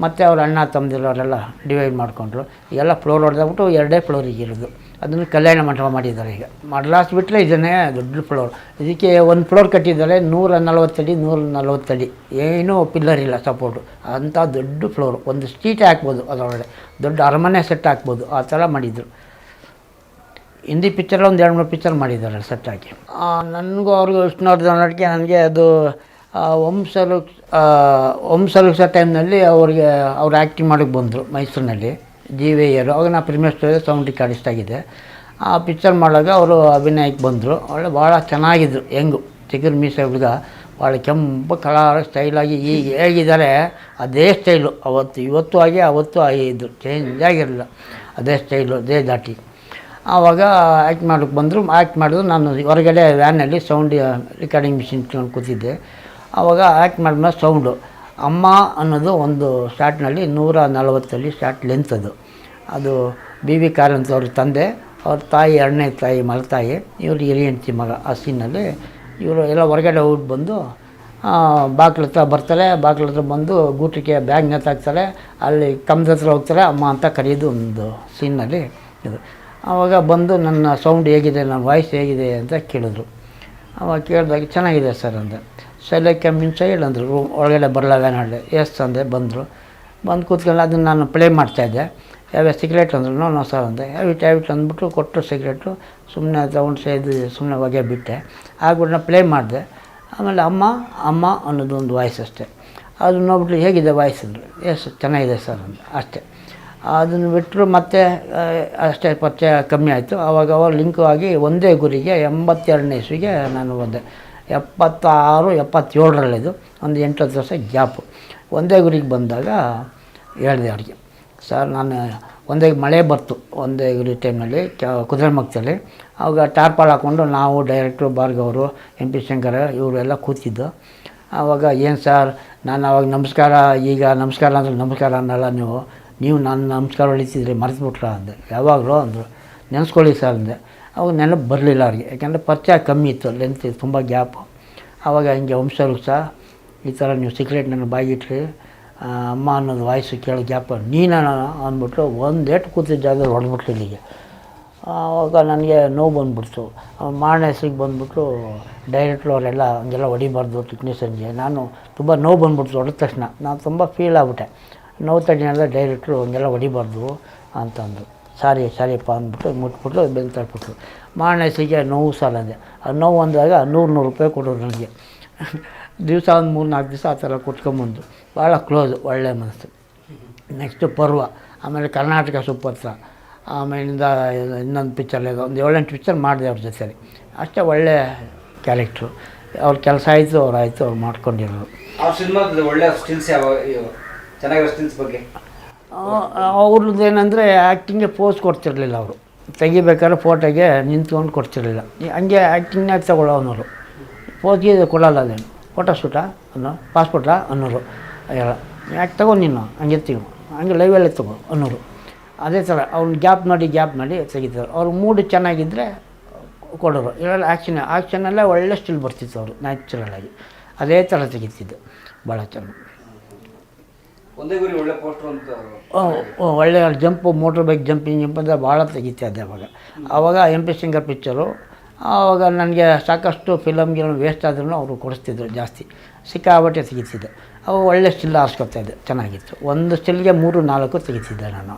ಮತ್ತು ಅವ್ರ ಅಣ್ಣ ತಮ್ಮದಿರೋರೆಲ್ಲ ಡಿವೈಡ್ ಮಾಡಿಕೊಂಡ್ರು. ಎಲ್ಲ ಫ್ಲೋರ್ ಹೊಡೆದ್ಬಿಟ್ಟು 2 ಫ್ಲೋರಿಗೆ ಇರೋದು. ಅದನ್ನು ಕಲ್ಯಾಣ ಮಂಟಪ ಮಾಡಿದ್ದಾರೆ. ಈಗ ಮಡ್ರಾಸ್ ಬಿಟ್ಟರೆ ಇದನ್ನೇ ದೊಡ್ಡ ಫ್ಲೋರ್. ಇದಕ್ಕೆ ಒಂದು ಫ್ಲೋರ್ ಕಟ್ಟಿದ್ದಾರೆ 140 ಅಡಿ 140 ಅಡಿ, ಏನೂ ಪಿಲ್ಲರ್ ಇಲ್ಲ ಸಪೋರ್ಟು. ಅಂಥ ದೊಡ್ಡ ಫ್ಲೋರು, ಒಂದು ಸ್ಟ್ರೀಟೇ ಹಾಕ್ಬೋದು ಅದರೊಳಗಡೆ, ದೊಡ್ಡ ಅರಮನೆ ಸೆಟ್ ಹಾಕ್ಬೋದು, ಆ ಥರ ಮಾಡಿದರು. ಹಿಂದಿ ಪಿಕ್ಚರಲ್ಲಿ ಒಂದು 2-3 ಪಿಕ್ಚರ್ ಮಾಡಿದ್ದಾರೆ ಸೆಟ್ ಹಾಕಿ. ನನಗೂ ಅವ್ರಿಗೂ ವಿಷ್ಣುವರ್ಧನ್ ನಟಿಗೆ ನನಗೆ ಅದು ವಂಶವೃಕ್ಷ ಟೈಮ್ನಲ್ಲಿ ಅವ್ರಿಗೆ ಅವ್ರು ಆ್ಯಕ್ಟಿಂಗ್ ಮಾಡೋಕ್ಕೆ ಬಂದರು ಮೈಸೂರಿನಲ್ಲಿ GV ಅವರು. ಅವಾಗ ನಾನು ಪ್ರೀಮಿಯರ್ ಸ್ಟುಡಿಯೋ ಸೌಂಡ್ ರಿಕಾರ್ಡಿಸ್ಟ್ ಆಗಿದ್ದೆ. ಆ ಪಿಕ್ಚರ್ ಮಾಡುವಾಗ ಅವರು ಅಭಿನಯಕ್ಕೆ ಬಂದರು. ಒಳ್ಳೆ ಭಾಳ ಚೆನ್ನಾಗಿದ್ದರು. ಹೆಂಗು ಚಿಗುರು ಮೀಸೆ ಹುಡುಗ, ಭಾಳ ಕೆಂಪು ಕಲರ್ ಸ್ಟೈಲಾಗಿ ಈಗ ಹೇಗಿದ್ದಾರೆ ಅದೇ ಸ್ಟೈಲು. ಇವತ್ತು ಹಾಗೆ ಅವತ್ತು ಹಾಗೆ ಇದ್ದರು, ಚೇಂಜ್ ಆಗಿರಲಿಲ್ಲ. ಅದೇ ಸ್ಟೈಲು, ಅದೇ ದಾಟಿ. ಆವಾಗ ಆ್ಯಕ್ಟ್ ಮಾಡೋಕ್ಕೆ ಬಂದರು. ಆ್ಯಕ್ಟ್ ಮಾಡಿದ್ರು. ನಾನು ಹೊರಗಡೆ ವ್ಯಾನಲ್ಲಿ ಸೌಂಡ್ ರಿಕಾರ್ಡಿಂಗ್ ಮಿಷಿನ್ ಇಟ್ಕೊಂಡು ಕೂತಿದ್ದೆ. ಆವಾಗ ಆ್ಯಕ್ಟ್ ಮಾಡಿದ್ಮೇಲೆ ಸೌಂಡು ಅಮ್ಮ ಅನ್ನೋದು ಒಂದು ಶಾರ್ಟ್ನಲ್ಲಿ 140 ಶಾರ್ಟ್ ಲೆಂತ್ ಅದು BV ಕಾರಂತ್ ಅವ್ರ ತಂದೆ, ಅವ್ರ ತಾಯಿ, 2ನೇ ತಾಯಿ ಮಲತಾಯಿ, ಇವರು ಹಿರಿಯ ಹೆಂಡತಿ ಮಗ. ಆ ಸೀನಲ್ಲಿ ಇವರು ಎಲ್ಲ ಹೊರಗಡೆ ಹೋಗಿ ಬಂದು ಬಾಗ್ಲ ಹತ್ರ ಬರ್ತಾರೆ. ಬಾಗ್ಲ ಹತ್ರ ಬಂದು ಗೂಟಕ್ಕೆ ಬ್ಯಾಗ್ ನೇತಾಕ್ತಾರೆ. ಅಲ್ಲಿ ಕಮ್ಮದ ಹತ್ರ ಹೋಗ್ತಾರೆ, ಅಮ್ಮ ಅಂತ ಕರೆಯೋದು ಒಂದು ಸೀನ್ನಲ್ಲಿ ಇದು. ಆವಾಗ ಬಂದು ನನ್ನ ಸೌಂಡ್ ಹೇಗಿದೆ, ನನ್ನ ವಾಯ್ಸ್ ಹೇಗಿದೆ ಅಂತ ಕೇಳಿದ್ರು. ಅವಾಗ ಕೇಳಿದಾಗ ಚೆನ್ನಾಗಿದೆ ಸರ್ ಅಂದೆ. ಸೈಲೆ ಕಮ್ ಇನ್ಸೈಡ್ ಅಂದರು. ರೂಮ್ ಒಳಗಡೆ ಬರಲಾವೇನಾಳೆ ಎಸ್ ಅಂದೆ. ಬಂದರು. ಬಂದು ಕೂತ್ಕೊಂಡು ಅದನ್ನು ನಾನು ಪ್ಲೇ ಮಾಡ್ತಾಯಿದ್ದೆ. ಯಾವ ಸಿಗರೇಟ್ ಅಂದರು. ನೋ ಸರ್ ಅಂದೆ. ಹ್ಯಾವಿಟ್ ಅಂದ್ಬಿಟ್ಟು ಕೊಟ್ಟರು ಸಿಗರೇಟು. ಸುಮ್ಮನೆ ತಗೊಂಡು ಸೇದು ಸುಮ್ಮನೆ ಹೊಗೆ ಬಿಟ್ಟೆ. ಆಗ್ಬಿಟ್ಟು ನಾನು ಪ್ಲೇ ಮಾಡಿದೆ. ಆಮೇಲೆ ಅಮ್ಮ ಅಮ್ಮ ಅನ್ನೋದೊಂದು ವಾಯ್ಸ್ ಅಷ್ಟೇ. ಅದನ್ನು ನೋಡ್ಬಿಟ್ಟು ಹೇಗಿದೆ ವಾಯ್ಸ್ ಅಂದರು. ಎಸ್ ಚೆನ್ನಾಗಿದೆ ಸರ್ ಅಂದೆ ಅಷ್ಟೇ. ಅದನ್ನು ಬಿಟ್ಟರು ಮತ್ತೆ ಅಷ್ಟೇ ಪರಿಚಯ ಕಮ್ಮಿ ಆಯಿತು. ಆವಾಗ ಲಿಂಕು ಆಗಿ ಒಂದೇ ಗುರಿಗೆ 82ನೇ ಇಸ್ವಿಗೆ ನಾನು ಬಂದೆ. 76, 77ರಲ್ಲಿದು ಒಂದು 8-10 ವರ್ಷ ಗ್ಯಾಪು. ಒಂದೇ ಗುರಿಗೆ ಬಂದಾಗ ಹೇಳಿದೆ ಅವ್ರಿಗೆ, ಸರ್ ನಾನು ಒಂದೇ ಮಳೆ ಬರ್ತು ಒಂದೇ ಗುರಿ ಟೈಮ್ನಲ್ಲಿ ಕುದುರೆಮುಖದಲ್ಲಿ. ಆವಾಗ ಟಾರ್ಪಾಲ್ ಹಾಕ್ಕೊಂಡು ನಾವು ಡೈರೆಕ್ಟ್ರು ಭಾರ್ಗವರು, MP ಶಂಕರ ಇವರೆಲ್ಲ ಕೂತಿದ್ದು. ಆವಾಗ ಏನು ಸರ್ ನಾನು ಆವಾಗ ನಮಸ್ಕಾರ, ಈಗ ನಮಸ್ಕಾರ ಅಂದರೆ ನಮಸ್ಕಾರ ಅನ್ನಲ್ಲ, ನೀವು ನಾನು ನಮಸ್ಕಾರ ಹೊಳಿತಿದ್ರಿ ಮರೆತುಬಿಟ್ರ ಅಂದೆ. ಯಾವಾಗಲೂ ಅಂದರು. ನೆನೆಸ್ಕೊಳ್ಳಿ ಸರ್ ಅಂದೆ. ಅವಾಗ ನೆನಪು ಬರಲಿಲ್ಲ ಅವ್ರಿಗೆ, ಯಾಕೆಂದರೆ ಪರಿಚಯ ಕಮ್ಮಿ ಇತ್ತು, ಲೆಂತ್ ತುಂಬ ಗ್ಯಾಪು. ಆವಾಗ ಹಿಂಗೆ ವಂಶವೃಕ್ಷ ಈ ಥರ ನೀವು ಸಿಗರೇಟ್ ನನ್ನ ಬಾಯಿಟ್ರಿ ಅಮ್ಮ ಅನ್ನೋದು ವಾಯ್ಸು ಕೇಳೋ ಗ್ಯಾಪ್ ನೀನು ಅಂದ್ಬಿಟ್ಟು ಒಂದೇಟು ಕೂತಿದ್ದ ಜಾಗದಲ್ಲಿ ಹೊಡೆದ್ಬಿಟ್ರು ಇಲ್ಲಿಗೆ. ಆವಾಗ ನನಗೆ ನೋವು ಬಂದುಬಿಡ್ತು. ಮಾರನೇ ಹೆಸ್ರಿಗೆ ಬಂದುಬಿಟ್ಟು ಡೈರೆಕ್ಟ್ರು ಅವರೆಲ್ಲ ಹಂಗೆಲ್ಲ ಹೊಡಿಬಾರ್ದು ಟೆಕ್ನಿಷಿಯನ್ಗೆ. ನಾನು ತುಂಬ ನೋವು ಬಂದುಬಿಡ್ತು. ಹೊಡೆದ ತಕ್ಷಣ ನಾನು ತುಂಬ ಫೀಲ್ ಆಗ್ಬಿಟ್ಟೆ. ನೋವು ತಡಿನೆಲ್ಲ ಡೈರೆಕ್ಟ್ರು ಹಂಗೆಲ್ಲ ಹೊಡಿಬಾರ್ದು ಅಂತಂದರು. ಸಾರಿಯಪ್ಪ ಅಂದ್ಬಿಟ್ಟು ಮುಟ್ಬಿಟ್ಟು ಬೆನ್ನು ತಟ್ಬಿಟ್ರು. ಮಾರನೇ ಹೆಸ್ರಿಗೆ ನೋವು ಸಾಲ ಅಂದೆ. ಅದು ನೋವು ಅಂದಾಗ 100 ರೂಪಾಯಿ ಕೊಡೋರು ನನಗೆ. ದಿವಸ ಒಂದು 3-4 ದಿವಸ ಆ ಥರ ಕೊಟ್ಕೊಂಬಂದು ಭಾಳ ಕ್ಲೋಸು, ಒಳ್ಳೆ ಮನಸ್ಸು. ನೆಕ್ಸ್ಟು ಪರ್ವ, ಆಮೇಲೆ ಕರ್ನಾಟಕ ಸುಪತ್ರ, ಆಮೇಲಿಂದ ಇನ್ನೊಂದು ಪಿಕ್ಚರ್ ಒಂದು 7-8 ಪಿಕ್ಚರ್ ಮಾಡಿದೆ ಅವ್ರ ಜೊತೆಲಿ. ಅಷ್ಟೇ ಒಳ್ಳೆ ಕ್ಯಾರೆಕ್ಟ್ರು. ಅವ್ರ ಕೆಲಸ ಆಯಿತು, ಅವ್ರು ಮಾಡ್ಕೊಂಡಿರೋರು. ಅವ್ರ ಸಿನಿಮಾದ ಒಳ್ಳೆ ಸ್ಟಿಲ್ಸ್ ಯಾವ ಚೆನ್ನಾಗಿರೋ ಸ್ಟಿಲ್ಸ್ ಬಗ್ಗೆ? ಅವ್ರದ್ದು ಏನಂದರೆ ಆ್ಯಕ್ಟಿಂಗ್ಗೆ ಪೋಸ್ ಕೊಡ್ತಿರಲಿಲ್ಲ ಅವರು. ತೆಗಿಬೇಕಾದ್ರೆ ಫೋಟೋಗೆ ನಿಂತ್ಕೊಂಡು ಕೊಡ್ತಿರಲಿಲ್ಲ. ಹಂಗೆ ಆ್ಯಕ್ಟಿಂಗ್ನಾಗ ತಗೊಳ್ಳೋನವರು. ಪೋಸ್ಗೆ ಕೊಡೋಲ್ಲ. ಅದೇನು ಫೋಟೋ ಶೂಟಾ ಅನ್ನೋ, ಪಾಸ್ಪೋರ್ಟಾ ಅನ್ನೋರು ಎಲ್ಲ. ಯಾಕೆ ತಗೋ ನೀನು ಹಂಗೆ ಹಂಗೆ ಲೈವಲ್ಲೇ ತಗೋ ಅನ್ನೋರು. ಅದೇ ಥರ ಅವ್ನು ಗ್ಯಾಪ್ ಮಾಡಿ ತೆಗಿತಾರೆ. ಅವ್ರ ಮೂಡ್ ಚೆನ್ನಾಗಿದ್ದರೆ ಕೊಡೋರು. ಇಲ್ಲೆಲ್ಲ ಆ್ಯಕ್ಷನಲ್ಲೇ ಒಳ್ಳೆ ಸ್ಟಿಲ್ ಬರ್ತಿತ್ತು ಅವರು ನ್ಯಾಚುರಲಾಗಿ. ಅದೇ ಥರ ತೆಗಿತಿದ್ದು ಭಾಳ ಚೆನ್ನಾಗಿ. ಒಂದೇ ಗುರಿ ಒಳ್ಳೆ ಪೋಸ್ಟ್ರು ಅಂತ ಒಳ್ಳೆ ಜಂಪು, ಮೋಟ್ರ್ ಬೈಕ್ ಜಂಪಿಂಗ್ ಅಂದರೆ ಭಾಳ ತೆಗಿತಿದ್ದೆ ಆವಾಗ MP ಶಂಕರ್ ಪಿಕ್ಚರು. ಆವಾಗ ನನಗೆ ಸಾಕಷ್ಟು ಫಿಲಮ್ಗೆ ವೇಸ್ಟ್ ಆದ್ರೂ ಅವರು ಕೊಡಿಸ್ತಿದ್ರು ಜಾಸ್ತಿ. ಸಿಕ್ಕಾಬಟ್ಟೆ ತೆಗಿತಿದ್ದೆ. ಅವು ಒಳ್ಳೆ ಸ್ಟಿಲ್ ಆರಿಸ್ಕೊತಾಯಿದ್ದೆ, ಚೆನ್ನಾಗಿತ್ತು. ಒಂದು ಸ್ಟಿಲ್ಗೆ 3-4 ತೆಗಿತಿದ್ದೆ ನಾನು.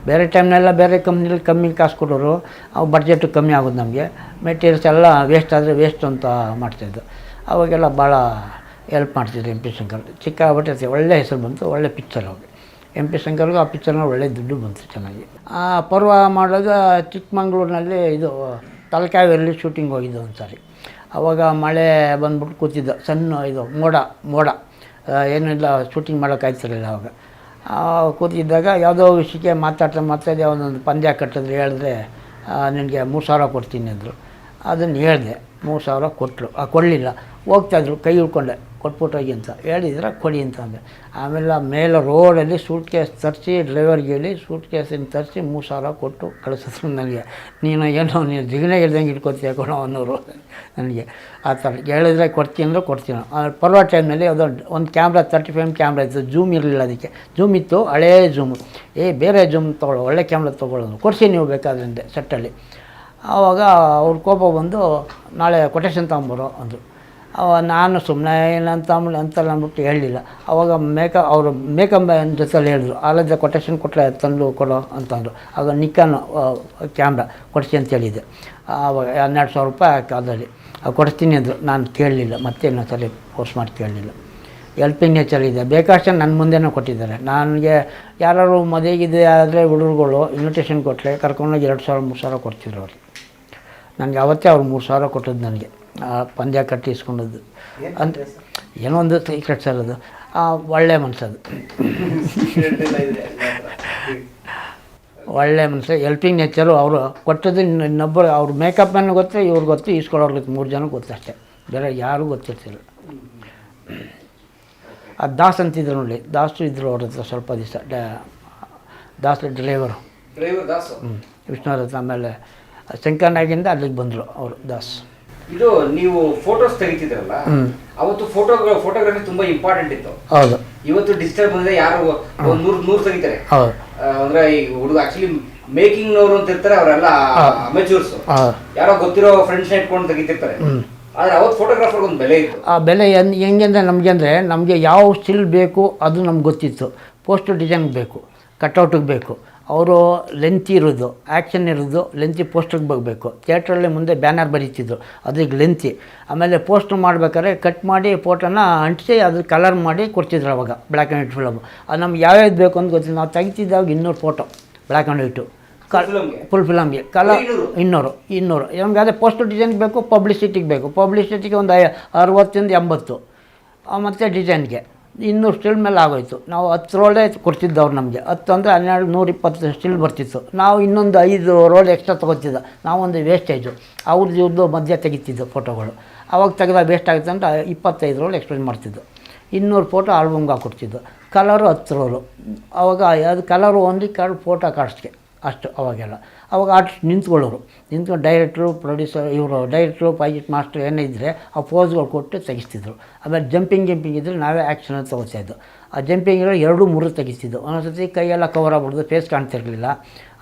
ಬೇರೆ ಟೈಮ್ನೆಲ್ಲ ಬೇರೆ ಕಂಪ್ನಿಲಿ ಕಮ್ಮಿ ಕಾಸು ಕೊಡೋರು. ಅವು ಬಡ್ಜೆಟು ಕಮ್ಮಿ ಆಗೋದು ನಮಗೆ. ಮೆಟೀರಿಯಲ್ಸ್ ಎಲ್ಲ ವೇಸ್ಟ್ ಆದರೆ ವೇಸ್ಟ್ ಅಂತ ಮಾಡ್ತಾಯಿದ್ದು. ಅವಾಗೆಲ್ಲ ಭಾಳ ಹೆಲ್ಪ್ ಮಾಡ್ತಿದ್ರು MP ಶಂಕರ್. ಸಿಕ್ಕಾಬಟ್ಟೆ ಒಳ್ಳೆ ಹೆಸರು ಬಂತು, ಒಳ್ಳೆ ಪಿಕ್ಚರ್ ಅವ್ರಿಗೆ. MP ಶಂಕರ್ಗೂ ಆ ಪಿಕ್ಚರ್ನ ಒಳ್ಳೆ ದುಡ್ಡು ಬಂತು ಚೆನ್ನಾಗಿ. ಆ ಪರ್ವ ಮಾಡುವಾಗ ಚಿಕ್ಕಮಂಗ್ಳೂರಿನಲ್ಲಿ ಇದು ತಲಕಾವೇರಿಯಲ್ಲಿ ಶೂಟಿಂಗ್ ಹೋಗಿದ್ದು ಒಂದು ಸಾರಿ. ಆವಾಗ ಮಳೆ ಬಂದ್ಬಿಟ್ಟು ಕೂತಿದ್ದು. ಸಣ್ಣ ಇದು ಮೋಡ ಏನಿಲ್ಲ, ಶೂಟಿಂಗ್ ಮಾಡೋಕ್ಕಾಗ್ತಿರಲಿಲ್ಲ ಆವಾಗ. ಕೂತಿದ್ದಾಗ ಯಾವುದೋ ವಿಷಯಕ್ಕೆ ಮಾತಾಡ್ತಾ ಒಂದೊಂದು ಪಂದ್ಯ ಕಟ್ಟಿದ್ರೆ ಹೇಳಿದ್ರೆ ನಿನಗೆ 3,000 ಕೊಡ್ತೀನಿ ಅಂದರು. ಅದನ್ನು ಹೇಳಿದೆ. 3,000 ಕೊಟ್ಟರು. ಕೊಡಲಿಲ್ಲ. ಹೋಗ್ತಾಯಿದ್ರು, ಕೈ ಹಿಡ್ಕೊಂಡೆ, ಕೊಟ್ಬಿಟ್ಟೋಗಿ ಅಂತ ಹೇಳಿದ್ರೆ ಕೊಡಿ ಅಂತ ಅಂದೆ. ಆಮೇಲೆ ಮೇಲೆ ರೋಡಲ್ಲಿ ಸೂಟ್ ಕೇಸ್ ತರಿಸಿ ಡ್ರೈವರ್ಗೆ ಹೇಳಿ ಸೂಟ್ ಕೇಸಿನ ತರಿಸಿ 3,000 ಕೊಟ್ಟು ಕಳಿಸಿದ್ರು ನನಗೆ. ನೀನು ಜಿಗಣೆ ಹೇಳ್ದಂಗೆ ಇಟ್ಕೊತೀಯ ಕೊಡೋ ಅನ್ನೋರು ನನಗೆ. ಆ ಥರ ಹೇಳಿದ್ರೆ ಕೊಡ್ತೀನಿ ಅಂದ್ರೆ ಕೊಡ್ತೀನಿ. ಪರ್ವ ಟೈಮ್ನಲ್ಲಿ ಒಂದು ಕ್ಯಾಮ್ರಾ 35mm ಕ್ಯಾಮ್ರಾ ಇತ್ತು. ಜೂಮ್ ಇರಲಿಲ್ಲ, ಅದಕ್ಕೆ ಜೂಮ್ ಇತ್ತು, ಹಳೇ ಜೂಮು. ಬೇರೆ ಜೂಮ್ ತೊಗೊಳ್ಳೋ, ಒಳ್ಳೆ ಕ್ಯಾಮ್ರಾ ತೊಗೊಳ್ಳೋದು, ಕೊಡಿಸಿ ನೀವು ಬೇಕಾದ್ರಿಂದ ಸೆಟ್ಟಲ್ಲಿ. ಆವಾಗ ಅವ್ರ ಕೋಪ ಬಂದು ನಾಳೆ ಕೊಟೇಶನ್ ತಗೊಂಬರೋ ಅಂದರು. ನಾನು ಸುಮ್ಮನೆ ಏನಂತ ಅಂತಲ್ಲ ಅಂದ್ಬಿಟ್ಟು ಹೇಳಲಿಲ್ಲ. ಆವಾಗ ಅವರು ಮೇಕಪ್ ಜೊತೆಲಿ ಹೇಳಿದ್ರು, ಆಲದ ಕೊಟೇಶನ್ ಕೊಟ್ಟರೆ ತಂದು ಕೊಡೋ ಅಂತಂದರು. ಆಗ ನಿಕಾನ್ ಕ್ಯಾಮ್ರಾ ಕೊಡಿಸಿ ಅಂತ ಹೇಳಿದ್ದೆ. ಆವಾಗ 12,000 ರೂಪಾಯಿ ಕಾಲದಲ್ಲಿ ಕೊಡಿಸ್ತೀನಿ ಅಂದರು. ನಾನು ಕೇಳಲಿಲ್ಲ. ಮತ್ತೆ ಇನ್ನೊಂದ್ಸರಿ ಫೋರ್ಸ್ ಮಾಡಿ ಕೇಳಲಿಲ್ಲ. ಹೆಲ್ಪಿಂಗ್ ನೇಚರ್ ಇದೆ. ಬೇಕಾಷ್ಟು ನನ್ನ ಮುಂದೆನೂ ಕೊಟ್ಟಿದ್ದಾರೆ. ನನಗೆ ಯಾರು ಮದುವೆಗಿದೆ ಆದರೆ ಹುಡುಗರುಗಳು ಇನ್ವಿಟೇಷನ್ ಕೊಟ್ಟರೆ ಕರ್ಕೊಂಡೋಗಿ 2,000 3,000 ಕೊಡ್ತಿದ್ರು ಅವ್ರಿಗೆ. ನನಗೆ ಅವತ್ತೇ ಅವ್ರು 3,000 ಕೊಟ್ಟದ್ದು ನನಗೆ. ಪಂದ್ಯ ಕಟ್ಟಿ ಇಸ್ಕೊಂಡದ್ದು ಅಂತ ಏನೋ ಒಂದು ಸೀಕ್ರೆಟ್ ಸರ್ ಅದು. ಒಳ್ಳೆ ಮನಸ್ಸದು, ಒಳ್ಳೆ ಮನಸ್ಸು, ಹೆಲ್ಪಿಂಗ್ ನೇಚರು. ಅವರು ಕೊಟ್ಟದ್ದು ಇನ್ನೊಬ್ಬರು ಅವ್ರ ಮೇಕಪ್ ಮ್ಯಾನ್ ಗೊತ್ತೇ, ಇವ್ರಿಗೆ ಗೊತ್ತು, ಈಸ್ಕೊಳ್ಳೋರು ಗೊತ್ತು. 3 ಜನಕ್ಕೆ ಗೊತ್ತು ಅಷ್ಟೇ, ಬೇರೆ ಯಾರಿಗೂ ಗೊತ್ತಿರ್ತಿಲ್ಲ. ಅದು ದಾಸ್ ಅಂತಿದ್ರು ನೋಡಿ, ದಾಸು ಇದ್ದರು ಅವ್ರ ಹತ್ರ ಸ್ವಲ್ಪ ದಿವಸ. ದಾಸ್ ಡ್ರೈವರು ವಿಷ್ಣುವರ್ಧನ್. ಆಮೇಲೆ ಶಂಕರ್ನಾಗಿಂದ ಅಲ್ಲಿಗೆ ಬಂದರು ಅವರು ದಾಸ್. ಇದು ನೀವು ಫೋಟೋಸ್ ತೆಗಿತಿದ್ರಲ್ಲ, ಅವತ್ತು ಫೋಟೋಗ್ರಫಿ ತುಂಬಾ ಇಂಪಾರ್ಟೆಂಟ್ ಇತ್ತು. ಹೌದು. ಇವತ್ತು ಡಿಜಿಟಲ್ ಬಂದ್ರೆ ಯಾರು 100 ತೆಗಿತಾರೆ. ಹೌದು. ಅಂದ್ರೆ ಈ ಹುಡುಗ ಆಕ್ಚುಲಿ ಮೇಕಿಂಗ್ನವರು ಅಂತ ಇರ್ತಾರೆ, ಅವರೆಲ್ಲ ಅಮೆಚೂರ್ಸ್, ಯಾರೋ ಗೊತ್ತಿರೋ ಫ್ರೆಂಡ್ಸ್ ಇಟ್ಕೊಂಡು ತೆಗಿತಿರ್ತಾರೆ. ಆದರೆ ಅವತ್ತು ಫೋಟೋಗ್ರಾಫರ್ಗೆ ಒಂದು ಬೆಲೆ ಇತ್ತು. ಆ ಬೆಲೆ ಹೆಂಗೆ ಅಂದರೆ ನಮಗೆ ಯಾವ ಸ್ಟಿಲ್ ಬೇಕು ಅದು ನಮ್ಗೆ ಗೊತ್ತಿತ್ತು. ಪೋಸ್ಟರ್ ಡಿಸೈನ್ಗೆ ಬೇಕು, ಕಟ್ಔಟಿಗೆ ಬೇಕು, ಅವರು ಲೆಂತ್ ಇರೋದು, ಆ್ಯಕ್ಷನ್ ಇರೋದು, ಲೆಂತಿ ಪೋಸ್ಟರ್ಗೆ ಬರಬೇಕು. ಥಿಯೇಟ್ರಲ್ಲಿ ಮುಂದೆ ಬ್ಯಾನರ್ ಬರೀತಿದ್ರು, ಅದಕ್ಕೆ ಲೆಂತಿ. ಆಮೇಲೆ ಪೋಸ್ಟರ್ ಮಾಡ್ಬೇಕಾದ್ರೆ ಕಟ್ ಮಾಡಿ ಫೋಟೋನ ಅಂಟಿಸಿ ಅದು ಕಲರ್ ಮಾಡಿ ಕೊಡ್ತಿದ್ರು ಅವಾಗ, ಬ್ಲ್ಯಾಕ್ ಆ್ಯಂಡ್ ವೈಟ್ ಫಿಲಮ್. ಅದು ನಮ್ಗೆ ಯಾವ್ಯಾವ್ದು ಬೇಕು ಅಂತ ಗೊತ್ತಿಲ್ಲ. ನಾವು ತೆಗಿತಿದ್ದಾಗ 200 photo black and white, full ಫಿಲಮ್ಗೆ ಕಲರ್ 200. ನಮ್ಗೆ ಅದೇ ಪೋಸ್ಟರ್ ಡಿಸೈನ್ಗೆ ಬೇಕು, ಪಬ್ಲಿಸಿಟಿಗೆ ಬೇಕು. ಪಬ್ಲಿಸಿಟಿಗೆ ಒಂದು 60-80, ಮತ್ತು ಡಿಸೈನ್ಗೆ 200 ಸ್ಟಿಲ್ ಮೇಲೆ ಆಗೋಯ್ತು. ನಾವು 10 ರೋಲೇ ಕೊಡ್ತಿದ್ದವ್ರು ನಮಗೆ. 10 ಅಂದರೆ 12-120 ಸ್ಟಿಲ್ ಬರ್ತಿತ್ತು. ನಾವು ಇನ್ನೊಂದು 5 ರೋಲ್ ಎಕ್ಸ್ಟ್ರಾ ತೊಗೋತಿದ್ದ. ನಾವೊಂದು ವೇಸ್ಟೇಜು ಅವ್ರದ್ದು ಮಧ್ಯೆ ತೆಗಿತಿದ್ದು ಫೋಟೋಗಳು. ಅವಾಗ ತೆಗೆದಾಗ ವೇಸ್ಟ್ ಆಗುತ್ತೆ ಅಂತ 25 ರೋಲ್ ಎಕ್ಸ್ಪ್ಲೇನ್ ಮಾಡ್ತಿದ್ದು. 200 ಫೋಟೋ ಆಲ್ಬಮ್ಗೆ ಹಾಕ್ಕೊಡ್ತಿದ್ದು. Colour 10 roll. ಅವಾಗ ಅದು ಕಲರು ಓನ್ಲಿ ಫೋಟೋ ಕಾರ್ಡ್ಸ್ಗೆ ಅಷ್ಟು. ಅವಾಗೆಲ್ಲ ಅವಾಗ ಆರ್ಟಿಸ್ಟ್ ನಿಂತ್ಕೊಳ್ಳೋರು, ನಿಂತ್ಕೊಂಡು ಡೈರೆಕ್ಟ್ರು, ಪ್ರೊಡ್ಯೂಸರ್, ಇವರು ಡೈರೆಕ್ಟ್ರು, ಪೈಲಟ್ ಮಾಸ್ಟ್ರು ಏನೇ ಇದ್ದರೆ ಆ ಪೋಸ್ಗಳು ಕೊಟ್ಟು ತೆಗಿಸ್ತಿದ್ರು. ಆಮೇಲೆ ಜಂಪಿಂಗ್ ಇದ್ದರೆ ನಾವೇ ಆ್ಯಕ್ಷನ್ ಅಂತ ತೊಗೋತಾಯಿದ್ದು. ಆ ಜಂಪಿಂಗ್ 2-3 ತೆಗಿಸ್ತಿದ್ದು. ಒಂದೊಂದ್ಸತಿ ಕೈಯೆಲ್ಲ ಕವರ್ ಆಗ್ಬಿಡ್ದು, ಫೇಸ್ ಕಾಣ್ತಿರಲಿಲ್ಲ.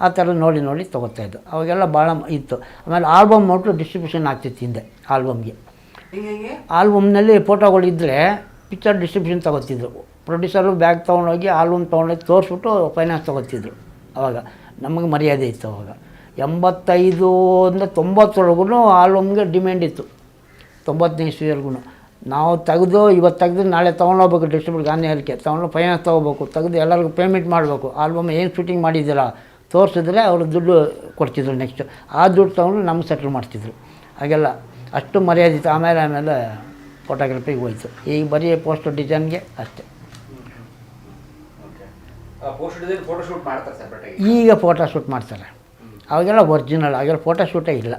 ಆ ಥರ ನೋಡಿ ತೊಗೋತಾಯಿದ್ದು. ಅವಾಗೆಲ್ಲ ಭಾಳ ಇತ್ತು. ಆಮೇಲೆ ಆಲ್ಬಮ್ ನೋಟು ಡಿಸ್ಟ್ರಿಬ್ಯೂಷನ್ ಆಗ್ತಿತ್ತು ಹಿಂದೆ. ಆಲ್ಬಮ್ನಲ್ಲಿ ಫೋಟೋಗಳಿದ್ದರೆ ಪಿಕ್ಚರ್ ಡಿಸ್ಟ್ರಿಬ್ಯೂಷನ್ ತೊಗೋತಿದ್ರು. ಪ್ರೊಡ್ಯೂಸರು ಬ್ಯಾಗ್ ತೊಗೊಂಡೋಗಿ ಆಲ್ಬಮ್ ತೊಗೊಂಡೋಗಿ ತೋರಿಸ್ಬಿಟ್ಟು ಫೈನಾನ್ಸ್ ತೊಗೋತಿದ್ರು. ಅವಾಗ ನಮಗೆ ಮರ್ಯಾದೆ ಇತ್ತು. ಅವಾಗ 85-90 ಆಲ್ಬಮ್ಗೆ ಡಿಮ್ಯಾಂಡ್ ಇತ್ತು. 90ನೇ ಇಸ್ವಿವರೆಗೂ ನಾವು ಇವತ್ತು ತೆಗೆದು ನಾಳೆ ತೊಗೊಂಡೋಗ್ಬೇಕು, ಡಿಸ್ಟ್ರಿಬ್ಯೂಟ್ ಗಾಂಧಿಯಲ್ಲಿಗೆ ತೊಗೊಂಡು ಫೈನಾನ್ಸ್ ತೊಗೋಬೇಕು, ತೆಗೆದು ಎಲ್ಲರಿಗೂ ಪೇಮೆಂಟ್ ಮಾಡಬೇಕು. ಆಲ್ಬಮ್ ಏನು ಶೂಟಿಂಗ್ ಮಾಡಿದ್ದೀರಾ ತೋರಿಸಿದ್ರೆ ಅವರು ದುಡ್ಡು ಕೊಡ್ತಿದ್ರು. ನೆಕ್ಸ್ಟು ಆ ದುಡ್ಡು ತೊಗೊಂಡು ನಮ್ಗೆ ಸೆಟ್ಲ್ ಮಾಡ್ತಿದ್ರು. ಹಾಗೆಲ್ಲ ಅಷ್ಟು ಮರ್ಯಾದೆ ಇತ್ತು. ಆಮೇಲೆ ಫೋಟೋಗ್ರಫಿಗೆ ಹೋಯ್ತು. ಈಗ ಬರೀ ಪೋಸ್ಟರ್ ಡಿಸೈನ್ಗೆ ಅಷ್ಟೇ. ಈಗ ಫೋಟೋಶೂಟ್ ಮಾಡ್ತಾರೆ. ಅವಾಗೆಲ್ಲ ಒರಿಜಿನಲ್. ಆಗೆಲ್ಲ ಫೋಟೋಶೂಟೇ ಇಲ್ಲ,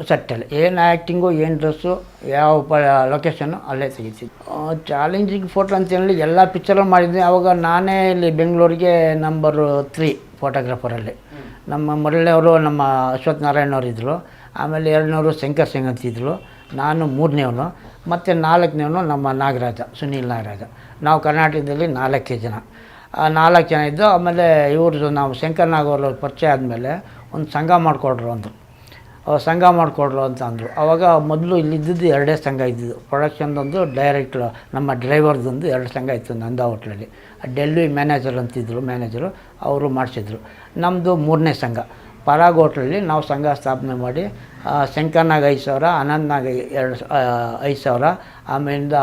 ಸೆಟ್ಟಲ್ಲಿ ಏನು ಆ್ಯಕ್ಟಿಂಗು, ಏನು ಡ್ರೆಸ್ಸು, ಯಾವ ಲೊಕೇಶನ್ನು ಅಲ್ಲೇ ತೆಗಿತಿದ್ವಿ. ಚಾಲೆಂಜಿಂಗ್ ಫೋಟೋ ಅಂತೇಳಿ ಎಲ್ಲ ಪಿಕ್ಚರಲ್ಲಿ ಮಾಡಿದ್ದೆ. ಆವಾಗ ನಾನೇ ಇಲ್ಲಿ ಬೆಂಗಳೂರಿಗೆ ನಂಬರ್ 3 ಫೋಟೋಗ್ರಾಫರಲ್ಲಿ. ನಮ್ಮ ಮೊದಲನೇವರು ನಮ್ಮ ಅಶ್ವಥ್ ನಾರಾಯಣವ್ರು ಇದ್ದರು. ಆಮೇಲೆ 2ನೇವರು ಶಂಕರ್ ಸಿಂಗ್ ಅಂತಿದ್ರು. ನಾನು 3ನೇವನು. ಮತ್ತು 4ನೇವನು ನಮ್ಮ ನಾಗರಾಜ, ಸುನೀಲ್ ನಾಗರಾಜ. ನಾವು ಕರ್ನಾಟಕದಲ್ಲಿ 4 ಜನ. 4 ಜನ ಇದ್ದು. ಆಮೇಲೆ ಇವ್ರದ್ದು ನಾವು ಶಂಕರ್ ನಾಗವರು ಪರಿಚಯ ಆದಮೇಲೆ ಒಂದು ಸಂಘ ಮಾಡಿಕೊಡ್ರು ಅಂದರು. ಸಂಘ ಮಾಡಿಕೊಡ್ರು ಅಂತ ಅಂದರು. ಆವಾಗ ಮೊದಲು ಇಲ್ಲಿದ್ದು 2 ಸಂಘ ಇದ್ದಿದ್ದು. ಪ್ರೊಡಕ್ಷನ್ದೊಂದು, ಡೈರೆಕ್ಟ್ರ್ ನಮ್ಮ ಡ್ರೈವರ್ದೊಂದು 2 ಸಂಘ ಇತ್ತು ನಂದಾ ಹೋಟ್ಲಲ್ಲಿ. ಡೆಲ್ಲಿ ಮ್ಯಾನೇಜರ್ ಅಂತಿದ್ರು, ಮ್ಯಾನೇಜರು ಅವರು ಮಾಡಿಸಿದ್ರು. ನಮ್ಮದು 3ನೇ ಸಂಘ ಪರಾಗ್ ಹೋಟ್ಲಲ್ಲಿ ನಾವು ಸಂಘ ಸ್ಥಾಪನೆ ಮಾಡಿ ಶಂಕರ್ನಾಗ 5,000, ಅನಂತ್ನಾಗ 5,000, ಆಮೇಲಿಂದ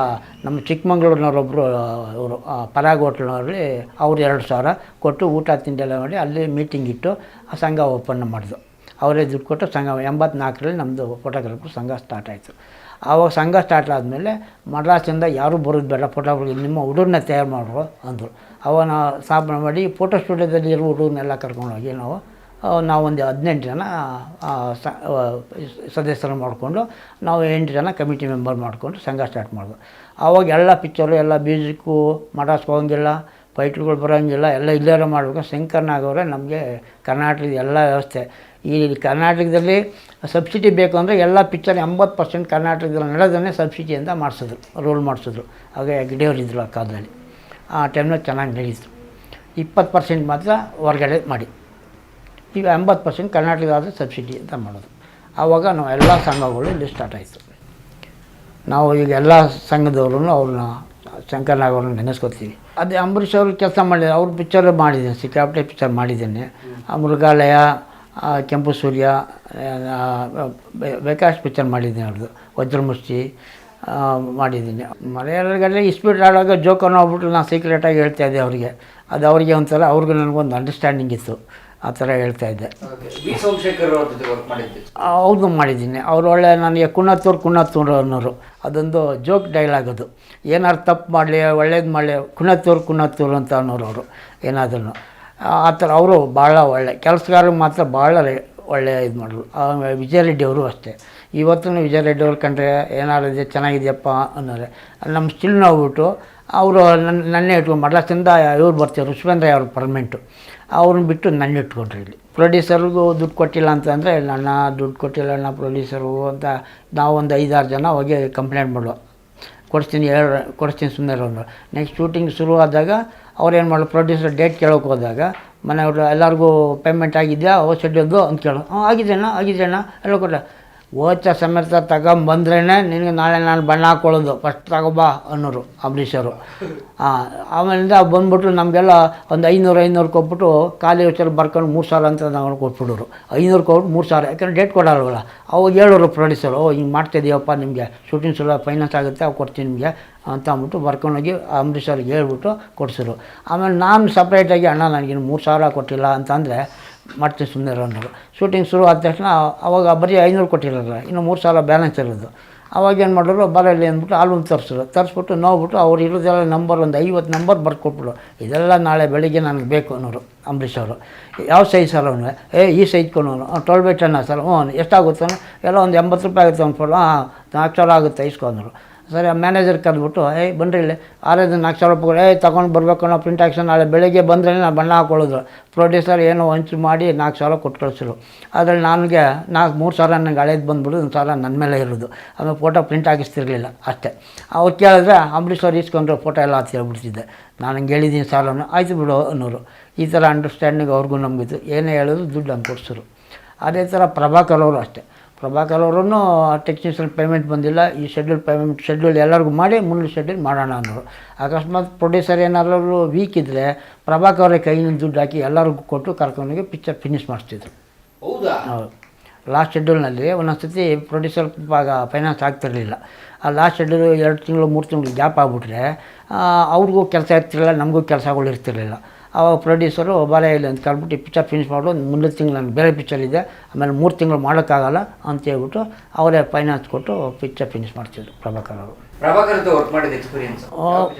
ನಮ್ಮ ಚಿಕ್ಕಮಂಗ್ಳೂರಿನವರೊಬ್ಬರು ಅವರು ಪರಾಗ್ ಹೋಟ್ಲ್ನಲ್ಲಿ ಅವ್ರು 2,000 ಕೊಟ್ಟು ಊಟ ತಿಂಡಿ ಎಲ್ಲ ಮಾಡಿ ಅಲ್ಲಿ ಮೀಟಿಂಗ್ ಇಟ್ಟು ಆ ಸಂಘ ಓಪನ್ ಮಾಡಿದ್ರು. ಅವರೇ ದುಡ್ಡು ಕೊಟ್ಟು ಸಂಘ 84ರಲ್ಲಿ ನಮ್ಮದು ಫೋಟೋಗ್ರಾಫರ್ ಸಂಘ ಸ್ಟಾರ್ಟ್ ಆಯಿತು. ಆವಾಗ ಸಂಘ ಸ್ಟಾರ್ಟ್ ಆದಮೇಲೆ ಮಡ್ರಾಸಿಂದ ಯಾರೂ ಬರೋದು ಬೇಡ, ಫೋಟೋಗ್ರಾಫರ್ ನಿಮ್ಮ ಹುಡುಗರನ್ನ ತಯಾರು ಮಾಡ್ರು ಅಂದರು. ಅವನ ಸ್ಥಾಪನೆ ಮಾಡಿ ಫೋಟೋ ಸ್ಟುಡಿಯೋದಲ್ಲಿ ಇರೋ ಹುಡುಗರನ್ನೆಲ್ಲ ಕರ್ಕೊಂಡೋಗಿ ನಾವೊಂದು 18 ಜನ ಸದಸ್ಯರು ಮಾಡಿಕೊಂಡು ನಾವು 8 ಜನ ಕಮಿಟಿ ಮೆಂಬರ್ ಮಾಡಿಕೊಂಡು ಸಂಘ ಸ್ಟಾರ್ಟ್ ಮಾಡಿದ್ವು. ಆವಾಗ ಎಲ್ಲ ಪಿಕ್ಚರು, ಎಲ್ಲ ಮ್ಯೂಸಿಕ್ಕು ಮಡ್ರಾಸ್ಗೆ ಹೋಗಂಗಿಲ್ಲ, ಫೈಟ್ಗಳು ಬರೋಂಗಿಲ್ಲ, ಎಲ್ಲ ಇಲ್ಲೇ ಮಾಡಬೇಕು. ಶಂಕರ್ನಾಗವರೇ ನಮಗೆ ಕರ್ನಾಟಕದ ಎಲ್ಲ ವ್ಯವಸ್ಥೆ. ಈ ಕರ್ನಾಟಕದಲ್ಲಿ ಸಬ್ಸಿಡಿ ಬೇಕು ಅಂದರೆ ಎಲ್ಲ ಪಿಕ್ಚರ್ 80% ಕರ್ನಾಟಕದಲ್ಲಿ ನಡೆದನ್ನೇ ಸಬ್ಸಿಡಿಯಿಂದ ಮಾಡಿಸಿದ್ರು, ರೋಲ್ ಮಾಡಿಸಿದ್ರು. ಹಾಗೆ ಹೆಗ್ಡೆಯವರಿದ್ದರು ಆ ಕಾಲದಲ್ಲಿ. ಆ ಟೈಮ್ನಾಗ ಚೆನ್ನಾಗಿ ನಡೀತು. 20% ಮಾತ್ರ ಹೊರಗಡೆ ಮಾಡಿ, ಈಗ 80% ಕರ್ನಾಟಕದಾದರೆ ಸಬ್ಸಿಡಿ ಅಂತ ಮಾಡೋದು. ಆವಾಗ ನಾವು ಎಲ್ಲ ಸಂಘಗಳು ಇಲ್ಲಿ ಸ್ಟಾರ್ಟ್ ಆಯಿತು. ನಾವು ಈಗ ಎಲ್ಲ ಸಂಘದವ್ರೂ ಅವ್ರನ್ನ ಶಂಕರ್ನಾಗವ್ರನ್ನ ನೆನೆಸ್ಕೊತೀವಿ. ಅದೇ ಅಂಬರೀಷ್ ಅವರು ಕೆಲಸ ಮಾಡಿದ್ದಾರೆ. ಅವ್ರ ಪಿಕ್ಚರ್ ಮಾಡಿದ್ದೀನಿ, ಸಿಕ್ಕಾಪಟ್ಟೆ ಪಿಕ್ಚರ್ ಮಾಡಿದ್ದೇನೆ. ಮೃಗಾಲಯ, ಕೆಂಪು ಸೂರ್ಯ, ಬೇಕಾಷ್ಟು ಪಿಕ್ಚರ್ ಮಾಡಿದ್ದೀನಿ. ಅವ್ರದ್ದು ವಜ್ರಮುಷ್ಟಿ ಮಾಡಿದ್ದೀನಿ. ಮಲಯಾಳಗಡೆ ಇಸ್ಪೀಟ್ ಆಡುವಾಗ ಜೋಕನ್ನು ಹೋಗ್ಬಿಟ್ಟು ನಾನು ಸೀಕ್ರೆಟಾಗಿ ಹೇಳ್ತಾಯಿದ್ದೆ ಅವರಿಗೆ. ಅದು ಅವರಿಗೆ ಒಂಥರ, ಅವ್ರಿಗೂ ನನಗೊಂದು ಅಂಡರ್ಸ್ಟ್ಯಾಂಡಿಂಗ್ ಇತ್ತು. ಆ ಥರ ಹೇಳ್ತಾಯಿದ್ದೆ. ಅವ್ರದ್ದು ಮಾಡಿದ್ದೀನಿ. ಅವ್ರು ಒಳ್ಳೆ ನನಗೆ ಕುಣತ್ತೂರು ಅನ್ನೋರು. ಅದೊಂದು ಜೋಕ್ ಡೈಲಾಗ್ ಅದು. ಏನಾದ್ರು ತಪ್ಪು ಮಾಡಲಿ, ಒಳ್ಳೇದು ಮಾಡಲಿ, ಕುಣತ್ತೂರು ಅಂತ ಅನ್ನೋರು ಅವರು. ಏನಾದ್ರೂ ಆ ಥರ ಅವರು ಭಾಳ ಒಳ್ಳೆ ಕೆಲಸಗಾರರಿಗೆ ಮಾತ್ರ ಭಾಳ ಒಳ್ಳೆ ಇದು ಮಾಡಿದ್ರು. ವಿಜಯ ರೆಡ್ಡಿ ಅವರು ಅಷ್ಟೇ. ಇವತ್ತು ವಿಜಯ ರೆಡ್ಡಿ ಅವ್ರು ಕಂಡ್ರೆ ಏನಾರು ಇದೆ ಚೆನ್ನಾಗಿದೆಯಪ್ಪ ಅನ್ನೋರೆ. ನಮ್ಮ ಸ್ಟಿಲ್ ನೋಡ್ಬಿಟ್ಟು ಅವರು ನನ್ನೇ ಇಟ್ಕೊಂಡು ಮಡ್ರಾಸಿಂದ ಇವ್ರು ಬರ್ತಾರೆ, ಋಷಭೇಂದ್ರ ಅವ್ರ ಪರ್ಮನೆಂಟು. ಅವ್ರನ್ನ ಬಿಟ್ಟು ನನ್ನ ಇಟ್ಕೊಂಡ್ರಿ ಇಲ್ಲಿ. ಪ್ರೊಡ್ಯೂಸರ್ಗೂ ದುಡ್ಡು ಕೊಟ್ಟಿಲ್ಲ ಅಂತಂದರೆ, ನನ್ನ ದುಡ್ಡು ಕೊಟ್ಟಿಲ್ಲ ನಾ ಪ್ರೊಡ್ಯೂಸರು ಅಂತ ನಾವೊಂದು 5-6 ಜನ ಹೋಗಿ ಕಂಪ್ಲೇಂಟ್ ಮಾಡುವ. ಕೊಡಿಸ್ತೀನಿ ಸುಮ್ಮನೆ ಇರೋರು. ನೆಕ್ಸ್ಟ್ ಶೂಟಿಂಗ್ ಶುರು ಆದಾಗ ಅವ್ರೇನು ಮಾಡೋದು, ಪ್ರೊಡ್ಯೂಸರ್ ಡೇಟ್ ಕೇಳೋಕೆ ಹೋದಾಗ ಮನೆಯವರು ಎಲ್ಲರಿಗೂ ಪೇಮೆಂಟ್ ಆಗಿದೆಯಾ ಶೆಡ್ಯೂಲ್ದು ಅಂತ ಕೇಳು. ಆಗಿದೆಯಣ್ಣ ಎಲ್ಲ ಕೊಟ್ಟೆ. ಓಚ ಸಮೇತ ತಗೊಂಬಂದ್ರೇ ನಿನಗೆ ನಾಳೆ ನಾನು ಬಣ್ಣ ಹಾಕ್ಕೊಳ್ಳೋದು ಫಸ್ಟ್ ತಗೊಬಾ ಅನ್ನೋರು ಅಂಬರೀಷರು. ಆಮೇಲಿಂದ ಬಂದ್ಬಿಟ್ಟು ನಮಗೆಲ್ಲ ಒಂದು 500 ಕೊಟ್ಬಿಟ್ಟು ಖಾಲಿ ವಚನ ಬರ್ಕೊಂಡು 3,000 ಅಂತ ನಾವು ಕೊಟ್ಬಿಡೋರು. 500 ಕೊಟ್ಟು 3,000, ಯಾಕಂದ್ರೆ ಡೇಟ್ ಕೊಡಲ್ವಲ್ಲ. ಅವಾಗ ಹೇಳೋರು ಪ್ರೊಡ್ಯೂಸರು, ಹಿಂಗೆ ಮಾಡ್ತಾಯಿದ್ದೀವಪ್ಪ, ನಿಮಗೆ ಶೂಟಿಂಗ್ ಸುಲಭ ಫೈನಾನ್ಸ್ ಆಗುತ್ತೆ, ಅವು ಕೊಡ್ತೀನಿ ನಿಮಗೆ ಅಂತ ಅಂದ್ಬಿಟ್ಟು ಬರ್ಕೊಂಡೋಗಿ ಅಂಬರೀಷವ್ರಿಗೆ ಹೇಳ್ಬಿಟ್ಟು ಕೊಡಿಸಿದ್ರು. ಆಮೇಲೆ ನಾನು ಸಪ್ರೇಟಾಗಿ ಅಣ್ಣ ನನಗಿನ್ನು 3,000 ಕೊಟ್ಟಿಲ್ಲ ಅಂತಂದರೆ ಮಾಡ್ತೀನಿ ಸುಮ್ಮನೆ ಅನ್ನೋರು. ಶೂಟಿಂಗ್ ಶುರು ಆದ ತಕ್ಷಣ ಅವಾಗ ಬರೀ 500 ಕೊಟ್ಟಿರಲ್ಲ, ಇನ್ನು 3,000 ಬ್ಯಾಲೆನ್ಸ್ ಇರೋದು. ಅವಾಗ ಏನು ಮಾಡೋರು, ಬರಲಿ ಅಂದ್ಬಿಟ್ಟು ಆಲ್ಬಮ್ ತರಿಸ್ಬಿಟ್ಟು ನೋಡ್ಬಿಟ್ಟು ಅವ್ರು ಇರೋದೆಲ್ಲ ನಂಬರ್ ಒಂದು 50 ನಂಬರ್ ಬರ್ಕೊಟ್ಬಿಡು, ಇದೆಲ್ಲ ನಾಳೆ ಬೆಳಿಗ್ಗೆ ನನಗೆ ಬೇಕು ಅನ್ನೋರು ಅಂಬರೀಷ್ ಅವರು. ಯಾವ ಸೈಜ್ ಸರ್ ಅವನು? ಈ ಸೈಜ್ ಕೊಡೋನು 12/10 ಸರ್. ಎಷ್ಟಾಗುತ್ತೆ? ಎಲ್ಲ ಒಂದು 80 ರೂಪಾಯಿ ಆಗುತ್ತೆ ಒಂದು ಫೋಟೋ. 4,000 ಆಗುತ್ತೆ ಇಸ್ಕೊಂಡ್ರು. ಸರಿ, ಆ ಮ್ಯಾನೇಜರ್ ಕರೆದ್ಬಿಟ್ಟು ಬನ್ರಿ ಇಲ್ಲಿ 4,000 ರೂಪಾಯಿ ತೊಗೊಂಡು ಬರಬೇಕು ಅನ್ನೋ ಪ್ರಿಂಟ್ ಆಕ್ಷನ್ ನಾಳೆ ಬೆಳಗ್ಗೆ ಬಂದರೆ ನಾನು ಬಣ್ಣ ಹಾಕ್ಕೊಳ್ಳೋದು. ಪ್ರೊಡ್ಯೂಸರ್ ಏನೋ ಹಂಚು ಮಾಡಿ 4,000 ಕೊಟ್ಟು ಕಳಿಸಿರು. ಅದರಲ್ಲಿ ನನಗೆ 3,000 ನನಗೆ ಹಳೇದು ಬಂದ್ಬಿಡು, 1,000 ನನ್ನ ಮೇಲೆ ಇರೋದು. ಆಮೇಲೆ ಫೋಟೋ ಪ್ರಿಂಟ್ ಹಾಕಿಸ್ತಿರ್ಲಿಲ್ಲ ಅಷ್ಟೇ. ಅವ್ರು ಕೇಳಿದ್ರೆ ಅಂಬರೀಷ್ ಅವ್ರು ಇಸ್ಕೊಂಡ್ರೆ ಫೋಟೋ ಎಲ್ಲ ಅಂತ ಹೇಳ್ಬಿಡ್ತಿದ್ದೆ. ನಾನು ಹಂಗೆ ಹೇಳಿದ್ದೀನಿ ಸಾರ್ ಅವನು. ಆಯಿತು ಬಿಡು ಅನ್ನೋರು. ಈ ಥರ ಅಂಡರ್ಸ್ಟ್ಯಾಂಡಿಂಗ್ ಅವ್ರಿಗೂ ನಮಗಿತ್ತು. ಏನೇ ಹೇಳಿದ್ರು ದುಡ್ಡು ಹಂಗೆ ಕೊಡ್ಸರು. ಅದೇ ಥರ ಪ್ರಭಾಕರ್ ಅವರು ಅಷ್ಟೇ. ಪ್ರಭಾಕರ್ ಅವರೂ ಟೆಕ್ನಿಷಿಯನ್ ಪೇಮೆಂಟ್ ಬಂದಿಲ್ಲ, ಈ ಶೆಡ್ಯೂಲ್ ಎಲ್ಲರಿಗೂ ಮಾಡಿ ಮುಂದೆ ಶೆಡ್ಯೂಲ್ ಮಾಡೋಣ ಅಂದರು. ಅಕಸ್ಮಾತ್ ಪ್ರೊಡ್ಯೂಸರ್ ಏನಾದ್ರು ವೀಕ್ ಇದ್ದರೆ ಪ್ರಭಾಕರ್ ಅವರೇ ಕೈಯಿಂದ ದುಡ್ಡು ಹಾಕಿ ಎಲ್ಲರಿಗೂ ಕೊಟ್ಟು ಕರ್ಕೊಂಡೋಗಿ ಪಿಕ್ಚರ್ ಫಿನಿಷ್ ಮಾಡಿಸ್ತಿದ್ರು. ಹೌದಾ? ಹೌದು. ಲಾಸ್ಟ್ ಶೆಡ್ಯೂಲ್ನಲ್ಲಿ ಒಂದೊಂದು ಸತಿ ಪ್ರೊಡ್ಯೂಸರ್ ಫೈನಾನ್ಸ್ ಆಗ್ತಿರಲಿಲ್ಲ. ಆ ಲಾಸ್ಟ್ ಶೆಡ್ಯೂಲ್ 2 ತಿಂಗಳು 3 ತಿಂಗಳು ಗ್ಯಾಪ್ ಆಗಿಬಿಟ್ರೆ ಅವ್ರಿಗೂ ಕೆಲಸ ಇರ್ತಿರಲಿಲ್ಲ, ನಮಗೂ ಕೆಲಸಗಳು ಇರ್ತಿರಲಿಲ್ಲ. ಆವಾಗ ಪ್ರೊಡ್ಯೂಸರು ಬರೇ ಇಲ್ಲ ಅಂತ ಕಳ್ಬಿಟ್ಟು ಈ ಪಿಕ್ಚರ್ ಫಿನಿಷ್ ಮಾಡೋದು, ಮುಂದಿನ ತಿಂಗಳು ನನಗೆ ಬೇರೆ ಪಿಕ್ಚರ್ ಇದೆ, ಆಮೇಲೆ 3 ತಿಂಗಳು ಮಾಡೋಕ್ಕಾಗಲ್ಲ ಅಂತ ಹೇಳ್ಬಿಟ್ಟು ಅವರೇ ಫೈನಾನ್ಸ್ ಕೊಟ್ಟು ಪಿಕ್ಚರ್ ಫಿನಿಷ್ ಮಾಡ್ತಿದ್ರು ಪ್ರಭಾಕರ್ ಅವರು. ಪ್ರಭಾಕರ್ ವರ್ಕ್ ಮಾಡಿದ ಎಕ್ಸ್ಪೀರಿಯನ್ಸ್?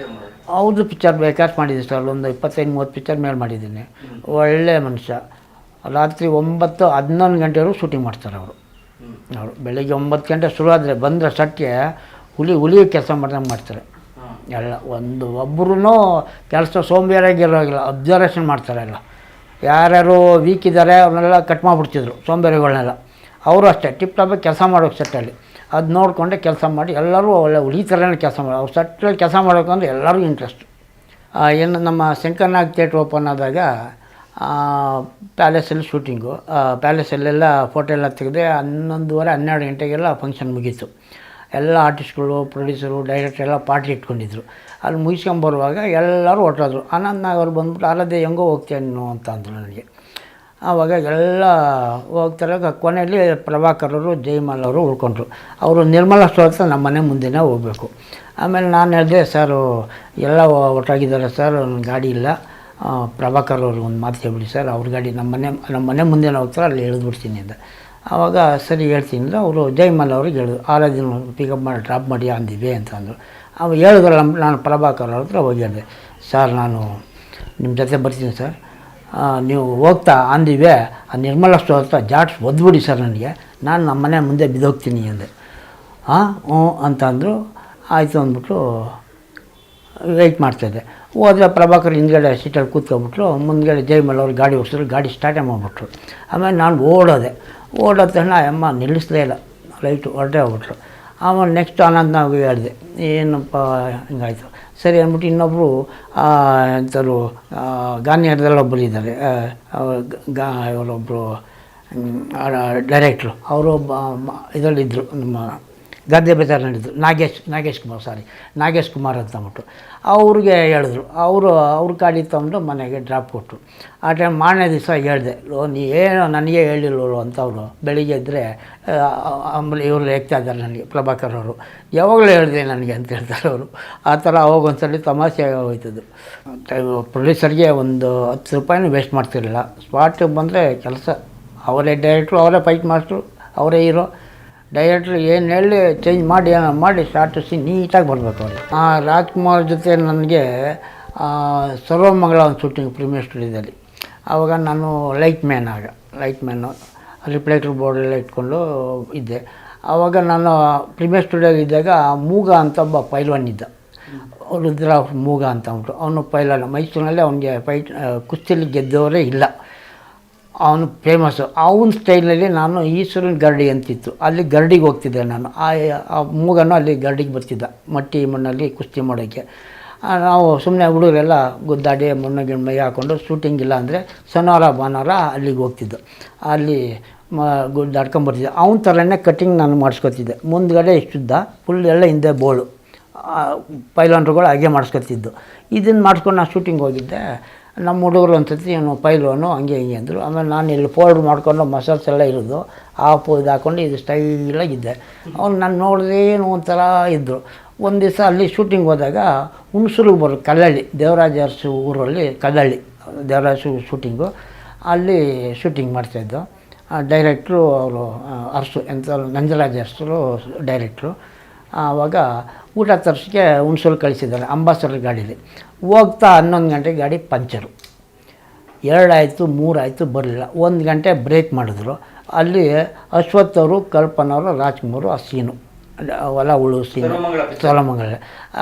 ಅವ್ರದ್ದು ಪಿಕ್ಚರ್ ಬೇಕಾದ್ರೆ ಮಾಡಿದ್ದೀನಿ ಸರ್, ಒಂದು 25-30 ಪಿಕ್ಚರ್ ಮೇಲೆ ಮಾಡಿದ್ದೀನಿ. ಒಳ್ಳೆ ಮನುಷ್ಯ. ರಾತ್ರಿ 9-11 ಗಂಟೆವರೆಗೂ ಶೂಟಿಂಗ್ ಮಾಡ್ತಾರೆ ಅವರು. ಬೆಳಗ್ಗೆ 9 ಗಂಟೆ ಶುರು ಆದರೆ ಬಂದರೆ ಸಟ್ಗೆ ಹುಲಿ ಕೆಲಸ ಮಾಡ್ದಂಗೆ ಮಾಡ್ತಾರೆ ಎಲ್ಲ. ಒಬ್ಬರೂ ಕೆಲಸ ಸೋಂಬೇರಿಯಾಗಿರೋಗಿಲ್ಲ, ಅಬ್ಸರ್ವೇಷನ್ ಮಾಡ್ತಾರೆ ಎಲ್ಲ. ಯಾರ್ಯಾರು ವೀಕ್ ಇದ್ದಾರೆ ಅವ್ರನ್ನೆಲ್ಲ ಕಟ್ ಮಾಡಿಬಿಡ್ತಿದ್ರು ಸೋಂಬೇರಿಗಳನ್ನೆಲ್ಲ. ಅವರು ಅಷ್ಟೇ ಟಿಪ್ ಟಾಪಾಗಿ ಕೆಲಸ ಮಾಡೋಕೆ ಸೆಟ್ಟಲ್ಲಿ ಅದು ನೋಡಿಕೊಂಡೆ ಕೆಲಸ ಮಾಡಿ ಎಲ್ಲರೂ ಒಳ್ಳೆ ಹುಲಿ ಥರನೇ ಕೆಲಸ ಮಾಡಿ ಅವ್ರು ಸೆಟ್ಟಲ್ಲಿ ಕೆಲಸ ಮಾಡೋಕೆ ಅಂದರೆ ಎಲ್ಲರಿಗೂ ಇಂಟ್ರೆಸ್ಟ್. ಏನು ನಮ್ಮ ಶಂಕರ್ನಾಗ್ ಥಿಯೇಟ್ರ್ ಓಪನ್ ಆದಾಗ ಪ್ಯಾಲೇಸಲ್ಲಿ ಶೂಟಿಂಗು. ಪ್ಯಾಲೇಸಲ್ಲೆಲ್ಲ ಫೋಟೋ ಎಲ್ಲ ತೆಗೆದೆ 11:30-12 ಗಂಟೆಗೆಲ್ಲ ಫಂಕ್ಷನ್ ಮುಗೀತು. ಎಲ್ಲ ಆರ್ಟಿಸ್ಟ್ಗಳು, ಪ್ರೊಡ್ಯೂಸರು, ಡೈರೆಕ್ಟರ್ ಎಲ್ಲ ಪಾರ್ಟಿ ಇಟ್ಕೊಂಡಿದ್ರು. ಅಲ್ಲಿ ಮುಗಿಸ್ಕೊಂಬರುವಾಗ ಎಲ್ಲರೂ ಹೊರಟೋದ್ರು. ಅನಂತ್ನಾಗ್ ಅವ್ರು ಬಂದ್ಬಿಟ್ಟು ಅಲ್ಲದೆ ಹೆಂಗೋ ಹೋಗ್ತೀಯ ನೀನು ಅಂತ ಅಂದರು ನನಗೆ. ಆವಾಗ ಎಲ್ಲ ಹೋಗ್ತಾರೆ. ಕೊನೆಯಲ್ಲಿ ಪ್ರಭಾಕರವರು, ಜಯಮಾಲ್ ಅವರು ಉಳ್ಕೊಂಡ್ರು. ಅವರು ನಿರ್ಮಲಾ ಸ್ಟೋರ್ ಹತ್ರ ನಮ್ಮ ಮನೆ ಮುಂದೆನೇ ಹೋಗಬೇಕು. ಆಮೇಲೆ ನಾನು ಹೇಳಿದೆ, ಸರ್ ಎಲ್ಲ ಒಟ್ಟಾಗಿದ್ದಾರೆ ಸರ್, ನನ್ನ ಗಾಡಿ ಇಲ್ಲ, ಪ್ರಭಾಕರ್ ಅವ್ರಿಗೆ ಒಂದು ಮಾತು ಹೇಳ್ಬಿಡಿ ಸರ್, ಅವ್ರ ಗಾಡಿ ನಮ್ಮ ಮನೆ ಮುಂದೆನೇ ಹೋಗ್ತಾರೆ, ಅಲ್ಲಿ ಇಳಿದ್ಬಿಡ್ತೀನಿ ಅಂತ. ಆವಾಗ ಸರಿ ಹೇಳ್ತೀನಿ ಅಂದರೆ ಅವರು ಜಯಮಾಲ್ ಅವ್ರಿಗೆ ಹೇಳಿದ್ರು, 6 ದಿನ ಪಿಕಪ್ ಮಾಡಿ ಡ್ರಾಪ್ ಮಾಡಿ ಅಂದಿವೆ ಅಂತ ಅಂದರು. ಅವಾಗ ಹೇಳಿದ್ರಲ್ಲ, ನಾನು ಪ್ರಭಾಕರ್ ಅವ್ರ ಹತ್ರ ಹೋಗಿ ಹೇಳಿದೆ, ಸರ್ ನಾನು ನಿಮ್ಮ ಜೊತೆ ಬರ್ತೀನಿ ಸರ್, ನೀವು ಹೋಗ್ತಾ ಅಂದಿವೆ ಆ ನಿರ್ಮಲಾ ಸ್ಟೋರ್ ಹತ್ರ ಜಾಟ್ಸ್ ಒದ್ಬಿಡಿ ಸರ್, ನನಗೆ ನಾನು ನಮ್ಮ ಮನೆ ಮುಂದೆ ಬಿದ್ದೋಗ್ತೀನಿ ಅಂದೆ. ಹ್ಞೂ ಅಂತ ಅಂದರು. ಆಯಿತು ಅಂದ್ಬಿಟ್ಟು ವೆಯ್ಟ್ ಮಾಡ್ತಾಯಿದ್ದೆ. ಹೋದರೆ ಪ್ರಭಾಕರ್ ಹಿಂದ್ಗಡೆ ಸೀಟಲ್ಲಿ ಕೂತ್ಕೊಬಿಟ್ರು. ಮುಂದ್ಗಡೆ ಜಯಮಾಲ್ ಅವ್ರು ಗಾಡಿ ಓಡಿಸಿದ್ರು. ಗಾಡಿ ಸ್ಟಾರ್ಟೇ ಮಾಡಿಬಿಟ್ರು. ಆಮೇಲೆ ನಾನು ಓಡೋದ ತಕ್ಷಣ ಅಮ್ಮ ನಿಲ್ಲಿಸಲೇ ಇಲ್ಲ, ಲೈಟು ಹೊರಟೇ ಹೋಗ್ಬಿಟ್ರು. ಆಮೇಲೆ ನೆಕ್ಸ್ಟ್ ಅನಂತ್ನಾಗ್ ಹೇಳಿದೆ, ಏನಪ್ಪ ಹಿಂಗಾಯಿತು ಸರಿ ಅಂದ್ಬಿಟ್ಟು ಇನ್ನೊಬ್ಬರು ಎಂಥರು ಗಾಂಧಿನಗರದಲ್ಲಿ ಒಬ್ಬರು ಇದ್ದಾರೆ, ಇವರೊಬ್ಬರು ಡೈರೆಕ್ಟ್ರು, ಅವರು ಇದರಲ್ಲಿದ್ದರು, ನಮ್ಮ ಗದ್ದೆ ಬೇತಾರಲ್ಲಿದ್ದರು, ನಾಗೇಶ್ ಕುಮಾರ್ ಅಂತ ಅಂದ್ಬಿಟ್ಟು. ಅವ್ರಿಗೆ ಹೇಳಿದ್ರು. ಅವ್ರ ಗಾಡಿ ತೊಗೊಂಡು ಮನೆಗೆ ಡ್ರಾಪ್ ಕೊಟ್ಟರು. ಆ ಟೈಮ್ ಮಾರನೇ ದಿವಸ ಹೇಳಿದೆ, ನೀ ಏನೋ ನನಗೆ ಹೇಳಿಲ್ಲೋ ಅಂತ ಅವರು. ಬೆಳಿಗ್ಗೆ ಇದ್ದರೆ ಆಮೇಲೆ ಇವರು ಹೇಳ್ತಾ ಇದ್ದಾರೆ ನನಗೆ, ಪ್ರಭಾಕರ್ ಅವರು ಯಾವಾಗಲೂ ಹೇಳಿದೆ ನನಗೆ ಅಂತ ಹೇಳ್ತಾರೆ ಅವರು. ಆ ಥರ ಅವಾಗ ಒಂದ್ಸಲ ತಮಾಷೆ ಹೋಯ್ತದ್ದು. ಪ್ರೊಡ್ಯೂಸರ್ಗೆ ಒಂದು 10 ರೂಪಾಯಿನೂ ವೇಸ್ಟ್ ಮಾಡ್ತಿರಲಿಲ್ಲ. ಸ್ಪಾಟಿಗೆ ಬಂದರೆ ಕೆಲಸ ಅವರೇ ಡೈರೆಕ್ಟ್ರು, ಅವರೇ ಫೈಟ್ ಮಾಸ್ಟ್ರು, ಅವರೇ ಹೀರೋ. ಡೈರೆಕ್ಟ್ರು ಏನು ಹೇಳಿ ಚೇಂಜ್ ಮಾಡಿ ಏನೋ ಮಾಡಿ ಸ್ಟಾರ್ಟಿಸಿ ನೀಟಾಗಿ ಬರಬೇಕು ಅವ್ರಿಗೆ. ರಾಜ್ಕುಮಾರ್ ಜೊತೆ ನನಗೆ ಸರ್ವಮಂಗಳ ಒಂದು ಶೂಟಿಂಗ್ ಪ್ರೀಮಿಯರ್ ಸ್ಟುಡಿಯೋದಲ್ಲಿ. ಆವಾಗ ನಾನು ಲೈಟ್ ಮ್ಯಾನು ರಿಫ್ಲೆಕ್ಟರ್ ಬೋರ್ಡೆಲ್ಲ ಇಟ್ಕೊಂಡು ಇದ್ದೆ. ಆವಾಗ ನಾನು ಪ್ರೀಮಿಯರ್ ಸ್ಟುಡಿಯೋದಲ್ಲಿ ಇದ್ದಾಗ ಮೂಗ ಅಂತ ಒಬ್ಬ ಪೈಲ್ವಾನ್ ಇದ್ದ, ರುದ್ರ ಮೂಗ ಅಂತ ಅಂದ್ಬಿಟ್ಟು. ಅವನು ಪೈಲ್ವಾನ್, ಮೈಸೂರಿನಲ್ಲೇ ಅವನಿಗೆ ಕುಸ್ತಿಲಿ ಗೆದ್ದವರೇ ಇಲ್ಲ, ಅವನು ಫೇಮಸ್ಸು. ಅವನ ಸ್ಟೈಲಲ್ಲಿ ನಾನು ಈಶ್ವರನ ಗರಡಿ ಅಂತಿತ್ತು, ಅಲ್ಲಿ ಗರಡಿಗೆ ಹೋಗ್ತಿದ್ದೆ ನಾನು. ಆ ಮೂಗನ್ನು ಅಲ್ಲಿ ಗರಡಿಗೆ ಬರ್ತಿದ್ದ, ಮಟ್ಟಿ ಮಣ್ಣಲ್ಲಿ ಕುಸ್ತಿ ಮಾಡೋಕ್ಕೆ. ನಾವು ಸುಮ್ಮನೆ ಹುಡುಗರೆಲ್ಲ ಗುದ್ದಾಡಿ ಮಣ್ಣು ಮೈ ಹಾಕ್ಕೊಂಡು ಶೂಟಿಂಗ್ ಇಲ್ಲ ಅಂದರೆ ಶನಿವಾರ ಭಾನುವಾರ ಅಲ್ಲಿಗೆ ಹೋಗ್ತಿದ್ದು. ಅಲ್ಲಿ ಗುದ್ದಾಡ್ಕೊಂಬರ್ತಿದ್ದೆ. ಅವನ ಥರನೇ ಕಟಿಂಗ್ ನಾನು ಮಾಡಿಸ್ಕೊತಿದ್ದೆ. ಮುಂದ್ಗಡೆ ಇಷ್ಟುದ್ದ, ಫುಲ್ ಎಲ್ಲ ಹಿಂದೆ ಬೋಳು. ಪೈಲಾನ್ರುಗಳು ಹಾಗೆ ಮಾಡಿಸ್ಕೊತಿದ್ದು. ಇದನ್ನು ಮಾಡಿಸ್ಕೊಂಡು ನಾನು ಶೂಟಿಂಗ್ ಹೋಗಿದ್ದೆ. ನಮ್ಮ ಹುಡುಗರು ಒಂದ್ಸತಿ ಇವನು ಪೈಲೋನು ಹಂಗೆ ಹಿಂಗೆ ಅಂದರು. ಆಮೇಲೆ ನಾನು ಇಲ್ಲಿ ಪೌಡ್ರ್ ಮಾಡ್ಕೊಂಡು ಮಸಾಲ್ಸ್ ಎಲ್ಲ ಇರೋದು ಇದು ಹಾಕ್ಕೊಂಡು ಇದು ಸ್ಟೈಲಾಗಿದ್ದೆ. ಅವ್ನು ನಾನು ನೋಡಿದ್ರೆ ಏನು ಒಂಥರ ಇದ್ದರು. ಒಂದು ದಿವಸ ಅಲ್ಲಿ ಶೂಟಿಂಗ್ ಹೋದಾಗ ಹುಣಸೂರಿಗೆ ಬರೋದು ಕಲ್ಲಳ್ಳಿ, ದೇವರಾಜ ಅರಸು ಊರಲ್ಲಿ ಕಲ್ಲಳ್ಳಿ ದೇವರಾಜ ಶೂಟಿಂಗು. ಅಲ್ಲಿ ಶೂಟಿಂಗ್ ಮಾಡ್ತಾಯಿದ್ದು. ಡೈರೆಕ್ಟ್ರು ಅವರು ಅರಸು ಎಂತ ನಂಜರಾಜ ಅರಸರು ಡೈರೆಕ್ಟ್ರು. ಆವಾಗ ಊಟ ತರಿಸಿಗೆ ಹುಣಸೂರು ಕಳಿಸಿದ್ದಾರೆ ಅಂಬಾಸಡರ್ ಗಾಡೀಲಿ. ಹೋಗ್ತಾ 11 ಗಂಟೆಗೆ ಗಾಡಿ ಪಂಚರು. 2 ಆಯಿತು 3 ಆಯಿತು, ಬರಲಿಲ್ಲ. 1 ಗಂಟೆ ಬ್ರೇಕ್ ಮಾಡಿದ್ರು. ಅಲ್ಲಿ ಅಶ್ವಥ್ ಅವರು, ಕಲ್ಪನವರು, ರಾಜ್ಕುಮಾರು, ಆ ಸೀನು ಹೊಲ ಉಳು ಸೀನು ಸೋಲಮಂಗಲ.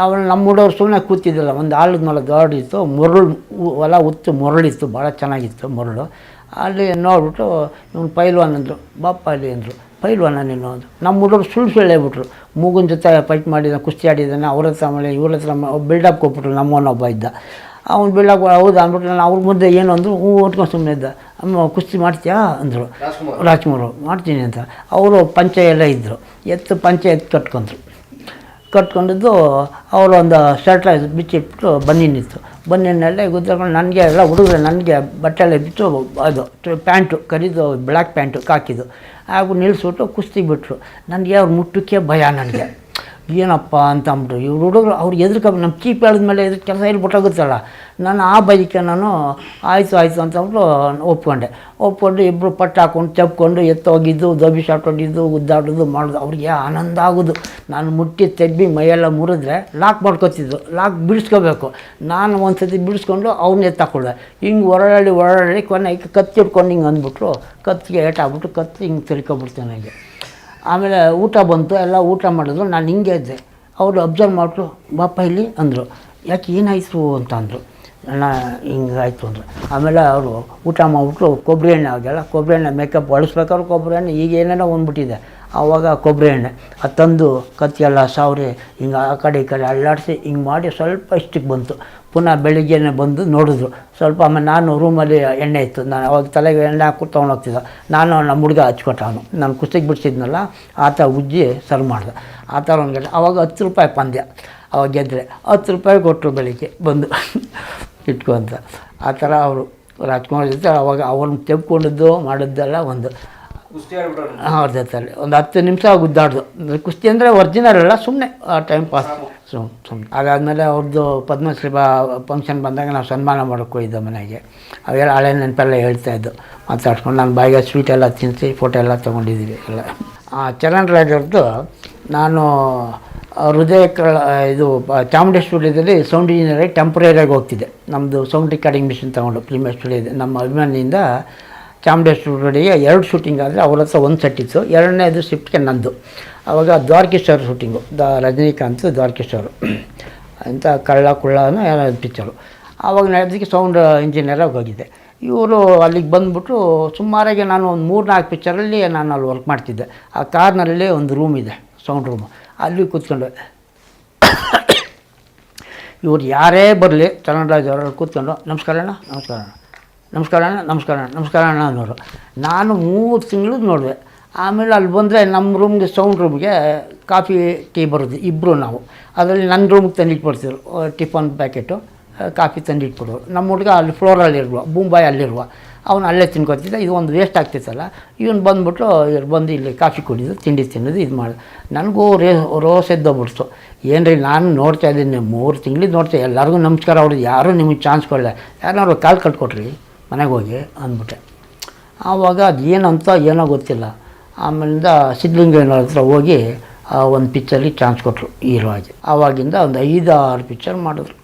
ಅವನು ನಮ್ಮ ಹುಡುಗರು ಸುಮ್ಮನೆ ಕೂತಿದ್ದಿಲ್ಲ. ಒಂದು ಆಳದ ಮೇಲೆ ಗಾಡಿತ್ತು, ಹೊಲ ಉತ್ತು ಮೊರಳಿತ್ತು, ಭಾಳ ಚೆನ್ನಾಗಿತ್ತು ಮೊರಳು. ಅಲ್ಲಿ ನೋಡ್ಬಿಟ್ಟು ಇವನು ಪೈಲ್ವಾನ್ ಅಂದರು. ಬಾಪ ಅಲ್ಲಿ ಅಂದರು. ಪೈಲ್ವಾನ ನೀನು ಅಂದರು. ನಮ್ಮ ಹುಡುಗರು ಸುಳ್ಳು ಹೇಳ್ಬಿಟ್ರು. ಮೂಗನ ಜೊತೆ ಫೈಟ್ ಮಾಡಿದ, ಕುಸ್ತಿ ಆಡಿದ್ದಾನೆ, ಅವ್ರ ಹತ್ರ ಆಮೇಲೆ ಇವ್ರ ಹತ್ರ ಬಿಲ್ಡಪ್ ಕೊಟ್ಬಿಟ್ರು. ನಮ್ಮವನೊಬ್ಬ ಇದ್ದ, ಅವ್ನು ಬಿಲ್ಡಪ್ ಹೌದು ಅಂದ್ಬಿಟ್ಟು ನಾನು ಅವ್ರ ಮುಂದೆ ಏನು ಅಂದರು, ಓದ್ಕೊಂಡು ಸುಮ್ಮನೆ ಇದ್ದ. ಅಮ್ಮ ಕುಸ್ತಿ ಮಾಡ್ತೀಯಾ ಅಂದರು. ರಾಜ್ಕುಮಾರು ಮಾಡ್ತೀನಿ ಅಂತ. ಅವರು ಪಂಚೆ ಎಲ್ಲ ಇದ್ದರು. ಪಂಚೆ ಕಟ್ಕೊಂಡ್ರು. ಕಟ್ಕೊಂಡಿದ್ದು ಅವರು ಒಂದು ಶರ್ಟ್ ಬಿಚ್ಚಿಟ್ಬಿಟ್ಟು ಬನ್ನಿನಿತ್ತು. ಬನ್ನಿನಲ್ಲೇ ಗುದ್ದಾಡ್ಕೊಂಡು ನನಗೆ ಎಲ್ಲ ಹುಡುಗರು ನನಗೆ ಬಟ್ಟೆ ಎಲ್ಲ ಬಿಟ್ಟು ಅದು ಪ್ಯಾಂಟು ಕರೀದು ಬ್ಲ್ಯಾಕ್ ಪ್ಯಾಂಟು ಹಾಕಿದ್ದು ಹಾಗೂ ನಿಲ್ಲಿಸ್ಬಿಟ್ಟು ಕುಸ್ತಿಗೆ ಬಿಟ್ಟರು. ನನಗೆ ಅವ್ರು ಮುಟ್ಟಕ್ಕೆ ಭಯ. ನನಗೆ ಏನಪ್ಪ ಅಂತ ಅಂದ್ಬಿಟ್ಟು ಇವ್ರು ಹುಡುಗರು ಅವ್ರು ಎದುರ್ಕೊಂಡು ನಮ್ಮ ಚೀಪ್ ಹೇಳಿದ್ಮೇಲೆ ಎದುರು ಕೆಲಸ ಹೇಳ್ಬಿಟ್ಟಾಗುತ್ತಲ್ಲ. ನಾನು ಆ ಬೈಕೆ ನಾನು ಆಯಿತು ಅಂತ ಅಂದ್ಬಿಟ್ಟು ಒಪ್ಕೊಂಡು ಇಬ್ಬರು ಪಟ್ಟು ಹಾಕ್ಕೊಂಡು ತೆಪ್ಕೊಂಡು ಎತ್ತೋಗಿದ್ದು, ದಬಿ ಶಾಟ್ ಹೊಡಿದ್ದು, ಗುದ್ದಾಡೋದು ಮಾಡೋದು. ಅವ್ರಿಗೆ ಆನಂದ ಆಗೋದು. ನಾನು ಮುಟ್ಟಿ ತೆಬ್ಬಿ ಮೈಯೆಲ್ಲ ಮುರಿದ್ರೆ ಲಾಕ್ ಮಾಡ್ಕೊತಿದ್ದು. ಲಾಕ್ ಬಿಡಿಸ್ಕೋಬೇಕು. ನಾನು ಒಂದು ಸತಿ ಬಿಡಿಸ್ಕೊಂಡು ಅವ್ನ ಎತ್ತಾಕೊಳ್ಳೆ. ಹಿಂಗೆ ಹೊರಳಿ ಕೊನೆಗೆ ಕತ್ತಿ ಹಿಡ್ಕೊಂಡು ಹಿಂಗೆ ಅಂದ್ಬಿಟ್ರು. ಕತ್ತಿಗೆ ಏಟಾಗ್ಬಿಟ್ಟು ಕತ್ತಿ ಹಿಂಗೆ ತಿರ್ಕೊಬಿಡ್ತೇನೆ ನನಗೆ. ಆಮೇಲೆ ಊಟ ಬಂತು. ಎಲ್ಲ ಊಟ ಮಾಡಿದ್ರು. ನಾನು ಹಿಂಗೆ ಇದ್ದೆ. ಅವರು ಅಬ್ಸರ್ವ್ ಮಾಡಿಬಿಟ್ಟು ಬಾಪ ಇಲ್ಲಿ ಅಂದರು. ಯಾಕೆ ಏನಾಯಿತು ಅಂತ ಅಂದರು. ಹಿಂಗಾಯ್ತು ಅಂದರು. ಆಮೇಲೆ ಅವರು ಊಟ ಮಾಡಿಬಿಟ್ರು. ಕೊಬ್ಬರಿ ಎಣ್ಣೆ ಆಗೆಲ್ಲ ಕೊಬ್ಬರಿ ಎಣ್ಣೆ ಮೇಕಪ್ ಬಳಸ್ಬೇಕಾದ್ರೆ ಕೊಬ್ಬರಿ ಎಣ್ಣೆ ಈಗ ಏನೇನೋ ಬಂದ್ಬಿಟ್ಟಿದೆ. ಆವಾಗ ಕೊಬ್ಬರಿ ಎಣ್ಣೆ ಅದು ತಂದು ಕತ್ತಿಗೆಲ್ಲ ಸಾವ್ರಿ ಹಿಂಗೆ ಆ ಕಡೆ ಈ ಕಡೆ ಅಲ್ಲಾಡಿಸಿ ಹಿಂಗೆ ಮಾಡಿ ಸ್ವಲ್ಪ ಇಷ್ಟಕ್ಕೆ ಬಂತು. ಪುನಃ ಬೆಳಿಗ್ಗೆನೇ ಬಂದು ನೋಡಿದ್ರು ಸ್ವಲ್ಪ. ಆಮೇಲೆ ನಾನು ರೂಮಲ್ಲಿ ಎಣ್ಣೆ ಇತ್ತು. ನಾನು ಅವಾಗ ತಲೆಗೆ ಎಣ್ಣೆ ಹಾಕ್ಬಿಟ್ಟು ತೊಗೊಂಡೋಗ್ತಿದ್ದೆ. ನಾನು ನಮ್ಮ ಹುಡುಗ ಹಚ್ಕೊಟ್ಟ. ನಾನು ಕುಸ್ತಿಗೆ ಬಿಡಿಸಿದ್ನಲ್ಲ ಆತ ಉಜ್ಜಿ ಸರ್ವ್ ಮಾಡ್ದೆ. ಆ ಥರ ಒಂದು ಗಂಟೆ. ಆವಾಗ 10 ರೂಪಾಯಿ ಪಂದ್ಯ. ಅವಾಗ ಗೆದ್ದರೆ 10 ರೂಪಾಯಿ ಕೊಟ್ಟರು ಬೆಳಿಗ್ಗೆ ಬಂದು ಇಟ್ಕೊ ಅಂತ. ಆ ಥರ ಅವರು ರಾಜ್ಕುಮಾರ್ ಜೊತೆ ಅವಾಗ ಅವ್ರನ್ನ ತೆಗೆದುಕೊಂಡಿದ್ದು ಮಾಡಿದ್ದೆಲ್ಲ ಒಂದು ಅವ್ರ ಜೊತೆಯಲ್ಲಿ ಒಂದು 10 ನಿಮಿಷ ಗುದ್ದಾಡ್ದು. ಕುಸ್ತಿ ಅಂದರೆ ಒರಿಜಿನಲ್ ಅಲ್ಲ, ಸುಮ್ಮನೆ ಟೈಮ್ ಪಾಸ್ ಸುಮ್ಮನೆ. ಅದಾದಮೇಲೆ ಅವ್ರದ್ದು ಪದ್ಮಶ್ರೀ ಫಂಕ್ಷನ್ ಬಂದಾಗ ನಾವು ಸನ್ಮಾನ ಮಾಡೋಕ್ಕೆ ಹೋಗಿದ್ದೆ ಮನೆಗೆ. ಅವೆಲ್ಲ ಹಳೆ ನೆನಪೆಲ್ಲ ಹೇಳ್ತಾಯಿದ್ದು ಮಾತಾಡ್ಸ್ಕೊಂಡು. ನಾನು ಬಾಯಿಗೆ ಸ್ವೀಟ್ ಎಲ್ಲ ತಿನ್ನಿಸಿ ಫೋಟೋ ಎಲ್ಲ ತೊಗೊಂಡಿದ್ದೀವಿ ಎಲ್ಲ. ಚರಣ್ ರಾಜ್ ಅವ್ರದ್ದು ನಾನು ಇದು ಚಾಮುಂಡೇಶ್ವರಿ ಸ್ಟುಡಿಯೋದಲ್ಲಿ ಸೌಂಡ್ ಇಂಜಿನಿಯರಾಗಿ ಟೆಂಪ್ರರಿಯಾಗಿ ಹೋಗ್ತಿದ್ದೆ. ನಮ್ಮದು ಸೌಂಡ್ ರೆಕಾರ್ಡಿಂಗ್ ಮಿಷಿನ್ ತೊಗೊಂಡು ಫಿಲ್ಮ್ ಸ್ಟುಡಿಯೋ ಇದೆ ನಮ್ಮ ಅಭಿಮಾನಿಯಿಂದ. ಚಾಮುಂಡೇಶ್ವರಿ ಸ್ಟುಡಿಯೋಗೆ 2 ಶೂಟಿಂಗ್ ಆದರೆ ಅವ್ರ ಹತ್ರ 1 ಸೆಟ್ ಇತ್ತು. 2ನೇದು ಶಿಫ್ಟ್ಗೆ ನಂದು. ಆವಾಗ ದ್ವಾರಕೀಶ್ವರ ಶೂಟಿಂಗು ರಜನಿಕಾಂತ್ ದ್ವಾರಕೀಶ್ವರು ಅಂತ ಕಳ್ಳ ಕುಳ್ಳನೋ ಏನೋ ಪಿಕ್ಚರು. ಆವಾಗ ನಡೆದಕ್ಕೆ ಸೌಂಡ್ ಇಂಜಿನಿಯರಾಗಿ ಹೋಗಿದ್ದೆ. ಇವರು ಅಲ್ಲಿಗೆ ಬಂದುಬಿಟ್ಟು ಸುಮಾರಾಗಿ ನಾನು ಒಂದು 3-4 ಪಿಕ್ಚರಲ್ಲಿ ನಾನು ಅಲ್ಲಿ ವರ್ಕ್ ಮಾಡ್ತಿದ್ದೆ. ಆ ಕಾರ್ನಲ್ಲಿ ಒಂದು ರೂಮ್ ಇದೆ, ಸೌಂಡ್ ರೂಮು. ಅಲ್ಲಿ ಕೂತ್ಕೊಂಡು ಇವ್ರು ಯಾರೇ ಬರಲಿ ಚರಣರಾಜ್ ಅವರಲ್ಲಿ ಕೂತ್ಕೊಂಡು ನಮಸ್ಕಾರ ಅಣ್ಣ ಅನ್ನೋರು. ನಾನು 3 ತಿಂಗಳು ನೋಡಿದೆ. ಆಮೇಲೆ ಅಲ್ಲಿ ಬಂದರೆ ನಮ್ಮ ರೂಮ್ಗೆ ಸೌಂಡ್ ರೂಮ್ಗೆ ಕಾಫಿ ಟೀ ಬರೋದು ಇಬ್ಬರು ನಾವು. ಅದರಲ್ಲಿ ನನ್ನ ರೂಮಿಗೆ ತಂದಿಟ್ಬಿಡ್ತಿದ್ರು ಟಿಫನ್ ಪ್ಯಾಕೆಟು ಕಾಫಿ ತಂದಿಟ್ಬಿಡೋರು. ನಮ್ಮ ಹುಡುಗ ಅಲ್ಲಿ ಫ್ಲೋರಲ್ಲಿರುವ ಬೂಂಬಾಯಿ ಅಲ್ಲಿರುವ ಅವನು ಅಲ್ಲೇ ತಿನ್ಕೊತಿದ್ದ. ಇದು ಒಂದು ವೇಸ್ಟ್ ಆಗ್ತಿತ್ತಲ್ಲ. ಇವನು ಬಂದುಬಿಟ್ಟು ಇವ್ರು ಬಂದು ಇಲ್ಲಿ ಕಾಫಿ ಕುಡಿದು ತಿಂಡಿ ತಿನ್ನೋದು ಇದು ಮಾಡೋದು. ನನಗೂ ರೋಸ್ ಎದ್ದೋಗ್ಬಿಡ್ತು. ಏನು ರೀ ನಾನು ನೋಡ್ತಾ ಇದ್ದೀನಿ 3 ತಿಂಗಳಿಗೆ ನೋಡ್ತಾ ಎಲ್ಲರಿಗೂ ನಮಸ್ಕಾರ ಹೊಡೆದು ಯಾರೂ ನಿಮಗೆ ಚಾನ್ಸ್ ಕೊಡಲೆ, ಯಾರನ್ನಾರು ಕಾಲು ಕಟ್ಕೊಟ್ರಿ ಮನೆಗೆ ಹೋಗಿ ಅಂದ್ಬಿಟ್ಟೆ. ಆವಾಗ ಅದು ಏನಂತ ಏನೋ ಗೊತ್ತಿಲ್ಲ. ಆಮೇಲಿಂದ ಸಿದ್ಧಲಿಂಗಯ್ಯನವ್ರ ಹತ್ರ ಹೋಗಿ ಒಂದು ಪಿಕ್ಚರಲ್ಲಿ ಚಾನ್ಸ್ ಕೊಟ್ಟರು ಹೀರೋ ಆಗಿ. ಆವಾಗಿಂದ ಒಂದು 5-6 ಪಿಕ್ಚರ್ ಮಾಡಿದ್ರು.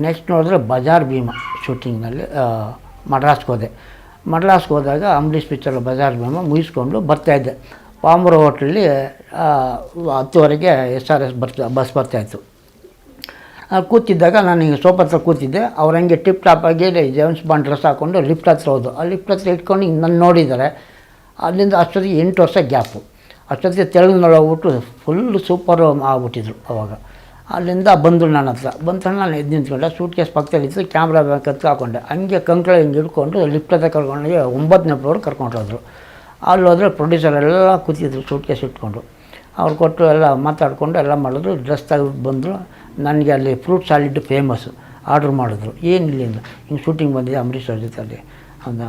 ನೆಕ್ಸ್ಟ್ ನೋಡಿದ್ರೆ ಬಜಾರ್ ಭೀಮ ಶೂಟಿಂಗ್ನಲ್ಲಿ ಮಡ್ರಾಸ್ಗೆ ಹೋದಾಗ ಅಂಬರೀಷ್ ಪಿಕ್ಚರ್ ಬಜಾರ್ ಭೀಮ ಮುಗಿಸ್ಕೊಂಡು ಬರ್ತಾಯಿದ್ದೆ. ಪಾಮರ ಹೋಟ್ಲಲ್ಲಿ 10:30ಗೆ SRS ಬಸ್ ಬರ್ತಾಯಿತ್ತು. ಕೂತಿದ್ದಾಗ ನಾನು ಹಿಂಗೆ ಸೋಫಾ ಹತ್ರ ಕೂತಿದ್ದೆ. ಅವ್ರು ಹಂಗೆ ಟಿಪ್ ಟಾಪಾಗಿ ಜೇಮ್ಸ್ ಬಾಂಡ್ ಡ್ರೆಸ್ ಹಾಕ್ಕೊಂಡು ಲಿಫ್ಟ್ ಹತ್ರ ಹೋದು. ಆ ಲಿಫ್ಟ್ ಹತ್ರ ಇಟ್ಕೊಂಡು ಹಿಂಗೆ ನನ್ನ ನೋಡಿದ್ದಾರೆ. ಅಲ್ಲಿಂದ ಅಷ್ಟೊತ್ತಿಗೆ 8 ವರ್ಷ ಗ್ಯಾಪು. ಅಷ್ಟೊತ್ತಿಗೆ ತೆಲುಗಿನಲ್ಲಿ ಹೋಗ್ಬಿಟ್ಟು ಫುಲ್ ಸೂಪರ್ ಆಗ್ಬಿಟ್ಟಿದ್ರು ಅವಾಗ. ಅಲ್ಲಿಂದ ಬಂದರು ನನ್ನ ಹತ್ರ ಬಂದು ನಾನು ಎದ್ದು ನಿಂತ್ಕೊಂಡೆ, ಸೂಟ್ ಕೇಸ್ ಪಕ್ಕದಲ್ಲಿತ್ತು, ಕ್ಯಾಮ್ರಾ ಬ್ಯಾಂಕ್ ಹತ್ರ ಹಾಕೊಂಡೆ, ಹಂಗೆ ಕಂಕಳ ಹಿಂಗೆ ಹಿಡ್ಕೊಂಡು ಲಿಫ್ಟ್ ಹತ್ರ ಕರ್ಕೊಂಡು 9ನೇ ಫ್ಲೋರ್ ಕರ್ಕೊಂಡೋದ್ರು. ಅಲ್ಲಿ ಹೋದರೆ ಪ್ರೊಡ್ಯೂಸರ್ ಎಲ್ಲ ಕೂತಿದ್ರು ಸೂಟ್ ಕೇಸ್ ಇಟ್ಕೊಂಡು. ಅವ್ರು ಕೊಟ್ಟು ಎಲ್ಲ ಮಾತಾಡಿಕೊಂಡು ಎಲ್ಲ ಮಾಡಿದ್ರು. ಡ್ರೆಸ್ ತೆಗೆದು ಬಂದರು. ನನಗೆ ಅಲ್ಲಿ ಫ್ರೂಟ್ ಸಾಲಿಡ್ ಫೇಮಸ್ಸು ಆರ್ಡ್ರ್ ಮಾಡಿದ್ರು. ಏನಿಲ್ಲ ಹಿಂಗೆ ಶೂಟಿಂಗ್ ಬಂದಿದೆ ಅಂಬರೀಷ್ ಅವ್ರ ಜೊತೆ ಅಲ್ಲಿ ಒಂದು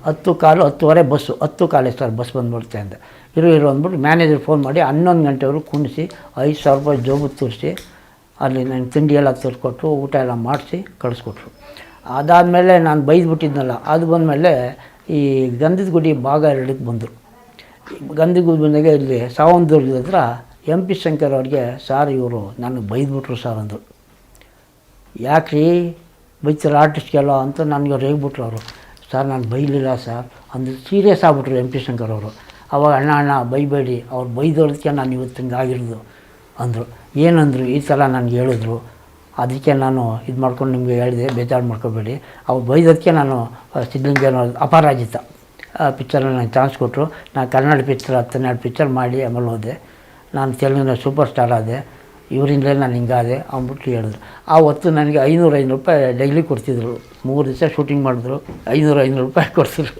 10:15 ಬಸ್ಸು 10:15 ಸರ್ ಬಸ್ ಬಂದುಬಿಡುತ್ತೆ ಅಂದೆ. ಇರು ಅಂದ್ಬಿಟ್ಟು ಮ್ಯಾನೇಜರ್ ಫೋನ್ ಮಾಡಿ 11 ಗಂಟೆವರೆಗೂ ಕುಣಿಸಿ 5,000 ರೂಪಾಯಿ ಜೋಬು ತೋರಿಸಿ ಅಲ್ಲಿ ನನಗೆ ತಿಂಡಿ ಎಲ್ಲ ತರಿಸ್ಕೊಟ್ರು, ಊಟ ಎಲ್ಲ ಮಾಡಿಸಿ ಕಳಿಸ್ಕೊಟ್ರು. ಅದಾದಮೇಲೆ ನಾನು ಬೈದ್ಬಿಟ್ಟಿದ್ನಲ್ಲ, ಅದು ಬಂದಮೇಲೆ ಈ ಗಂಧದ ಗುಡಿ ಭಾಗ 2ಕ್ಕೆ ಬಂದರು. ಗಂಧದ ಗುಡಿ ಬಂದಾಗ ಇಲ್ಲಿ ಸಾವಂತದುರ್ಗದ ಹತ್ರ MP ಶಂಕರ್ ಅವ್ರಿಗೆ, ಸಾರ್ ಇವರು ನನಗೆ ಬೈದ್ಬಿಟ್ರು ಸರ್ ಅಂದರು. ಯಾಕ್ರಿ ಬೈತಾರೆ ಆರ್ಟಿಸ್ಟ್ಗೆಲ್ಲ ಅಂತ ನನಗೆ ರೇಗ್ಬಿಟ್ರು ಅವರು. ಸರ್ ನಾನು ಬೈಲಿಲ್ಲ ಸರ್ ಅಂದ್ರೆ ಸೀರಿಯಸ್ ಆಗ್ಬಿಟ್ರು MP ಶಂಕರ್ ಅವರು. ಅವಾಗ ಅಣ್ಣ ಬೈಬೇಡಿ, ಅವ್ರು ಬೈದೋದಕ್ಕೆ ನಾನು ಇವತ್ತು ಹಿಂಗಾಗಿರೋದು ಅಂದರು. ಏನಂದರು, ಈ ಥರ ನನಗೆ ಹೇಳಿದ್ರು, ಅದಕ್ಕೆ ನಾನು ಇದು ಮಾಡ್ಕೊಂಡು ನಿಮಗೆ ಹೇಳಿದೆ, ಬೇಜಾರು ಮಾಡ್ಕೋಬೇಡಿ. ಅವ್ರು ಬೈದೋದಕ್ಕೆ ನಾನು ಸಿದ್ಧಲಿಂಗೇನೋ ಅಪರಾಜಿತ ಪಿಕ್ಚರಲ್ಲಿ ನನಗೆ ಚಾನ್ಸ್ ಕೊಟ್ಟರು. ನಾನು ಕನ್ನಡ ಪಿಕ್ಚರ್ 12 ಪಿಕ್ಚರ್ ಮಾಡಿ ಆಮೇಲೆ ಹೋದೆ. ನಾನು ತೆಲುಗಿನ ಸೂಪರ್ ಸ್ಟಾರ್ ಆದೆ, ಇವರಿಂದಲೇ ನಾನು ಹಿಂಗಾದೆ ಅಂದ್ಬಿಟ್ಟು ಹೇಳಿದ್ರು. ಆವತ್ತು ನನಗೆ 500 ರೂಪಾಯಿ ಡೈಲಿ ಕೊಡ್ತಿದ್ರು. 3 ದಿವಸ ಶೂಟಿಂಗ್ ಮಾಡಿದ್ರು, 500 ರೂಪಾಯಿ ಕೊಡ್ತಿದ್ರು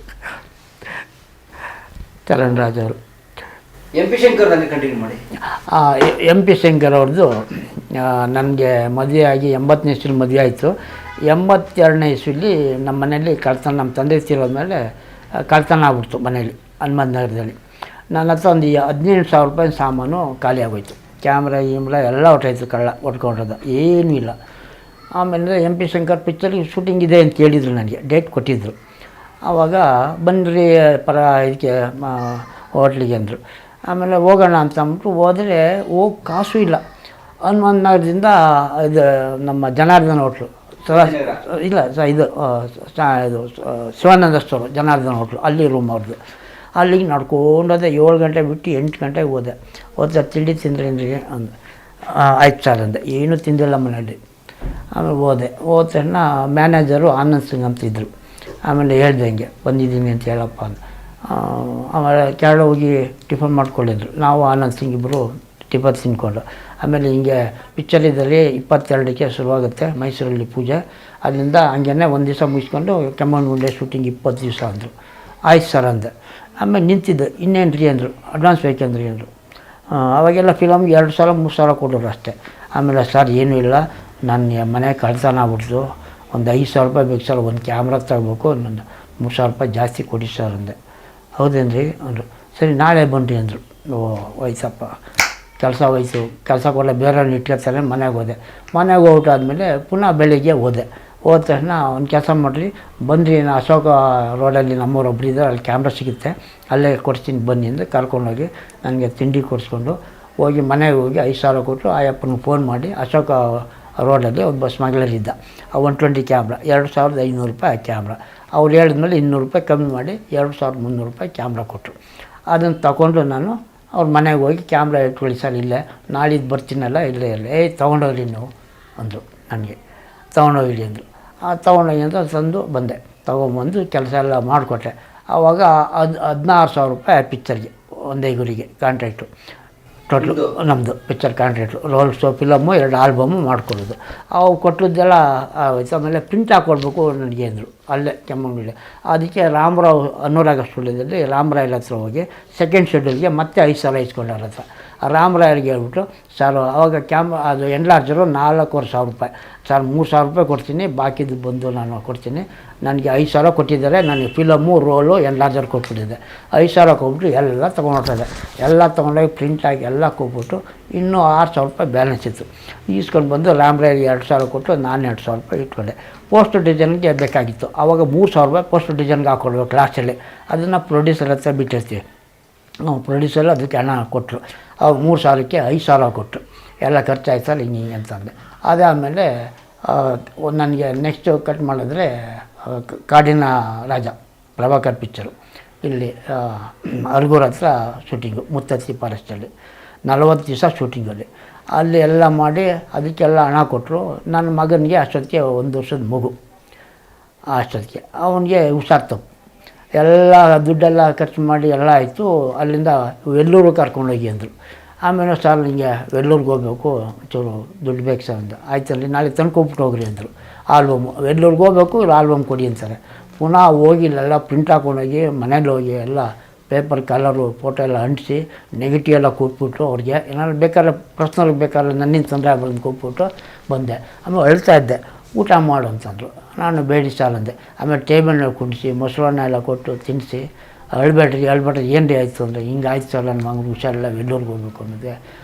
ಚರಣ್ ರಾಜ್ ಅವರು. MP ಶಂಕರ್ ನನಗೆ ಕಂಟಿನ್ಯೂ ಮಾಡಿ. MP ಶಂಕರ್ ಅವ್ರದ್ದು ನನಗೆ ಮದುವೆ ಆಗಿ 80ನೇ ಇಸ್ವಿಲಿ ಮದುವೆ ಆಯಿತು. 82ನೇ ಇಸ್ವಿಲಿ ನಮ್ಮ ಮನೇಲಿ ಕಳ್ತನ, ನಮ್ಮ ತಂದೆ ತೀರೋದ್ಮೇಲೆ ಕಳ್ತನ ಆಗ್ಬಿಡ್ತು ಮನೇಲಿ ಹನುಮಂತ ನಗರದಲ್ಲಿ. ನನ್ನ ಹತ್ರ ಒಂದು 18,000 ರೂಪಾಯಿ ಸಾಮಾನು ಖಾಲಿ ಆಗೋಯ್ತು. ಕ್ಯಾಮ್ರಾ ಎಲ್ಲ ಹೊಟ್ಟೋಯ್ತು, ಕಳ್ಳ ಹೊಟ್ಕೊಂಡ್ರದ ಏನೂ ಇಲ್ಲ. ಆಮೇಲೆ MP ಶಂಕರ್ ಪಿಕ್ಚರಿಗೆ ಶೂಟಿಂಗ್ ಇದೆ ಅಂತ ಹೇಳಿದರು, ನನಗೆ ಡೇಟ್ ಕೊಟ್ಟಿದ್ದರು. ಆವಾಗ ಬನ್ನಿರಿ ಇದಕ್ಕೆ ಹೋಟ್ಲಿಗೆ ಅಂದರು. ಆಮೇಲೆ ಹೋಗೋಣ ಅಂತ ಅಂದ್ಬಿಟ್ಟು ಹೋದರೆ ಹೋಗಿ ಕಾಸು ಇಲ್ಲ. ಹನುಮಂತ ನಗರದಿಂದ ಇದು ನಮ್ಮ ಜನಾರ್ದನ್ ಹೋಟ್ಲು ಇಲ್ಲ ಇದು ಶಿವಾನಂದ ಸ್ಟೋರು ಜನಾರ್ದನ್ ಹೋಟ್ಲು, ಅಲ್ಲಿ ರೂಮ್ ಅವ್ರದ್ದು. ಅಲ್ಲಿಗೆ ನಡ್ಕೊಂಡೋದೆ. 7 ಗಂಟೆ ಬಿಟ್ಟು 8 ಗಂಟೆಗೆ ಹೋದೆ ತಿಂಡಿ ತಿಂದ್ರೇನ್ರಿ ಅಂದ. ಆಯ್ತು ಸರ್ ಅಂದೆ, ಏನೂ ತಿಂದಿಲ್ಲ ಮನೆಯಲ್ಲಿ. ಆಮೇಲೆ ಹೋದ ತಕ್ಷಣ ಮ್ಯಾನೇಜರು ಆನಂದ್ ಸಿಂಗ್ ಅಂತ ಇದ್ದರು. ಆಮೇಲೆ ಹೇಳ್ದೆ ಹಿಂಗೆ ಬಂದಿದ್ದೀನಿ ಅಂತ ಹೇಳಪ್ಪ ಅಂದ. ಆಮೇಲೆ ಕೆಳಗೆ ಹೋಗಿ ಟಿಫನ್ ಮಾಡ್ಕೊಂಡಿದ್ರು. ನಾವು ಆನಂದ್ ಸಿಂಗ್ ಇಬ್ಬರು ಟಿಫನ್ ತಿನ್ಕೊಂಡು ಆಮೇಲೆ ಹಿಂಗೆ ಪಿಕ್ಚರಿದ್ದಲ್ಲಿ 22ಕ್ಕೆ ಶುರುವಾಗುತ್ತೆ ಮೈಸೂರಲ್ಲಿ ಪೂಜೆ. ಅಲ್ಲಿಂದ ಹಂಗೇ ಒಂದು ದಿವಸ ಮುಗಿಸ್ಕೊಂಡು ಕೆಮ್ಮಣ್ಣಗುಂಡೆ ಶೂಟಿಂಗ್ 20 ದಿವಸ ಅಂದರು. ಆಯ್ತು ಸರ್ ಅಂದೆ. ಆಮೇಲೆ ನಿಂತಿದ್ದು. ಇನ್ನೇನು ರೀ ಅಂದರು, ಅಡ್ವಾನ್ಸ್ ಬೇಕಂದ್ರಿ ಅಂದರು. ಅವಾಗೆಲ್ಲ ಫಿಲಮ್ಗೆ 2 ಸಾವಿರ 3 ಸಾವಿರ ಕೊಡೋರು ಅಷ್ಟೇ. ಆಮೇಲೆ ಸರ್ ಏನೂ ಇಲ್ಲ, ನನ್ನ ಮನೆ ಕಳ್ತನ ಆಗ್ಬಿಡ್ತು, ಒಂದು 5,000 ರೂಪಾಯಿ ಬೇಕು ಸರ್, ಒಂದು ಕ್ಯಾಮ್ರಾ ತಗೋಬೇಕು, ಒಂದು 3,000 ರೂಪಾಯಿ ಜಾಸ್ತಿ ಕೊಡಿ ಸರ್ ಅಂದೆ. ಹೌದೇನ್ರಿ ಅಂದರು. ಸರಿ ನಾಳೆ ಬನ್ನಿರಿ ಅಂದರು. ವಯಸ್ಸಪ್ಪ ಕೆಲಸ ಕೊಡಲೆ ಬೇರೆಯವ್ರನ್ನ ಇಟ್ಕೊಳ್ತಾರೆ. ಮನೆಗೆ ಹೋಗ್ಬಿಟ್ಟಾದ್ಮೇಲೆ ಪುನಃ ಬೆಳಿಗ್ಗೆ ಹೋದ ತಕ್ಷಣ ಒಂದು ಕೆಲಸ ಮಾಡಿರಿ ಬಂದ್ರಿ, ಅಶೋಕ ರೋಡಲ್ಲಿ ನಮ್ಮೂರೊಬ್ರು ಇದ್ದಾರೆ, ಅಲ್ಲಿ ಕ್ಯಾಮ್ರಾ ಸಿಗುತ್ತೆ, ಅಲ್ಲೇ ಕೊಡ್ತೀನಿ ಬನ್ನಿ ಅಂದರೆ ಕರ್ಕೊಂಡೋಗಿ ನನಗೆ ತಿಂಡಿ ಕೊಡಿಸ್ಕೊಂಡು ಹೋಗಿ ಮನೆಗೆ ಹೋಗಿ 5,000 ಕೊಟ್ಟು ಆಯಪ್ಪನಿಗೆ ಫೋನ್ ಮಾಡಿ ಅಶೋಕ ರೋಡಲ್ಲಿ ಒಂದು ಬಸ್ ಮಗಳರಿದ್ದ 120 ಕ್ಯಾಮ್ರಾ 2,500 ರೂಪಾಯಿ ಕ್ಯಾಮ್ರಾ. ಅವ್ರು ಹೇಳಿದ್ಮೇಲೆ 200 ರೂಪಾಯಿ ಕಮ್ಮಿ ಮಾಡಿ 2,300 ರೂಪಾಯಿ ಕ್ಯಾಮ್ರಾ ಕೊಟ್ಟರು. ಅದನ್ನು ತಗೊಂಡು ನಾನು ಅವ್ರ ಮನೆಗೆ ಹೋಗಿ ಕ್ಯಾಮ್ರಾ ಇಟ್ಕೊಳ್ಳಿ ಸರ್ ಇಲ್ಲೇ, ನಾಳಿದ್ದು ಬರ್ತೀನಲ್ಲ ಇಲ್ಲೇ ತೊಗೊಂಡೋಗ್ರಿ ನೀವು ಅಂದರು. ನನಗೆ ತೊಗೊಂಡೋಗಿರಿ ಅಂದರು. ತೊಗೊಂಡೋಗಿ ಅಂತ ತಂದು ಬಂದೆ. ತೊಗೊಂಬಂದು ಕೆಲಸ ಎಲ್ಲ ಮಾಡಿಕೊಟ್ಟೆ. ಆವಾಗ 16,000 ರೂಪಾಯಿ ಪಿಕ್ಚರ್ಗೆ ಒಂದೇ ಗುರಿಗೆ ಕಾಂಟ್ರಾಕ್ಟು ಟೋಟ್ಲು ನಮ್ಮದು picture contract. Roll show film 2 album ಮಾಡ್ಕೊಡೋದು. ಅವು ಕೊಟ್ಟಿದ್ದೆಲ್ಲ ಆಯಿತು. ಆಮೇಲೆ ಪ್ರಿಂಟ್ ಹಾಕ್ಕೊಡ್ಬೇಕು ನನಗೆ ಅಂದರು ಅಲ್ಲೇ ಕೆಮ್ಮಣ್ಣುಳ್ಳಿ. ಅದಕ್ಕೆ ರಾಮರಾವ್ ಅನುರಾಗ ಸ್ಟುಡಿಯೋದಲ್ಲಿ ರಾಮರಾಯರ ಹತ್ರ ಹೋಗಿ ಸೆಕೆಂಡ್ ಶೆಡ್ಯೂಲ್ಗೆ ಮತ್ತೆ 5,000 ಇಸ್ಕೊಂಡವ್ರ ಹತ್ರ. ರಾಮರಾಯರಿಗೆ ಹೇಳ್ಬಿಟ್ಟು ಸರ್ ಅವಾಗ ಅದು ಎನ್ಲಾರ್ಜರು 4,500 ರೂಪಾಯಿ ಸರ್, 3,000 ರೂಪಾಯಿ ಕೊಡ್ತೀನಿ, ಬಾಕಿದು ಬಂದು ನಾನು ಕೊಡ್ತೀನಿ. ನನಗೆ 5,000 ಕೊಟ್ಟಿದ್ದಾರೆ, ನನಗೆ ಫಿಲಮ್ಮು ರೋಲು ಎನ್ಲಾರ್ಜರ್ ಕೊಟ್ಬಿಟ್ಟಿದೆ. 5,000 ಕೊಟ್ಬಿಟ್ಟು ಎಲ್ಲ ತೊಗೊಂಡೋಗ್ತದೆ. ಎಲ್ಲ ತೊಗೊಂಡೋಗಿ ಪ್ರಿಂಟಾಗಿ ಎಲ್ಲ ಕೊಟ್ಬಿಟ್ಟು ಇನ್ನೂ 6,000 ರೂಪಾಯಿ ಬ್ಯಾಲೆನ್ಸ್ ಇತ್ತು. ಈಸ್ಕೊಂಡು ಬಂದು ರಾಮರಾಯರಿಗೆ 2,000 ಕೊಟ್ಟು ನಾನು 2,000 ರೂಪಾಯಿ ಇಟ್ಕೊಂಡೆ. ಪೋಸ್ಟ್ ಡಿಸೈನ್ಗೆ ಬೇಕಾಗಿತ್ತು. ಆವಾಗ 3,000 ರೂಪಾಯಿ ಪೋಸ್ಟ್ ಡಿಸೈನ್ಗೆ ಹಾಕ್ಕೊಡ್ಬೇಕು ಲಾಸ್ಟಲ್ಲಿ. ಅದನ್ನು ಪ್ರೊಡ್ಯೂಸರ್ ಹತ್ರ ಬಿಟ್ಟಿರ್ತೀವಿ. ಪ್ರೊಡ್ಯೂಸರ್ ಅದಕ್ಕೆ ಹಣ ಕೊಟ್ಟರು. ಅವಾಗ 3,000ಕ್ಕೆ 5,000 ಕೊಟ್ಟರು. ಎಲ್ಲ ಖರ್ಚಾಯ್ತಲ್ಲ ಹಿಂಗೆ ಅಂತಂದೆ. ಅದಾದಮೇಲೆ ನನಗೆ ನೆಕ್ಸ್ಟು ಕಟ್ ಮಾಡಿದ್ರೆ ಕಾಡಿನ ರಾಜ ಪ್ರಭಾಕರ್ ಪಿಕ್ಚರು ಇಲ್ಲಿ ಅರ್ಗೂರ್ ಹತ್ರ ಶೂಟಿಂಗು ಮುತ್ತತ್ತಿ ಫಾರೆಸ್ಟಲ್ಲಿ 40 ದಿವಸ ಶೂಟಿಂಗಲ್ಲಿ. ಅಲ್ಲಿ ಎಲ್ಲ ಮಾಡಿ ಅದಕ್ಕೆಲ್ಲ ಹಣ ಕೊಟ್ಟರು. ನನ್ನ ಮಗನಿಗೆ ಅಷ್ಟೊತ್ತಿಗೆ 1 ವರ್ಷದ ಮಗು. ಅಷ್ಟೊತ್ತಿಗೆ ಅವನಿಗೆ ಹುಷಾರು ತಪ್ಪು. ಎಲ್ಲ ದುಡ್ಡೆಲ್ಲ ಖರ್ಚು ಮಾಡಿ ಎಲ್ಲ ಆಯಿತು. ಅಲ್ಲಿಂದ ವೆಲ್ಲೂರು ಕರ್ಕೊಂಡೋಗಿ ಅಂದರು. ಆಮೇಲೆ ಸರ್ ಹಿಂಗೆ ವೆಲ್ಲೂರ್ಗೆ ಹೋಗ್ಬೇಕು ಚೂರು ದುಡ್ಡು ಬೇಕು ಸರ್ ಅಂತ ಆಯ್ತಲ್ಲಿ ನಾಳೆ ತಂದ್ಕೊಬಿಟ್ಟು ಹೋಗ್ರಿ ಅಂದರು ಆಲ್ಬಮ್ಮು ವೆಲ್ಲೂರ್ಗೆ ಹೋಗ್ಬೇಕು ಇಲ್ಲ ಆಲ್ಬಮ್ ಕೊಡಿ ಅಂತಾರೆ ಪುನಃ ಹೋಗಿ ಇಲ್ಲೆಲ್ಲ ಪ್ರಿಂಟ್ ಹಾಕ್ಕೊಂಡೋಗಿ ಮನೇಲಿ ಹೋಗಿ ಎಲ್ಲ ಪೇಪರ್ ಕಲರು ಫೋಟೋ ಎಲ್ಲ ಅಂಟಿಸಿ ನೆಗೆಟಿವ್ ಎಲ್ಲ ಕೂತ್ಬಿಟ್ಟು ಅವ್ರಿಗೆ ಏನಾದ್ರು ಬೇಕಾದ್ರೆ ಪರ್ಸ್ನಲ್ಗೆ ಬೇಕಾದ್ರೆ ನನ್ನಿಂದ ತೊಂದರೆ ಆಗ್ಬೋದು ಕೂತ್ಬಿಟ್ಟು ಬಂದೆ ಆಮೇಲೆ ಅಳ್ತಾ ಇದ್ದೆ ಊಟ ಮಾಡು ಅಂತಂದರು ನಾನು ಬೇಡಿ ಸಾಲ್ ಅಂದೆ ಆಮೇಲೆ ಟೇಬಲ್ನಲ್ಲಿ ಕುಡಿಸಿ ಮೊಸರನ್ನ ಎಲ್ಲ ಕೊಟ್ಟು ತಿನ್ನಿಸಿ ಅಳ್ಬೇಡ್ರಿ ಏನು ರೀ ಆಯಿತು ಅಂದರೆ ಹಿಂಗೆ ಆಯ್ತು ಸರ್ ನನ್ನ ಮಗನ ಹುಷಾರಿಲ್ಲ ವೆಲ್ಲೂರ್ಗೆ ಹೋಗ್ಬೇಕು ಅನ್ನೋದೆ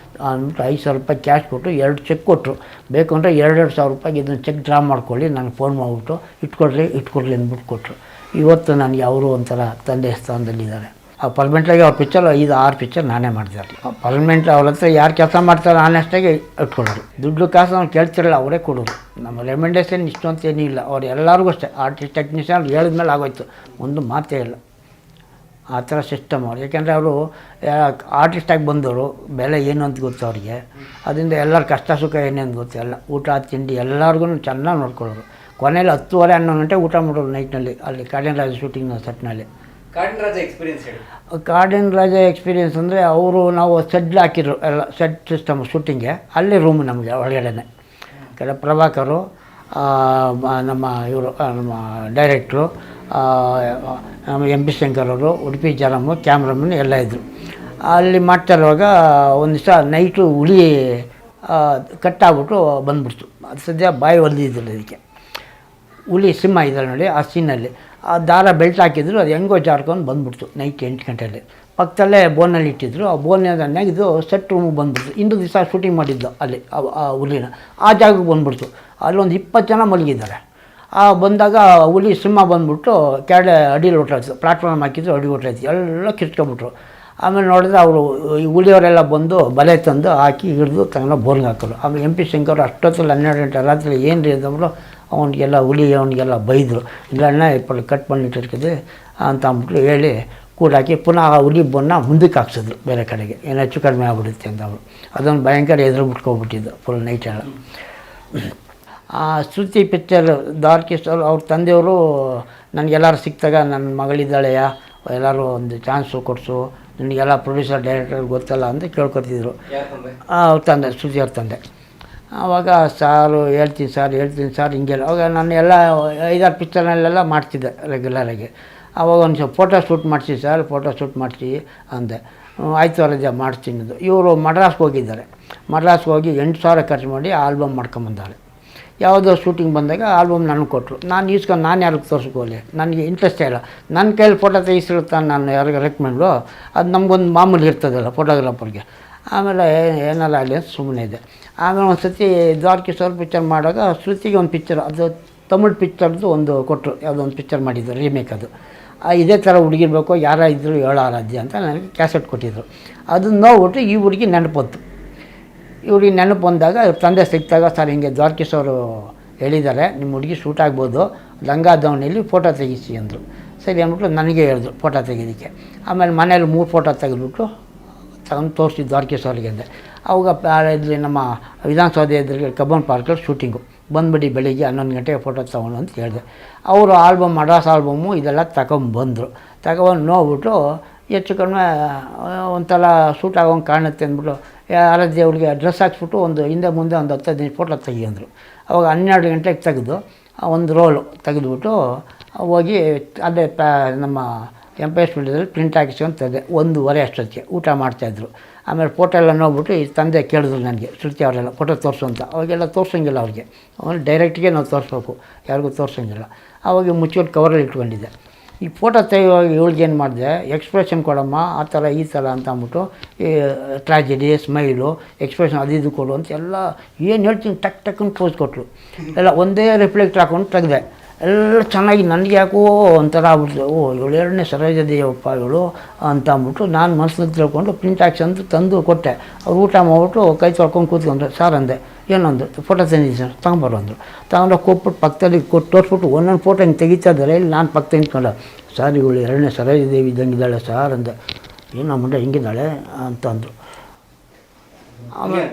ಅಂದ್ಬಿಟ್ಟು 5,000 ರೂಪಾಯಿ ಕ್ಯಾಶ್ ಕೊಟ್ಟು 2 ಚೆಕ್ ಕೊಟ್ಟರು ಬೇಕು ಅಂದರೆ 2,000 ರೂಪಾಯಿಗೆ ಇದನ್ನು ಚೆಕ್ ಡ್ರಾ ಮಾಡ್ಕೊಳ್ಳಿ ನನಗೆ ಫೋನ್ ಮಾಡಿಬಿಟ್ಟು ಇಟ್ಕೊಡ್ಲಿ ಅಂದ್ಬಿಟ್ಟು ಕೊಟ್ಟರು ಇವತ್ತು ನನಗೆ ಅವರು ಒಂಥರ ತಂದೆ ಸ್ಥಾನದಲ್ಲಿದ್ದಾರೆ ಆ ಪರ್ಮನೆಂಟಾಗಿ ಅವ್ರ ಪಿಕ್ಚರ್ 5-6 ಪಿಕ್ಚರ್ ನಾನೇ ಮಾಡಿದೆ ಪರ್ಮನೆಂಟ್ ಅವ್ರ ಹತ್ರ ಯಾರು ಕೆಲಸ ಮಾಡ್ತಾರೆ ಆನೆಸ್ಟಾಗಿ ಇಟ್ಕೊಳ್ಳೋರು ದುಡ್ಡು ಕಾಸು ನಾವು ಕೇಳ್ತಿರಲ್ಲ ಅವರೇ ಕೊಡೋರು ನಮ್ಮ ರೆಕಮೆಂಡೇಷನ್ ಇಷ್ಟು ಅಂತ ಏನೂ ಇಲ್ಲ ಅವ್ರು ಎಲ್ಲರಿಗೂ ಅಷ್ಟೇ ಆರ್ಟಿಸ್ಟ್ ಟೆಕ್ನಿಷಿಯನ್ ಹೇಳಿದ್ಮೇಲೆ ಆಗೋಯ್ತು ಒಂದು ಮಾತೇ ಇಲ್ಲ ಆ ಥರ ಸಿಸ್ಟಮ್ ಅವ್ರು ಯಾಕೆಂದರೆ ಅವರು ಆರ್ಟಿಸ್ಟಾಗಿ ಬಂದವರು ಬೆಲೆ ಏನು ಅಂತ ಗೊತ್ತು ಅವ್ರಿಗೆ ಅದರಿಂದ ಎಲ್ಲರ ಕಷ್ಟ ಸುಖ ಏನೇನು ಗೊತ್ತು ಎಲ್ಲ ಊಟ ತಿಂಡಿ ಎಲ್ಲರಿಗೂ ಚೆನ್ನಾಗಿ ನೋಡ್ಕೊಳ್ಳೋರು ಕೊನೆಯಲ್ಲಿ 10:30-11 ಗಂಟೆ ಊಟ ಮಾಡೋರು ನೈಟ್ನಲ್ಲಿ ಅಲ್ಲಿ ಕಾಡಿನ ರಾಜ ಶೂಟಿಂಗ್ನ ಸೆಟ್ನಲ್ಲಿ ಕಾಡಿನ ರಾಜ ಎಕ್ಸ್ಪೀರಿಯೆನ್ಸ್ ಅಂದರೆ ಅವರು ನಾವು ಸೆಡ್ ಹಾಕಿದ್ರು ಎಲ್ಲ ಸೆಡ್ ಸಿಸ್ಟಮ್ ಶೂಟಿಂಗ್ಗೆ ಅಲ್ಲೇ ರೂಮ್ ನಮಗೆ ಒಳಗಡೆನೆ ಕೆಲ ಪ್ರಭಾಕರು ನಮ್ಮ ಇವರು ನಮ್ಮ ಡೈರೆಕ್ಟ್ರು ನಮ್ಮ MP ಶಂಕರ್ ಅವರು ಉಡುಪಿ ಜಾರಮ್ಮ ಕ್ಯಾಮ್ರಾಮನ್ ಎಲ್ಲ ಇದ್ದರು ಅಲ್ಲಿ ಮಾಡ್ತಾ ಇರುವಾಗ ಒಂದು ದಿವಸ ನೈಟು ಹುಲಿ ಕಟ್ಟಾಗ್ಬಿಟ್ಟು ಬಂದ್ಬಿಡ್ತು ಅದು ಸದ್ಯ ಬಾಯಿ ಹೊಲಿದಿದ್ದಿಲ್ಲ ಇದಕ್ಕೆ ಹುಲಿ ಸಿಂಹ ಇದ್ದಾರೆ ನೋಡಿ ಆ ಸೀನಲ್ಲಿ ಆ ದಾರ ಬೆಲ್ಟ್ ಹಾಕಿದ್ರು ಅದು ಹೆಂಗೋ ಜಾರ್ಕೊಂಡು ಬಂದ್ಬಿಡ್ತು ನೈಟ್ 8 ಗಂಟೆಯಲ್ಲಿ ಪಕ್ಕದಲ್ಲೇ ಬೋನಲ್ಲಿ ಇಟ್ಟಿದ್ರು ಆ ಬೋನಿಂದ ನೆಗೆದು ಸೆಟ್ ರೂಮಿಗೆ ಬಂದ್ಬಿಡ್ತು ಇಂದು ದಿವಸ ಶೂಟಿಂಗ್ ಮಾಡಿದ್ದು ಅಲ್ಲಿ ಆ ಹುಲಿನ ಆ ಜಾಗಕ್ಕೆ ಬಂದ್ಬಿಡ್ತು ಅಲ್ಲೊಂದು 20 ಜನ ಮಲಗಿದ್ದಾರೆ ಬಂದಾಗ ಹುಲಿ ಸಿಂಹ ಬಂದ್ಬಿಟ್ಟು ಕೆಳಗಡೆ ಅಡಿಲಿ ಹೊಟ್ಟಾಯ್ತು ಪ್ಲಾಟ್ಫಾರ್ಮ್ ಹಾಕಿದ್ರು ಅಡಿ ಹೊಟ್ಟಾಯ್ತು ಎಲ್ಲ ಕಿರ್ಚ್ಕೊಬಿಟ್ರು ಆಮೇಲೆ ನೋಡಿದ್ರೆ ಅವರು ಈ ಹುಲಿಯವರೆಲ್ಲ ಬಂದು ಬಲೆ ತಂದು ಹಾಕಿ ಹಿಡಿದು ತಗೊಂಡು ಬೋರ್ಗೆ ಹಾಕೋರು ಆಮೇಲೆ MP ಶಂಕರ್ ಅಷ್ಟೊತ್ತಲ್ಲಿ 12 ಗಂಟೆ ರಾತ್ರಿ ಏನು ರೀ ಅಂತಂದ್ರು ಅವನಿಗೆಲ್ಲ ಅವನಿಗೆಲ್ಲ ಬೈದರು ಇಲ್ಲ ಕಟ್ பண்ணிட்டு ಅಂತ ಅಂದ್ಬಿಟ್ಟು ಹೇಳಿ ಕೂಡಾಕಿ ಪುನಃ ಆ ಹುಲಿ ಬನ್ನ ಮುಂದಕ್ಕೆ ಹಾಕ್ಸಿದ್ರು ಬೇರೆ ಕಡೆಗೆ ಏನು ಹೆಚ್ಚು ಕಡಿಮೆ ಆಗ್ಬಿಡುತ್ತೆ ಅಂತ ಅವರು ಅದೊಂದು ಭಯಂಕರ ಎದುರು ಬಿಟ್ಕೊಬಿಟ್ಟಿದ್ದು ಫುಲ್ ನೈಟೆಲ್ಲ ಆ ಶ್ರುತಿ ಪಿಕ್ಚರ್ ದಾರ್ಕಿಸ್ಟಲ್ಲಿ ಅವ್ರ ತಂದೆಯವರು ನನಗೆಲ್ಲರೂ ಸಿಕ್ತಾಗ ನನ್ನ ಮಗಳಿದ್ದಾಳೆಯ ಎಲ್ಲರೂ ಒಂದು ಚಾನ್ಸು ಕೊಡಿಸು ನಿನಗೆಲ್ಲ ಪ್ರೊಡ್ಯೂಸರ್ ಡೈರೆಕ್ಟರ್ ಗೊತ್ತಲ್ಲ ಅಂತ ಕೇಳ್ಕೊತಿದ್ರು ಅವ್ರ ತಂದೆ ಶ್ರುತಿ ಅವ್ರ ತಂದೆ ಆವಾಗ ಹೇಳ್ತೀನಿ ಸರ್ ಹಿಂಗೆಲ್ಲ ಅವಾಗ ನಾನು ಎಲ್ಲ 5-6 ಪಿಕ್ಚರ್ನಲ್ಲೆಲ್ಲ ಮಾಡ್ತಿದ್ದೆ ರೆಗ್ಯುಲರಾಗಿ ಆವಾಗ ಒಂದು ಸ್ವಲ್ಪ ಫೋಟೋ ಶೂಟ್ ಮಾಡಿಸಿ ಅಂದೆ ಆಯಿತು ರಜಾ ಮಾಡ್ತೀನಿ ಇವರು ಮಡ್ರಾಸ್ಗೆ ಹೋಗಿದ್ದಾರೆ ಮಡ್ರಾಸ್ಗೆ ಹೋಗಿ 8,000 ಖರ್ಚು ಮಾಡಿ ಆಲ್ಬಮ್ ಮಾಡ್ಕೊಂಬಂದಾಳೆ ಯಾವುದೋ ಶೂಟಿಂಗ್ ಬಂದಾಗ ಆಲ್ಬಮ್ ನನಗೆ ಕೊಟ್ಟರು ನಾನು ಈಸ್ಕೊಂಡು ನಾನು ಯಾರಿಗೆ ತೋರಿಸ್ಕೋಲಿ ನನಗೆ ಇಂಟ್ರೆಸ್ಟೇ ಇಲ್ಲ ನನ್ನ ಕೈಯಲ್ಲಿ ಫೋಟೋ ತೆಗಿಸಿರುತ್ತಾನೆ ನಾನು ಯಾರಿಗೆ ರೆಕಮೆಂಡು ಅದು ನಮಗೊಂದು ಮಾಮೂಲಿ ಇರ್ತದಲ್ಲ ಫೋಟೋಗ್ರಾಫರ್ಗೆ ಆಮೇಲೆ ಏನಾರ ಆಗಲಿ ಅಂತ ಸುಮ್ಮನೆ ಇದೆ ಆಮೇಲೆ ಒಂದು ಸತಿ ದ್ವಾರಕೀಶ್ವರ ಪಿಕ್ಚರ್ ಮಾಡುವಾಗ ಶ್ರುತಿಗೆ ಒಂದು ಪಿಕ್ಚರ್ ಅದು ತಮಿಳ್ ಪಿಕ್ಚರ್ದು ಒಂದು ಕೊಟ್ಟರು ಯಾವುದೋ ಒಂದು ಪಿಕ್ಚರ್ ಮಾಡಿದ್ದು ರೀಮೇಕ್ ಅದು ಇದೇ ಥರ ಹುಡುಗಿರ್ಬೇಕು ಯಾರ ಇದ್ದರು ಆರಾಧ್ಯ ಅಂತ ನನಗೆ ಕ್ಯಾಸೆಟ್ ಕೊಟ್ಟಿದ್ದರು ಅದನ್ನು ನೋಡ್ಬಿಟ್ಟು ಈ ಹುಡುಗಿ ನೆನಪೊತ್ತು ಇವ್ರಿಗೆ ನೆನಪು ಬಂದಾಗ ತಂದೆ ಸಿಕ್ತಾಗ ಸರ್ ಹಿಂಗೆ ದ್ವಾರಕೀಶವರು ಹೇಳಿದ್ದಾರೆ ನಿಮ್ಮ ಹುಡುಗಿ ಶೂಟ್ ಆಗ್ಬೋದು ಲಂಗ ದಾವಣಿಯಲ್ಲಿ ಫೋಟೋ ತೆಗಿಸಿ ಅಂದರು ಸರಿ ಅಂದ್ಬಿಟ್ಟು ನನಗೆ ಹೇಳಿದ್ರು ಫೋಟೋ ತೆಗೆಯೋದಕ್ಕೆ ಆಮೇಲೆ ಮನೇಲಿ 3 ಫೋಟೋ ತೆಗೆದ್ಬಿಟ್ಟು ತಗೊಂಡು ತೋರಿಸಿ ದ್ವಾರಕೀಶವ್ರಿಗೆ ಅಂದೆ ಅವಾಗ ಇದ್ರಲ್ಲಿ ನಮ್ಮ ವಿಧಾನಸೌಧ ಎದುರಿಗೆ ಕಬ್ಬನ್ ಪಾರ್ಕಲ್ಲಿ ಶೂಟಿಂಗು ಬಂದುಬಿಡಿ ಬೆಳಿಗ್ಗೆ 11 ಗಂಟೆಗೆ ಫೋಟೋ ತೊಗೊಂಡು ಅಂತ ಹೇಳಿದೆ ಅವರು ಆಲ್ಬಮ್ ಮಡ್ರಾಸ್ ಆಲ್ಬಮ್ಮು ಇದೆಲ್ಲ ತಗೊಂಬಂದರು ನೋಡ್ಬಿಟ್ಟು ಹೆಚ್ಚು ಕಡಿಮೆ ಒಂಥರ ಶೂಟ್ ಆಗೋಂಗೆ ಕಾಣುತ್ತೆ ಅಂದ್ಬಿಟ್ಟು ಆರಾಧ್ಯ ಅವ್ರಿಗೆ ಡ್ರೆಸ್ ಹಾಕ್ಸ್ಬಿಟ್ಟು ಒಂದು ಹಿಂದೆ ಮುಂದೆ ಒಂದು 10-15 ಫೋಟೋ ತೆಗಿಯಂದರು ಅವಾಗ 12 ಗಂಟೆಗೆ ತೆಗೆದು ಒಂದು ರೋಲು ತೆಗೆದುಬಿಟ್ಟು ಹೋಗಿ ಅಲ್ಲೇ ನಮ್ಮ MP ಸ್ಟುಡಿಯೋದಲ್ಲಿ ಪ್ರಿಂಟ್ ಹಾಕಿಸ್ಕೊಂಡು ತೆಗೆದೆ 1:30 ಅಷ್ಟೊತ್ತಿಗೆ ಊಟ ಮಾಡ್ತಾಯಿದ್ರು ಆಮೇಲೆ ಫೋಟೋ ಎಲ್ಲ ನೋಡ್ಬಿಟ್ಟು ಈ ತಂದೆ ಕೇಳಿದ್ರು ನನಗೆ ಶ್ರುತಿ ಅವರೆಲ್ಲ ಫೋಟೋ ತೋರಿಸು ಅಂತ ಅವಾಗೆಲ್ಲ ತೋರಿಸೋಂಗಿಲ್ಲ ಅವ್ರಿಗೆ ಆಮೇಲೆ ಡೈರೆಕ್ಟ್ಗೆ ನಾವು ತೋರಿಸ್ಬೇಕು ಯಾರಿಗೂ ತೋರಿಸೋಂಗಿಲ್ಲ ಅವಾಗ ಮುಚ್ಚಿಟ್ಟು ಕವರಲ್ಲಿ ಇಟ್ಕೊಂಡಿದ್ದೆ ಈ ಫೋಟೋ ತೆಗೆಯುವಾಗ ಇವಳಿಗೆ ಏನು ಮಾಡಿದೆ ಎಕ್ಸ್ಪ್ರೆಷನ್ ಕೊಡಮ್ಮ ಆ ಥರ ಈ ಥರ ಅಂತ ಅಂದ್ಬಿಟ್ಟು ಈ ಟ್ರಾಜಿಡಿ ಸ್ಮೈಲು ಎಕ್ಸ್ಪ್ರೆಷನ್ ಅದು ಕೊಡು ಅಂತ ಎಲ್ಲ ಏನು ಹೇಳ್ತೀನಿ ಟಕ್ಕನ್ನು ಪೋಸ್ ಕೊಟ್ಟರು ಎಲ್ಲ ಒಂದೇ ರಿಫ್ಲೆಕ್ಟ್ ಹಾಕ್ಕೊಂಡು ತೆಗೆದೆ ಎಲ್ಲ ಚೆನ್ನಾಗಿ ನನಗೆ ಯಾಕೋ ಒಂಥರ ಆಗ್ಬಿಡ್ತು ಇವಳು 2ನೇ ಸರೋಜದೇವಪ್ಪ ಇವಳು ಅಂತ ಅಂದ್ಬಿಟ್ಟು ನಾನು ಮನಸ್ಸಲ್ಲಿ ತಿಳ್ಕೊಂಡು ಪ್ರಿಂಟ್ ಹಾಕ್ಸಂದು ತಂದು ಕೊಟ್ಟೆ ಅವ್ರು ಊಟ ಮಾಡಿಬಿಟ್ಟು ಕೈ ತೊಳ್ಕೊಂಡು ಕೂತ್ಕೊಂಡ್ರೆ ಸರ್ ಅಂದೆ ಏನೊಂದು ಫೋಟೋ ತಂದಿದ್ದೀನಿ ಸರ್ ತಗೊಂಬರೋ ಅಂದರು ತಗೊಂಡು ಕೊಟ್ಬಿಟ್ಟು ಪಕ್ಕದಲ್ಲಿ ತೋರಿಸ್ಬಿಟ್ಟು ಒಂದೊಂದು ಫೋಟೋ ಹಿಂಗೆ ತೆಗಿತಾ ಇದ್ದಾರೆ ಇಲ್ಲಿ ನಾನು ಪಕ್ಕ ನಿಂತ್ಕೊಂಡೆ ಸರ್ ಇವಳು 2ನೇ ಸರೋಜದೇವಿ ಇದ್ದಂಗಿದ್ದಾಳೆ ಸರ್ ಅಂದೆ ಏನು ನಮ್ಮ ಮುಂದೆ ಹಿಂಗಿದ್ದಾಳೆ ಅಂತ ಅಂದರು ಆಮೇಲೆ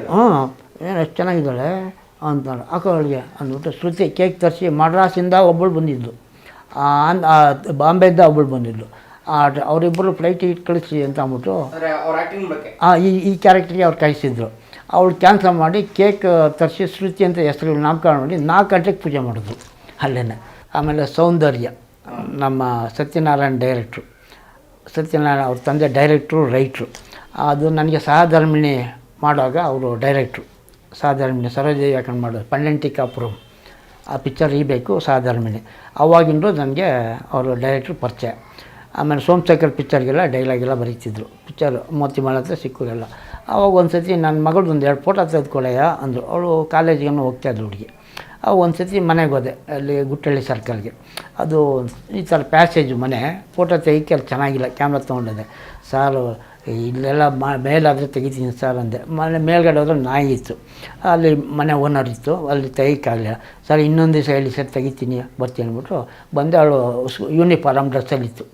ಏನು ಎಷ್ಟು ಚೆನ್ನಾಗಿದ್ದಾಳೆ ಅಂತಾಳೆ ಅಕ್ಕಳಿಗೆ ಅಂದ್ಬಿಟ್ಟು ಶ್ರುತಿ ಕೇಕ್ ತರಿಸಿ ಮಡ್ರಾಸಿಂದ ಒಬ್ಬಳು ಬಂದಿದ್ಲು ಬಾಂಬೆಯಿಂದ ಒಬ್ಬಳು ಬಂದಿದ್ಲು ಅವರಿಬ್ಬರು ಫ್ಲೈಟ್ ಟಿಕೆಟ್ ಕಳಿಸಿ ಅಂತ ಅಂದ್ಬಿಟ್ಟು ಅಂದ್ರೆ ಅವ್ರ ಆಕ್ಟಿಂಗ್ ಬಗ್ಗೆ ಈ ಕ್ಯಾರೆಕ್ಟ್ರಿಗೆ ಅವ್ರು ಕಳಿಸಿದ್ರು. ಅವಳು ಕ್ಯಾನ್ಸಲ್ ಮಾಡಿ ಕೇಕ್ ತರಿಸಿ ಶ್ರುತಿ ಅಂತ ಹೆಸರು ನಾಮಕರಣ ಮಾಡಿ 4 ಗಂಟೆಗೆ ಪೂಜೆ ಮಾಡಿದ್ರು ಅಲ್ಲೇ. ಆಮೇಲೆ ಸೌಂದರ್ಯ ನಮ್ಮ ಸತ್ಯನಾರಾಯಣ ಡೈರೆಕ್ಟ್ರು, ಸತ್ಯನಾರಾಯಣ ಅವ್ರ ತಂದೆ ಡೈರೆಕ್ಟ್ರು ರೈಟ್ರು. ಅದು ನನಗೆ ಸಹಧರ್ಮಿಣಿ ಮಾಡುವಾಗ ಅವರು ಡೈರೆಕ್ಟ್ರು, ಸಹಧರ್ಮಿಣಿ ಸರೋಜ ಯಾಕಂಡು ಮಾಡೋದು ಪಂಡಂಟಿಕಾಪುರಂ ಆ ಪಿಕ್ಚರ್ ಬೇಕು ಸಹಧರ್ಮಿಣಿ. ಅವಾಗಿಂದು ನನಗೆ ಅವರು ಡೈರೆಕ್ಟ್ರು ಪರಿಚಯ. ಆಮೇಲೆ ಸೋಮಶೇಖರ್ ಪಿಕ್ಚರ್ಗೆಲ್ಲ ಡೈಲಾಗೆಲ್ಲ ಬರೀತಿದ್ರು. ಪಿಕ್ಚರ್ ಮೋತಿಮಾಲ ಹತ್ರ ಸಿಕ್ಕೋರೆಲ್ಲ. ಆವಾಗ ಒಂದು ಸತಿ ನನ್ನ ಮಗಳದ್ದು 2 ಫೋಟೋ ತೆಗೆದುಕೊಳ್ಳಯ್ಯ ಅಂದರು. ಅವಳು ಕಾಲೇಜಿಗೆ ಹೋಗ್ತಾಯಿದ್ಳು ಹುಡುಗಿ. ಅವಾಗ ಒಂದು ಸತಿ ಮನೆಗೆ ಹೋದೆ, ಅಲ್ಲಿ ಗುಟ್ಟಳ್ಳಿ ಸರ್ಕಲ್ಗೆ. ಅದು ಈ ಥರ ಪ್ಯಾಸೇಜು ಮನೆ, ಫೋಟೋ ತೆಗಿಕ್ಕೆ ಅಲ್ಲಿ ಚೆನ್ನಾಗಿಲ್ಲ, ಕ್ಯಾಮ್ರಾ ತೊಗೊಂಡಿದ್ದೆ. ಸಾರು ಇಲ್ಲೆಲ್ಲ ಮೇಲಾದರೆ ತೆಗಿತೀನಿ ಸರ್ ಅಂದೆ. ಮೇಲ್ಗಡೆ ಹೋದ್ರೆ ನಾಯಿ ಇತ್ತು, ಅಲ್ಲಿ ಮನೆ ಓನರ್ ಇತ್ತು, ಅಲ್ಲಿ ತೆಗಿಯಕ್ಕಾಗಲಿಲ್ಲ. ಸರ್ ಇನ್ನೊಂದು ದಿವಸ ಹೇಳಿ ಸರ್ ತೆಗಿತೀನಿ ಬರ್ತೀನಿ ಅಂದ್ಬಿಟ್ಟು ಬಂದೆ. ಅವಳು ಯೂನಿಫಾರ್ಮ್ ಡ್ರೆಸ್ಸಲ್ಲಿತ್ತು.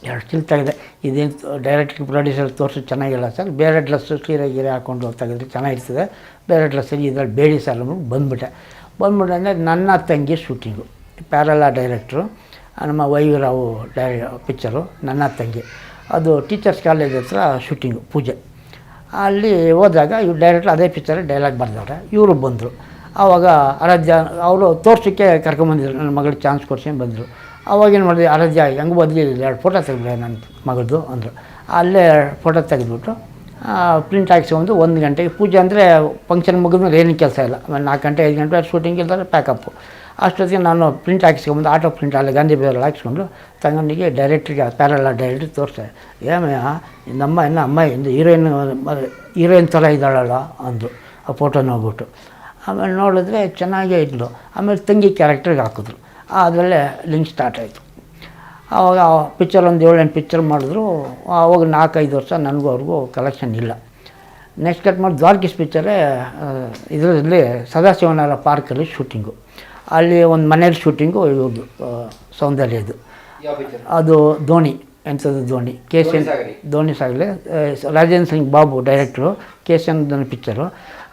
2 ಸ್ಟಿಲ್ ತೆಗೆದೆ. ಇದೇನು ಡೈರೆಕ್ಟ್ರ್ ಪ್ರೊಡ್ಯೂಸರ್ ತೋರಿಸು ಚೆನ್ನಾಗಿಲ್ಲ ಸರ್, ಬೇರೆ ಡ್ರೆಸ್ಸು ಸೀರೆ ಗೀರೆ ಹಾಕ್ಕೊಂಡು ತೆಗೆದ್ರೆ ಚೆನ್ನಾಗಿರ್ತದೆ, ಬೇರೆ ಡ್ರೆಸ್ಸಲ್ಲಿ ಇದ್ರಲ್ಲಿ ಬೇಡಿ ಸರ್ ಅಂದ್ಬಿಟ್ಟು ಬಂದುಬಿಟ್ಟೆ ಅಂದರೆ ನನ್ನ ತಂಗಿ ಶೂಟಿಂಗು. ಪ್ಯಾರಲ ಡೈರೆಕ್ಟ್ರು ನಮ್ಮ ವೈವಿರಾವು ಪಿಕ್ಚರು ನನ್ನ ತಂಗಿ. ಅದು ಟೀಚರ್ಸ್ ಕಾಲೇಜ್ ಹತ್ರ ಶೂಟಿಂಗು ಪೂಜೆ. ಅಲ್ಲಿ ಹೋದಾಗ ಇವ್ರು ಡೈರೆಕ್ಟ್ರು ಅದೇ ಪಿಕ್ಚರಲ್ಲಿ ಡೈಲಾಗ್ ಬರೆದವ್ರೆ. ಇವರು ಬಂದರು. ಆವಾಗ ಆರಾಧ್ಯ ಅವರು ತೋರ್ಸೋಕ್ಕೆ ಕರ್ಕೊಂಬಂದಿದ್ರು, ನನ್ನ ಮಗಳಿಗೆ ಚಾನ್ಸ್ ಕೊಡ್ಸ್ಕೊಂಡು ಬಂದರು. ಅವಾಗೇನು ಮಾಡಿದೆ, ಆರಾಧ್ಯ ಹೆಂಗೆ ಬದಲಿ 2 ಫೋಟೋ ತೆಗೆದ್ರೆ ನನ್ನ ಮಗಳದ್ದು ಅಂದರು. ಅಲ್ಲೇ ಫೋಟೋ ತೆಗೆದ್ಬಿಟ್ಟು ಪ್ರಿಂಟ್ ಹಾಕ್ಸ್ಕೊಂಡು 1 ಗಂಟೆಗೆ ಪೂಜೆ ಅಂದರೆ ಫಂಕ್ಷನ್ ಮುಗಿದ್ಮೇಲೆ ಏನು ಕೆಲಸ ಇಲ್ಲ. ಆಮೇಲೆ 4 ಗಂಟೆ 5 ಗಂಟೆ ಶೂಟಿಂಗ್ ಇಲ್ದಾರೆ ಪ್ಯಾಕಪ್ಪು. ಅಷ್ಟೊತ್ತಿಗೆ ನಾನು ಪ್ರಿಂಟ್ ಹಾಕಿಸ್ಕೊಂಬಂದು ಆಟೋ ಪ್ರಿಂಟ್ ಅಲ್ಲಿ ಗಾಂಧಿ ಬಜಾರಲ್ಲಿ ಹಾಕ್ಸ್ಕೊಂಡು ತಗೊಂಡಿಗೆ ಡೈರೆಕ್ಟ್ರಿಗೆ ಪ್ಯಾರಲ ಡೈರೆಕ್ಟ್ರ್ ತೋರಿಸ್ದೆ. ಏಮಯ್ಯ ನಮ್ಮ ಅಮ್ಮ ಇಂದು ಹೀರೋಯಿನ್ ಥರ ಇದ್ದಾಳಲ್ಲ ಅಂದರು ಆ ಫೋಟೋ ನೋಡ್ಬಿಟ್ಟು. ಆಮೇಲೆ ನೋಡಿದ್ರೆ ಚೆನ್ನಾಗೇ ಇದ್ಲು. ಆಮೇಲೆ ತಂಗಿ ಕ್ಯಾರೆಕ್ಟ್ರಿಗೆ ಹಾಕಿದ್ರು. ಅದರಲ್ಲೇ ಲಿಂಕ್ ಸ್ಟಾರ್ಟ್ ಆಯಿತು. ಆವಾಗ ಪಿಕ್ಚರ್ ಒಂದು 7-8 ಪಿಕ್ಚರ್ ಮಾಡಿದ್ರು. ಆವಾಗ 4-5 ವರ್ಷ ನನಗೂ ಅವ್ರಿಗೂ ಕಲೆಕ್ಷನ್ ಇಲ್ಲ. ನೆಕ್ಸ್ಟ್ ಕಟ್ ಮಾಡಿ ದ್ವಾರಕೀಸ್ ಪಿಕ್ಚರೇ ಇದರಲ್ಲಿ ಸದಾಶಿವನಗರ ಪಾರ್ಕಲ್ಲಿ ಶೂಟಿಂಗು. ಅಲ್ಲಿ ಒಂದು ಮನೇಲಿ ಶೂಟಿಂಗು ಇವ್ರದ್ದು ಸೌಂದರ್ಯದು. ಅದು ಧೋನಿ ಎಂಥದ್ದು ಧೋನಿ KCN ಧೋನಿ ಸಾಗಲಿ ರಾಜೇಂದ್ರ ಸಿಂಗ್ ಬಾಬು ಡೈರೆಕ್ಟ್ರು KCN ಧೋನಿ ಪಿಕ್ಚರು.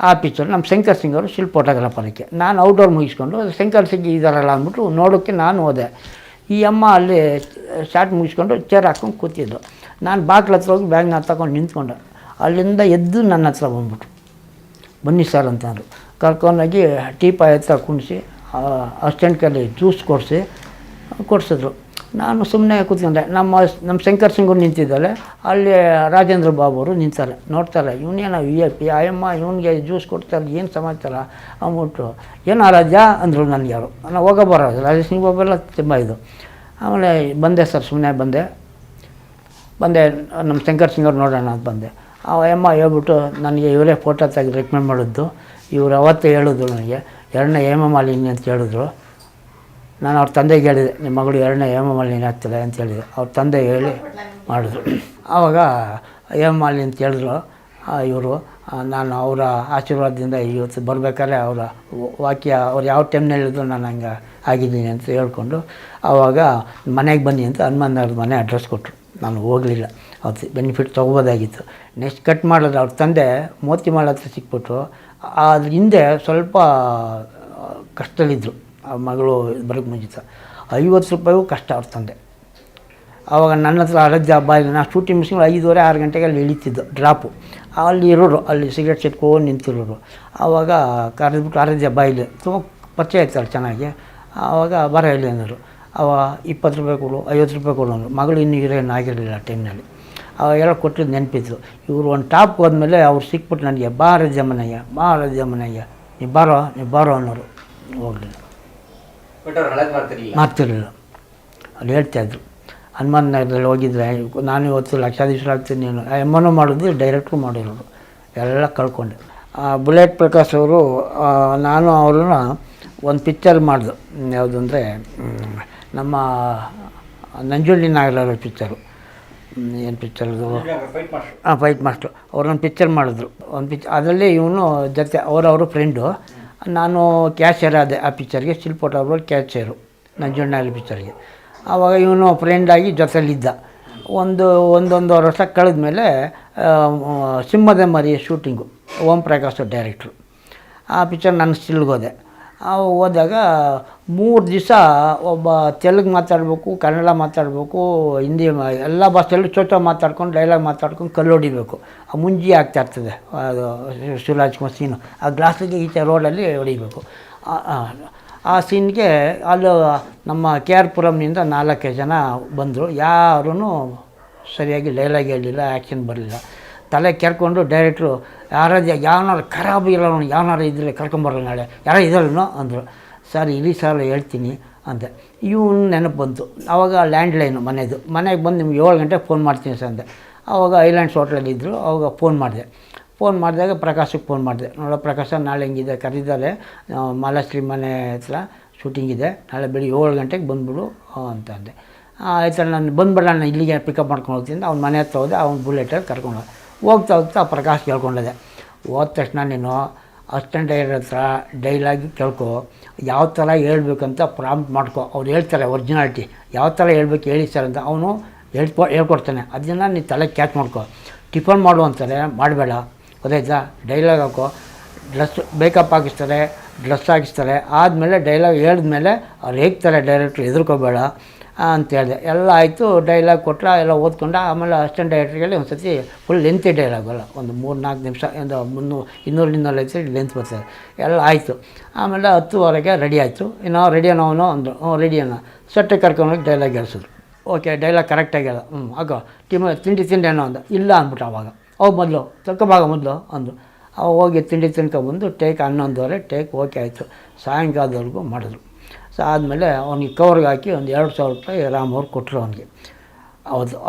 ಆ ಪಿಕ್ಚರ್ ನಮ್ಮ ಶಂಕರ್ ಸಿಂಗ್ ಅವರು ಶಿಲ್ಪ ಫೋಟೋಗ್ರಾಫರ್ಗೆ. ನಾನು ಔಟ್ಡೋರ್ ಮುಗಿಸ್ಕೊಂಡು ಶಂಕರ್ ಸಿಂಗ್ ಇದ್ದಾರಲ್ಲ ಅಂದ್ಬಿಟ್ಟು ನೋಡೋಕ್ಕೆ ನಾನು ಹೋದೆ. ಈ ಅಮ್ಮ ಅಲ್ಲಿ ಶಾರ್ಟ್ ಮುಗಿಸ್ಕೊಂಡು ಚೇರ್ ಹಾಕ್ಕೊಂಡು ಕೂತಿದ್ದು. ನಾನು ಬಾಕ್ಲ ಹತ್ರ ಹೋಗಿ ಬ್ಯಾಗ್ನ ತಗೊಂಡು ನಿಂತ್ಕೊಂಡೆ. ಅಲ್ಲಿಂದ ಎದ್ದು ನನ್ನ ಹತ್ರ ಬಂದ್ಬಿಟ್ಟು ಬನ್ನಿ ಸರ್ ಅಂತಂದರು. ಕರ್ಕೊಂಡೋಗಿ ಟೀಪಾಯ್ ಹತ್ರ ಕುಣಿಸಿ ಅಸ್ಟೆಂಟ್ ಕೈಲಿ ಜ್ಯೂಸ್ ಕೊಡಿಸಿದ್ರು. ನಾನು ಸುಮ್ಮನೆ ಕೂತ್ಕೊಂಡೆ. ನಮ್ಮ ಶಂಕರ್ ಸಿಂಗ್ ಅವ್ರು ನಿಂತಿದ್ದಾಳೆ, ಅಲ್ಲಿ ರಾಜೇಂದ್ರ ಬಾಬು ಅವರು ನಿಂತಾರೆ. ನೋಡ್ತಾರೆ, ಇವನೇನೋ VIP ಆಯಮ್ಮ ಇವನಿಗೆ ಜ್ಯೂಸ್ ಕೊಡ್ತಾರೆ, ಏನು ಸಮಾಚಾರ ಅಂದ್ಬಿಟ್ಟು. ಏನು ಆರಾಧ್ಯ ಅಂದರು ನನಗೆ ಯಾರು. ನಾನು ಹೋಗೋ ಬರೋದು ರಾಜೇಂದ್ರ ಸಿಂಗ್ ಬಾಬು ಎಲ್ಲ ತುಂಬ ಇದು. ಆಮೇಲೆ ಬಂದೆ ಸರ್, ಸುಮ್ಮನೆ ಬಂದೆ ನಮ್ಮ ಶಂಕರ್ ಸಿಂಗ್ ಅವ್ರು ನೋಡೋಣ ಅಂತ ಬಂದೆ. ಆ ಅಮ್ಮ ಹೇಳ್ಬಿಟ್ಟು ನನಗೆ ಇವರೇ ಫೋಟೋ ತೆಗೆದು ರೆಕಮೆಂಡ್ ಮಾಡಿದ್ದು. ಇವರು ಅವತ್ತೇ ಹೇಳಿದ್ರು ನನಗೆ 2ನೇ ಹೇಮಮಾಲಿನಿ ಅಂತ ಹೇಳಿದ್ರು. ನಾನು ಅವ್ರ ತಂದೆಗೆ ಹೇಳಿದೆ, ನಿಮ್ಮ ಮಗಳು 2ನೇ ಹೇಮಮಾಲಿನಿ ಆಗ್ತದೆ ಅಂತ ಹೇಳಿದೆ. ಅವ್ರ ತಂದೆ ಹೇಳಿ ಮಾಡಿದ್ರು. ಆವಾಗ ಹೇಮಮಾಲಿನಿ ಅಂತ ಹೇಳಿದ್ರು ಇವರು. ನಾನು ಅವರ ಆಶೀರ್ವಾದದಿಂದ ಇವತ್ತು ಬರಬೇಕಾದ್ರೆ ಅವರ ವಾಕ್ಯ ಅವ್ರು ಯಾವ ಟೈಮ್ನಲ್ಲಿ ಹೇಳಿದ್ರು ನಾನು ಹಂಗೆ ಆಗಿದ್ದೀನಿ ಅಂತ ಹೇಳ್ಕೊಂಡು ಆವಾಗ ಮನೆಗೆ ಬನ್ನಿ ಅಂತ ಹನುಮಾನ್ ನಗರದ ಮನೆ ಅಡ್ರೆಸ್ ಕೊಟ್ಟರು. ನಾನು ಹೋಗಲಿಲ್ಲ, ಅವತ್ತು ಬೆನಿಫಿಟ್ ತೊಗೋಬೋದಾಗಿತ್ತು. ನೆಕ್ಸ್ಟ್ ಕಟ್ ಮಾಡಿದ್ರೆ ಅವ್ರ ತಂದೆ ಮೋತಿಮಾಲ ಹತ್ರ ಸಿಕ್ಬಿಟ್ಟು ಅದ್ರ ಹಿಂದೆ ಸ್ವಲ್ಪ ಕಷ್ಟದಲ್ಲಿದ್ದರು. ಆ ಮಗಳು ಬರೋಕ್ಕೆ ಮುಂಚಿತ 50 ರೂಪಾಯಿಗೂ ಕಷ್ಟ ಅವ್ರ ತಂದೆ. ಆವಾಗ ನನ್ನ ಹತ್ರ ಆರಾಧ್ಯ ಹಬ್ಬ ಇಲ್ಲ, ನಾನು ಶೂಟಿಂಗ್ ಮುಗಿಸ್ಕೊಂಡು 5:30-6 ಗಂಟೆಗೆ ಅಲ್ಲಿ ಇಳಿತಿದ್ದು ಡ್ರಾಪು. ಅಲ್ಲಿ ಇರೋರು, ಅಲ್ಲಿ ಸಿಗರೇಟ್ ಸಿಟ್ಕೊಂಡು ನಿಂತಿರೋರು. ಆವಾಗ ಕರೆದ್ಬಿಟ್ಟು ಆರಾಧ್ಯ ಹಬ್ಬ ಇಲ್ಲಿ ತುಂಬ ಪರಿಚಯ ಆಯ್ತಲ್ಲ ಚೆನ್ನಾಗಿ. ಆವಾಗ ಬರ ಇಲ್ಲಿ ಅಂದರು. ಅವಾಗ 20 ರೂಪಾಯಿ ಕೊಡು, 50 ರೂಪಾಯಿ ಕೊಡು ಅಂದರು. ಮಗಳು ಇನ್ನೂ ಹೀರೋಯಿನ್ ಆಗಿರಲಿಲ್ಲ ಆ ಟೈಮ್ನಲ್ಲಿ. ಅವಾಗೆಲ್ಲ ಕೊಟ್ಟಿದ್ದು ನೆನಪಿದ್ರು. ಇವರು ಒಂದು ಟಾಪ್ ಹೋದ್ಮೇಲೆ ಅವ್ರು ಸಿಕ್ಬಿಟ್ಟು ನನಗೆ ಬಾ ಆರಾಧ್ಯ ಮನೆಗೆ ನೀ ಬಾರೋ ಅನ್ನೋರು. ಹೋಗಲಿಲ್ಲ, ಮಾಡ್ತಿರಲಿಲ್ಲ. ಅಲ್ಲಿ ಹೇಳ್ತಾಯಿದ್ರು ಹನುಮಾನ್ ನಗರದಲ್ಲಿ ಹೋಗಿದ್ರೆ ನಾನು ಇವತ್ತು ಲಕ್ಷಾಧೀಶರಾಗ್ತೀನಿ. ನೀನು ಎಮ್ಮನೂ ಮಾಡಿದ್ವಿ, ಡೈರೆಕ್ಟ್ರು ಮಾಡಿರೋರು ಎಲ್ಲ ಕಳ್ಕೊಂಡೆ. ಬುಲೆಟ್ ಪ್ರಕಾಶ್ ಅವರು ನಾನು ಅವ್ರನ್ನ ಒಂದು ಪಿಕ್ಚರ್ ಮಾಡಿದ್ರು. ಯಾವುದು ಅಂದರೆ ನಮ್ಮ ನಂಜುಂಡಿ ನಾಗರಾಜ ಪಿಕ್ಚರು. ಏನು ಪಿಕ್ಚರ್ದು ಫೈಟ್ ಮಾಸ್ಟ್ರು. ಅವ್ರೊಂದು ಪಿಕ್ಚರ್ ಮಾಡಿದ್ರು. ಅದರಲ್ಲಿ ಇವನು ಜೊತೆ ಅವರವರು ಫ್ರೆಂಡು. ನಾನು ಕ್ಯಾಶಿಯರ್ ಆದೆ ಆ ಪಿಕ್ಚರ್ಗೆ. ಶಿಲ್ಪ ಫೋಟೋಗ್ರಾಫರ್ ಕ್ಯಾಶಿಯರು ನಂಜುಂಡಿ ನಾಗರಾಜ ಪಿಕ್ಚರ್ಗೆ. ಆವಾಗ ಇವನು ಫ್ರೆಂಡಾಗಿ ಜೊತೆಲಿದ್ದ. ಒಂದೊಂದೂವರೆ ವರ್ಷ ಕಳೆದ ಮೇಲೆ ಸಿಂಹದ ಮರಿ ಶೂಟಿಂಗು ಓಂ ಪ್ರಕಾಶ್ ಡೈರೆಕ್ಟ್ರು. ಆ ಪಿಕ್ಚರ್ ನಾನು ಸ್ಟಿಲ್ಗೆ ಹೋದೆ. ಹೋದಾಗ 3 ದಿವಸ ಒಬ್ಬ ತೆಲುಗು ಮಾತಾಡಬೇಕು, ಕನ್ನಡ ಮಾತಾಡಬೇಕು, ಹಿಂದಿ ಎಲ್ಲ ಭಾಷೆಯಲ್ಲೂ ಚೋಟ ಮಾತಾಡ್ಕೊಂಡು ಡೈಲಾಗ್ ಮಾತಾಡ್ಕೊಂಡು ಕಲ್ಲು ಹೊಡಿಬೇಕು. ಆ ಮುಂಜಿ ಆಗ್ತಾಯಿರ್ತದೆ ಅದು ಶಿವರಾಜ್ ಕುಮಾರ್ ಸೀನು. ಆ ಗ್ಲಾಸಿಗೆ ಈಚೆ ರೋಡಲ್ಲಿ ಹೊಡಿಬೇಕು. ಆ ಸೀನ್ಗೆ ಅಲ್ಲಿ ನಮ್ಮ ಕೆ ಆರ್ ಪುರಂನಿಂದ 4 ಜನ ಬಂದರು. ಯಾರೂ ಸರಿಯಾಗಿ ಡೈಲಾಗ್ ಹೇಳಲಿಲ್ಲ, ಆ್ಯಕ್ಷನ್ ಬರಲಿಲ್ಲ. ತಲೆ ಕೆರ್ಕೊಂಡು ಡೈರೆಕ್ಟ್ರು ಯಾವನಾರು ಖರಾಬ್ ಇರೋನು ಯಾವನಾರು ಇದ್ದರೆ ಕರ್ಕೊಂಬರಲ್ಲ ನಾಳೆ ಯಾರೋ ಇದ್ದಾರನೋ ಅಂದರು. ಸರ್ ಇರಿ ಸರ್ ಹೇಳ್ತೀನಿ ಅಂದೆ. ಇವನು ನೆನಪು ಬಂತು. ಆವಾಗ ಲ್ಯಾಂಡ್ಲೈನು ಮನೆಗೆ ಬಂದು ನಿಮ್ಗೆ 7 ಗಂಟೆಗೆ ಫೋನ್ ಮಾಡ್ತೀನಿ ಸರ್ ಅಂದೆ. ಆವಾಗ ಐಲ್ಯಾಂಡ್ಸ್ ಹೋಟ್ಲಲ್ಲಿದ್ದರು. ಆವಾಗ ಫೋನ್ ಮಾಡಿದಾಗ ಪ್ರಕಾಶಕ್ಕೆ ಫೋನ್ ಮಾಡಿದೆ. ನೋಡೋ ಪ್ರಕಾಶ, ನಾಳೆ ಹಿಂಗಿದೆ ಕರೆದಿದ್ದಾರೆ, ಮಾಲಾಶ್ರೀ ಮನೆ ಹತ್ರ ಶೂಟಿಂಗ್ ಇದೆ, ನಾಳೆ ಬೆಳಿಗ್ಗೆ 7 ಗಂಟೆಗೆ ಬಂದುಬಿಡು ಅಂತ ಅಂದೆ. ಆಯ್ತು ನಾನು ಬಂದುಬಿಡ, ನಾನು ಇಲ್ಲಿಗೆ ಪಿಕಪ್ ಮಾಡ್ಕೊಂಡು ಹೋಗ್ತೀನಿ. ಅವ್ನ ಮನೆ ಹತ್ರ ಹೋದೆ. ಅವ್ನು ಬುಲೆಟಲ್ಲಿ ಕರ್ಕೊಂಡು ಹೋಗ್ತಾ ಪ್ರಕಾಶ್ ಕೇಳ್ಕೊಂಡಿದೆ. ಹೋದ ತಕ್ಷಣ ನೀನು ಅಸಿಸ್ಟೆಂಟ್ ಡೈರೆಕ್ಟರ್ ಹತ್ರ ಡೈಲಾಗಿ ಕೇಳ್ಕೊ, ಯಾವ ಥರ ಹೇಳ್ಬೇಕಂತ ಪ್ರಾಂಪ್ಟ್ ಮಾಡ್ಕೊ. ಅವ್ರು ಹೇಳ್ತಾರೆ ಒರಿಜಿನಾಲಿಟಿ ಯಾವ ಥರ ಹೇಳ್ಬೇಕು ಹೇಳಿ ಸರ್ ಅಂತ. ಅವನು ಹೇಳ್ಕೊಡ್ತಾನೆ. ಅದನ್ನು ನೀನು ತಲೆ ಕ್ಯಾಚ್ ಮಾಡ್ಕೊ. ಟಿಫನ್ ಮಾಡು ಅಂತಾರೆ, ಮಾಡಬೇಡ, ಗೊತ್ತಾಯ್ತಾ? ಡೈಲಾಗ್ ಹಾಕೋ. ಡ್ರೆಸ್ ಬೇಕಪ್ ಹಾಕಿಸ್ತಾರೆ, ಡ್ರೆಸ್ ಹಾಕಿಸ್ತಾರೆ. ಆದಮೇಲೆ ಡೈಲಾಗ್ ಹೇಳಿದ್ಮೇಲೆ ಅವ್ರು ಹೇಗ್ತಾರೆ ಡೈರೆಕ್ಟ್ರು, ಹೆದರ್ಕೋಬೇಡ ಅಂತ ಹೇಳಿದೆ. ಎಲ್ಲ ಆಯಿತು. ಡೈಲಾಗ್ ಕೊಟ್ಟರೆ ಎಲ್ಲ ಓದ್ಕೊಂಡು ಆಮೇಲೆ ಅಸಿಸ್ಟೆಂಟ್ ಡೈರೆಕ್ಟ್ರಿಗೆ ಒಂದು ಸರ್ತಿ ಫುಲ್ ಲೆಂತಿ ಡೈಲಾಗ್ ಅಲ್ಲ, ಒಂದು 3-4 ನಿಮಿಷ, ಒಂದು 200-250 ಲೆಂತ್ ಬರ್ತದೆ. ಎಲ್ಲ ಆಯಿತು. ಆಮೇಲೆ 10:15 ರೆಡಿ ಆಯಿತು. ಇನ್ನು ರೆಡಿಯೋ ಅವನು ಅಂದರು. ರೆಡಿಯನ್ನ ಸೆಟ್ಟಿಗೆ ಕರ್ಕೊಂಡೋಗಿ ಡೈಲಾಗ್ ಹೇಳ್ಸಿದ್ರು. ಓಕೆ ಡೈಲಾಗ್ ಕರೆಕ್ಟಾಗ್ಯಲ್ಲ, ಆಗ ತಿಂಡಿ ಏನೋ ಅಂದ. ಇಲ್ಲ ಅಂದ್ಬಿಟ್ಟು ಅವಾಗ ಮೊದಲು ತಳ್ಕೊಬಾಗ ಮೊದಲು ಅಂದರು. ಅವಾಗ ಹೋಗಿ ತಿಂಡಿ ತಿನ್ಕೊಬಂದು ಟೇಕ್ 11:30 ಟೇಕ್ ಓಕೆ ಆಯಿತು. ಸಾಯಂಕಾಲದವರೆಗೂ ಮಾಡಿದ್ರು. ಸೊ ಆದಮೇಲೆ ಅವ್ನಿಗೆ ಕವರ್ಗೆ ಹಾಕಿ ಒಂದು 2,000 ರೂಪಾಯಿ ರಾಮ್ ಅವ್ರು ಕೊಟ್ಟರು ಅವನಿಗೆ.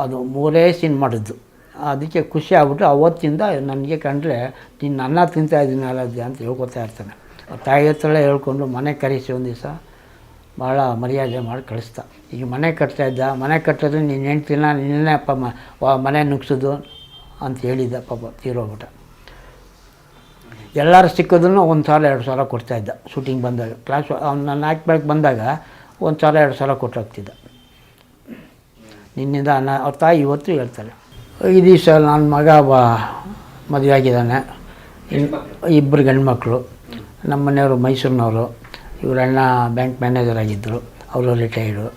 ಅದು 3 ಸೀನ್ ಮಾಡಿದ್ದು. ಅದಕ್ಕೆ ಖುಷಿ ಆಗ್ಬಿಟ್ಟು ಅವತ್ತಿಂದ ನನಗೆ ಕಂಡ್ರೆ ನೀನು ಅನ್ನ ತಿಂತಾಯಿದ್ದೀನಿ ಅಲ್ಲದೆ ಅಂತ ಹೇಳ್ಕೊತಾ ಇರ್ತಾನೆ. ತಾಯಿ ಹತ್ರಲ್ಲೇ ಹೇಳ್ಕೊಂಡು ಮನೆ ಕರೆಸಿ ಒಂದು ದಿವಸ ಭಾಳ ಮರ್ಯಾದೆ ಮಾಡಿ ಕಳಿಸ್ತಾ. ಈಗ ಮನೆ ಕಟ್ತಾಯಿದ್ದ, ಮನೆ ಕಟ್ಟಿದ್ರೆ ನೀನು ಹೆಂಡ್ತಿನ ನಿನ್ನೆ ಅಪ್ಪ ಮನೆ ನುಗ್ಸೋದು ಅಂತ ಹೇಳಿದ್ದ. ಪಾಪ ತೀರೋಗ್ಬಿಟ್ಟ. ಎಲ್ಲರೂ ಸಿಕ್ಕಿದ್ರು 1,000-2,000 ಕೊಡ್ತಾಯಿದ್ದ. ಶೂಟಿಂಗ್ ಬಂದಾಗ ಅವ್ನು ನನ್ನ ಆ್ಯಕ್ಟ್ ಬಂದಾಗ 1,000-2,000 ಕೊಟ್ಟೋಗ್ತಿದ್ದ. ನಿನ್ನಿಂದ ಅವ್ರ ತಾಯಿ ಇವತ್ತು ಹೇಳ್ತಾರೆ. ಈ ದಿವಸ ನನ್ನ ಮಗ ಮದುವೆ ಆಗಿದ್ದಾನೆ. 2 ಗಂಡ್ಮಕ್ಳು. ನಮ್ಮ ಮನೆಯವರು ಮೈಸೂರಿನವರು. ಇವ್ರ ಅಣ್ಣ ಬ್ಯಾಂಕ್ ಮ್ಯಾನೇಜರ್ ಆಗಿದ್ದರು, ಅವರು ರಿಟೈರ್ಡು.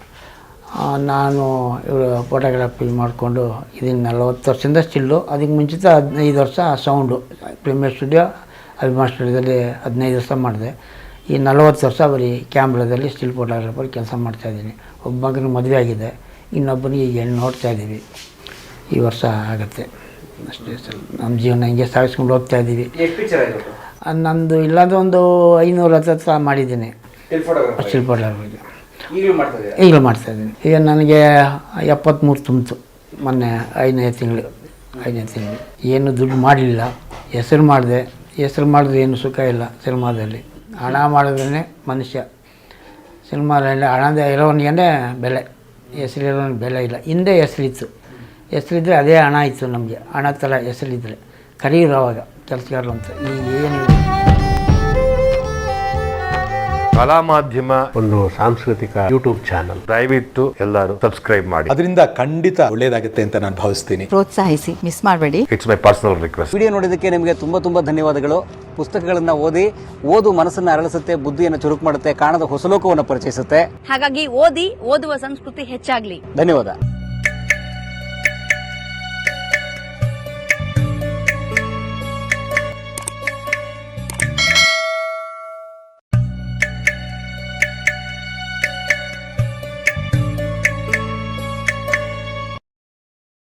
ನಾನು ಇವರು ಫೋಟೋಗ್ರಾಫಿ ಮಾಡಿಕೊಂಡು ಇದನ್ನು 40 ವರ್ಷದಿಂದ ಸ್ಟಿಲ್ಲು. ಅದಕ್ಕೆ ಮುಂಚಿತ 15 ವರ್ಷ ಸೌಂಡು ಪ್ರೀಮಿಯರ್ ಸ್ಟುಡಿಯೋ ಅಭಿಮಾನ್ ಸ್ಟುಡಿಯೋದಲ್ಲಿ 15 ವರ್ಷ ಮಾಡಿದೆ. ಈ 40 ವರ್ಷ ಬರೀ ಕ್ಯಾಮ್ರಾದಲ್ಲಿ ಸ್ಟಿಲ್ ಫೋಟೋಗ್ರಾಫರ್ ಕೆಲಸ ಮಾಡ್ತಾಯಿದ್ದೀನಿ. ಒಬ್ಬ ಮಗನಿಗೆ ಮದುವೆ ಆಗಿದೆ, ಇನ್ನೊಬ್ಬನಿಗೆ ಈಗ ಹೆಣ್ಣು ನೋಡ್ತಾಯಿದ್ದೀವಿ. ಈ ವರ್ಷ ಆಗುತ್ತೆ ಅಷ್ಟೇ ಸರ್. ನಮ್ಮ ಜೀವನ ಹಿಂಗೆ ಸಾಗಿಸ್ಕೊಂಡು ಹೋಗ್ತಾಯಿದ್ದೀವಿ. ನಂದು ಇಲ್ಲಾಂದ್ರೆ ಒಂದು 500 ಹತ್ರ ಮಾಡಿದ್ದೀನಿ ಸ್ಟಿಲ್ ಫೋಟೋಗ್ರಾಫರ್ಗೆ. ಈಗಲೂ ಮಾಡ್ತಾಯಿದ್ದೀನಿ. ಈಗ ನನಗೆ 73 ತುಂಬಿತು ಮೊನ್ನೆ 5ನೇ ತಿಂಗಳು. ಏನು ದುಡ್ಡು ಮಾಡಲಿಲ್ಲ, ಹೆಸರು ಮಾಡಿದ್ರೆ ಏನು ಸುಖ ಇಲ್ಲ ಸಿನಿಮಾದಲ್ಲಿ. ಹಣ ಮಾಡಿದ್ರೇ ಮನುಷ್ಯ. ಸಿನಿಮಾದಲ್ಲಿ ಹಣದ ಇರೋನಿಗೆ ಬೆಲೆ, ಹೆಸರಿರೋನಿಗೆ ಬೆಲೆ ಇಲ್ಲ. ಹಿಂದೆ ಹೆಸರಿದ್ದರೆ ಅದೇ ಹಣ ಇತ್ತು ನಮಗೆ. ಹಣ ಥರ ಹೆಸರಿದ್ದರೆ ಕರೀರು ಅವಾಗ ಕೆಲಸಗಾರರು ಅಂತ. ಈಗ ಏನಿಲ್ಲ. ಕಲಾ ಮಾಧ್ಯಮ ಒಂದು ಸಾಂಸ್ಕೃತಿಕ ಯೂಟ್ಯೂಬ್ ಚಾನಲ್. ದಯವಿಟ್ಟು ಎಲ್ಲರೂ ಸಬ್ಸ್ಕ್ರೈಬ್ ಮಾಡಿ. ಅದರಿಂದ ಖಂಡಿತ ಒಳ್ಳೇದಾಗುತ್ತೆ ಅಂತ ನಾನು ಭಾವಿಸ್ತೀನಿ. ಪ್ರೋತ್ಸಾಹಿಸಿ, ಮಿಸ್ ಮಾಡಬೇಡಿ. It's my personal request. Video ನೋಡಿದ್ದಕ್ಕೆ ನಿಮಗೆ ತುಂಬಾ ಧನ್ಯವಾದಗಳು. ಪುಸ್ತಕಗಳನ್ನ ಓದು ಮನಸ್ಸನ್ನು ಅರಳಿಸುತ್ತೆ, ಬುದ್ಧಿಯನ್ನು ಚುರುಕು ಮಾಡುತ್ತೆ, ಕಾಣದ ಹೊಸ ಲೋಕವನ್ನು ಪರಿಚಯಿಸುತ್ತೆ. ಹಾಗಾಗಿ ಓದುವ ಸಂಸ್ಕೃತಿ ಹೆಚ್ಚಾಗ್ಲಿ. ಧನ್ಯವಾದ.